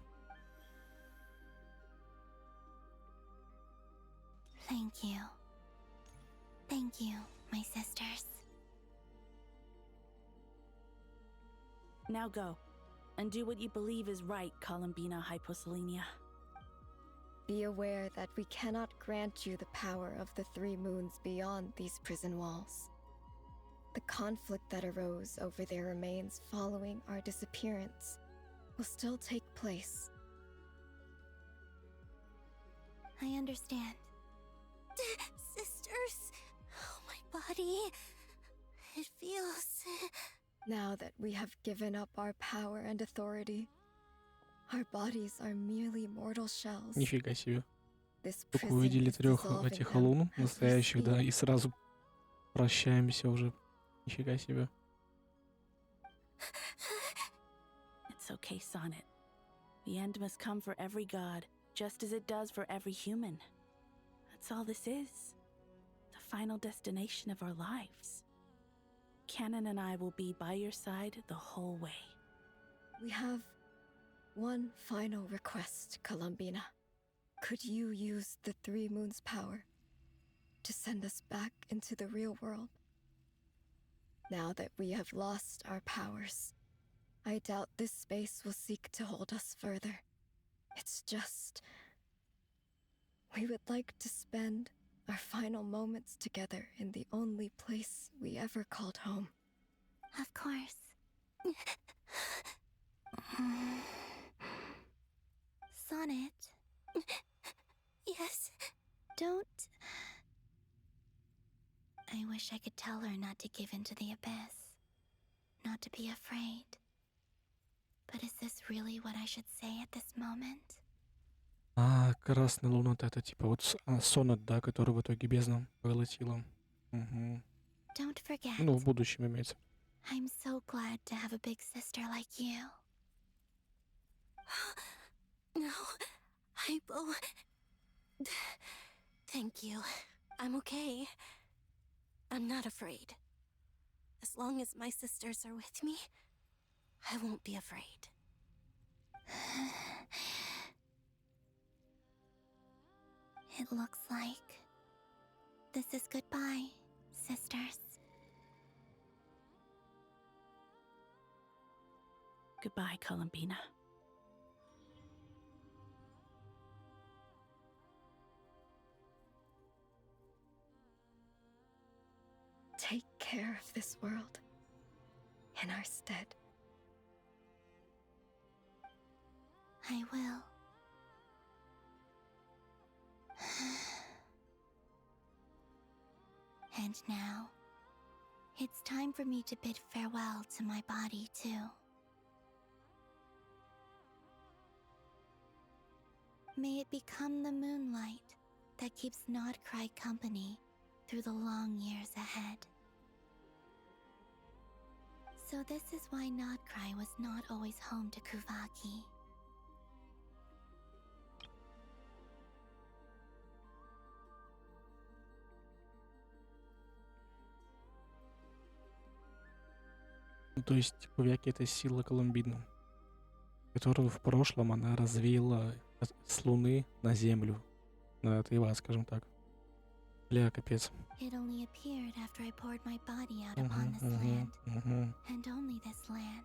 Thank you. Thank you, my sisters. Now go, and do what you believe is right, Columbina Hyposelenia. Be aware that we cannot grant you the power of the 3 moons beyond these prison walls. The conflict that arose over their remains following our disappearance will still take place. I understand. Sisters, oh, my body. It feels... Now that we have given up our power and authority, our bodies are merely mortal shells. Нифига себе. This Только prison увидели is 3 dissolving этих them лун as we настоящих, да, speak. и сразу прощаемся уже. Нифига себе. It's okay, Sonnet. The end must come for every god, just as it does for every human. That's all this is. The final destination of our lives. Canon and I will be by your side the whole way. We have one final request, Columbina. Could you use the 3 moons' power to send us back into the real world? Now that we have lost our powers, I doubt this space will seek to hold us further. It's just... we would like to spend our final moments together in the only place we ever called home. Of course. Sonnet. Yes. Don't... I wish I could tell her not to give in to the abyss. Not to be afraid. But is this really what I should say at this moment? А, красная луна-то это типа вот сонет, да, который в итоге бездна поглотила. Угу. Don't forget. Ну, в будущем имеется. I'm so glad to have a big sister like you. No, Hypo. Thank you. I'm okay. I'm not afraid. As long as my sisters are with me, I won't be afraid. It looks like this is goodbye, sisters. Goodbye, Columbina. Take care of this world in our stead. I will. And now, it's time for me to bid farewell to my body, too. May it become the moonlight that keeps Nod-Crai company through the long years ahead. So this is why Nod-Crai was not always home to Kuvaki. Ну, то есть Кувяки — это сила Колумбины, которую в прошлом она развеяла с Луны на Землю. На Тайвань, скажем так. Бля, капец. It only appeared after I poured my body out upon this land, and only this land.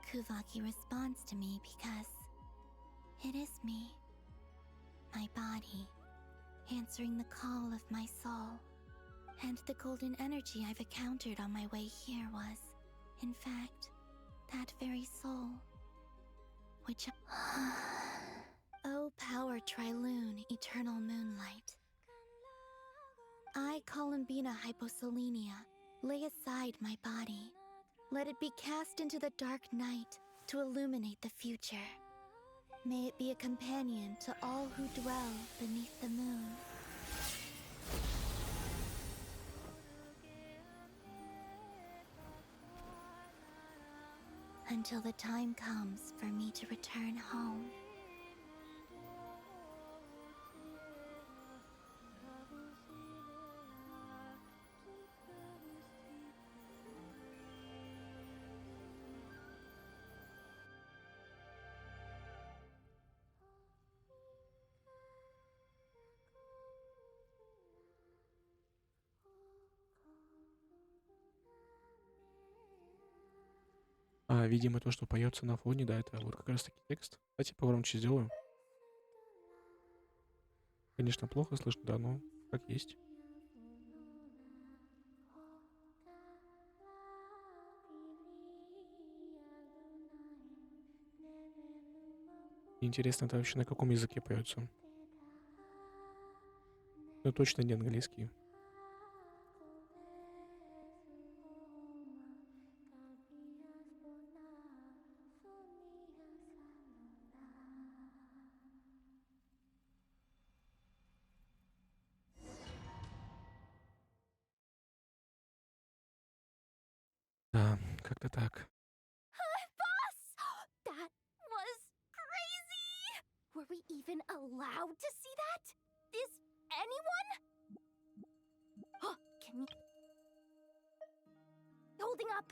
Kuvaki responds to me because it is me, my body, answering the call of my soul. And the golden energy I've encountered on my way here was, in fact, that very soul. Which Oh, power Trilune, eternal moonlight. I, Columbina Hyposelenia, lay aside my body. Let it be cast into the dark night to illuminate the future. May it be a companion to all who dwell beneath the moon. Until the time comes for me to return home. Видимо, то, что поется на фоне, да, это вот как раз таки текст. Давайте погромче сделаю. Конечно, плохо слышно, да, но как есть. Интересно, это вообще на каком языке поется? Ну, точно не английский. Да, как-то так. Boss! That was crazy! Were we even allowed to see that? Is anyone? Can you... Holding up!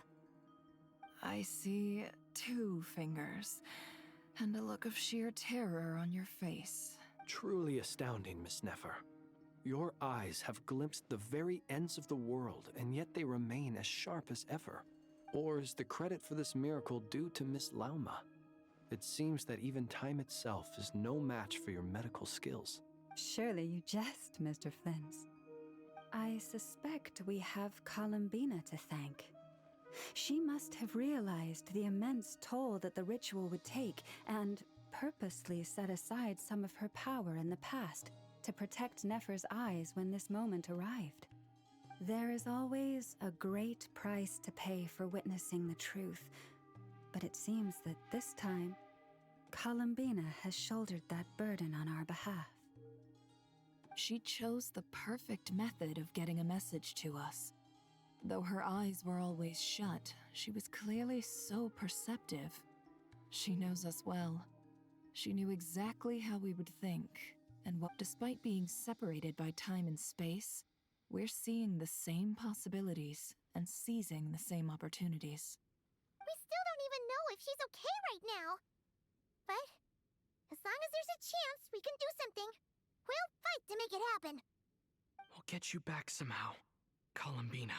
I see 2 fingers, and a look of sheer terror on your face. Truly astounding, Miss Nefer. Your eyes have glimpsed the very ends of the world, and yet they remain as sharp as ever. Or is the credit for this miracle due to Miss Lauma? It seems that even time itself is no match for your medical skills. Surely you jest, Mr. Flins. I suspect we have Columbina to thank. She must have realized the immense toll that the ritual would take and purposely set aside some of her power in the past to protect Nefer's eyes when this moment arrived. There is always a great price to pay for witnessing the truth, but it seems that this time, Columbina has shouldered that burden on our behalf. She chose the perfect method of getting a message to us. Though her eyes were always shut, she was clearly so perceptive. She knows us well. She knew exactly how we would think, and what, despite being separated by time and space, we're seeing the same possibilities and seizing the same opportunities. We still don't even know if she's okay right now. But as long as there's a chance we can do something, we'll fight to make it happen. We'll get you back somehow, Columbina.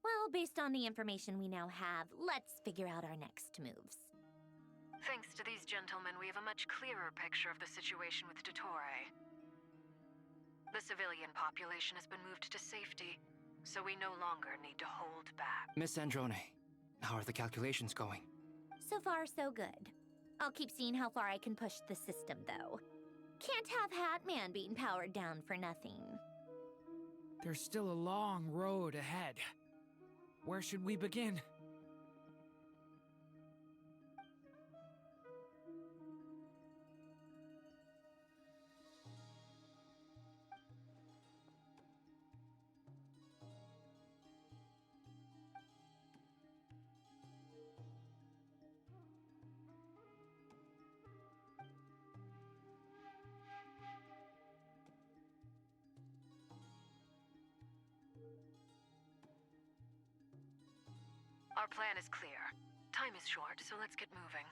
Well, based on the information we now have, let's figure out our next moves. Thanks to these gentlemen, we have a much clearer picture of the situation with Dottore. The civilian population has been moved to safety, so we no longer need to hold back. Miss Androne, how are the calculations going? So far, so good. I'll keep seeing how far I can push the system, though. Can't have Hatman being powered down for nothing. There's still a long road ahead. Where should we begin? Our plan is clear. Time is short, so let's get moving.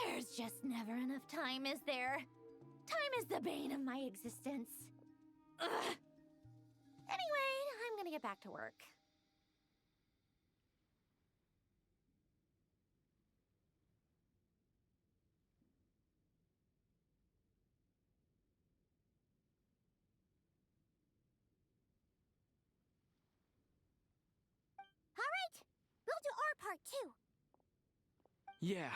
There's just never enough time, is there? Time is the bane of my existence. Ugh. Anyway, I'm gonna get back to work. All right, we'll do our part too. Yeah.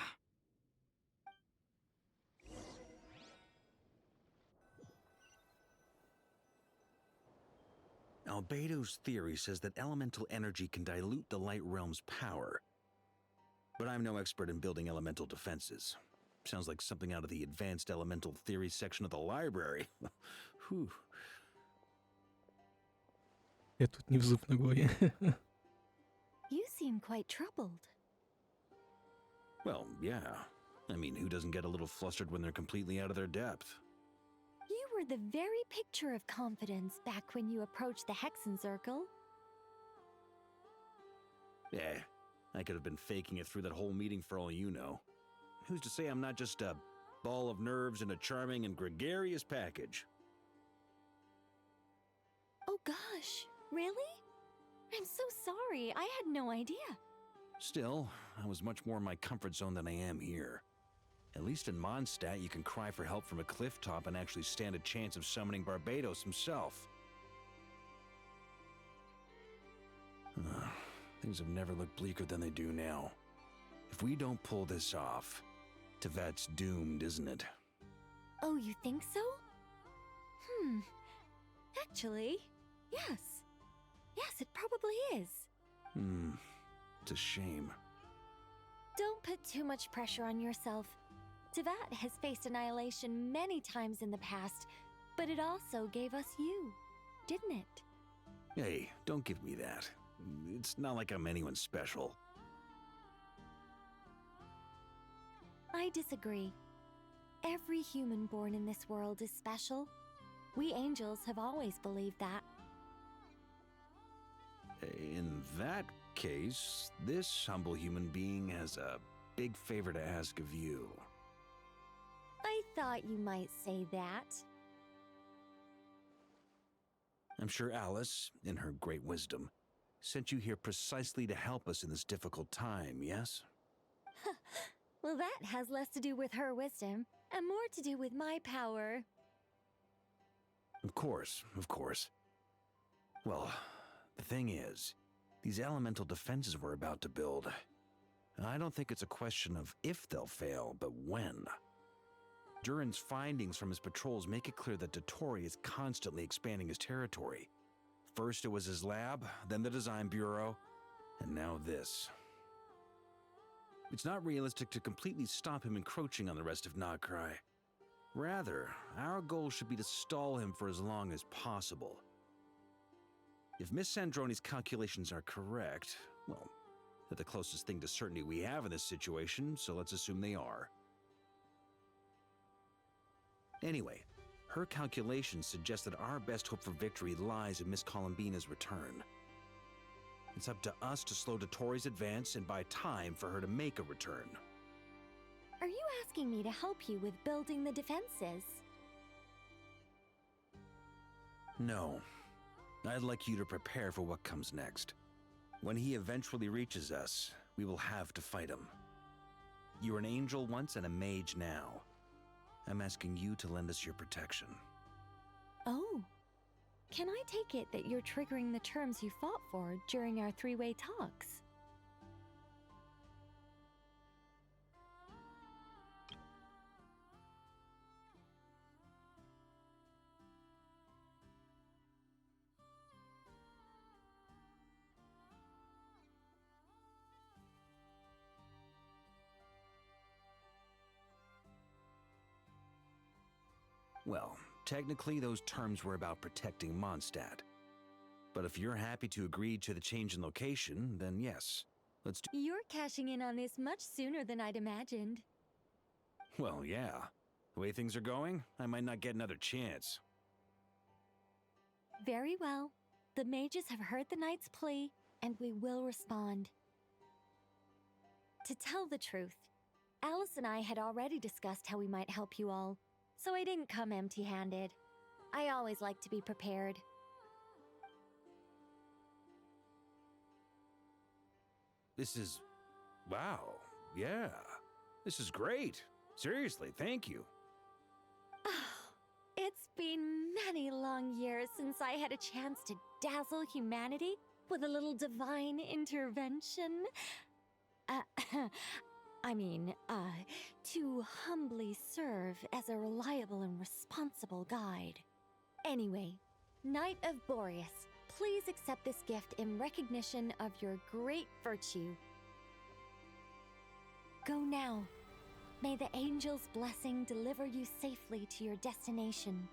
Albedo's theory says that elemental energy can dilute the light realm's power. But I'm no expert in building elemental defenses. Sounds like something out of the advanced elemental theory section of the library. Whew. Я тут не в зуб ногой. You seem quite troubled. Well, yeah. I mean, who doesn't get a little flustered when they're completely out of their depth? You were the very picture of confidence back when you approached the Hexen Circle. Yeah, I could have been faking it through that whole meeting for all you know. Who's to say I'm not just a ball of nerves in a charming and gregarious package? Oh gosh, really? I'm so sorry, I had no idea. Still, I was much more in my comfort zone than I am here. At least in Mondstadt, you can cry for help from a cliff top and actually stand a chance of summoning Barbados himself. Things have never looked bleaker than they do now. If we don't pull this off, Tevat's doomed, isn't it? Oh, you think so? Actually, yes. Yes, it probably is. It's a shame. Don't put too much pressure on yourself. Tevat has faced annihilation many times in the past, but it also gave us you, didn't it? Hey, don't give me that. It's not like I'm anyone special. I disagree. Every human born in this world is special. We angels have always believed that. In that case, this humble human being has a big favor to ask of you. I thought you might say that. I'm sure Alice, in her great wisdom, sent you here precisely to help us in this difficult time, yes? Well, that has less to do with her wisdom and more to do with my power. Of course, of course. Well, the thing is, these elemental defenses we're about to build, I don't think it's a question of if they'll fail, but when. Durin's findings from his patrols make it clear that Dottore is constantly expanding his territory. First it was his lab, then the design bureau, and now this. It's not realistic to completely stop him encroaching on the rest of Nod-Krai. Rather, our goal should be to stall him for as long as possible. If Miss Sandroni's calculations are correct, well, they're the closest thing to certainty we have in this situation, so let's assume they are. Anyway, her calculations suggest that our best hope for victory lies in Miss Columbina's return. It's up to us to slow Dottore's advance and buy time for her to make a return. Are you asking me to help you with building the defenses? No. I'd like you to prepare for what comes next. When he eventually reaches us, we will have to fight him. You were an angel once and a mage now. I'm asking you to lend us your protection. Oh. Can I take it that you're triggering the terms you fought for during our three-way talks? Well, technically those terms were about protecting Mondstadt. But if you're happy to agree to the change in location, then yes, let's do— You're cashing in on this much sooner than I'd imagined. Well, yeah. The way things are going, I might not get another chance. Very well. The mages have heard the knight's plea. and we will respond. To tell the truth, Alice and I had already discussed how we might help you all, so I didn't come empty-handed. I always like to be prepared. This is... wow. Yeah. This is great. Seriously, thank you. It's been many long years since I had a chance to dazzle humanity with a little divine intervention. To humbly serve as a reliable and responsible guide. Anyway, Knight of Boreas, please accept this gift in recognition of your great virtue. Go now. May the angel's blessing deliver you safely to your destination.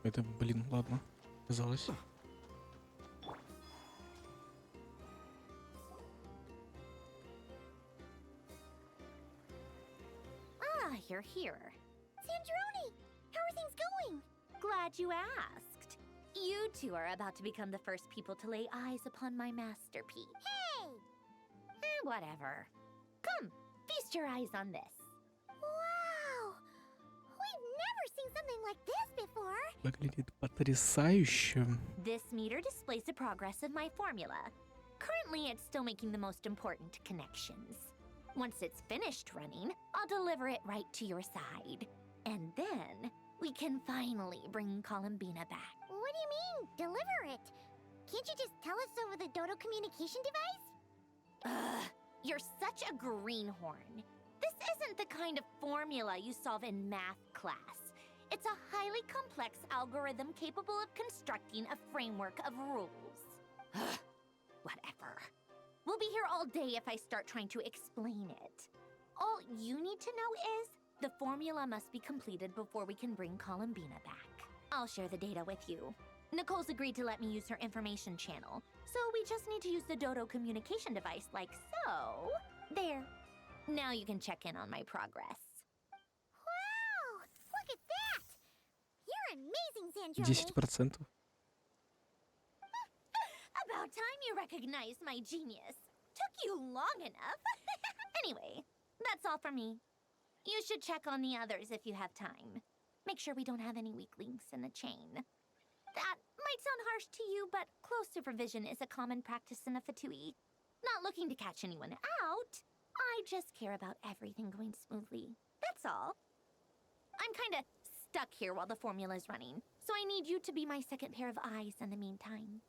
Это, блин, ладно. Казалось. Ah, you're here. Sandrone! How are things going? Glad you asked. You two are about to become the first people to lay eyes upon my masterpiece. Hey! Whatever. Come, feast your eyes on this. Wow! We've never seen something like this before. Выглядит потрясающе. This meter displays the progress of my formula. Currently, it's still making the most important connections. Once it's finished running, I'll deliver it right to your side. And then, we can finally bring Columbina back. What do you mean, deliver it? Can't you just tell us over the Dodo communication device? Ugh, you're such a greenhorn. This isn't the kind of formula you solve in math class. It's a highly complex algorithm capable of constructing a framework of rules. Ugh, whatever. We'll be here all day if I start trying to explain it. All you need to know is the formula must be completed before we can bring Columbina back. I'll share the data with you. Nicole's agreed to let me use her information channel, so we just need to use the Dodo communication device like so. There. Now you can check in on my progress. Wow! Look at that! You're amazing, Sandrone! 10%. About time you recognized my genius. Took you long enough. Anyway, that's all for me. You should check on the others if you have time. Make sure we don't have any weak links in the chain. That might sound harsh to you, but close supervision is a common practice in a Fatui. Not looking to catch anyone out. I just care about everything going smoothly. That's all. I'm kinda stuck here while the formula's running, so I need you to be my second pair of eyes in the meantime.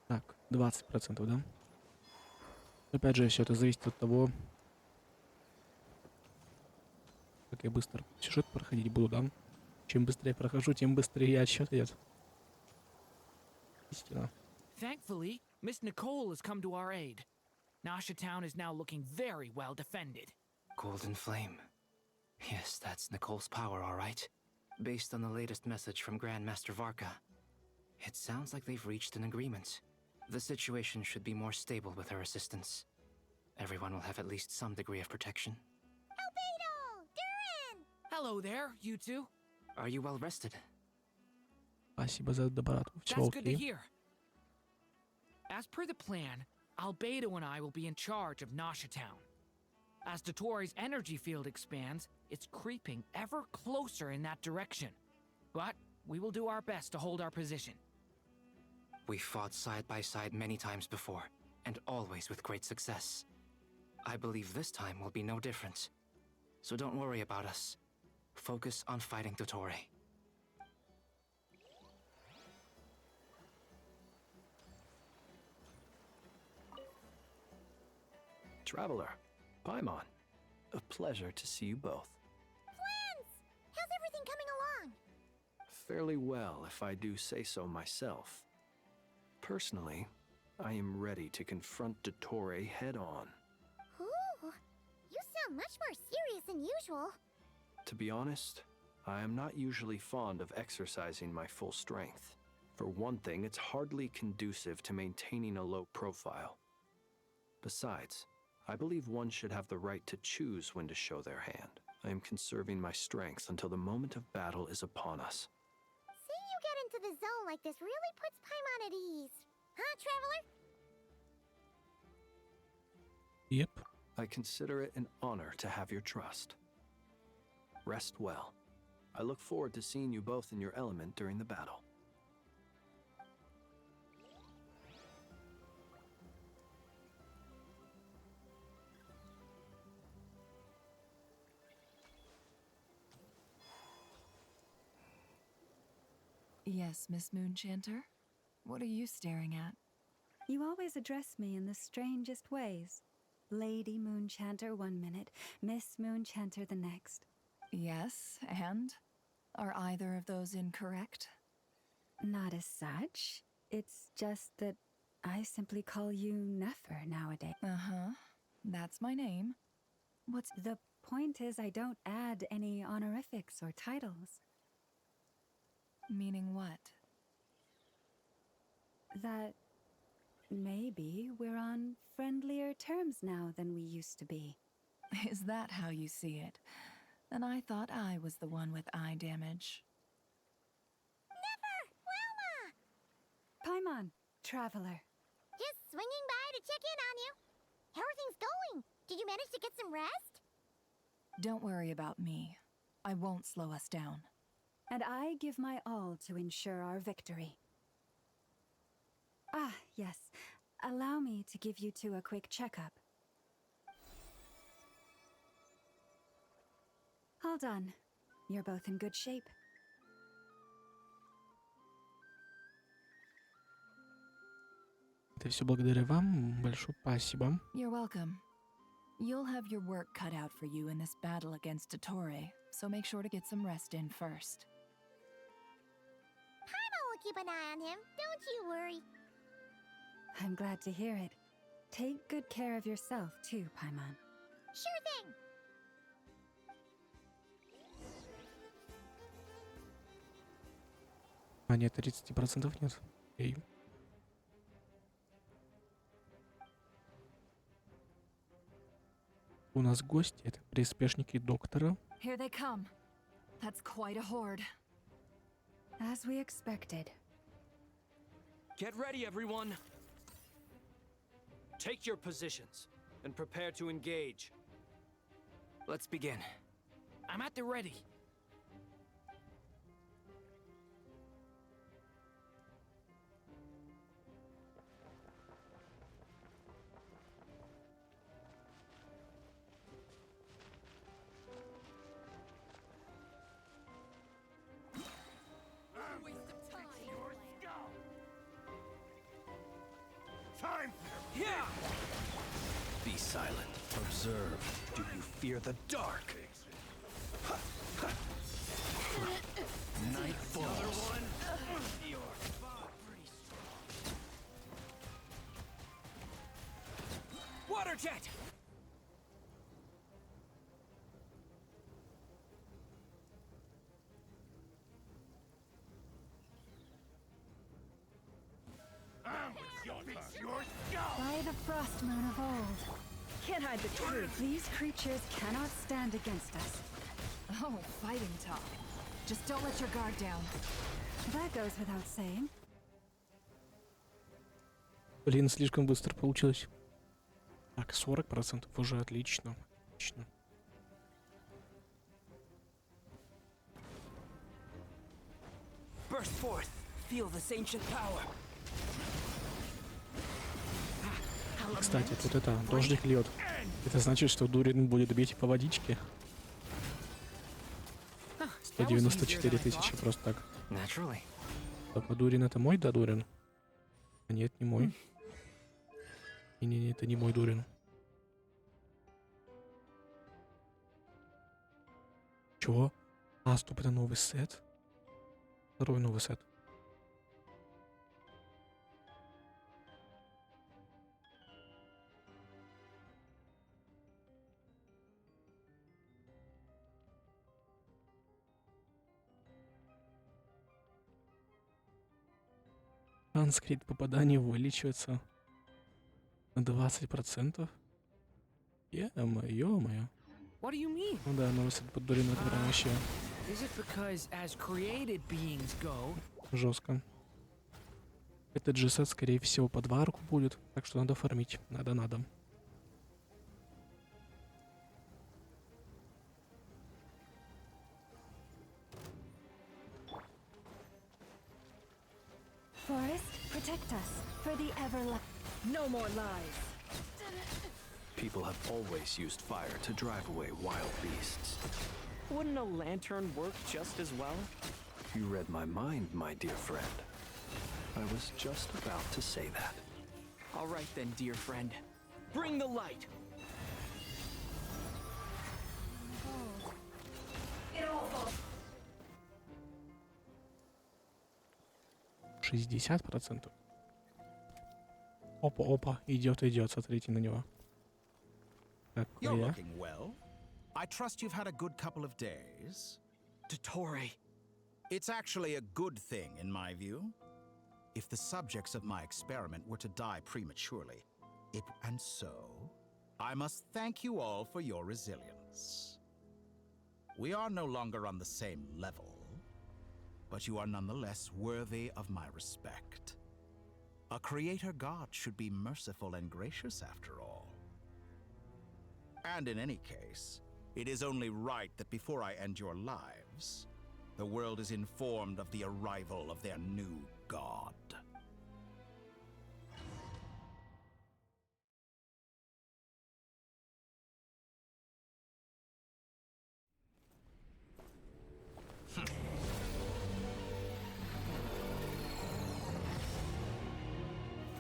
Так, 20%, да? Опять же, все это зависит от того, как я быстро сюжет проходить буду, да? Чем быстрее прохожу, тем быстрее отсчет идет. Истина. Thankfully, Miss Nicole has come to our aid. Nasha Town is now looking very well defended. Golden Flame. Yes, that's Nicole's power, all right. Based on the latest message from Grandmaster Varka, it sounds like they've reached an agreement. The situation should be more stable with her assistance. Everyone will have at least some degree of protection. Albedo! Durin! Hello there, you two. Are you well rested? Спасибо за доброту. Все That's good to окей. hear. As per the plan, Albedo and I will be in charge of Nasha Town. As Dotori's energy field expands, it's creeping ever closer in that direction. But we will do our best to hold our position. We fought side by side many times before, and always with great success. I believe this time will be no different. So don't worry about us. Focus on fighting Dotori. Traveler, Paimon, a pleasure to see you both. Flans! How's everything coming along? Fairly well, if I do say so myself. Personally, I am ready to confront Dottore head-on. Ooh, you sound much more serious than usual. To be honest, I am not usually fond of exercising my full strength. For one thing, it's hardly conducive to maintaining a low profile. Besides, I believe one should have the right to choose when to show their hand. I am conserving my strength until the moment of battle is upon us. Seeing you get into the zone like this really puts Paimon at ease. Huh, Traveler? Yep. I consider it an honor to have your trust. Rest well. I look forward to seeing you both in your element during the battle. Yes, Miss Moonchanter? What are you staring at? You always address me in the strangest ways. Lady Moonchanter 1 minute, Miss Moonchanter the next. Yes, and? Are either of those incorrect? Not as such. It's just that I simply call you Nefer nowadays. Uh-huh. That's my name. What's... The point is I don't add any honorifics or titles. Meaning what? That maybe we're on friendlier terms now than we used to be. Is that how you see it? Then I thought I was the one with eye damage. Never! Wilma! Paimon, Traveler. Just swinging by to check in on you. How are things going? Did you manage to get some rest? Don't worry about me. I won't slow us down. And I give my all to ensure our victory. Ah, yes. Allow me to give you two a quick checkup. All done. You're both in good shape. Это все благодаря вам. Большое спасибо. You're welcome. You'll have your work cut out for you in this battle against Dottore, so make sure to get some rest in first. Paimon will keep an eye on him, don't you worry. I'm glad to hear it. Take good care of yourself too, Paimon. Sure thing! А нет, 30% нет. Эй. У нас гости, это приспешники доктора. Here they come. That's quite a horde. As we expected. Get ready, everyone. Take your positions and prepare to engage. Let's begin. I'm at the ready. Be silent. Observe. Do you fear the dark? Night falls. Water jet! By the frost moon of old. Can't hide the truth. These creatures cannot stand against us. Oh, fighting talk. Just don't let your guard down. That goes without saying. Блин, слишком быстро получилось. Так, 40% уже отлично. Отлично. Burst forth. Feel this ancient power. Кстати, тут это, дождик льет. Это значит, что Дурин будет бить по водичке. 194 тысячи просто так. Так, а Дурин это мой, да, Дурин? А нет, не мой. Не-не-не, это не мой Дурин. Чего? А, стоп, это новый сет? Второй новый сет. Транскрипт попадания увеличивается на 20%. Ё-моё. What do you mean? Ну да, новость от Поддурина, это прям вообще Is it because as created beings go, жестко. Этот же сет, скорее всего, под варку будет, так что надо фармить. Надо. Forest, protect us for the No more lies. People have always used fire to drive away wild beasts. Wouldn't a lantern work just as well? You read my mind, my dear friend. I was just about to say that. All right then, dear friend. Bring the light. It all falls. 60%. Опа, идет, смотрите на него. You're looking well. I trust you've had a good couple of days. Dottore. It's actually a good thing, in my view. If the subjects of my experiment were to die prematurely, and so, I must thank you all for your resilience. We are no longer on the same level, but you are nonetheless worthy of my respect. A creator god should be merciful and gracious after all. And in any case, it is only right that before I end your lives, the world is informed of the arrival of their new god.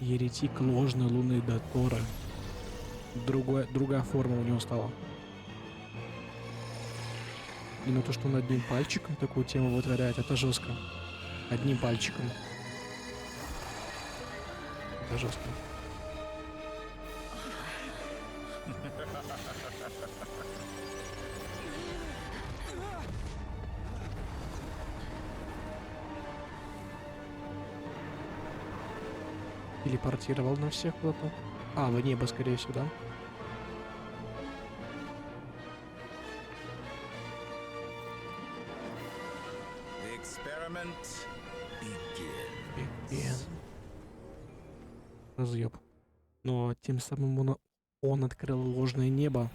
Еретик ложной луны Дотора. Другая форма у него стала. И на то, что он одним пальчиком такую тему вытворяет, это жестко. Одним пальчиком. Это жестко. Телепортировал на всех куда-то. В небо, скорее всего, да? The experiment begins. Разъеб. Но тем самым он открыл ложное небо.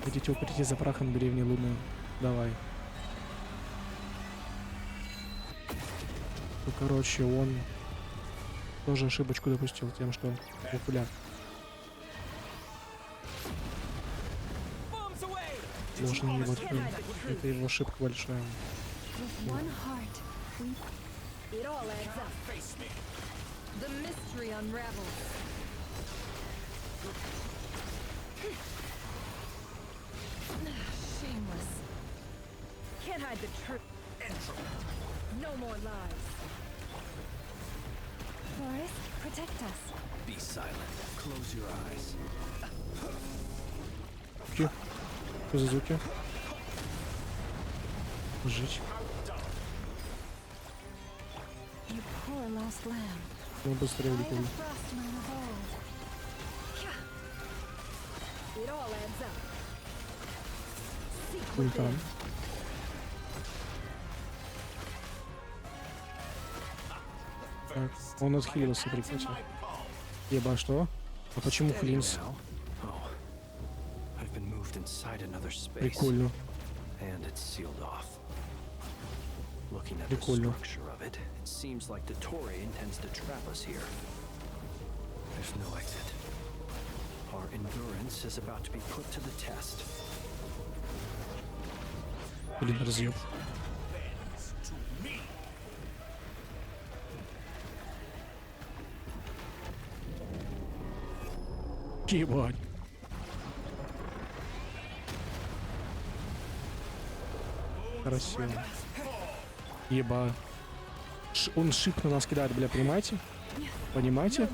Хотите прийти за прахом древней луны? Давай. Ну, короче, он тоже ошибочку допустил тем, что популяр. Ложное небо открыл. Это его ошибка большая. It all adds up. The mystery unravels. Shameless. Can't hide the truth. No more lies. Forest, protect us. Be silent. Close your eyes. Что за звуки? Жить. You poor lost lamb. Ну, быстрее улетели. It all adds up. Ультан. Так, он отхилился, прикиньте. Еба, что? А почему Флинс? Прикольно. Прикольно. Seems like Dottore intends to trap us here. There's no exit. Our endurance is about to be put to the test. Блин, разъеб. Ебать. Красиво. Еба. Он шип на нас кидает, бля, понимаете? Понимаете?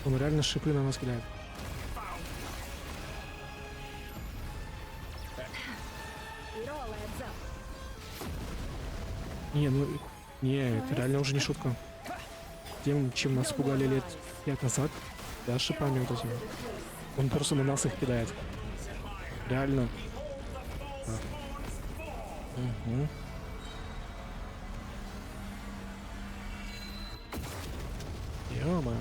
Он реально шипы на нас кидает. Не, ну... Не, это реально уже не шутка. Тем, чем нас пугали лет 5 назад, да, шипами вот этими. Он просто на нас их кидает. Реально. Так. Угу. Ё-моё.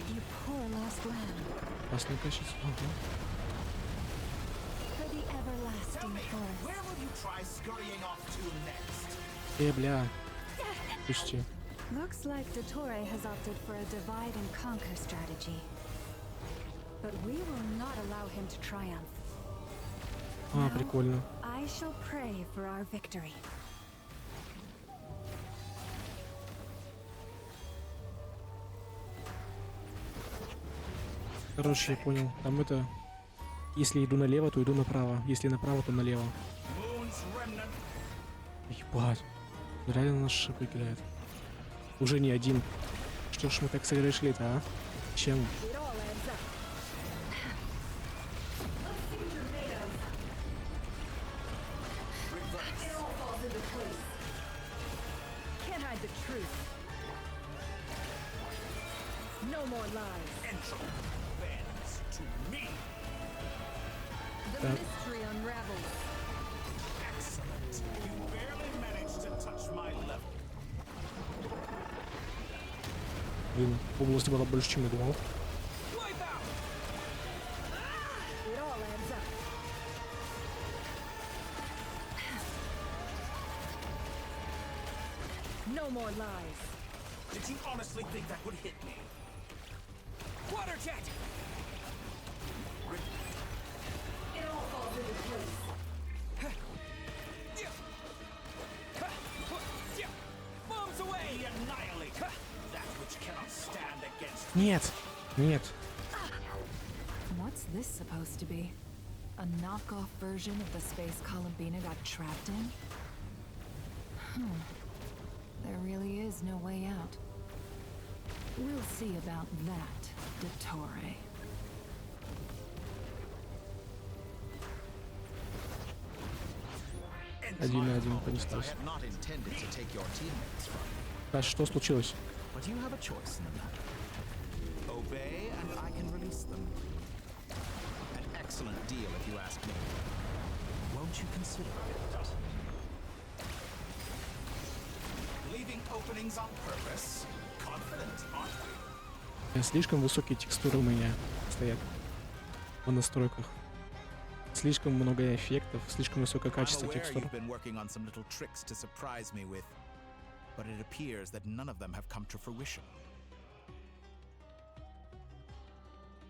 You poor lost lamb. Опасный качец. Ага. For the everlasting forest. Where will you try scurrying off to next? Бля. Пусти. Looks like Dottore has opted for a divide and conquer strategy. But we will not allow him to triumph. А, прикольно. I shall pray for our victory. Короче, я понял. Там это... Если иду налево, то иду направо. Если направо, то налево. Ебать. Реально нас шипы кидает. Уже не один. Что ж мы так согрешили-то, а? Чем? Can't hide the truth. No more lies. Bends to me. The mystery unravels. Excellent. You barely managed to touch my level. Блин, области было больше, чем я думал. It all adds up. No more lies. Did you honestly think that would hit me? Water jet! It all falls into place. Bombs away! We annihilate that which cannot stand against Нет, нет. What's this supposed to be? A knockoff version of the space Columbina got trapped in? There really is no way out. We'll see about that, Dottore. Один на один понеслась. I had not intended to take your teammates from you. Да, что случилось? But you have a choice in the matter. Obey and I can release them. An excellent deal if you ask me. Won't you consider it? Leaving openings on purpose? Confident, aren't we? Слишком высокие текстуры у меня стоят в настройках. Слишком много эффектов, слишком высокое качество I'm aware текстур. you've been working on some little tricks to surprise me with, but it appears that none of them have come to fruition.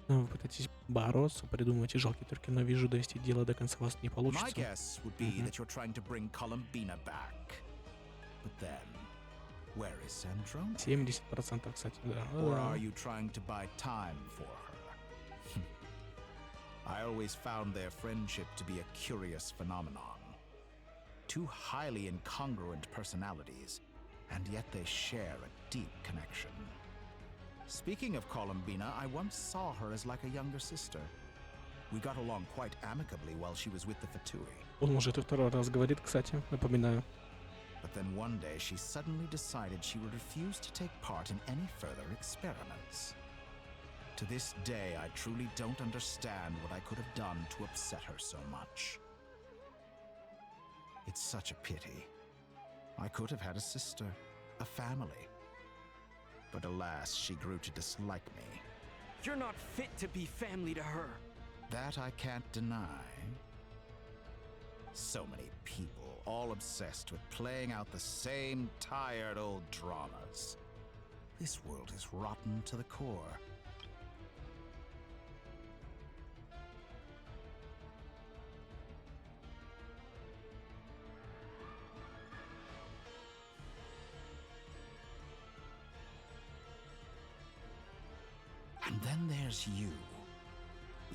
Вы пытаетесь бороться, придумываете жалкие трюки, но вижу, довести дело до конца у вас не My получится. guess would be that you're trying to bring Columbina back. But then, where is Sandrone? 70%, кстати, да. Or are you trying to buy time for her? I always found their friendship to be a curious phenomenon. Two highly incongruent personalities, and yet they share a deep connection. Speaking of Columbina, I once saw her as like a younger sister. We got along quite amicably while she was with the Fatui. Он уже это второй раз говорит, кстати, напоминаю. But then one day she suddenly decided she would refuse to take part in any further experiments. To this day, I truly don't understand what I could have done to upset her so much. It's such a pity. I could have had a sister, a family. But alas, she grew to dislike me. You're not fit to be family to her. That I can't deny. So many people, all obsessed with playing out the same tired old dramas. This world is rotten to the core. And then there's you.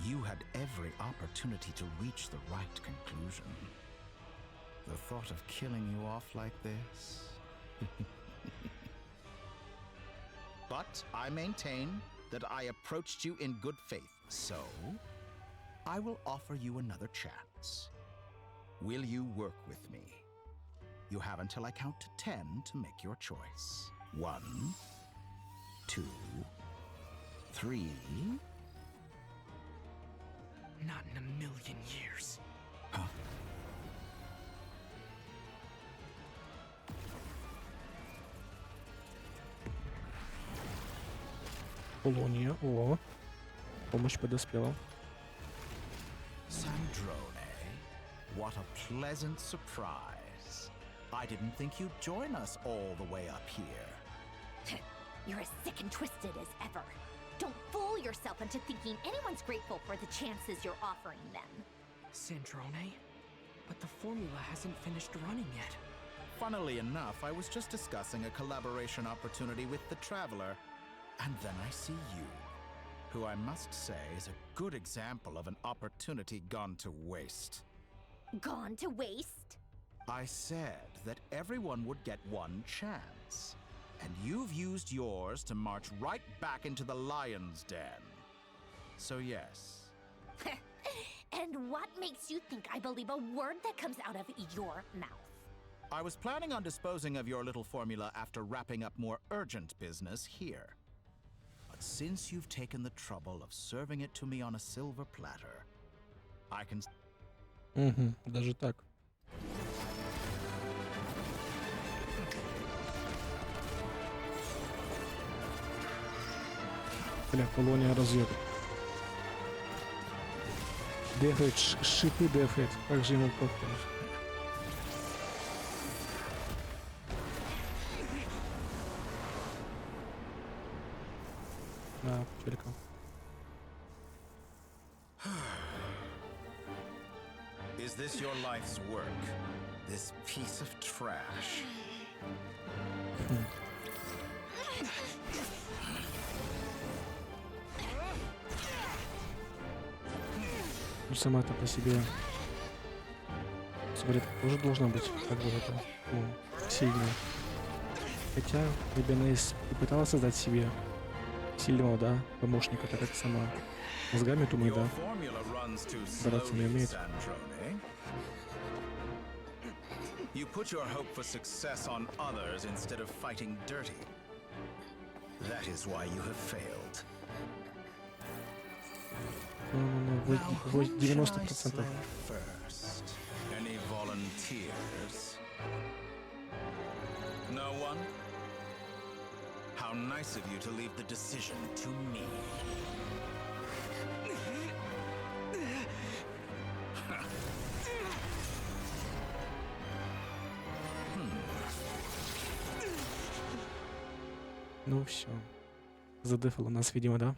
You had every opportunity to reach the right conclusion. The thought of killing you off like this? But But I maintain that I approached you in good faith, so I will offer you another chance. Will you work with me? You have until I count to 10 to make your choice. 1, 2, 3. Not in a million years. Huh? Полония. О, помощь подоспела. Sandrone, what a pleasant surprise. I didn't think you'd join us all the way up here. You're as sick and twisted as ever. Don't fool yourself into thinking anyone's grateful for the chances you're offering them. Sandrone? But the formula hasn't finished running yet. Funnily enough, I was just discussing a collaboration opportunity with the Traveler, and then I see you, who I must say is a good example of an opportunity gone to waste. Gone to waste? I said that everyone would get one chance, and you've used yours to march right back into the lion's den. So yes. And what makes you think I believe a word that comes out of your mouth? I was planning on disposing of your little formula after wrapping up more urgent business here. But since you've taken the trouble of serving it to me on a silver platter, I can... Даже так. Бля, Полония разъеб. Дефает, шипы дефает. Как же ему похуй. Да, только. Is this your life's work? This piece of trash? Ну, сама-то по себе. Смотри, тоже должна быть как бы это, ну, сильная. Хотя Эбенейс и пыталась создать себе сильного, да, помощника, так как сама мозгами думает, да, драться не умеет. You put your hope for success on others instead of fighting dirty. That is why you have failed. Ну, 90%. First. Any volunteers? No one? How nice of you to leave the decision to me. Ну все. Задефало нас, видимо, да?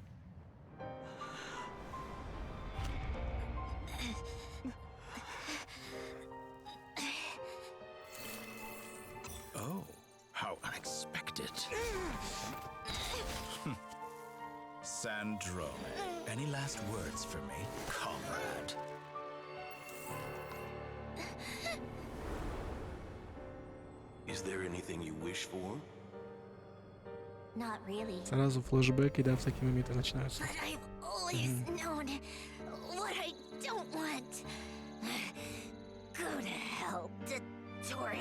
Oh, how unexpected. Sandrone, any last words for me, comrade? Is there anything you wish for? Not really. Сразу флешбеки, да, в такие моменты начинаются. But I've always known what I don't want. Go to hell, Dottore.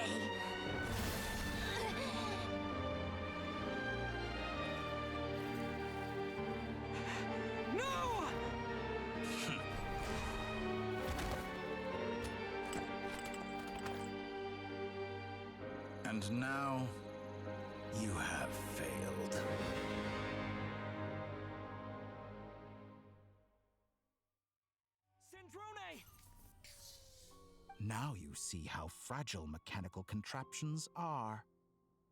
No! And now, you have failed. Sandrone! Now you see how fragile mechanical contraptions are.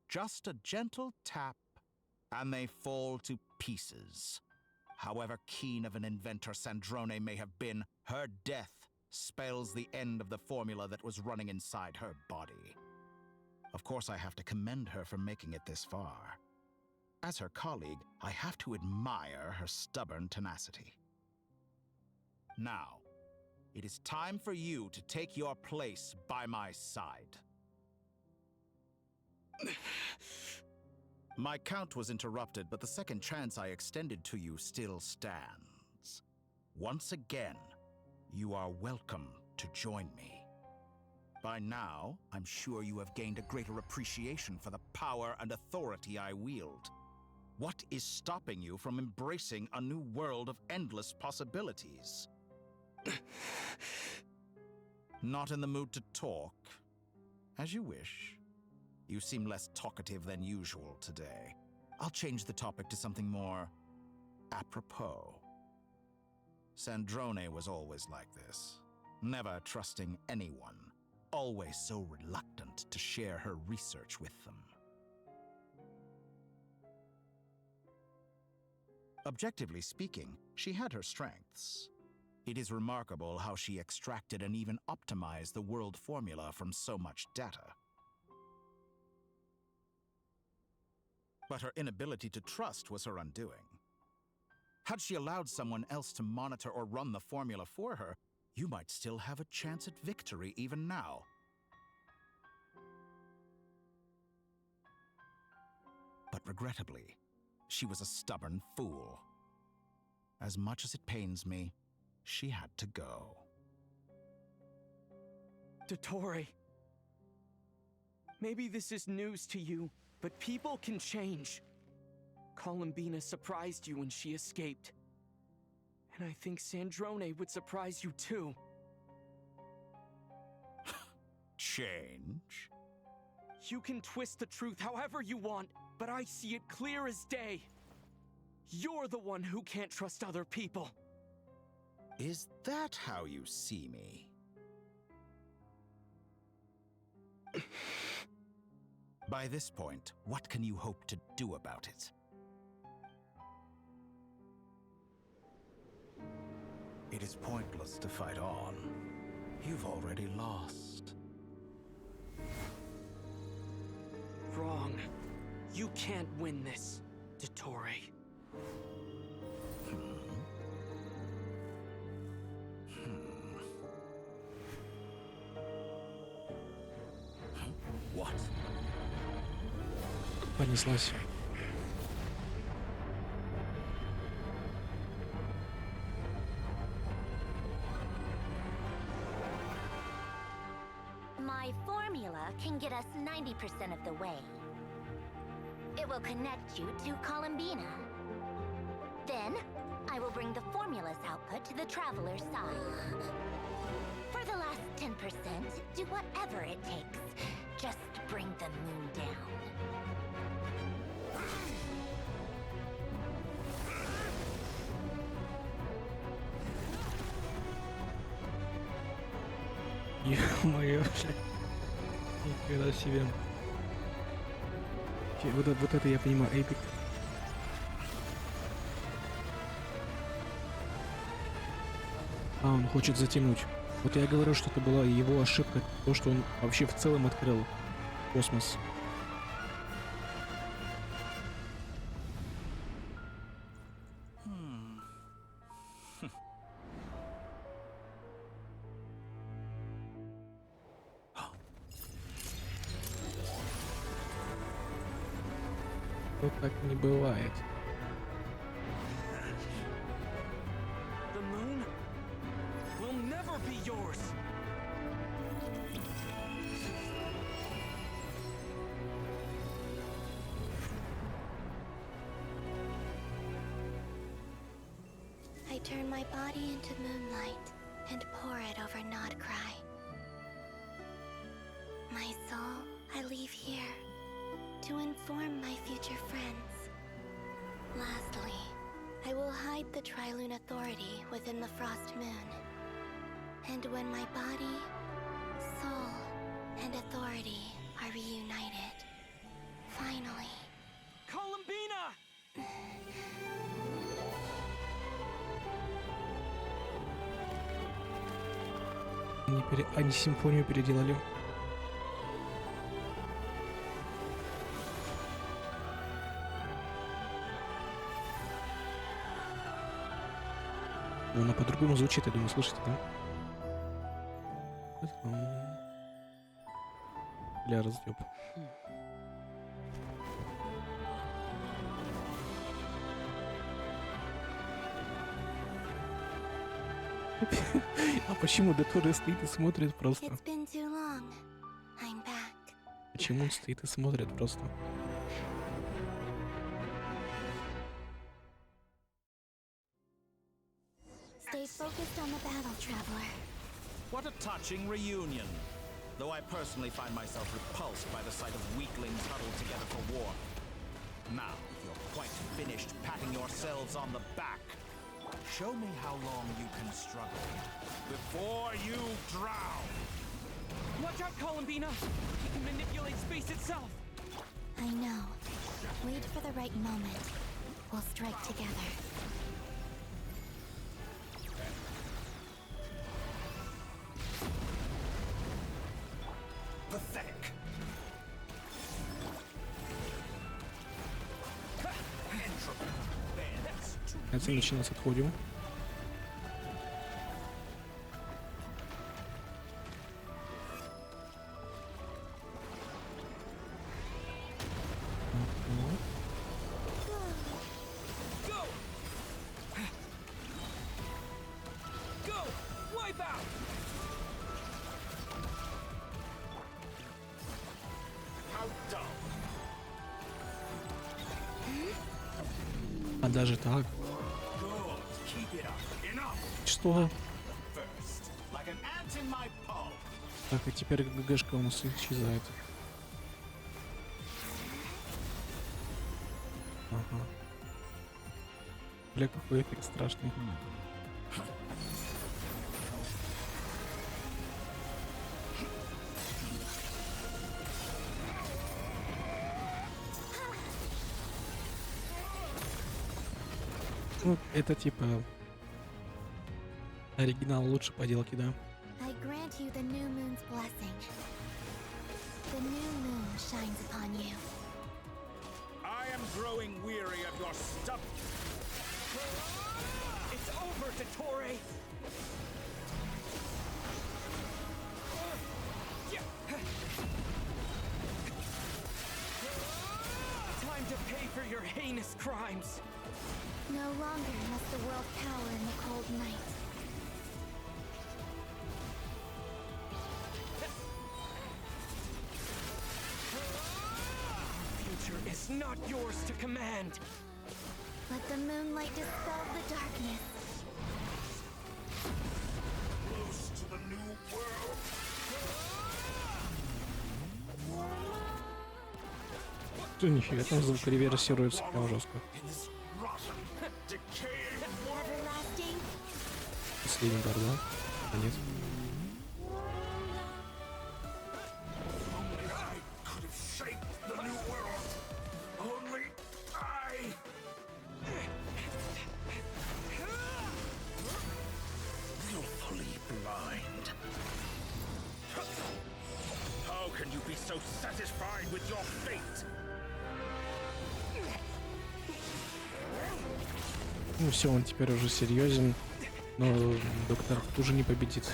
Just a gentle tap, and they fall to pieces. However keen of an inventor Sandrone may have been, her death spells the end of the formula that was running inside her body. Of course, I have to commend her for making it this far. As her colleague, I have to admire her stubborn tenacity. Now, it is time for you to take your place by my side. My count was interrupted, but the second chance I extended to you still stands. Once again, you are welcome to join me. By now, I'm sure you have gained a greater appreciation for the power and authority I wield. What is stopping you from embracing a new world of endless possibilities? Not in the mood to talk? As you wish. You seem less talkative than usual today. I'll change the topic to something more apropos. Sandrone was always like this, never trusting anyone, always so reluctant to share her research with them. Objectively speaking, she had her strengths. It is remarkable how she extracted and even optimized the world formula from so much data. But her inability to trust was her undoing. Had she allowed someone else to monitor or run the formula for her, you might still have a chance at victory even now. But regrettably, she was a stubborn fool. As much as it pains me, she had to go. Dottore. Maybe this is news to you, but people can change. Columbina surprised you when she escaped. And I think Sandrone would surprise you too. Change? You can twist the truth however you want, but I see it clear as day. You're the one who can't trust other people. Is that how you see me? By this point, what can you hope to do about it? It is pointless to fight on. You've already lost. Wrong. You can't win this, Dottore. What? Понеслась. My formula can get us 90% of the way. It will connect you to Columbina. Then, I will bring the formula's output to the Traveler's side. For the last 10%, do whatever it takes. Just bring the moon down. Ё-моё, нихера себе. Вот это я понимаю, эпик. А, он хочет затянуть. Вот я говорю, что это была его ошибка, то, что он вообще в целом открыл космос. Вот так не бывает. The moon will never be yours. I turn my body into moonlight and pour it over Nod-Crai. My soul, I leave here to inform my future friends. Lastly, I will hide the Trilune Authority within the Frost Moon. And when my body, soul, and authority are reunited, finally... Columbina! Они симфонию переделали. Но она по-другому звучит, я думаю, слышите, да? Бля, раздёб. А почему Детори стоит и смотрит просто? It's been too long. I'm back. Почему он стоит и смотрит просто? Stay focused on the battle, traveler. What a touching reunion. Though I personally find myself repulsed by the sight of weaklings huddled together for war. Now, if you're quite finished patting yourselves on the back, show me how long you can struggle before you drown. Watch out, Columbina! He can manipulate space itself! I know. Wait for the right moment. We'll strike together. Pathetic. Это начинается, отходим. А даже так? Что? Так, а теперь ГГшка у нас исчезает. Ага. Бля, какой эффект страшный. Ну, это типа оригинал лучше поделки, да? I grant you the new moon's blessing. The new moon shines upon you. I am growing weary of your stuff. It's over, Dottore! Time to pay for your heinous crimes. No longer must the world cower in the cold night. Future is not yours to command. Let the moonlight dispel the darkness. Close to the new world. Что нифига, там звук реверсируется прям жестко. Последний удар, да? Конец. How can you be so satisfied with your fate? Ну все, он теперь уже серьезен, но доктор уже не победит.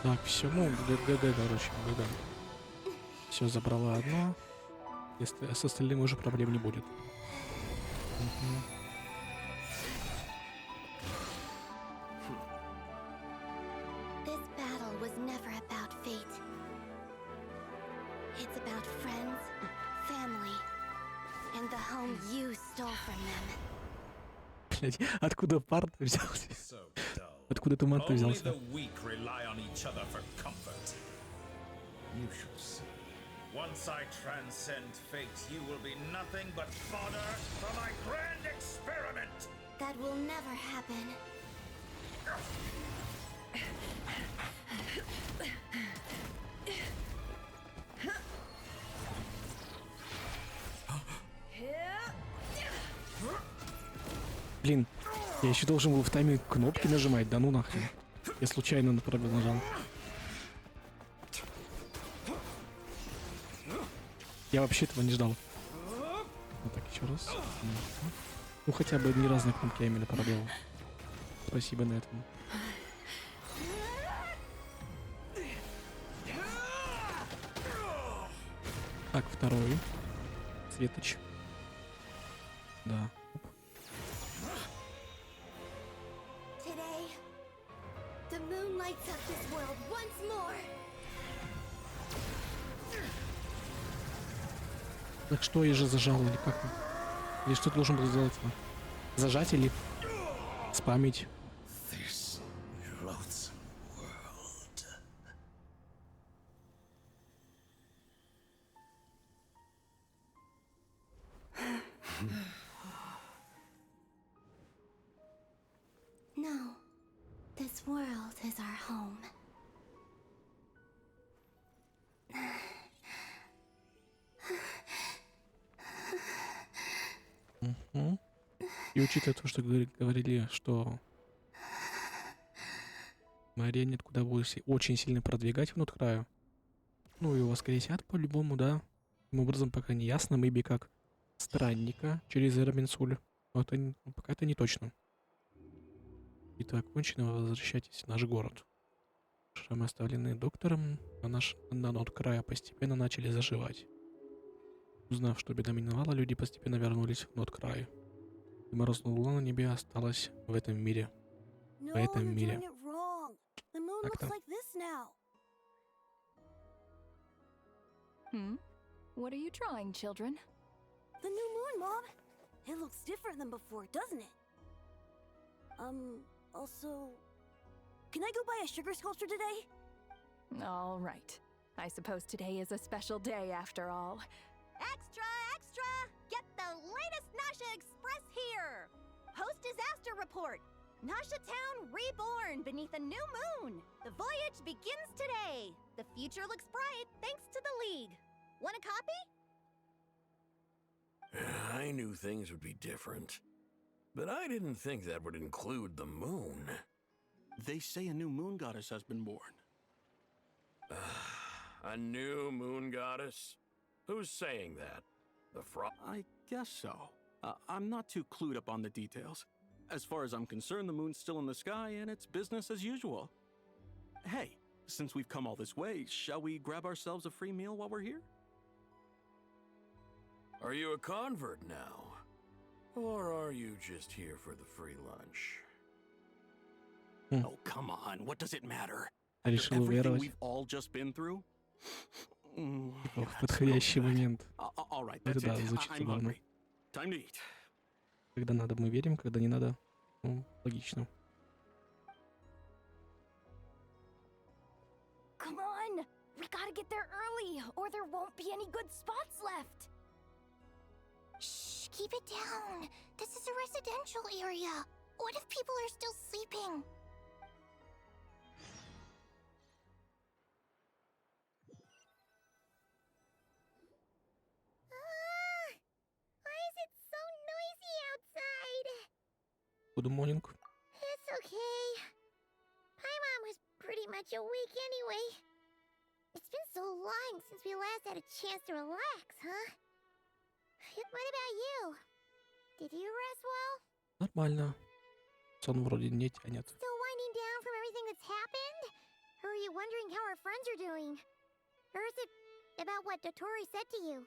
Так, все, ну, ГГ, короче, ГГ. Все, забрала одно. Если с остальным уже проблем не будет. This battle was never about fate. It's about friends, family, and the home you stole from them. Блять, откуда парт взялся? Откуда туман-то взялся? Only the weak rely on each other for comfort. You shall see. Once I transcend fate, you will be nothing but fodder for my grand experiment. That will never happen. Блин, я еще должен был в тайме кнопки нажимать, да ну нахрен. Я случайно на пробел нажал. Я вообще этого не ждал. Вот так, еще раз. Ну хотя бы не разные кнопки, а именно пробел. Спасибо на этом. Так, второй. Светоч. Да. Today, the moon lights up this world once more. Так что я же зажал или как? Или что должен был сделать? Зажать или спамить? This loathsome world. No, this world is our home. Угу. И учитывая то, что говорили, что Мария нет куда будет очень сильно продвигать в Нод-Краю. Ну, его воскресят по-любому, да. Таким образом, пока не ясно, мэйби как странника через Эраминсуль. Но это, пока это не точно. Итак, кончено, возвращайтесь в наш город. Шрамы, оставленные доктором, на Нод-Края постепенно начали заживать. Узнав, что беда миновала, люди постепенно вернулись в Нод-Край. И морозная луна на небе осталась в этом мире. В этом мире. Так-то. What are you drawing, children? The new moon, Mom. It looks different than before, doesn't it? Also, can I go buy a sugar sculpture today? All right. I suppose today is a special day after all. Extra, extra! Get the latest Nasha Express here! Post-disaster report! Nasha Town reborn beneath a new moon! The voyage begins today! The future looks bright thanks to the League. Want a copy? I knew things would be different. But I didn't think that would include the moon. They say a new moon goddess has been born. A new moon goddess? Who's saying that? The Frost? I guess so. I'm not too clued up on the details. As far as I'm concerned, the moon's still in the sky and it's business as usual. Hey, since we've come all this way, shall we grab ourselves a free meal while we're here? Are you a convert now? Or are you just here for the free lunch? Oh, come on. What does it matter? Решил Everything уверовать. we've all just been through? В подходящий момент. All right, Это that's да, it. звучит I'm забавно. hungry. Time to eat. Когда надо, мы верим, когда не надо, ну, логично. Come on! We gotta get there early, or there won't be any good spots left! Shh, keep it down. This is a residential area. What if people are still sleeping? Why is it so noisy outside? Good morning. It's okay. Paimon was pretty much awake anyway. It's been so long since we last had a chance to relax, huh? What about you? Did you rest well? Нормально. Сон вроде не тянет. Still winding down from everything that's happened? Or are you wondering how our friends are doing? Or is it about what Dotori said to you?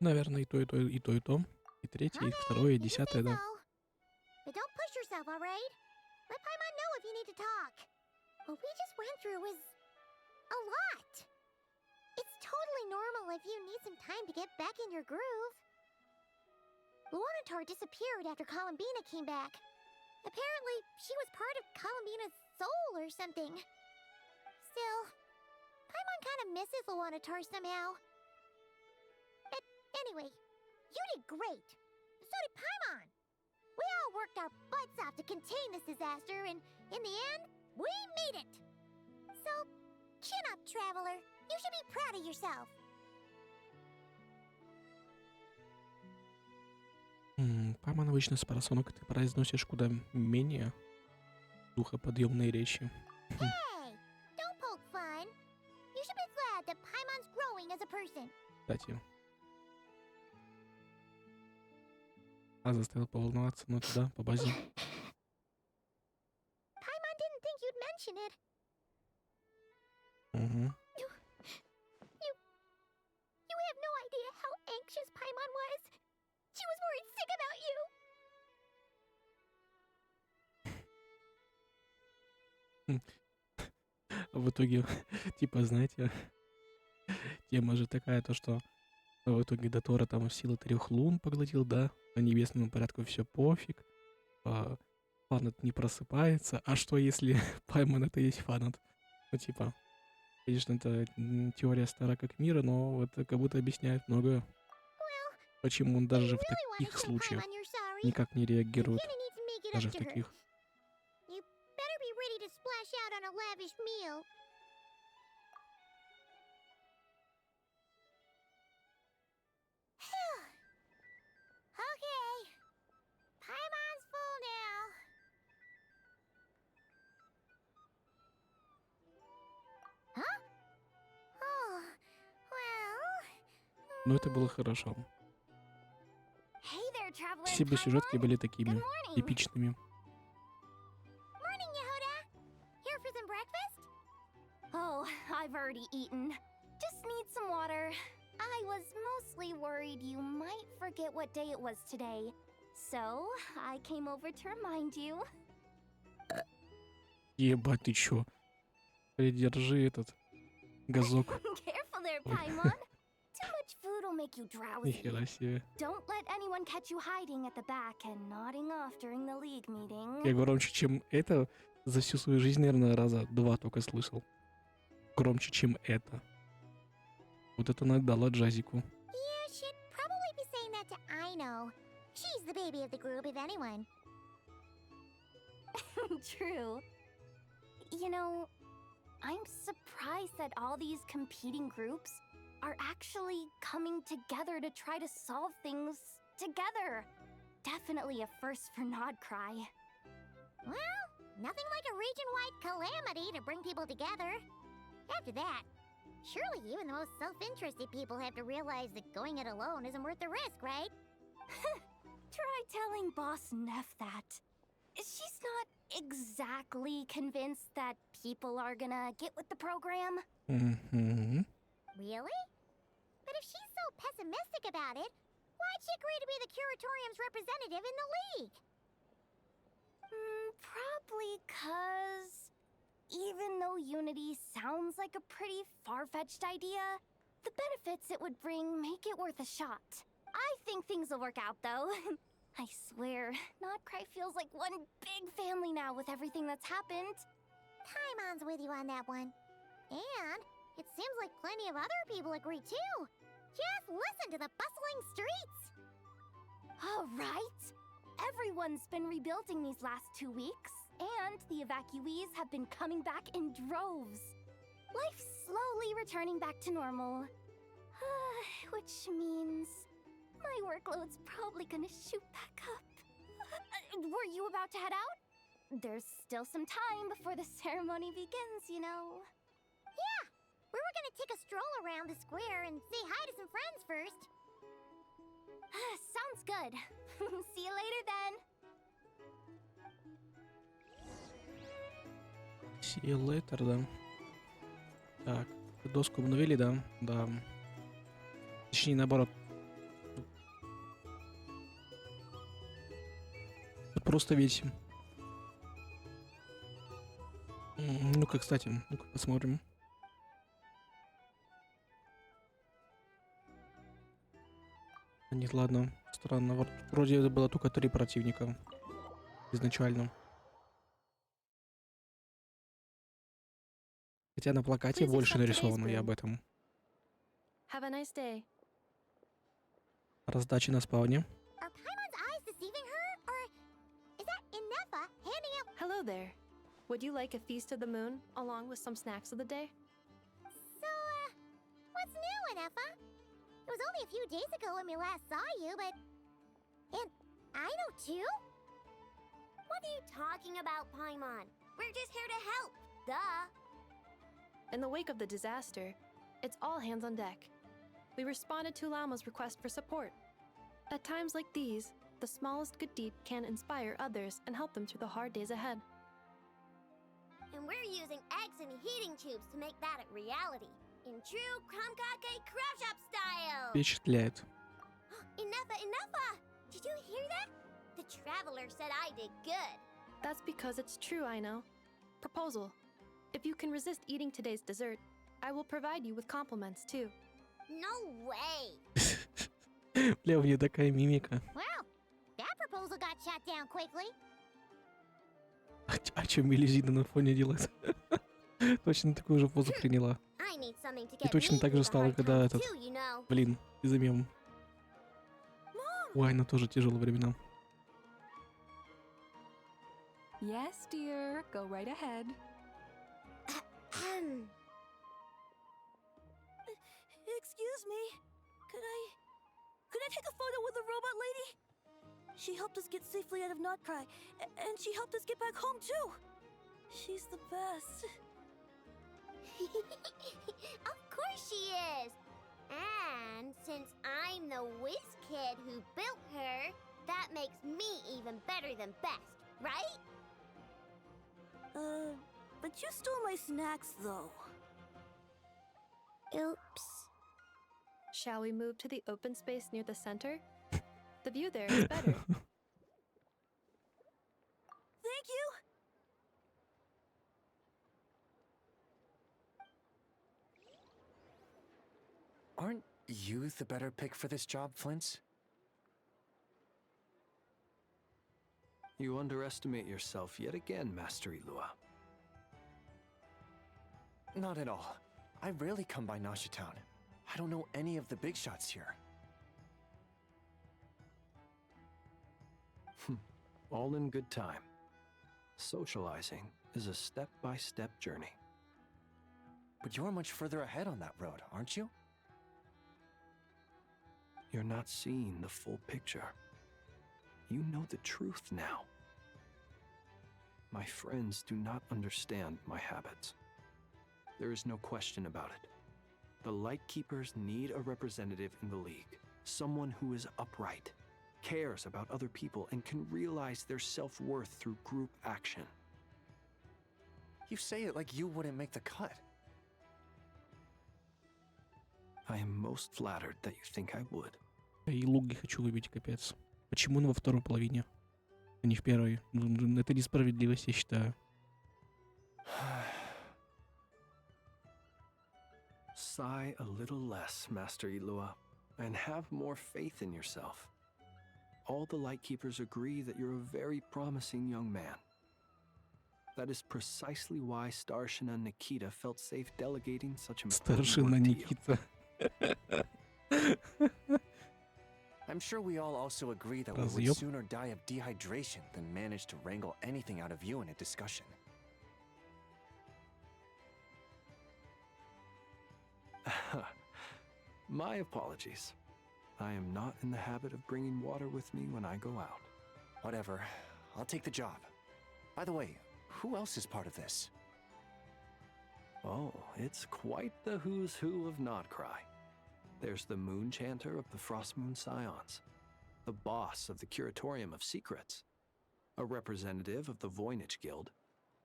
Наверное, и то, и то, и то, и то. И третье, и второе, и десятое, да. But don't push yourself, alright? Let Paimon know if you need to talk. What we just went through was a lot. It's totally normal if you need some time to get back in your groove. Luanatar disappeared after Columbina came back. Apparently, she was part of Columbina's soul or something. Still, Paimon kind of misses Luanatar somehow. But anyway, you did great. So did Paimon. We all worked our butts off to contain this disaster, and in the end, we made it. So, chin up, Traveler. You should be proud of yourself. Пайман обычно с просонок ты произносишь куда менее духоподъемные речи. Hey, don't poke fun. You should be glad that Paimon's growing as a person. Кстати. Заставил поволноваться, но туда, по базе. В итоге, типа, знаете, тема же такая, то что в итоге до Тора там сила 3 лун поглотил, да, по небесному порядку все пофиг, фанат не просыпается. А что если Пайман это и есть фанат? Ну, типа, конечно, это теория стара как мир, но это как будто объясняет многое. Почему он даже в таких случаях никак не реагирует, даже в таких. You better be ready to splash out on a lavish meal. Okay. Paimon's full now. Huh? Oh, well... Но это было хорошо. Hey there, traveler. Все бы сюжетки были такими эпичными. Morning, Yehuda. Here for some breakfast? Oh, I've already eaten. Just need some water. I was mostly worried you might forget what day it was today. So, I came over to remind you. Ебать, ты чё? Придержи этот газок. Careful there, Paimon. Too much food will make you drowsy. Нихера себе. Don't let anyone catch you hiding at the back and nodding off during the league meeting. Я громче, чем это, за всю свою жизнь, наверное, раза 2 только слышал. Громче, чем это. Вот это надо Джазику. You should probably be saying that to Aino. She's the baby of the group, if anyone. True. You know, I'm surprised that all these competing groups are actually coming together to try to solve things together. Definitely a first for Nod-Crai. Well, nothing like a region-wide calamity to bring people together. After that, surely even the most self-interested people have to realize that going it alone isn't worth the risk, right? Try telling Boss Neff that. She's not exactly convinced that people are gonna get with the program. Mm-hmm. Really? But if she's so pessimistic about it, why'd she agree to be the Curatorium's representative in the league? Probably 'cause even though Unity sounds like a pretty far-fetched idea, the benefits it would bring make it worth a shot. I think things will work out, though. I swear, Nod-Crai feels like one big family now with everything that's happened. Paimon's with you on that one. And it seems like plenty of other people agree, too. Just listen to the bustling streets. All right. Everyone's been rebuilding these last 2 weeks, and the evacuees have been coming back in droves. Life's slowly returning back to normal. Which means my workload's probably gonna shoot back up. Were you about to head out? There's still some time before the ceremony begins, you know. Yeah, we were gonna take a stroll around the square and say hi to some friends first. Sounds good. See you later then. See you later, да. Так, доску обновили, да? Да. Точнее, наоборот. Просто ведь... Ну-ка, кстати, ну-ка посмотрим. Нет, ладно. Странно. Вроде это было только 3 противника. Изначально. Хотя на плакате больше нарисовано, я об этом. Have a nice day. Раздача на спауне. Are Paimon's eyes deceiving her? Or is that Inefa handing out... Hello there. Would you like a feast of the moon, along with some snacks of the day? So, what's new, Inefa? It was only a few days ago when we last saw you, but... And I know too? What are you talking about, Paimon? We're just here to help. Duh. In the wake of the disaster, it's all hands on deck. We responded to Lama's request for support. At times like these, the smallest good deed can inspire others and help them through the hard days ahead. And we're using eggs and heating tubes to make that a reality. In true Kamkake craft shop style! Впечатляет. Inefa! Did you hear that? The traveler said I did good. That's because it's true, I know. Proposal. If you can resist eating today's dessert, I will provide you with compliments too. No way! Бля, у нее такая мимика. Well, that proposal got shot down quickly. А чё Мелизина на фоне делает? Точно такую же позу приняла. I need something to И get точно me так through же the стало, hard когда times этот... too, you know. Блин, из-за мема. Ой, она тоже тяжелые времена. Yes, dear. Go right ahead. Excuse me. Could I take a photo with the robot lady? She helped us get safely out of Nod-Crai, and she helped us get back home too. She's the best. Of course she is. And since I'm the whiz kid who built her, that makes me even better than best, right? But you stole my snacks though. Oops. Shall we move to the open space near the center? The view there is better. Thank you. Aren't you the better pick for this job, Flint's? You underestimate yourself yet again, Master Ilua. Not at all. I rarely come by Nasha Town. I don't know any of the big shots here. All in good time. Socializing is a step-by-step journey. But you're much further ahead on that road, aren't you? You're not seeing the full picture. You know the truth now. My friends do not understand my habits. There is no question about it. The Lightkeepers need a representative in the League. Someone who is upright, cares about other people, and can realize their self-worth through group action. You say it like you wouldn't make the cut. I am most flattered that you think I would. И Луги хочу любить, капец. Почему он во второй половине, а не в первой? Ну, это несправедливость, я считаю. Sigh a little less, Master Ilua, and have more faith in yourself. All the Lightkeepers agree that you're a very promising young man. That is precisely why Starshina Nikita felt safe delegating such important Старшина work to you. Никита. I'm sure we all also agree that we would Разъёб. sooner die of dehydration than manage to wrangle anything out of you in a discussion. My apologies. I am not in the habit of bringing water with me when I go out. Whatever. I'll take the job. By the way, who else is part of this? Oh, it's quite the who's who of Nod-Crai. There's the Moon Chanter of the Frost Moon Scions, the boss of the Curatorium of Secrets, a representative of the Voynich Guild,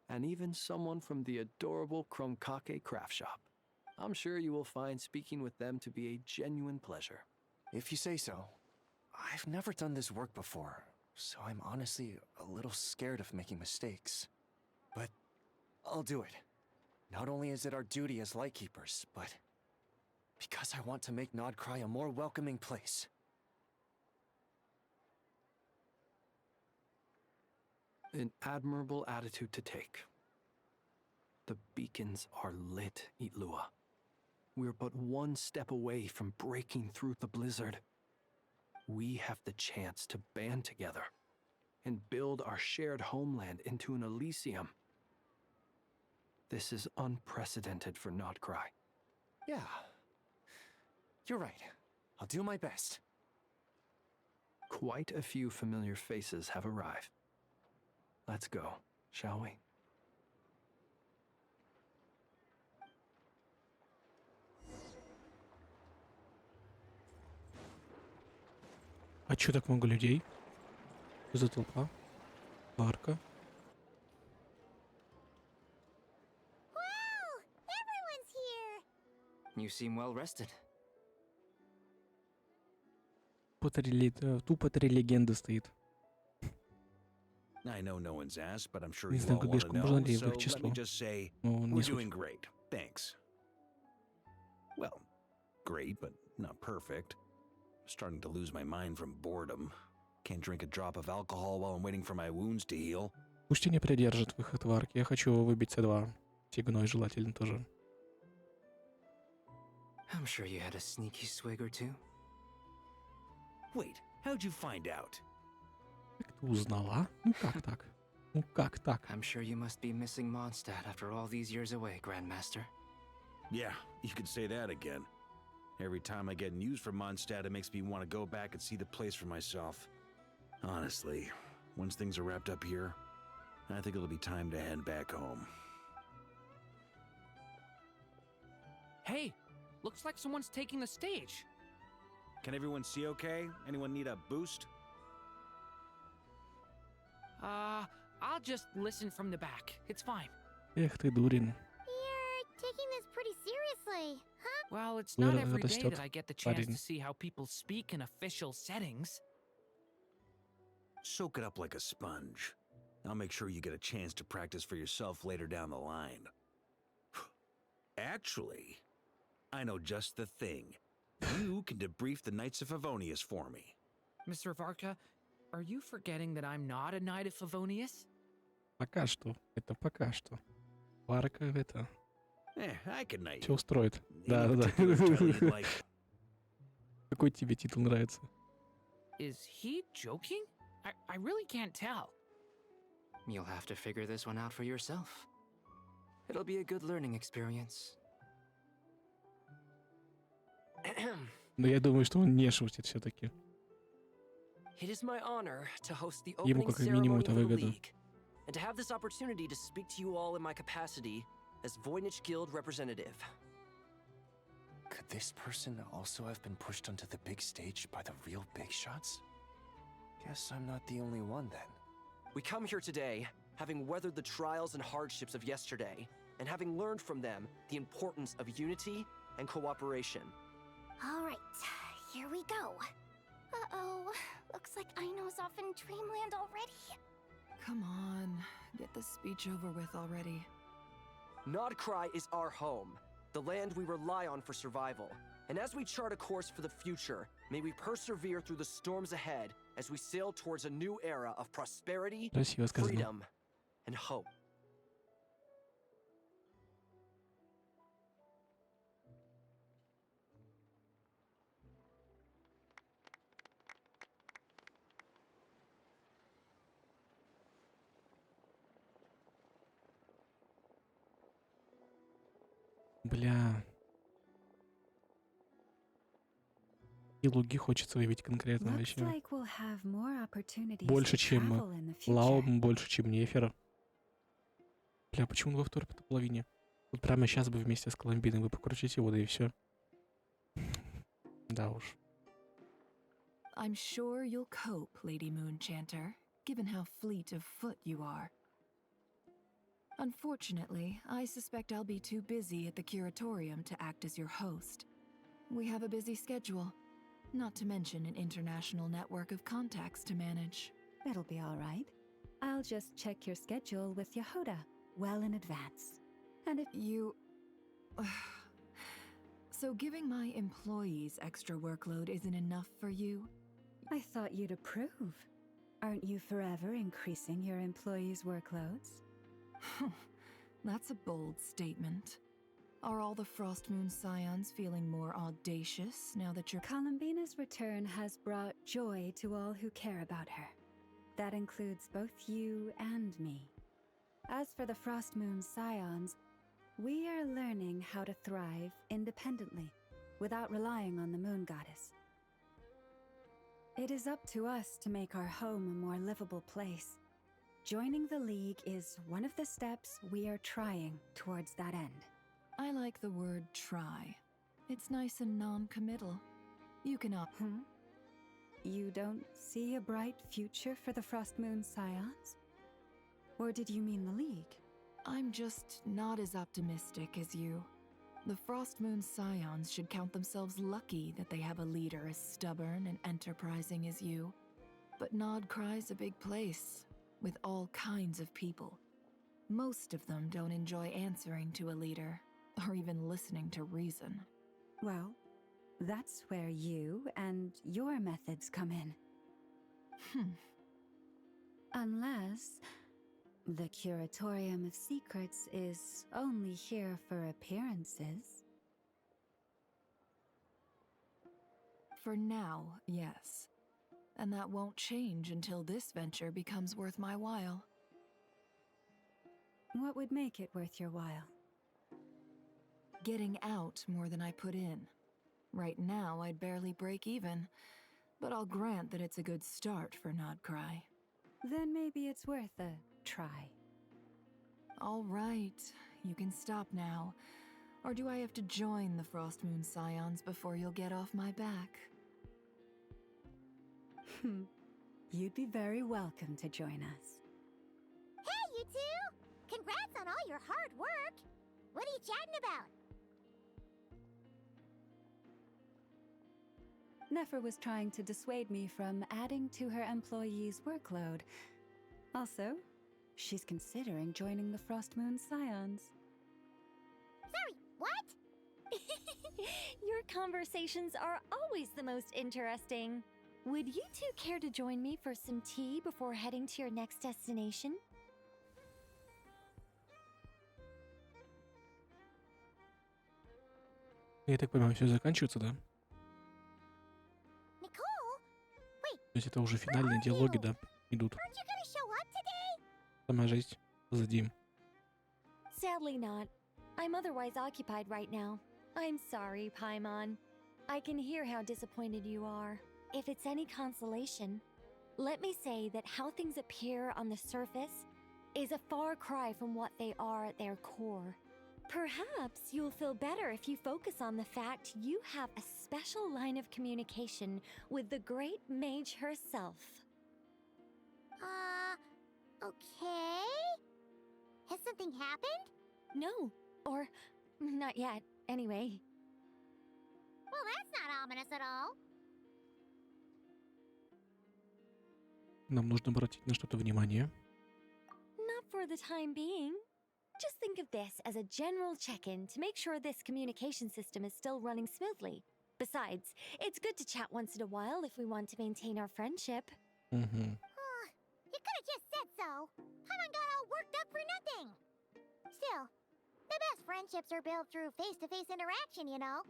and even someone from the adorable Kromkake craft shop. I'm sure you will find speaking with them to be a genuine pleasure. If you say so. I've never done this work before, so I'm honestly a little scared of making mistakes. But I'll do it. Not only is it our duty as Lightkeepers, but because I want to make Nod-Crai a more welcoming place. An admirable attitude to take. The beacons are lit, Itlua. We're but one step away from breaking through the blizzard. We have the chance to band together and build our shared homeland into an Elysium. This is unprecedented for Nod-Crai. Yeah. You're right. I'll do my best. Quite a few familiar faces have arrived. Let's go, shall we? А чё так много людей? Что за толпа? Парка. Wow! Everyone's here! You seem well rested. Тупо три легенды стоит. I know no one's asked, but I'm sure Не you знаю, all want ГГшку to можно know, ли в so их let число. me just say, Ну, не we're суть. doing great. Thanks. Well, great, but not perfect. Starting to lose my mind from boredom. Can't drink a drop of alcohol while I'm waiting for my wounds to heal. Пусть и не придержит выход в арке. Я хочу выбить С2. Тигной желательно тоже. I'm sure you had a sneaky swig or two. Wait, how'd you find out? Как ты узнала? Ну как так? Ну как так? I'm sure you must be missing Mondstadt after all these years away, Grandmaster. Yeah, you could say that again. Every time I get news from Mondstadt, it makes me want to go back and see the place for myself. Honestly, once things are wrapped up here, I think it'll be time to head back home. Hey, looks like someone's taking the stage. Can everyone see okay? Anyone need a boost? I'll just listen from the back. It's fine. Эх ты, дурин. You're taking this pretty seriously, huh? Well, it's not every day растет that I get the chance парень. to see how people speak in official settings. Soak it up like a sponge. I'll make sure you get a chance to practice for yourself later down the line. Actually, I know just the thing. You can debrief the Knights of Favonius for me. Mr. Varka, are you forgetting that I'm not a Knight of Favonius? Пока что. Это пока что. Варка это... I can knight Все you. устроит. Any Да-да-да. particular title you'd like? Какой тебе титул нравится? Is he joking? I really can't tell. You'll have to figure this one out for yourself. It'll be a good learning experience. Но я думаю, что он не шутит все-таки. It is my honor to host the Ему opening как минимум ceremony это for the выгодно. league, and to have this opportunity to speak to you all in my capacity as Voynich Guild representative. Could this person also have been pushed onto the big stage by the real big shots? Guess I'm not the only one then. We come here today, having weathered the trials and hardships of yesterday, and having learned from them the importance of unity and cooperation. All right, here we go. Uh-oh, looks like Aino's off in Dreamland already. Come on, get the speech over with already. Nod-Kraj is our home, the land we rely on for survival. And as we chart a course for the future, may we persevere through the storms ahead as we sail towards a new era of prosperity, Красиво сказано. freedom, and hope. Бля. И луги хочется выявить конкретно Looks вообще. like we'll have more opportunities Больше, to чем travel in the future. Лаум, больше, чем Нефера. Бля, почему он во второй половине? Вот прямо сейчас бы вместе с Колумбиной вы покрутите его, да и все. Да уж. I'm sure you'll cope, Lady Moonchanter, given how fleet of foot you are. Unfortunately, I suspect I'll be too busy at the curatorium to act as your host. We have a busy schedule, not to mention an international network of contacts to manage. It'll be all right. I'll just check your schedule with Yehuda well in advance. And if you... So giving my employees extra workload isn't enough for you? I thought you'd approve. Aren't you forever increasing your employees' workloads? That's a bold statement. Are all the Frostmoon Scions feeling more audacious now that you're... Columbina's return has brought joy to all who care about her. That includes both you and me. As for the Frostmoon Scions, we are learning how to thrive independently, without relying on the Moon Goddess. It is up to us to make our home a more livable place. Joining the League is one of the steps we are trying towards that end. I like the word try. It's nice and non-committal. You cannot... You don't see a bright future for the Frostmoon Scions? Or did you mean the League? I'm just not as optimistic as you. The Frostmoon Scions should count themselves lucky that they have a leader as stubborn and enterprising as you. But Nod-Krai's a big place. with all kinds of people. Most of them don't enjoy answering to a leader, or even listening to reason. Well, that's where you and your methods come in. Unless the Curatorium of Secrets is only here for appearances. For now, yes. And that won't change until this venture becomes worth my while. What would make it worth your while? Getting out more than I put in. Right now, I'd barely break even, but I'll grant that it's a good start for Nod-Crai. Then maybe it's worth a try. All right, you can stop now. Or do I have to join the Frostmoon Scions before you'll get off my back? You'd be very welcome to join us. Hey, you two! Congrats on all your hard work! What are you chatting about? Nefer was trying to dissuade me from adding to her employees' workload. Also, she's considering joining the Frostmoon Scions. Sorry, what? Your conversations are always the most interesting. Would you two care to join me for some tea before heading to your next destination? Я так понимаю, все заканчивается, да? Nicole? Wait, То есть это уже финальные диалоги, да, идут. aren't you gonna show up today? Сама жизнь позади. Sadly not. I'm otherwise occupied right now. I'm sorry, Paimon. I can hear how disappointed you are. If it's any consolation, let me say that how things appear on the surface is a far cry from what they are at their core. Perhaps you'll feel better if you focus on the fact you have a special line of communication with the great mage herself. Okay? Has something happened? No, or not yet, anyway. Well, that's not ominous at all. Нам нужно обратить на что-то внимание. Not for the time being. Just think of this as a general check-in to make sure this communication system is still running smoothly. Besides, it's good to chat once in a while if we want to maintain our friendship. You could have just said so. Paimon got all worked up for nothing. Still, the best friendships are built through face-to-face interaction, you know.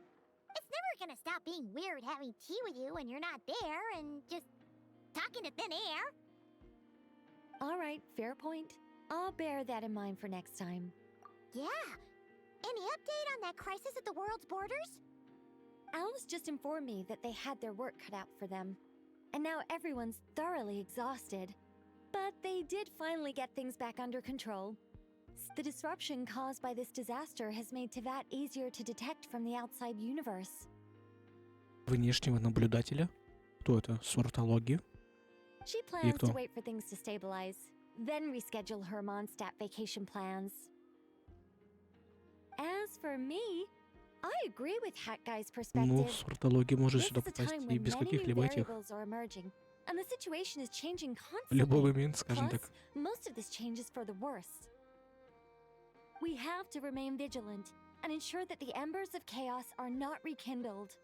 It's never gonna stop being weird having tea with you when you're not there and just talking to thin air. All right, fair point. I'll bear that in mind for next time. Yeah. Any update on that crisis at the world's borders? Alice just informed me that they had their work cut out for them. And now everyone's thoroughly exhausted. But they did finally get things back under control. The disruption caused by this disaster has made Tevat easier to detect from the outside universe. Внешнего наблюдателя? Кто это? Суртологи? She plans to wait for things to stabilize, then reschedule her Mondstadt vacation plans. As for me, I agree with Hat Guy's perspective. Ну, суртологи может This сюда is a попасть time и when без many new каких-либо этих. variables are emerging, and the situation is changing В constantly. любой момент, скажем Plus, так. most of this change is for the worse. We have to remain vigilant and ensure that the embers of chaos are not rekindled.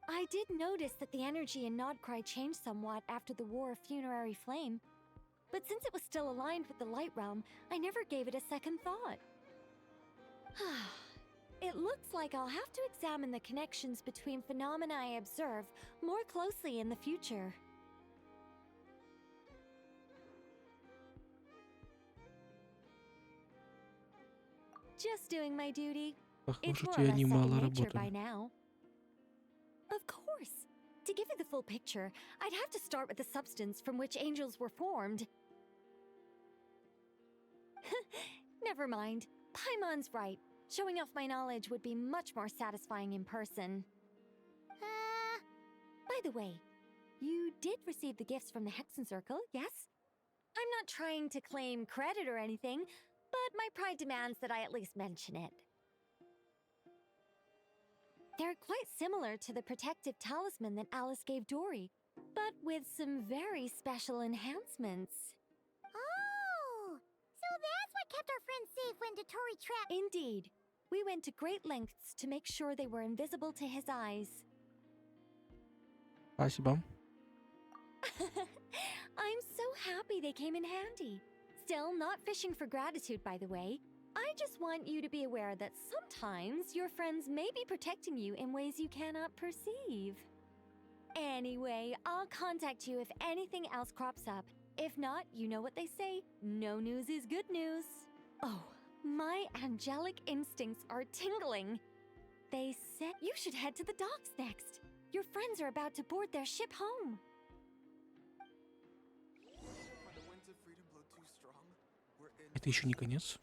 I did notice that the energy in Nod-Crai changed somewhat after the War of Funerary Flame, but since it was still aligned with the Light Realm, I never gave it a second thought. It looks like I'll have to examine the connections between phenomena I observe more closely in the future. Just doing my duty. It's Похоже, more or тебе less они second мало nature by работали. now. Of course. To give you the full picture, I'd have to start with the substance from which angels were formed. Never mind. Paimon's right. Showing off my knowledge would be much more satisfying in person. By the way, you did receive the gifts from the Hexen Circle, yes? I'm not trying to claim credit or anything, but my pride demands that I at least mention it. They're quite similar to the protective talisman that Alice gave Dory, but with some very special enhancements. kept our friends safe when Dotori trapped. Indeed. We went to great lengths to make sure they were invisible to his eyes. Спасибо. I'm so happy they came in handy. Still, not fishing for gratitude, by the way. I just want you to be aware that sometimes your friends may be protecting you in ways you cannot perceive. Anyway, I'll contact you if anything else crops up. If not, you know what they say, no news is good news. Oh, my angelic instincts are tingling. They said you should head to the docks next. Your friends are about to board their ship home. Это еще не конец.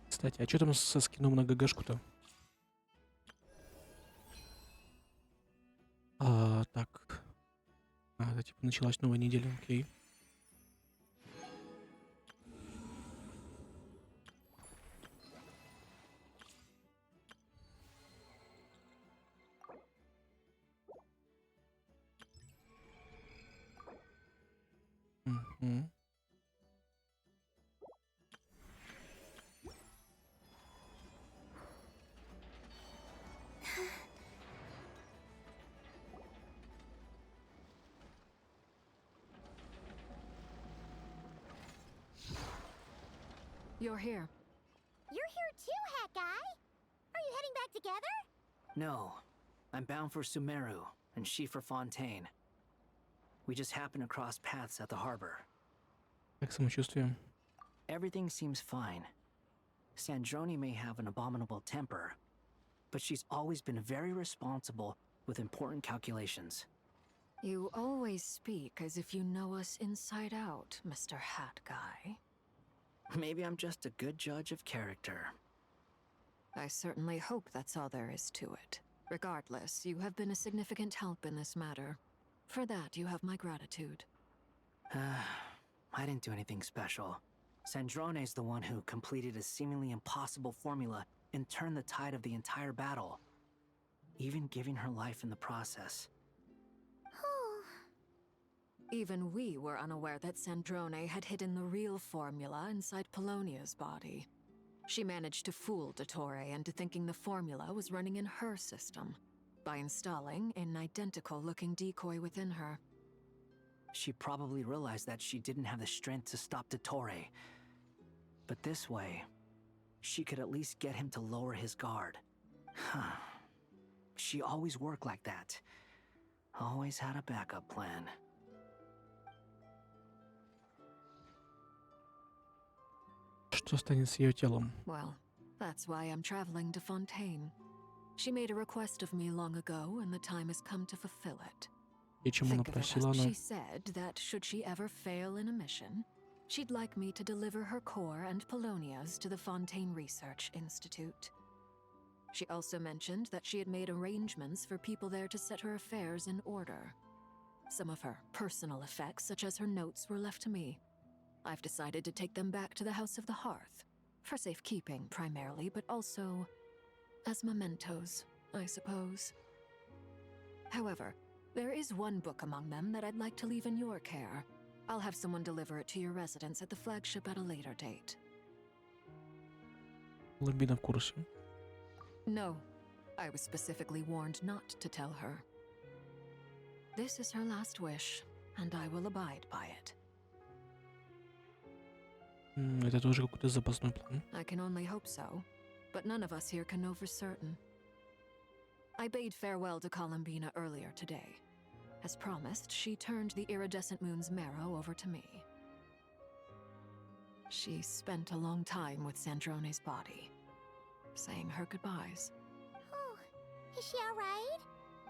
Кстати, а что там со скином на ГГшку-то? Так. Это типа началась новая неделя, окей. Мгм. You're here. You're here too, Hat Guy. Are you heading back together? No, I'm bound for Sumeru, and she for Fontaine. We just happened to cross paths at the harbor. Как самочувствие? Everything seems fine. Sandrone may have an abominable temper, but she's always been very responsible with important calculations. You always speak as if you know us inside out, Mr. Hat Guy. Maybe I'm just a good judge of character. I certainly hope that's all there is to it. Regardless, you have been a significant help in this matter. For that, you have my gratitude. I didn't do anything special. Sandrone's the one who completed a seemingly impossible formula and turned the tide of the entire battle, even giving her life in the process. Even we were unaware that Sandrone had hidden the real formula inside Polonia's body. She managed to fool Dottore into thinking the formula was running in her system by installing an identical-looking decoy within her. She probably realized that she didn't have the strength to stop Dottore. But this way, she could at least get him to lower his guard. She always worked like that. Always had a backup plan. Что станет с ее телом? Well, that's why I'm traveling to Fontaine. She made a request of me long ago, and the time has come to fulfill it. И чем она Think of it просила? as Она... she said that should she ever fail in a mission, she'd like me to deliver her core and Polonia's to the Fontaine Research Institute. She also mentioned that she had made arrangements for people there to set her affairs in order. Some of her personal effects, such as her notes, were left to me. I've decided to take them back to the House of the Hearth, for safekeeping primarily, but also as mementos, I suppose. However, there is one book among them that I'd like to leave in your care. I'll have someone deliver it to your residence at the flagship at a later date. Ламбина в курсе. No, I was specifically warned not to tell her. This is her last wish, and I will abide by it. Это тоже какой-то запасной план. I can only hope so, but none of us here can know for certain. I bade farewell to Columbina earlier today. As promised, she turned the iridescent moon's marrow over to me. She spent a long time with Sandrone's body, saying her goodbyes. Oh, is she all right?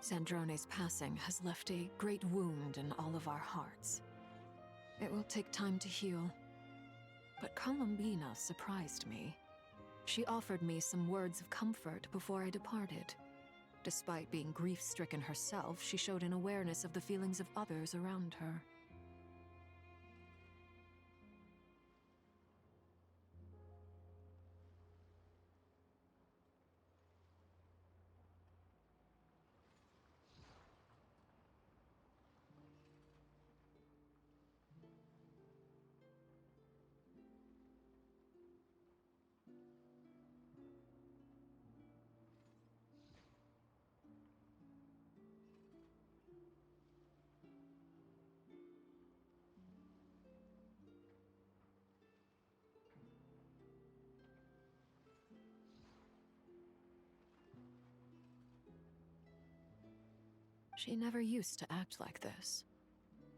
Sandrone's passing has left a great wound in all of our hearts. It will take time to heal. But Columbina surprised me. She offered me some words of comfort before I departed. Despite being grief-stricken herself, she showed an awareness of the feelings of others around her. She never used to act like this.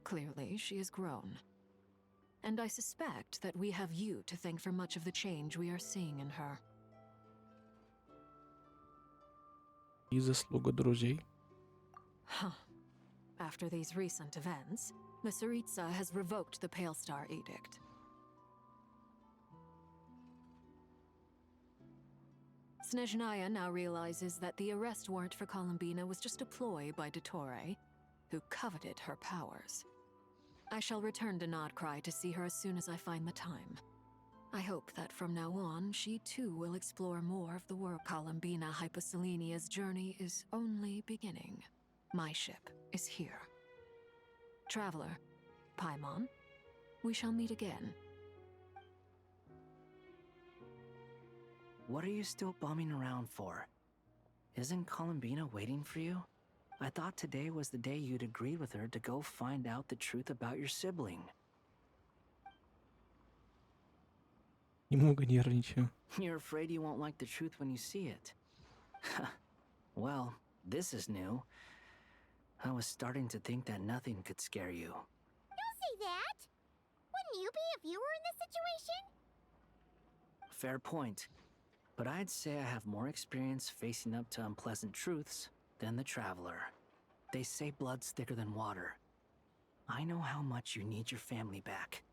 Clearly, she has grown. And I suspect that we have you to thank for much of the change we are seeing in her. И заслуга друзей. Huh. After these recent events, Masaritsa has revoked the Pale Star Edict. Snezhnaya now realizes that the arrest warrant for Columbina was just a ploy by Dottore, who coveted her powers. I shall return to Nod-Crai to see her as soon as I find the time. I hope that from now on, she too will explore more of the world. Columbina Hyposelenia's journey is only beginning. My ship is here. Traveler, Paimon, we shall meet again. What are you still bumming around for? Isn't Columbina waiting for you? I thought today was the day you'd agreed with her to go find out the truth about your sibling. Немного нервничаю. You're afraid you won't like the truth when you see it. Well, this is new. I was starting to think that nothing could scare you. Don't say that! Wouldn't you be if you were in this situation? Fair point. But I'd say I have more experience facing up to unpleasant truths than the Traveler. They say blood's thicker than water. I know how much you need your family back.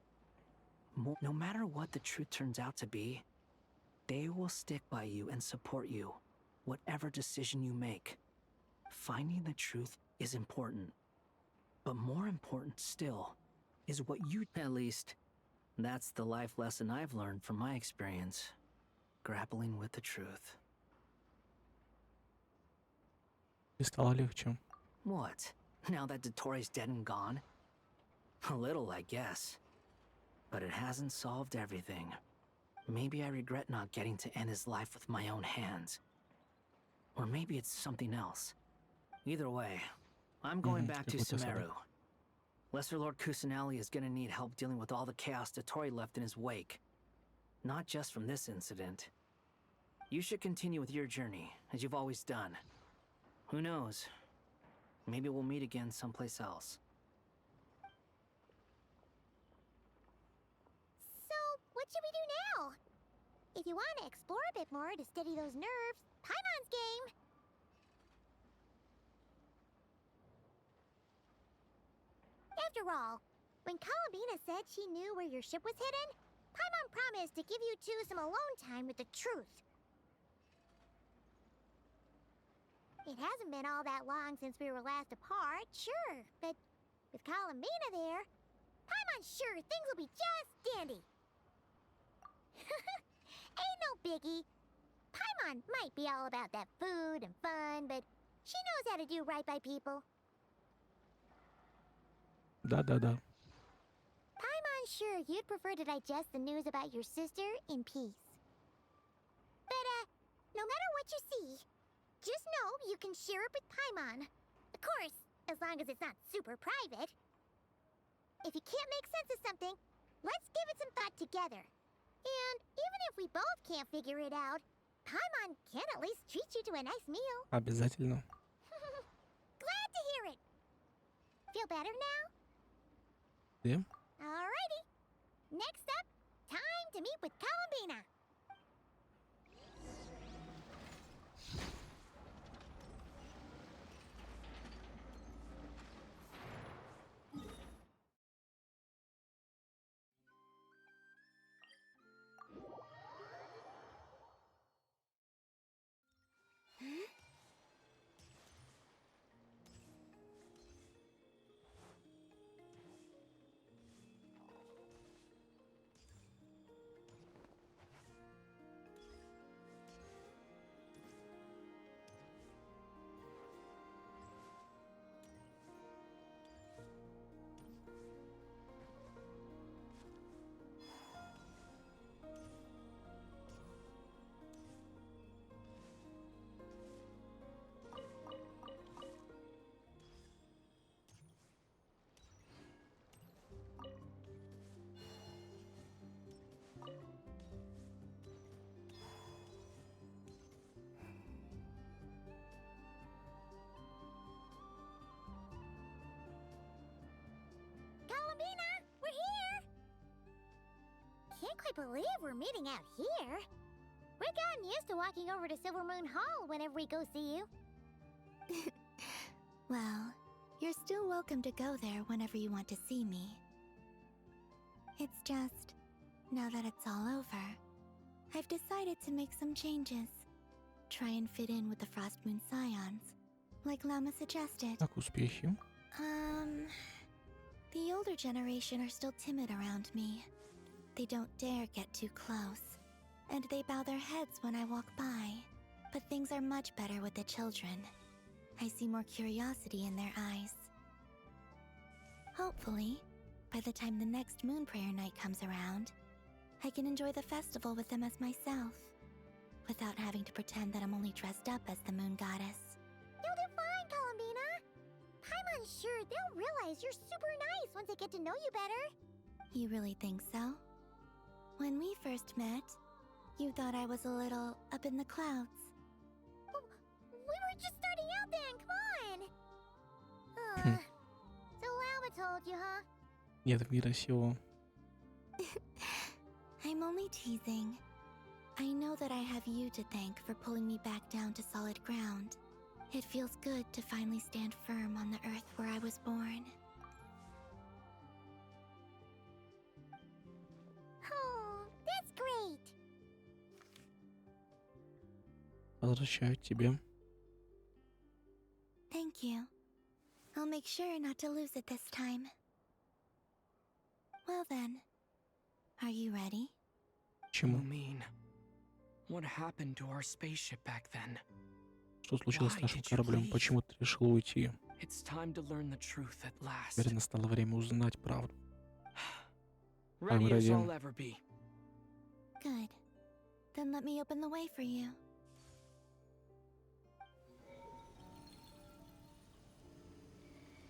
No matter what the truth turns out to be, they will stick by you and support you, whatever decision you make. Finding the truth is important. But more important still is what you... At least, that's the life lesson I've learned from my experience. Grappling with the truth. И стало легче. What? Now that Dottore's dead and gone? A little, I guess. But it hasn't solved everything. Maybe I regret not getting to end his life with my own hands. Or maybe it's something else. Either way, I'm going back to какой-то Sumeru. осадок. Lesser Lord Kusanali is gonna need help dealing with all the chaos Dottore left in his wake. Not just from this incident. You should continue with your journey, as you've always done. Who knows? Maybe we'll meet again someplace else. So, what should we do now? If you want to explore a bit more to steady those nerves, Paimon's game! After all, when Columbina said she knew where your ship was hidden, Paimon promised to give you two some alone time with the truth. It hasn't been all that long since we were last apart, sure, but with Columbina there, Paimon's sure things will be just dandy. Ain't no biggie. Paimon might be all about that food and fun, but she knows how to do right by people. Да-да-да. Paimon's sure you'd prefer to digest the news about your sister in peace. But, no matter what you see, just know you can share it with Paimon. Of course, as long as it's not super private. If you can't make sense of something, let's give it some thought together. And even if we both can't figure it out, Paimon can at least treat you to a nice meal. Обязательно. Glad to hear it. Feel better now? Yeah. Alrighty. Next up, time to meet with Columbina. really believe we're meeting out here. We've gotten used to walking over to Silver Moon Hall whenever we go see you. Well, you're still welcome to go there whenever you want to see me. It's just, now that it's all over, I've decided to make some changes. Try and fit in with the Frost Moon Scions, like Lama suggested. Как успехи? The older generation are still timid around me. They don't dare get too close, and they bow their heads when I walk by. But things are much better with the children. I see more curiosity in their eyes. Hopefully, by the time the next Moon Prayer Night comes around, I can enjoy the festival with them as myself, without having to pretend that I'm only dressed up as the Moon Goddess. You'll do fine, Columbina. Paimon's sure they'll realize you're super nice once they get to know you better. You really think so? When we first met, you thought I was a little up in the clouds. We were just starting out then, come on! So Lama told you, huh? Нет, так некрасиво. I'm only teasing. I know that I have you to thank for pulling me back down to solid ground. It feels good to finally stand firm on the earth where I was born. Oh, that's great! Возвращаю тебе. Thank you. I'll make sure not to lose it this time. Well then, are you ready? Почему? Lumine, what happened to our spaceship back then? Что случилось с нашим кораблем? Почему ты решила уйти? It's time to learn the truth at last. Теперь настало время узнать правду. Ready as I'll ever be. Good. Then let me open the way for you.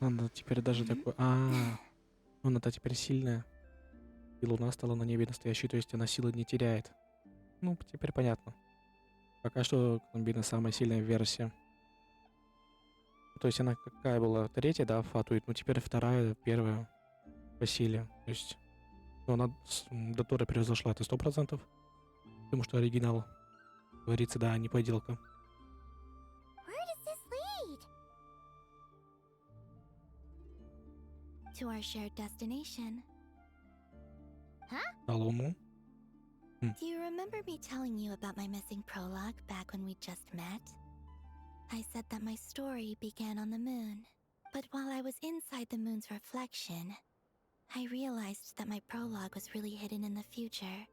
Она теперь даже такой... она-то теперь сильная. И луна стала на небе настоящей, то есть она силы не теряет. Ну, теперь понятно. Пока что Колумбина самая сильная версия. То есть она какая была? Третья, да, Фатуит. Ну, теперь вторая, первая по силе. То есть... Ну, она до Тора превзошла, это 100%. Потому что оригинал, говорится, да, не подделка. To our shared destination. Huh? На Луну? Do you remember me telling you about my missing prologue back when we just met? I said that my story began on the moon, but while I was inside the moon's reflection, I realized that my prologue was really hidden in the future.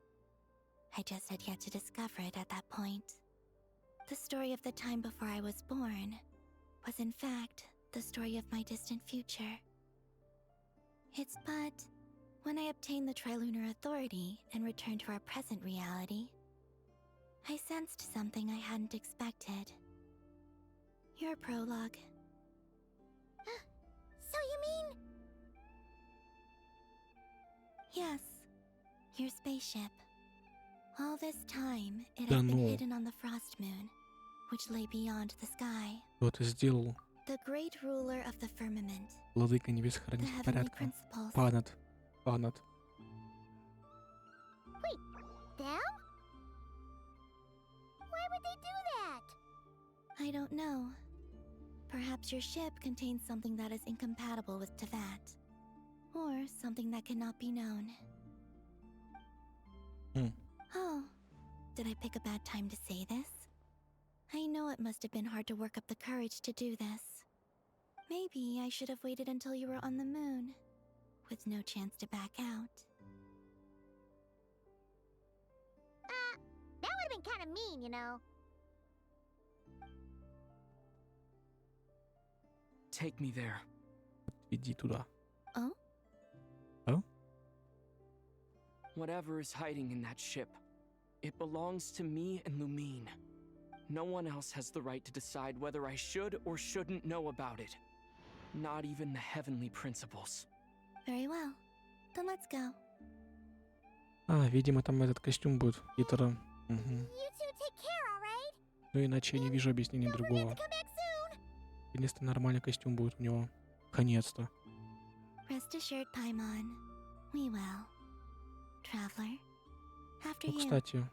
I just had yet to discover it at that point. The story of the time before I was born was in fact the story of my distant future. It's but when I obtained the Trilunar Authority and returned to our present reality, I sensed something I hadn't expected. Your prologue. So you mean... Yes, your spaceship. All this time, it had been hidden on the Frost Moon, which lay beyond the sky. Кто это сделал? The great ruler of the firmament. Владыка небес, хранитель порядка. Панат. Wait, them? Why would they do that? I don't know. Perhaps your ship contains something that is incompatible with Tevat. Or something that cannot be known. Oh, did I pick a bad time to say this? I know it must have been hard to work up the courage to do this. Maybe I should have waited until you were on the moon, with no chance to back out. That would have been kind of mean, you know. Take me there. Иди туда. Oh? Oh? Whatever is hiding in that ship, it belongs to me and Lumine. No one else has the right to decide whether I should or shouldn't know about it. Not even the heavenly principles. Very well. Then let's go. Видимо, там этот костюм будет. Гитара. You two take care, all right? Ну, иначе я не вижу объяснения другого. Наконец-то нормальный костюм будет у него. Наконец-то. Rest assured, Paimon. We will. Traveler. After Ну, you. кстати,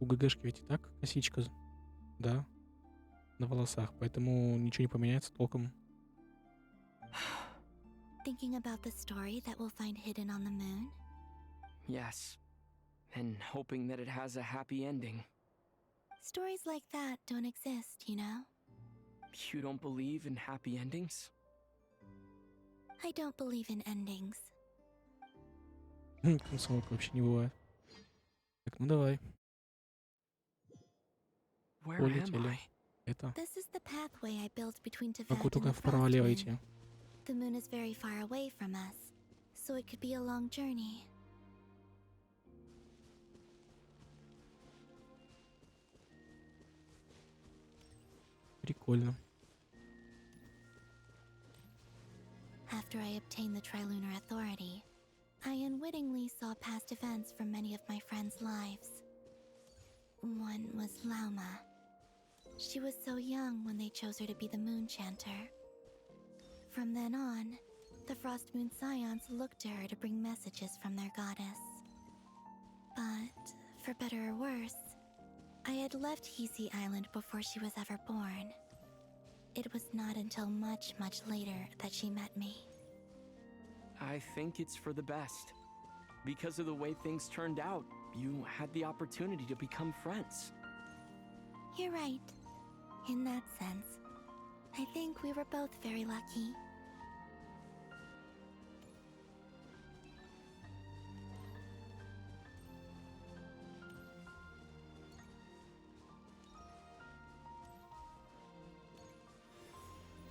у ГГшки ведь и так косичка, да, на волосах, поэтому ничего не поменяется толком. Thinking about the story that we'll find hidden on the moon? Yes. And hoping that it has a happy ending. Stories like that don't exist, you know? You don't believe in happy endings? I don't believe in endings. Концовок вообще не бывает. Так, ну давай. Where am Полетели. I? Это. This is the pathway I built between Могу Teyvat and только the вправо-лево Frost идти. Moon. The moon is very far away from us, so it could be a long journey. Прикольно. After I obtained the Trilunar Authority, I unwittingly saw past events from many of my friends' lives. One was Lauma. She was so young when they chose her to be the Moon Chanter. From then on, the Frost Moon Scions looked to her to bring messages from their goddess. But, for better or worse, I had left Hisi Island before she was ever born. It was not until much, much later that she met me. I think it's for the best. Because of the way things turned out, you had the opportunity to become friends. You're right. In that sense, I think we were both very lucky.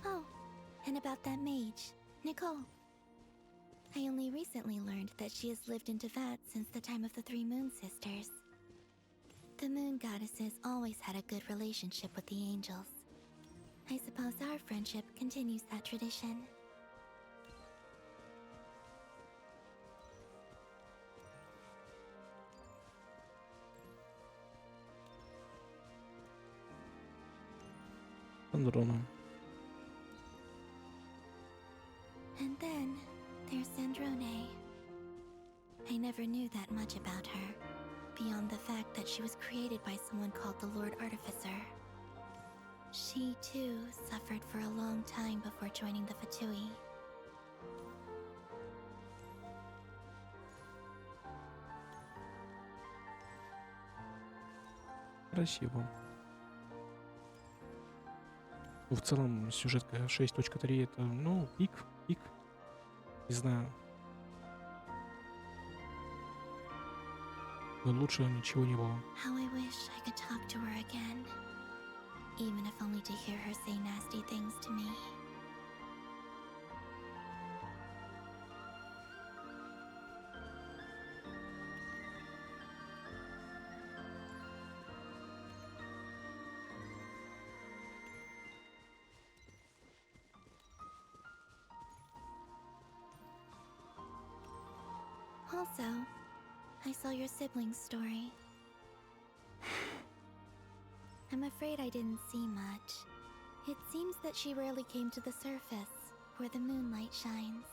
Oh, and about that mage, Nicole. I only recently learned that she has lived in Teyvat since the time of the Three Moon Sisters. The Moon Goddesses always had a good relationship with the angels. I suppose our friendship continues that tradition. Андрона. And then there's Sandrone. I never knew that much about her, beyond the fact that she was created by someone called the Lord Artificer. She, too, suffered for a long time before joining the Fatui. Красиво. В целом, сюжетка 6.3 это, ну, пик. Не знаю. Но лучше ничего не было. How I wish I could talk to her again, even if only to hear her say nasty things to me. Also, I saw your siblings' story. I'm afraid I didn't see much. It seems that she rarely came to the surface, where the moonlight shines.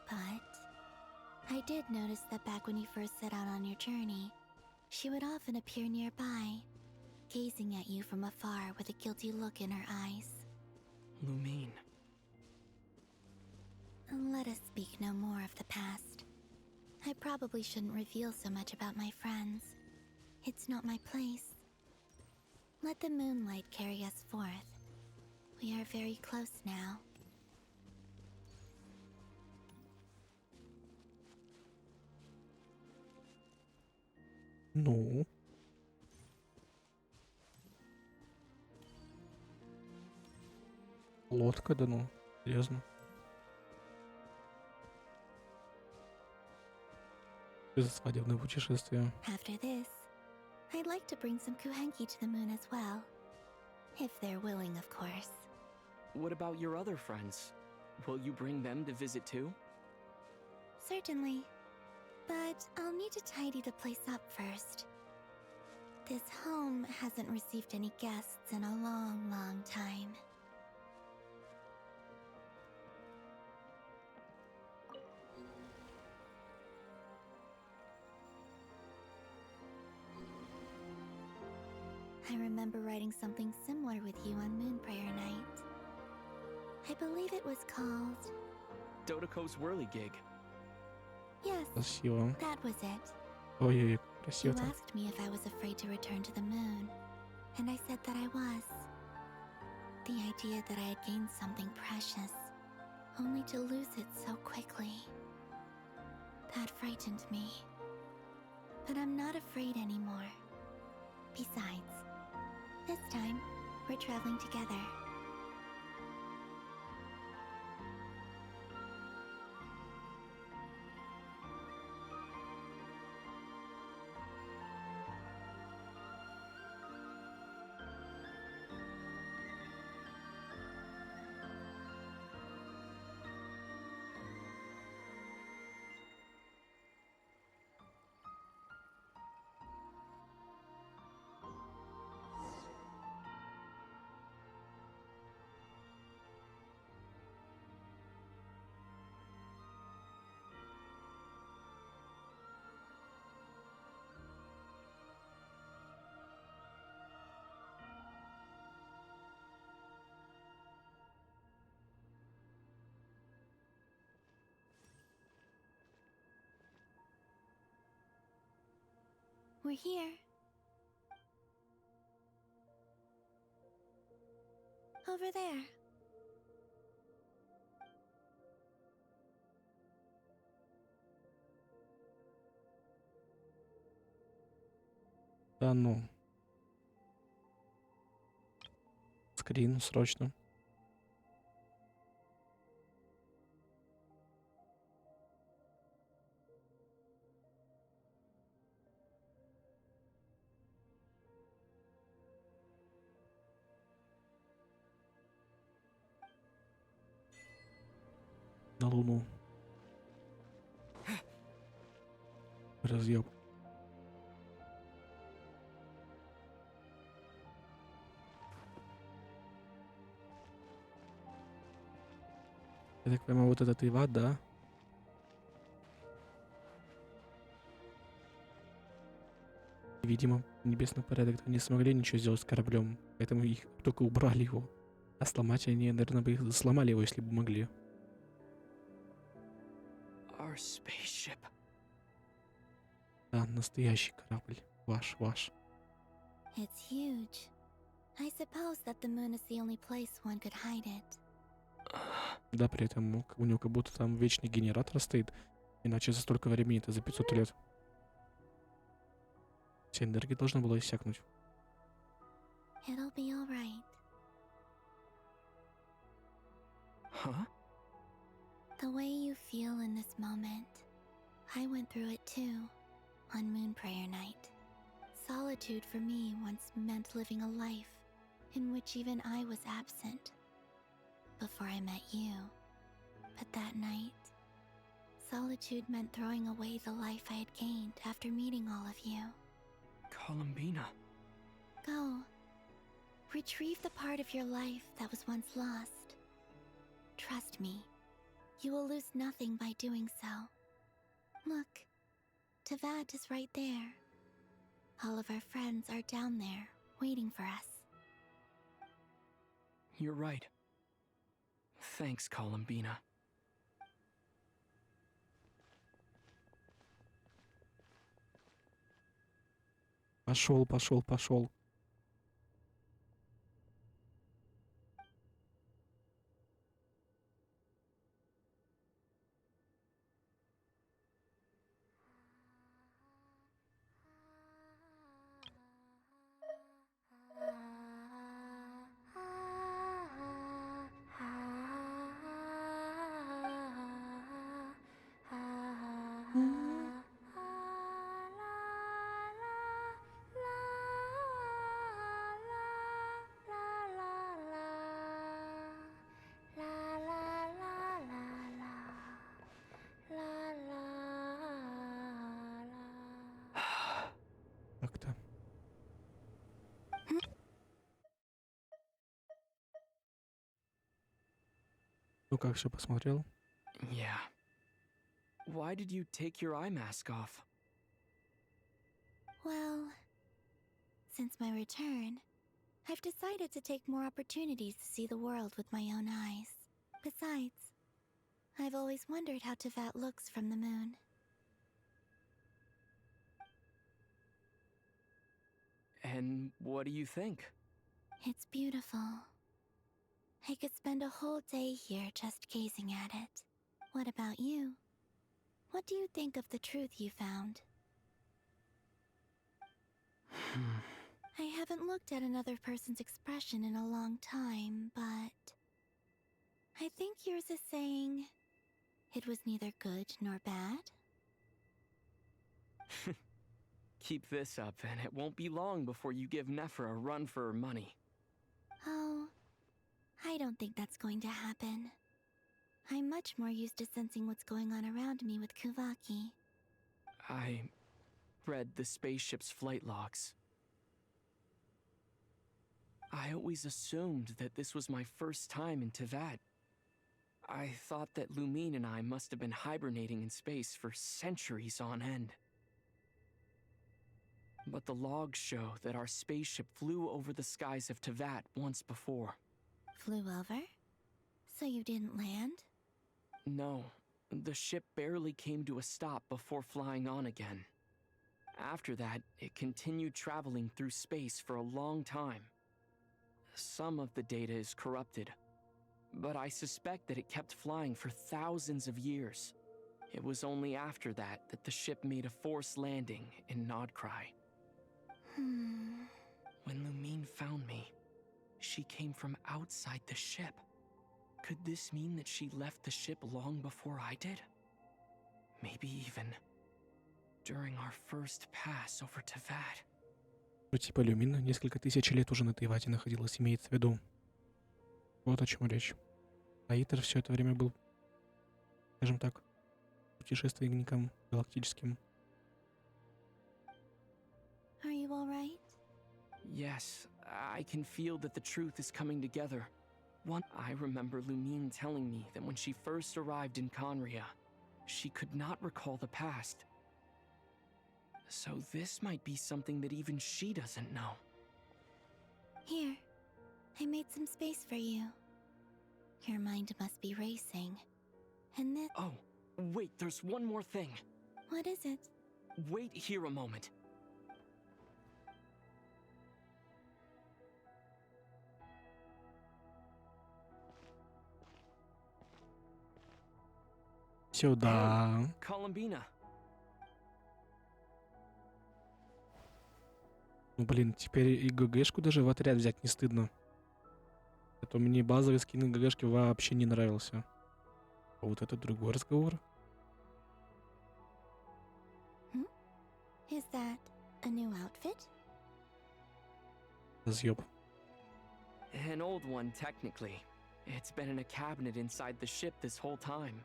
But I did notice that back when you first set out on your journey, she would often appear nearby, gazing at you from afar with a guilty look in her eyes. Lumine. Let us speak no more of the past. I probably shouldn't reveal so much about my friends. It's not my place. Let the moonlight carry us forth. We are very close now. Ну. Лодка, да ну, серьезно. Свадебное путешествие. After this, I'd like to bring some Kuhenki to the moon as well. If they're willing, of course. What about your other friends? Will you bring them to visit too? Certainly. But I'll need to tidy the place up first. This home hasn't received any guests in a long, long time. remember writing something similar with you on Moon Prayer Night. I believe it was called... Dodoko's Whirligig. Yes, Красиво. that was it. Ой-ой-ой, You красиво-то. asked me if I was afraid to return to the moon, and I said that I was. The idea that I had gained something precious, only to lose it so quickly. That frightened me. But I'm not afraid anymore. Besides, this time, we're traveling together. We're here. Over there. Да ну. Скрин срочно. На Луну. Разъеб. Я так понимаю, вот этот Иват, да? Видимо, небесный порядок не смогли ничего сделать с кораблем, поэтому их только убрали его. А сломать они, наверное, бы их сломали его, если бы могли. Our spaceship. Да, настоящий корабль. Ваш. It's huge. I suppose that the moon is the only place one could hide it. Да, при этом у него как будто там вечный генератор стоит. Иначе за столько времени, это за 500 лет. Вся энергия должна была иссякнуть. It'll be all right. Huh? The way you feel in this moment, I went through it too, on Moon Prayer Night. Solitude for me once meant living a life in which even I was absent. Before I met you. But that night, solitude meant throwing away the life I had gained after meeting all of you. Columbina. Go. Retrieve the part of your life that was once lost. Trust me, you will lose nothing by doing so. Look, Tavad is right there. All of our friends are down there, waiting for us. You're right. Thanks, Columbina. Пошел. Как-то. Ну как, все посмотрел? Yeah. Why did you take your eye mask off? Well, since my return, I've decided to take more opportunities to see the world with my own eyes. Besides, I've always wondered how Tevat looks from the moon. And what do you think? It's beautiful. I could spend a whole day here just gazing at it. What about you? What do you think of the truth you found? I haven't looked at another person's expression in a long time, but I think yours is saying it was neither good nor bad. Keep this up, and it won't be long before you give Nephra a run for her money. Oh, I don't think that's going to happen. I'm much more used to sensing what's going on around me with Kuvaki. I read the spaceship's flight logs. I always assumed that this was my first time in Tevat. I thought that Lumine and I must have been hibernating in space for centuries on end. But the logs show that our spaceship flew over the skies of Tevat once before. Flew over? So you didn't land? No, the ship barely came to a stop before flying on again. After that, it continued traveling through space for a long time. Some of the data is corrupted, but I suspect that it kept flying for thousands of years. It was only after that that the ship made a forced landing in Nod-Crai. When Lumine found me, she came from outside the ship. Could this mean that she left the ship long before I did? Maybe even during our first pass over Tevat. Ну, типа, Люмин несколько тысяч лет уже на Тевате находилась, имеется в виду. Вот о чем речь. А Итер все это время был, скажем так, путешественником галактическим. Are you alright? Yes, I can feel that the truth is coming together. I remember Lumine telling me that when she first arrived in Conria, she could not recall the past. So this might be something that even she doesn't know. Here, I made some space for you. Your mind must be racing. And this... Oh, wait, there's one more thing. What is it? Wait here a moment. Сюда. Columbina. Ну, блин, теперь и ГГшку даже в отряд взять не стыдно. А то мне базовый скин ГГшки вообще не нравился. А вот это другой разговор. Is that a new outfit? Разъеб. An old one, technically. It's been in a cabinet inside the ship this whole time.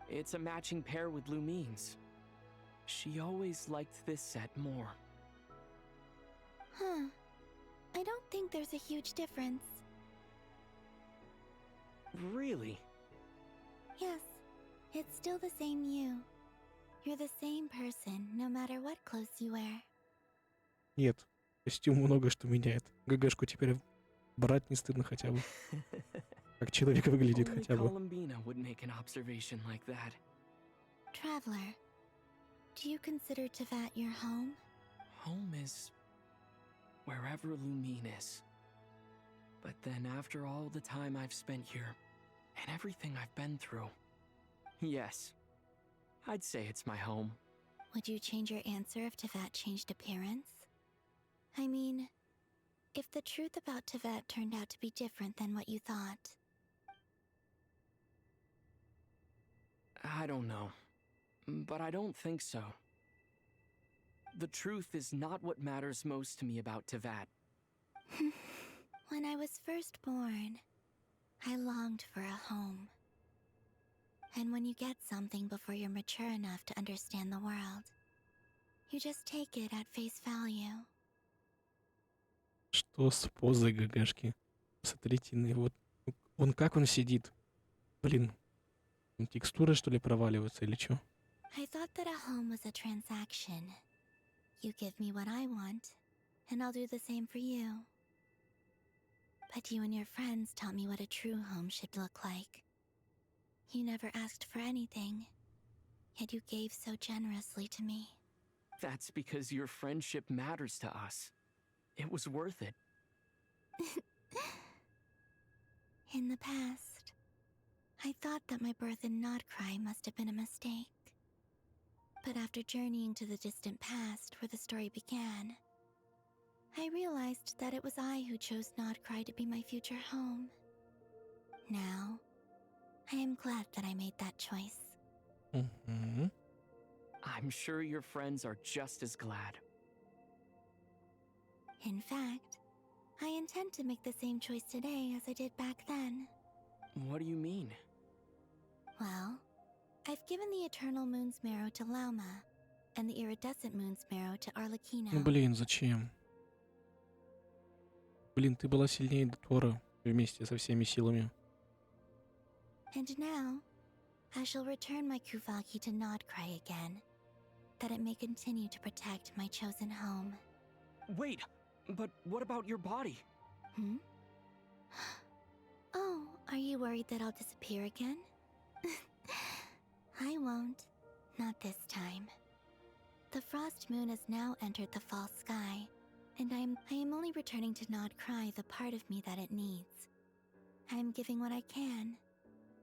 It's a matching pair with Lumine's. She always liked this set more. Huh. I don't think there's a huge difference. Really? Yes. It's still the same you. You're the same person, no matter what clothes you wear. Нет, костюм много что меняет. ГГшку теперь брать не стыдно хотя бы. Как человек выглядит Only хотя бы. Columbina would make an observation like that. Traveler, do you consider Tevat your home? Home is wherever Lumine is. But then after all the time I've spent here, and everything I've been through, yes, I'd say it's my home. Would you change your answer if Tevat changed appearance? I mean, if the truth about Tevat turned out to be different than what you thought. I don't know, but I don't think so. The truth is not what matters most to me about Tevat. When I was first born, I longed for a home. And when you get something before you're mature enough to understand the world, you just take it at face value. Что с позой ГГшки? Смотрите, ну вот он как он сидит. Блин, текстуры что ли проваливаются или что? I thought that a home was a transaction. You give me what I want, and I'll do the same for you. But you and your friends taught me what a true home should look like. You never asked for anything, yet you gave so generously to me. That's because your friendship matters to us. It was worth it. In the past, I thought that my birth in Nod-Crai must have been a mistake. But after journeying to the distant past where the story began, I realized that it was I who chose Nod-Crai to be my future home. Now, I am glad that I made that choice. Угу. I'm sure your friends are just as glad. In fact, I intend to make the same choice today as I did back then. What do you mean? Well, I've given the Eternal Moon's Marrow to Lauma, and the Iridescent Moon's Marrow to Arlecchino. Ну блин, зачем? Блин, ты была сильнее Тора вместе со всеми силами. And now, I shall return my Kuvaki to Nod-Crai again, that it may continue to protect my chosen home. Wait, but what about your body? Hmm? Oh, are you worried that I'll disappear again? I won't. Not this time. The frost moon has now entered the fall sky, and I am only returning to Nod-Crai the part of me that it needs. I am giving what I can,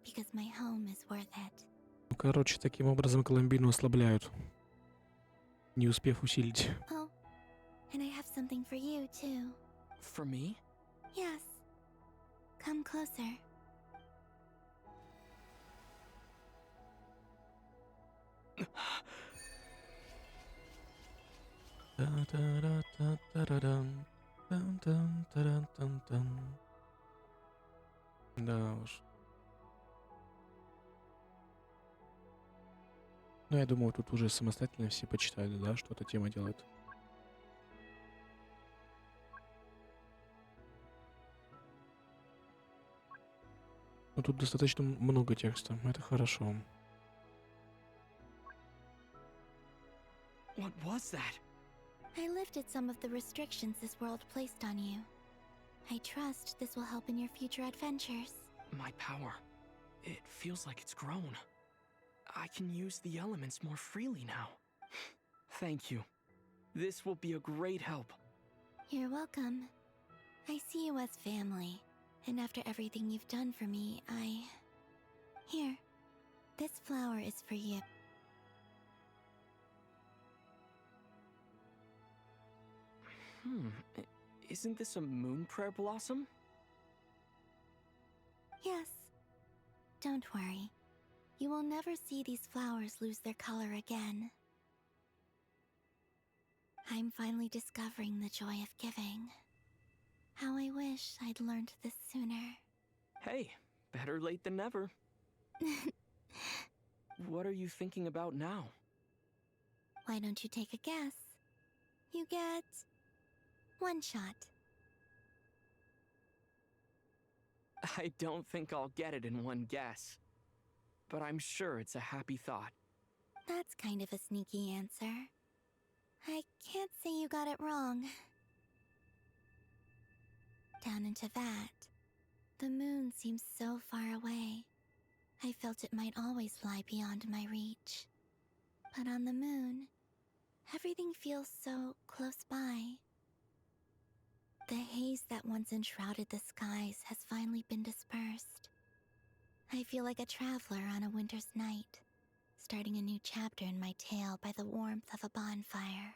because my home is worth it. Ну, короче, таким образом Колумбину ослабляют, не успев усилить. Oh, and I have something for you, too. For me? Yes. Come closer. Да уж. Ну, я думаю, тут уже самостоятельно все почитают, да, что эта тема делает. Ну, тут достаточно много текста, это хорошо. What was that? I lifted some of the restrictions this world placed on you. I trust this will help in your future adventures. My power. It feels like it's grown. I can use the elements more freely now. Thank you. This will be a great help. You're welcome. I see you as family, and after everything you've done for me, Here. This flower is for you. Isn't this a moon prayer blossom? Yes. Don't worry. You will never see these flowers lose their color again. I'm finally discovering the joy of giving. How I wish I'd learned this sooner. Hey, better late than never. What are you thinking about now? Why don't you take a guess? You get one shot. I don't think I'll get it in one guess. But I'm sure it's a happy thought. That's kind of a sneaky answer. I can't say you got it wrong. Down into that, the moon seems so far away. I felt it might always lie beyond my reach. But on the moon, everything feels so close by. The haze that once enshrouded the skies has finally been dispersed. I feel like a traveler on a winter's night, starting a new chapter in my tale by the warmth of a bonfire.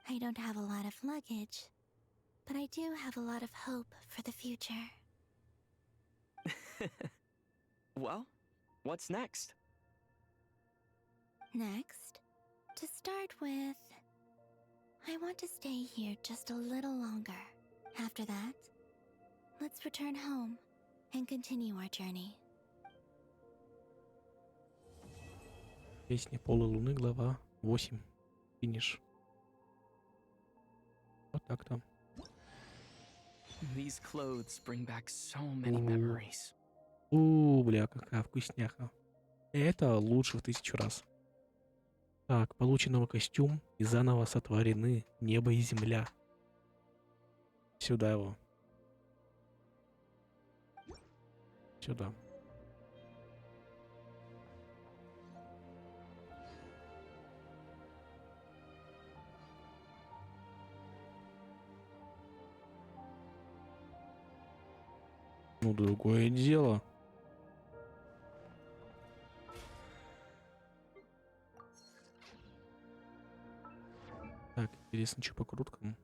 I don't have a lot of luggage, but I do have a lot of hope for the future. Well, what's next? Next, to start with, I want to stay here just a little longer. After that, let's return home and continue our journey. Песни Полы Луны, глава 8. Финиш. Вот так-то. These clothes bring back so many memories. Бля, какая вкусняха. Это лучше в 1000 раз. Так, получен новый костюм и заново сотворены небо и земля. Сюда его. Сюда. Ну, другое дело. Так, интересно, что по круткам.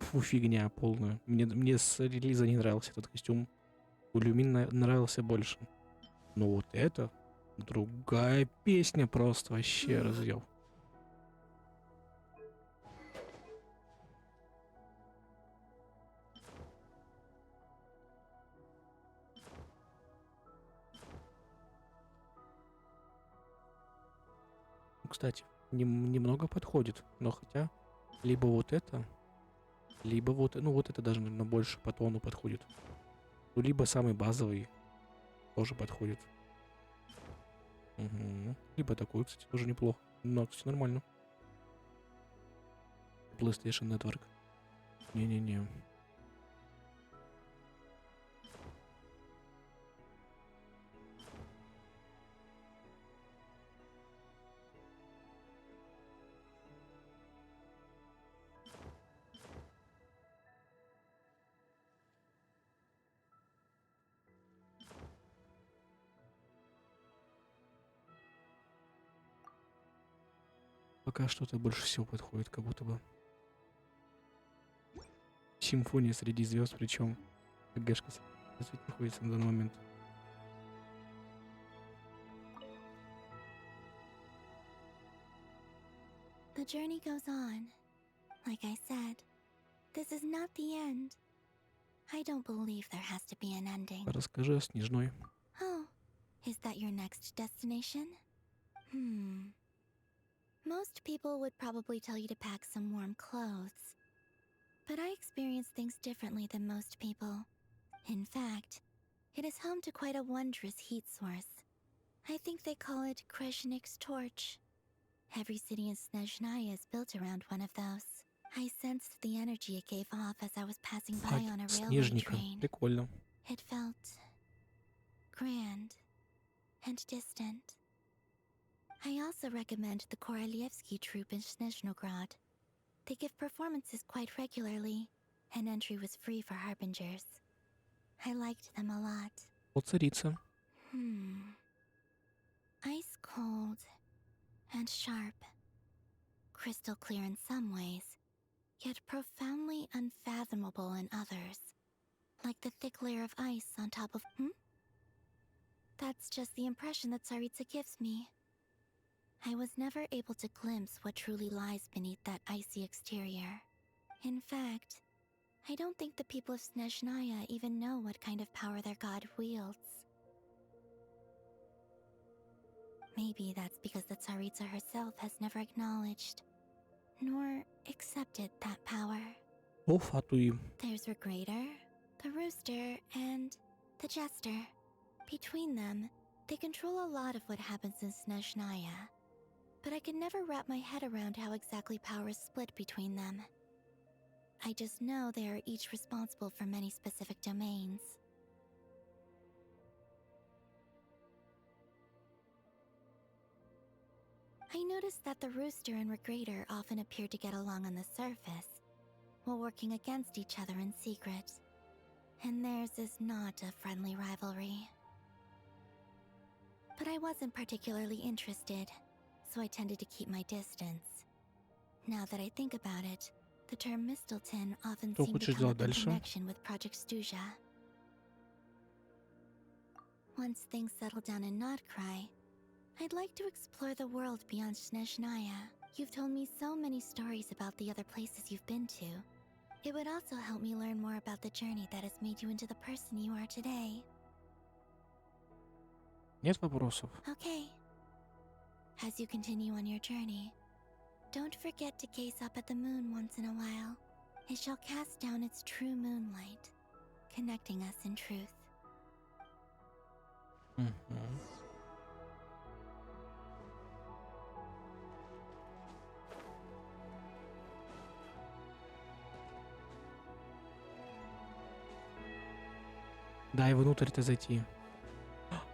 Фу, фигня полная. Мне с релиза не нравился этот костюм. У Люмин нравился больше. Но вот это другая песня, просто вообще разъел. Кстати, немного подходит, но хотя либо вот это, либо вот, ну вот это даже, наверное, больше по тону подходит. Ну, либо самый базовый тоже подходит. Угу. Либо такой, кстати, тоже неплохо. Но, кстати, нормально. PlayStation Network. Не-не-не. Пока что-то больше всего подходит, как будто бы. Симфония среди звезд, причем ГГшка находится на данный момент. The journey goes on. Like I said, this is not the end. I don't believe there has to be an ending. Расскажи о Снежной. Oh, is that your next destination? Most people would probably tell you to pack some warm clothes. But I experience things differently than most people. In fact, it is home to quite a wondrous heat source. I think they call it Kreshnik's torch. Every city in Snezhnaya is built around one of those. I sensed the energy it gave off as I was passing by on a railway Снежника. train. Прикольно. It felt grand and distant. I also recommend the Korolievsky troupe in Snezhnograd. They give performances quite regularly, and entry was free for harbingers. I liked them a lot. Вот царица. Ice cold and sharp. Crystal clear in some ways, yet profoundly unfathomable in others. Like the thick layer of ice on top of... That's just the impression that Tsaritsa gives me. I was never able to glimpse what truly lies beneath that icy exterior. In fact, I don't think the people of Snezhnaya even know what kind of power their god wields. Maybe that's because the Tsaritsa herself has never acknowledged, nor accepted that power. There's Regrator, the Rooster, and the Jester. Between them, they control a lot of what happens in Snezhnaya. But I can never wrap my head around how exactly power is split between them. I just know they are each responsible for many specific domains. I noticed that the Rooster and Regrator often appear to get along on the surface, while working against each other in secret. And theirs is not a friendly rivalry. But I wasn't particularly interested, so I tended to keep my distance. Now that I think about it, the term Mistelton often seemed to come up in connection with Project Stuzha. Once things settle down in Nod-Kraj, I'd like to explore the world beyond Snezhnaya. You've told me so many stories about the other places you've been to. It would also help me learn more about the journey that has made you into the person you are today. Нет вопросов. Okay. As you continue on your journey, don't forget to gaze up at the moon once in a while. It shall cast down its true moonlight, connecting us in truth. Мгм. Дай внутрь-то зайти.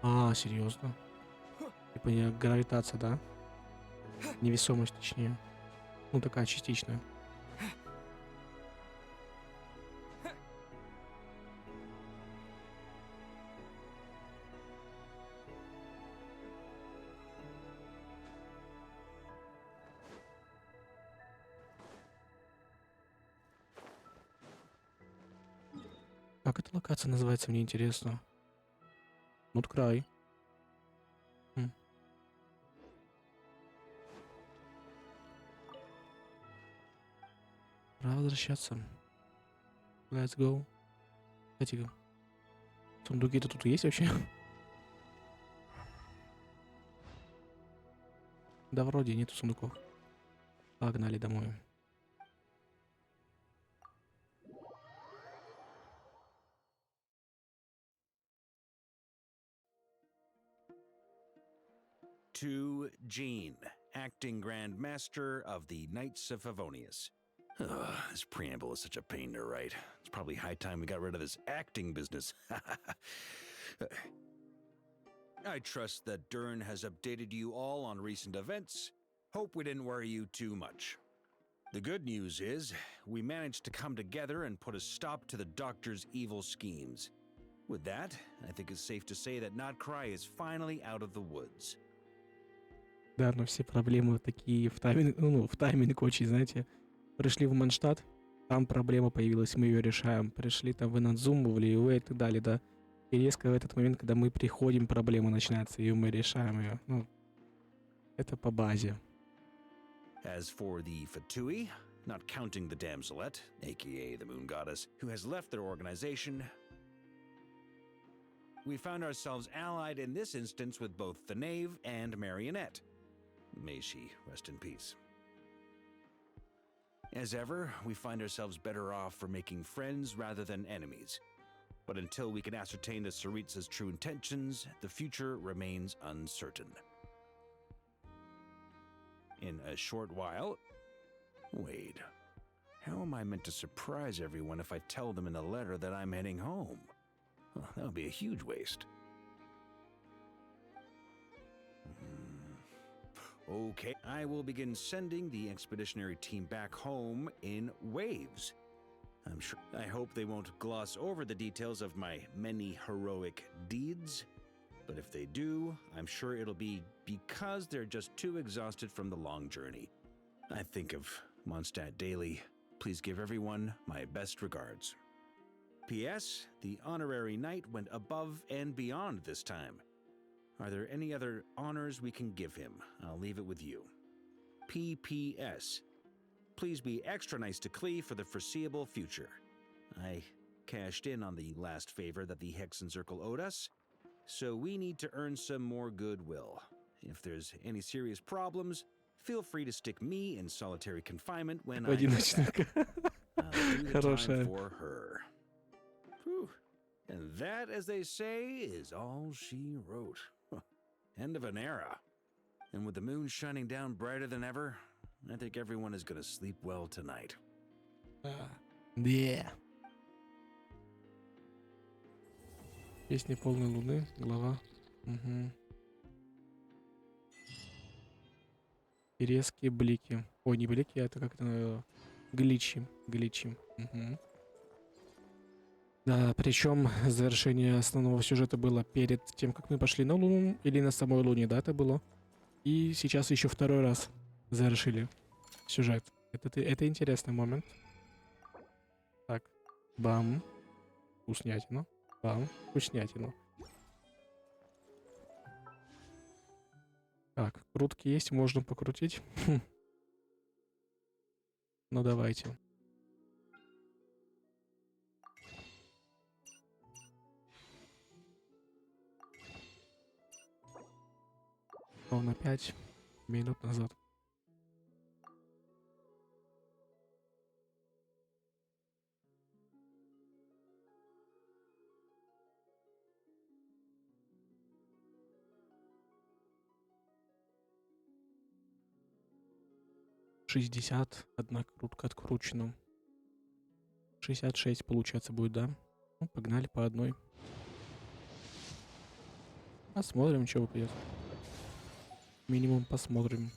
А, серьезно? Типа гравитация, да? Невесомость, точнее. Ну, такая частичная. Как эта локация называется, мне интересно. Нод-Край. Пора возвращаться. Let's go. Кстати, сундуки-то тут есть вообще? Да вроде нету сундуков. Погнали домой. To Jean, acting Grand Master of the Knights of Favonius. This preamble is such a pain to write. It's probably high time we got rid of this acting business. I trust that Dern has updated you all on recent events. Hope we didn't worry you too much. The good news is, we managed to come together and put a stop to the Doctor's evil schemes. With that, I think it's safe to say that Nod-Crай is finally out of the woods. Да, но все проблемы такие в тайминг очень, знаете. Пришли в Манштадт, там проблема появилась, мы ее решаем. Пришли там в Инадзуму, в Лиуэ и так далее, да. И резко в этот момент, когда мы приходим, проблема начинается, и мы решаем ее. Ну, это по базе. As for the Fatui, not counting the Damselette, aka the Moon Goddess, who has left their organization, we found ourselves allied in this instance with both the Knave and Marionette. May she rest in peace. As ever, we find ourselves better off for making friends rather than enemies. But until we can ascertain the Tsaritsa's true intentions, the future remains uncertain. In a short while... Wait. How am I meant to surprise everyone if I tell them in a letter that I'm heading home? Well, that would be a huge waste. Okay, I will begin sending the expeditionary team back home in waves. I hope they won't gloss over the details of my many heroic deeds. But if they do, I'm sure it'll be because they're just too exhausted from the long journey. I think of Mondstadt daily. Please give everyone my best regards. P.S. The honorary knight went above and beyond this time. Are there any other honors we can give him? I'll leave it with you. P.P.S. Please be extra nice to Klee for the foreseeable future. I cashed in on the last favor that the Hexen Circle owed us, so we need to earn some more goodwill. If there's any serious problems, feel free to stick me in solitary confinement when I get back. I'll do the time for her. Whew. And that, as they say, is all she wrote. End of an era. And with the moon shining down brighter than ever, I think everyone is going to sleep well tonight. Yeah. Песня полной луны, глава. Угу. И резкие блики. Ой, не блики, это как-то гличи. Угу. Да, причем завершение основного сюжета было перед тем, как мы пошли на Луну, или на самой Луне, да, это было. И сейчас еще второй раз завершили сюжет. Это интересный момент. Так, бам, вкуснятина, бам, вкуснятина. Так, крутки есть, можно покрутить. Ну давайте. Ровно 5 минут назад. Одна крутка откручена. 66 получается будет, да? Ну, погнали по одной. Посмотрим, что выпадет. Минимум посмотрим.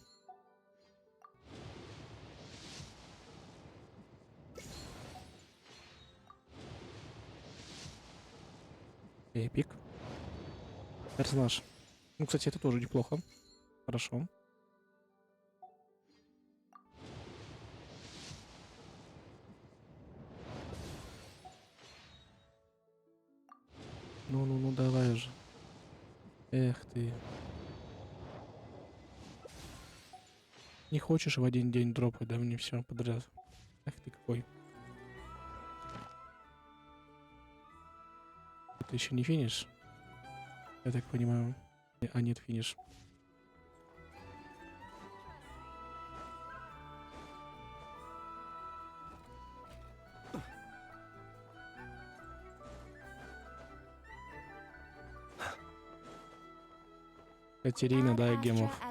Эпик. Персонаж. Ну, кстати, это тоже неплохо. Хорошо. Ну, давай же. Эх ты. Не хочешь в один день дропать, да мне все подряд. Эх ты какой. Это еще не финиш? Я так понимаю. А нет, финиш. Катерина, дай гемов.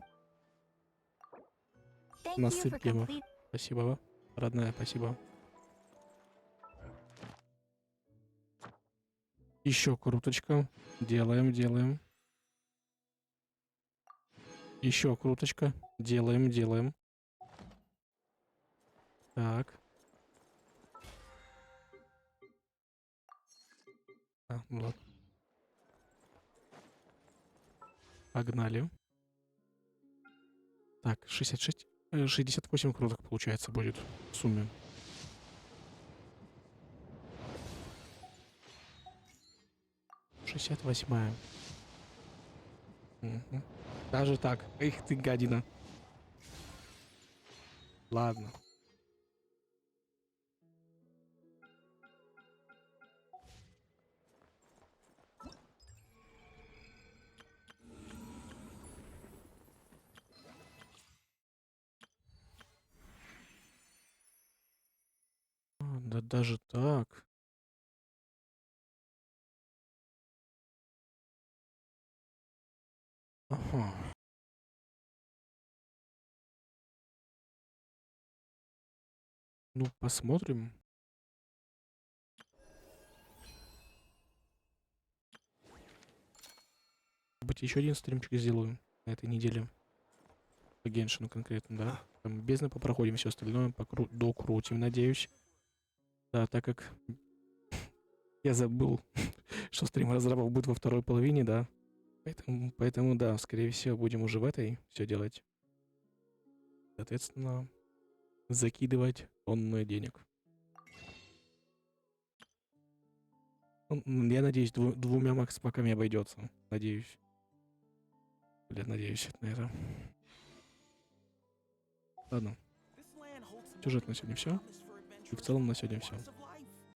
Насыпь гемов. Спасибо, родная, спасибо. Еще круточка. Делаем. Еще круточка. Делаем. Так. Ну ладно. Погнали. Так, 68 круток получается будет в сумме. Шестьдесят восьмая. Угу. Даже так. Эх ты, гадина. Ладно. Да даже так. Ага. Ну, посмотрим. Быть еще один стримчик сделаю на этой неделе. По Геншину конкретно, да. Там бездны попроходим, все остальное докрутим, надеюсь. Да, так как я забыл, что стрим разрабов будет во второй половине, да. Поэтому, да, скорее всего, будем уже в этой все делать. Соответственно, закидывать тонны денег. Я надеюсь, двумя макс-паками обойдется. Надеюсь. Надеюсь на это. Ладно. Сюжет на сегодня все. И в целом на сегодня все.